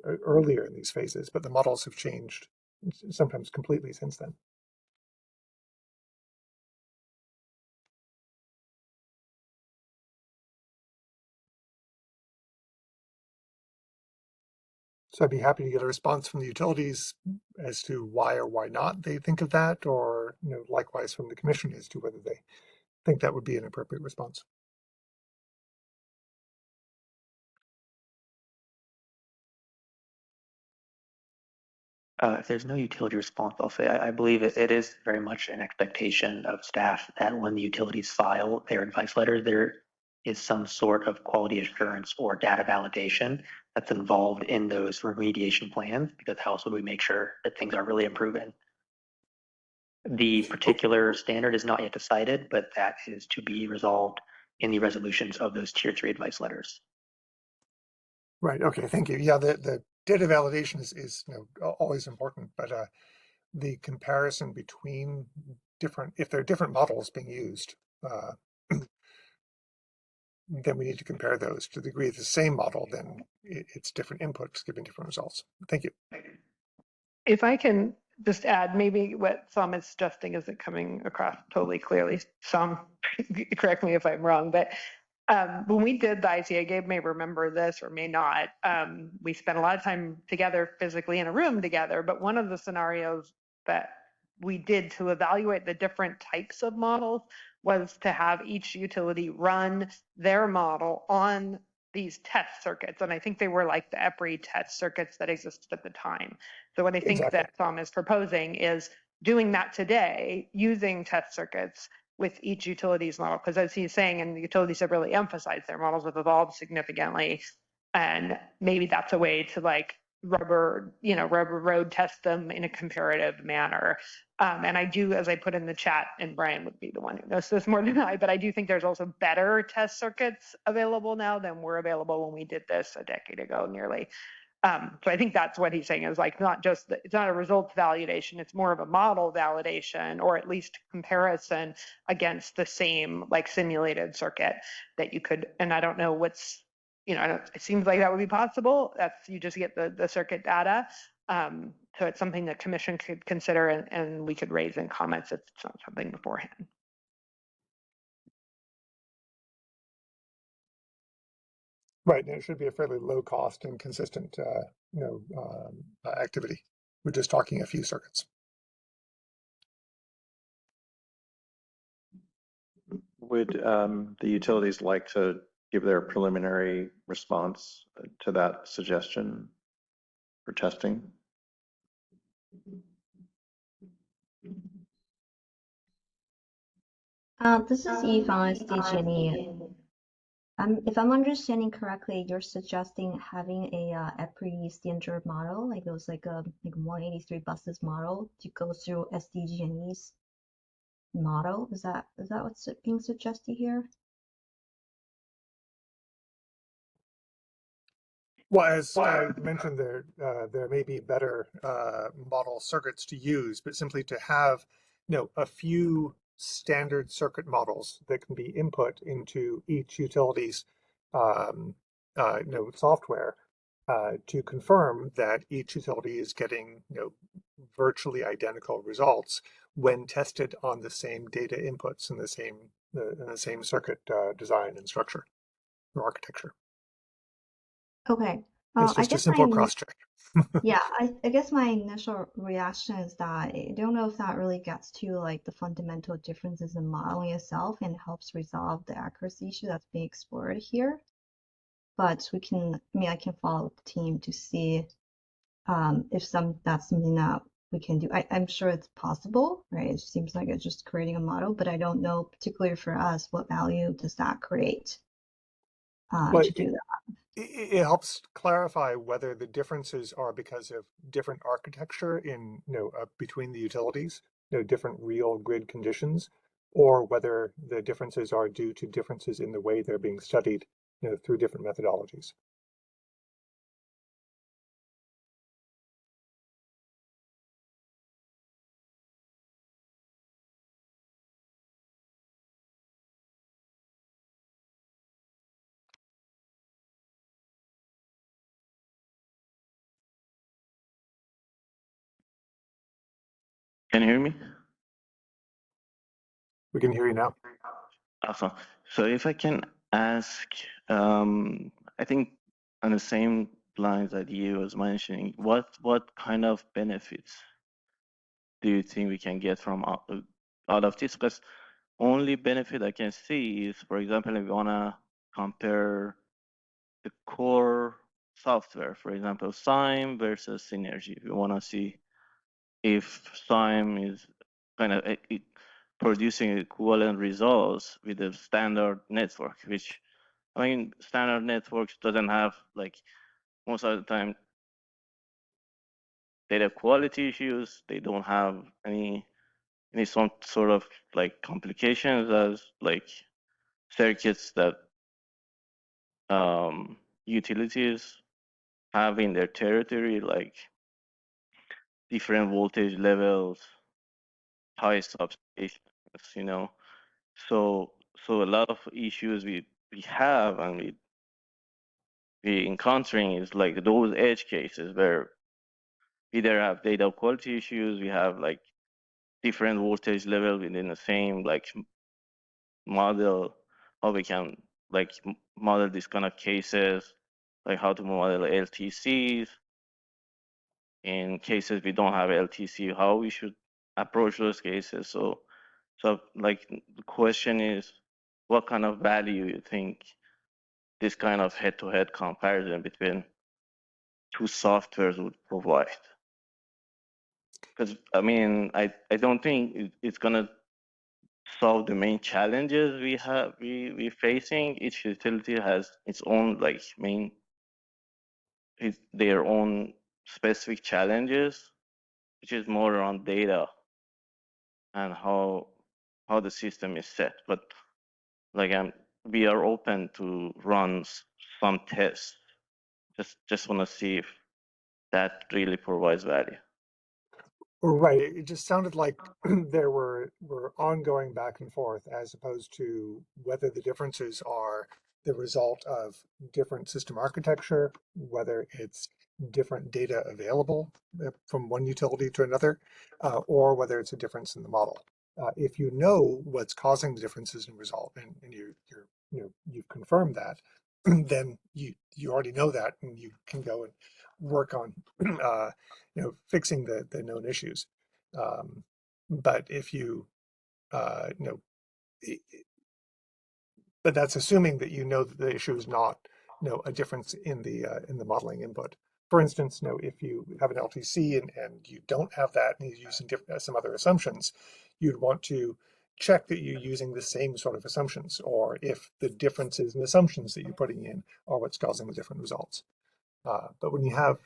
earlier in these phases, but the models have changed sometimes completely since then. So I'd be happy to get a response from the utilities as to why or why not they think of that, or likewise from the commission as to whether they think that would be an appropriate response. If there's no utility response, I'll say I believe it is very much an expectation of staff that when the utilities file their advice letter, there is some sort of quality assurance or data validation that's involved in those remediation plans, because how else would we make sure that things are really improving? The particular standard is not yet decided, but that is to be resolved in the resolutions of those tier 3 advice letters. Right. Okay. Thank you. Yeah. The data validation is always important, but the comparison between if there are different models being used, then we need to compare those. To the degree it's the same model, then it's different inputs giving different results. Thank you. If I can just add, maybe what Sam is suggesting isn't coming across totally clearly. Sam, correct me if I'm wrong, but when we did the ICA, Gabe may remember this or may not, we spent a lot of time together physically in a room together, but one of the scenarios that we did to evaluate the different types of models was to have each utility run their model on these test circuits. And I think they were like the EPRI test circuits that existed at the time. So what I think that Tom is proposing is doing that today using test circuits with each utility's model, because as he's saying, and the utilities have really emphasized their models have evolved significantly, and maybe that's a way to like rubber road test them in a comparative manner. And I do, as I put in the chat, and Brian would be the one who knows this more than I, but I do think there's also better test circuits available now than were available when we did this a decade ago nearly. So I think that's what he's saying is like it's not a results validation, it's more of a model validation, or at least comparison against the same like simulated circuit that you could, and I don't know what's, it seems like that would be possible. That's, you just get the circuit data. So it's something that commission could consider and we could raise in comments if it's not something beforehand. Right, and it should be a fairly low cost and consistent, activity. We're just talking a few circuits. Would the utilities like to give their preliminary response to that suggestion for testing? This is Eve on SDG&E. If I'm understanding correctly, you're suggesting having a EPRI standard model, like it was like a 183 buses model to go through SDG&E's model. Is that what's being suggested here? Well, as I mentioned, there may be better model circuits to use, but simply to have a few standard circuit models that can be input into each utility's software to confirm that each utility is getting virtually identical results when tested on the same data inputs and the same circuit design and structure or architecture. Okay. It's I just a guess simple cross check. yeah, I guess my initial reaction is that I don't know if that really gets to like the fundamental differences in modeling itself and helps resolve the accuracy issue that's being explored here. But we can, I mean, I can follow up the team to see if that's something that we can do. I'm sure it's possible, right? It seems like it's just creating a model, but I don't know, particularly for us, what value does that create Well, to do that. it helps clarify whether the differences are because of different architecture in, between the utilities, different real grid conditions, or whether the differences are due to differences in the way they're being studied, through different methodologies. Can you hear me? We can hear you now. Awesome. So if I can ask, I think on the same lines that you was mentioning, what kind of benefits do you think we can get from out of this? Because only benefit I can see is, for example, if we wanna compare the core software, for example, SIME versus Synergy. If we wanna see if SIME is kind of producing equivalent results with the standard network, which I mean, standard networks doesn't have like most of the time data quality issues. They don't have any some sort of like complications as like circuits that utilities have in their territory, like different voltage levels, high substations, So so a lot of issues we have and we encountering is like those edge cases where we either have data quality issues, we have like different voltage level within the same like model, how we can like model these kind of cases, like how to model LTCs. In cases we don't have LTC, how we should approach those cases. So like the question is, what kind of value you think this kind of head-to-head comparison between two softwares would provide? Because I mean, I don't think it's gonna solve the main challenges we're facing. Each utility has its own like their own specific challenges, which is more around data and how the system is set. But like we are open to run some tests. Just want to see if that really provides value. Right. It just sounded like there were ongoing back and forth as opposed to whether the differences are the result of different system architecture, whether it's different data available from one utility to another, or whether it's a difference in the model. If you know what's causing the differences in result, and you've confirmed that, then you already know that, and you can go and work on fixing the known issues. But if you but that's assuming that that the issue is not a difference in the modeling input. For instance, if you have an LTC and you don't have that and you're using some other assumptions, you'd want to check that you're using the same sort of assumptions, or if the differences in assumptions that you're putting in are what's causing the different results. But when you have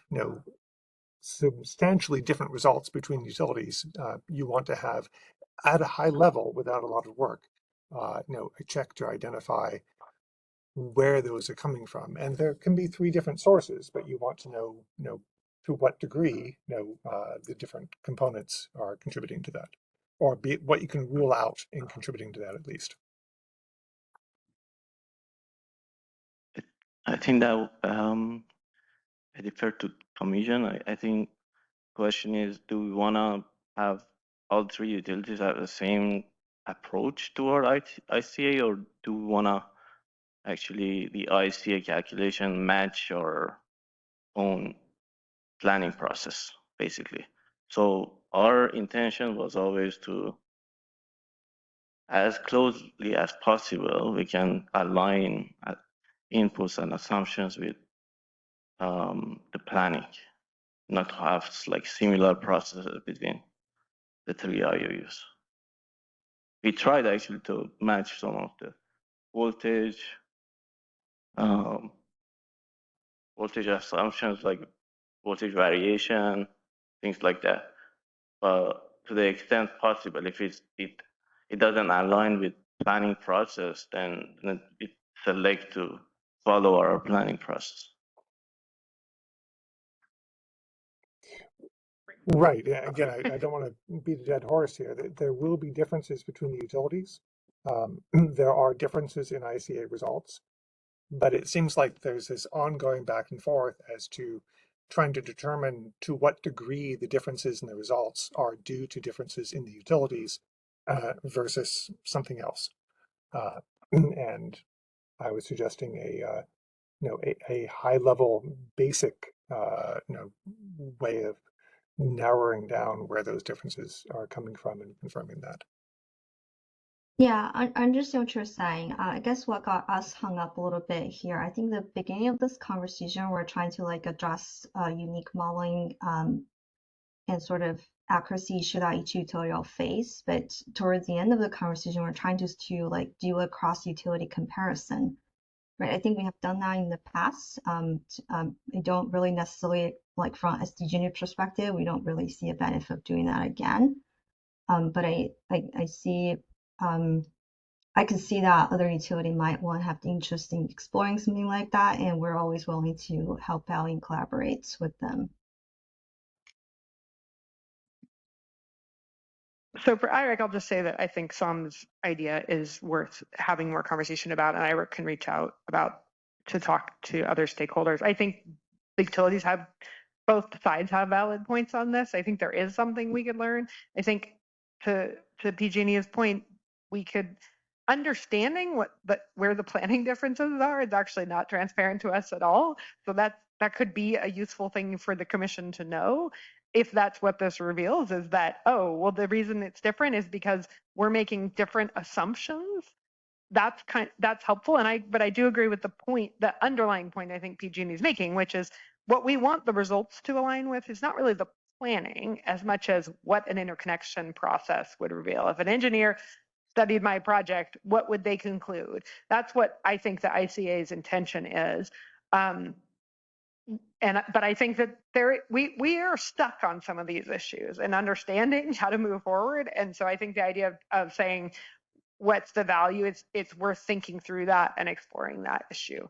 substantially different results between utilities, you want to have at a high level without a lot of work, a check to identify where those are coming from. And there can be three different sources, but you want to know, to what degree, the different components are contributing to that, or be what you can rule out in contributing to that at least. I think that I defer to commission. I think question is, do we want to have all three utilities have the same approach toward ICA, or do we want to actually the ICA calculation match our own planning process, basically. So our intention was always to, as closely as possible, we can align inputs and assumptions with the planning, not to have like similar processes between the three IOUs. We tried actually to match some of the voltage, voltage assumptions like voltage variation, things like that. But to the extent possible, if it doesn't align with planning process, then we select to follow our planning process. Right. Yeah, again, I don't want to beat a dead horse here. There will be differences between the utilities. There are differences in ICA results, but it seems like there's this ongoing back and forth as to trying to determine to what degree the differences in the results are due to differences in the utilities versus something else. And I was suggesting a high level basic way of narrowing down where those differences are coming from and confirming that. Yeah, I understand what you're saying. I guess what got us hung up a little bit here, I think the beginning of this conversation, we're trying to like address unique modeling and sort of accuracy issue that each utility will face. But towards the end of the conversation, we're trying just to like do a cross utility comparison, right? I think we have done that in the past. I don't really necessarily, like from SDG perspective, we don't really see a benefit of doing that again. But I see, I can see that other utility might want to have the interest in exploring something like that, and we're always willing to help out and collaborate with them. So for IREC, I'll just say that I think Sam's idea is worth having more conversation about, and IREC can reach out to talk to other stakeholders. I think the utilities have, both sides have valid points on this. I think there is something we could learn. I think to PG&E's point, we could, understanding where the planning differences are is actually not transparent to us at all. So that could be a useful thing for the commission to know. If that's what this reveals, is that, oh, well, the reason it's different is because we're making different assumptions. That's helpful. But I do agree with the point, the underlying point I think PG&E is making, which is what we want the results to align with is not really the planning as much as what an interconnection process would reveal. If an engineer studied my project, what would they conclude? That's what I think the ICA's intention is. But I think that we are stuck on some of these issues and understanding how to move forward. And so I think the idea of saying what's the value, it's worth thinking through that and exploring that issue.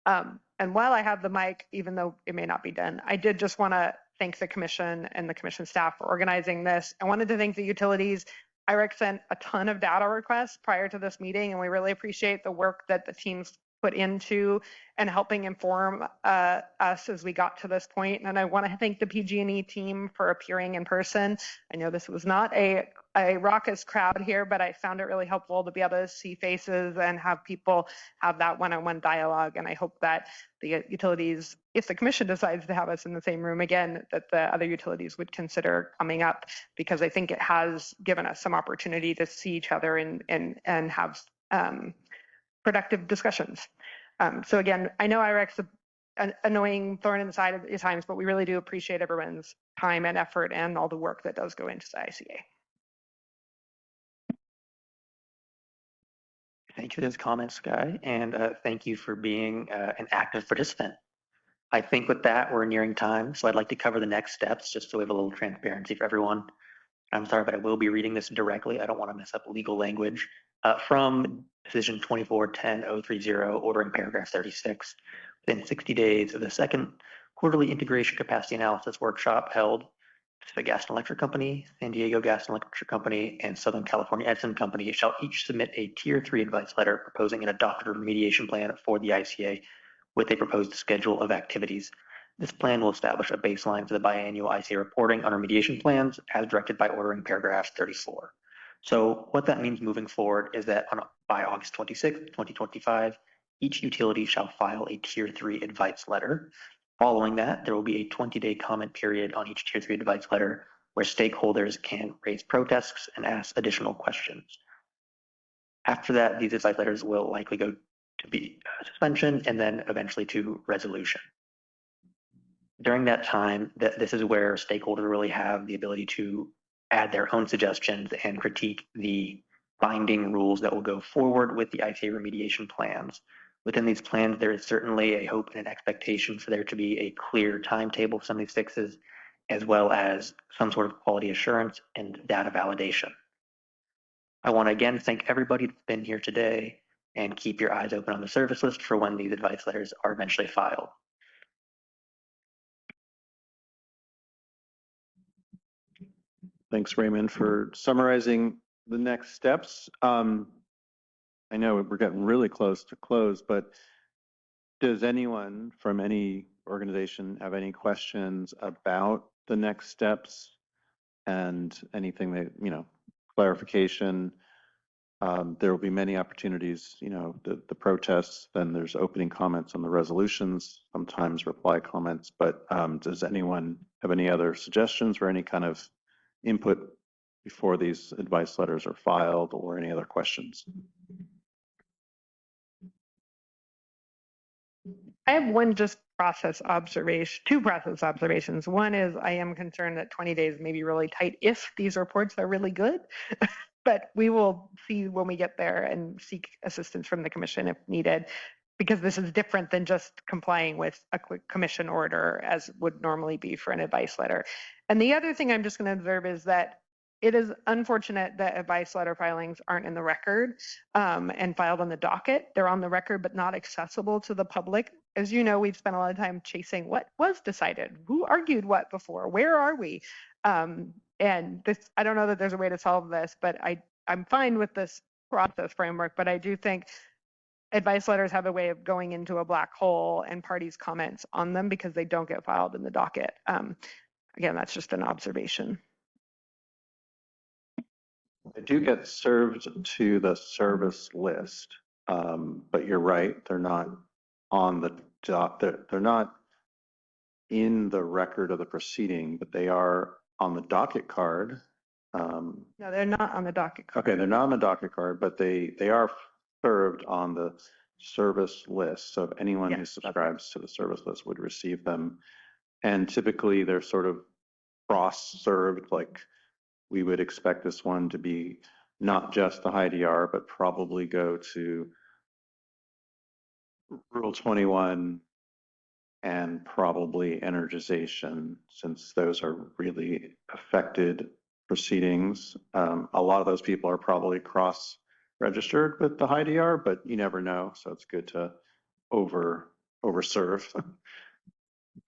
And while I have the mic, even though it may not be done, I did just want to thank the commission and the commission staff for organizing this. I wanted to thank the utilities. IREC sent a ton of data requests prior to this meeting, and we really appreciate the work that the teams put into and helping inform us as we got to this point. And I want to thank the PG&E team for appearing in person. I know this was not a raucous crowd here, but I found it really helpful to be able to see faces and have people have that one-on-one dialogue. And I hope that the utilities, if the commission decides to have us in the same room again, that the other utilities would consider coming up, because I think it has given us some opportunity to see each other and have productive discussions. So again, I know IREC's an annoying thorn in the side at times, but we really do appreciate everyone's time and effort and all the work that does go into the ICA. Thank you for those comments, Sky, and thank you for being an active participant. I think with that, we're nearing time, so I'd like to cover the next steps just so we have a little transparency for everyone. I'm sorry, but I will be reading this directly. I don't want to mess up legal language. From Decision 24-10-030, ordering paragraph 36, within 60 days of the second quarterly integration capacity analysis workshop held, Pacific Gas and Electric Company, San Diego Gas and Electric Company, and Southern California Edison Company shall each submit a Tier 3 advice letter proposing an adopted remediation plan for the ICA with a proposed schedule of activities. This plan will establish a baseline for the biannual ICA reporting on remediation plans as directed by ordering paragraph 34. So what that means moving forward is that by August 26, 2025, each utility shall file a Tier 3 advice letter. Following that, there will be a 20-day comment period on each Tier 3 advice letter where stakeholders can raise protests and ask additional questions. After that, these advice letters will likely go to be suspension and then eventually to resolution. During that time, this is where stakeholders really have the ability to add their own suggestions and critique the binding rules that will go forward with the ICA remediation plans. Within these plans, there is certainly a hope and an expectation for there to be a clear timetable for some of these fixes, as well as some sort of quality assurance and data validation. I want to again thank everybody that's been here today and keep your eyes open on the service list for when these advice letters are eventually filed. Thanks, Raymond, for summarizing the next steps. I know we're getting really close to close, but does anyone from any organization have any questions about the next steps and anything that, clarification? There will be many opportunities, the protests, then there's opening comments on the resolutions, sometimes reply comments, but does anyone have any other suggestions or any kind of input before these advice letters are filed or any other questions? I have one just process observation, two process observations. One is I am concerned that 20 days may be really tight if these reports are really good, but we will see when we get there and seek assistance from the commission if needed, because this is different than just complying with a quick commission order as would normally be for an advice letter. And the other thing I'm just going to observe is that it is unfortunate that advice letter filings aren't in the record and filed on the docket. They're on the record, but not accessible to the public. As you know, we've spent a lot of time chasing what was decided, who argued what before, where are we? And this, I don't know that there's a way to solve this, but I'm fine with this process framework, but I do think advice letters have a way of going into a black hole and parties' comments on them because they don't get filed in the docket. Again, that's just an observation. They do get served to the service list, but you're right, they're not on the they're not in the record of the proceeding, but they are on the docket card. No, they're not on the docket card. Okay, they're not on the docket card, but they are served on the service list. So if anyone who subscribes to the service list would receive them, and typically they're sort of cross-served, like we would expect this one to be not just the high DR, but probably go to Rule 21 and probably energization, since those are really affected proceedings. A lot of those people are probably cross-registered with the high DR, but you never know, so it's good to overserve.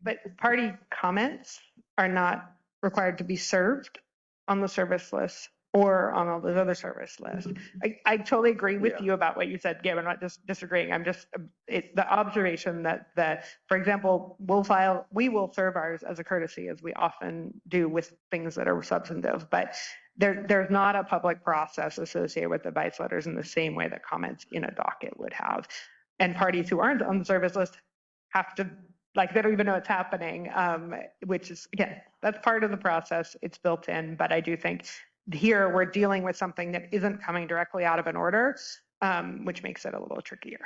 But party comments are not required to be served on the service list or on all those other service lists. I totally agree with you about what you said, Gabe. I'm not just disagreeing. I'm just, it's the observation that, for example, we will serve ours as a courtesy, as we often do with things that are substantive, but there's not a public process associated with advice letters in the same way that comments in a docket would have. And parties who aren't on the service list have to, like, they don't even know it's happening, which is, again, that's part of the process. It's built in, but I do think here we're dealing with something that isn't coming directly out of an order, which makes it a little trickier.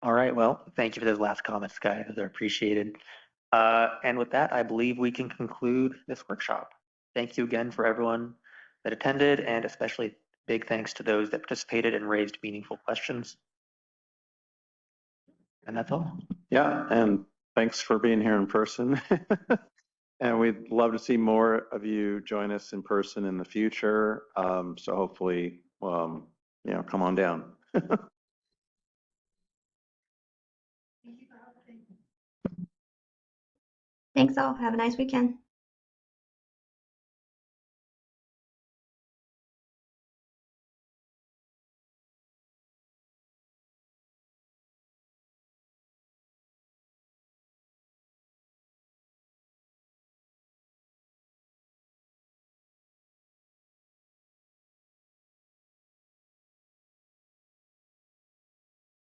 All right, well, thank you for those last comments, guys. They're appreciated. And with that, I believe we can conclude this workshop. Thank you again for everyone that attended, and especially big thanks to those that participated and raised meaningful questions. And that's all. Yeah, and thanks for being here in person. And we'd love to see more of you join us in person in the future. So hopefully, come on down. Thanks all. Have a nice weekend.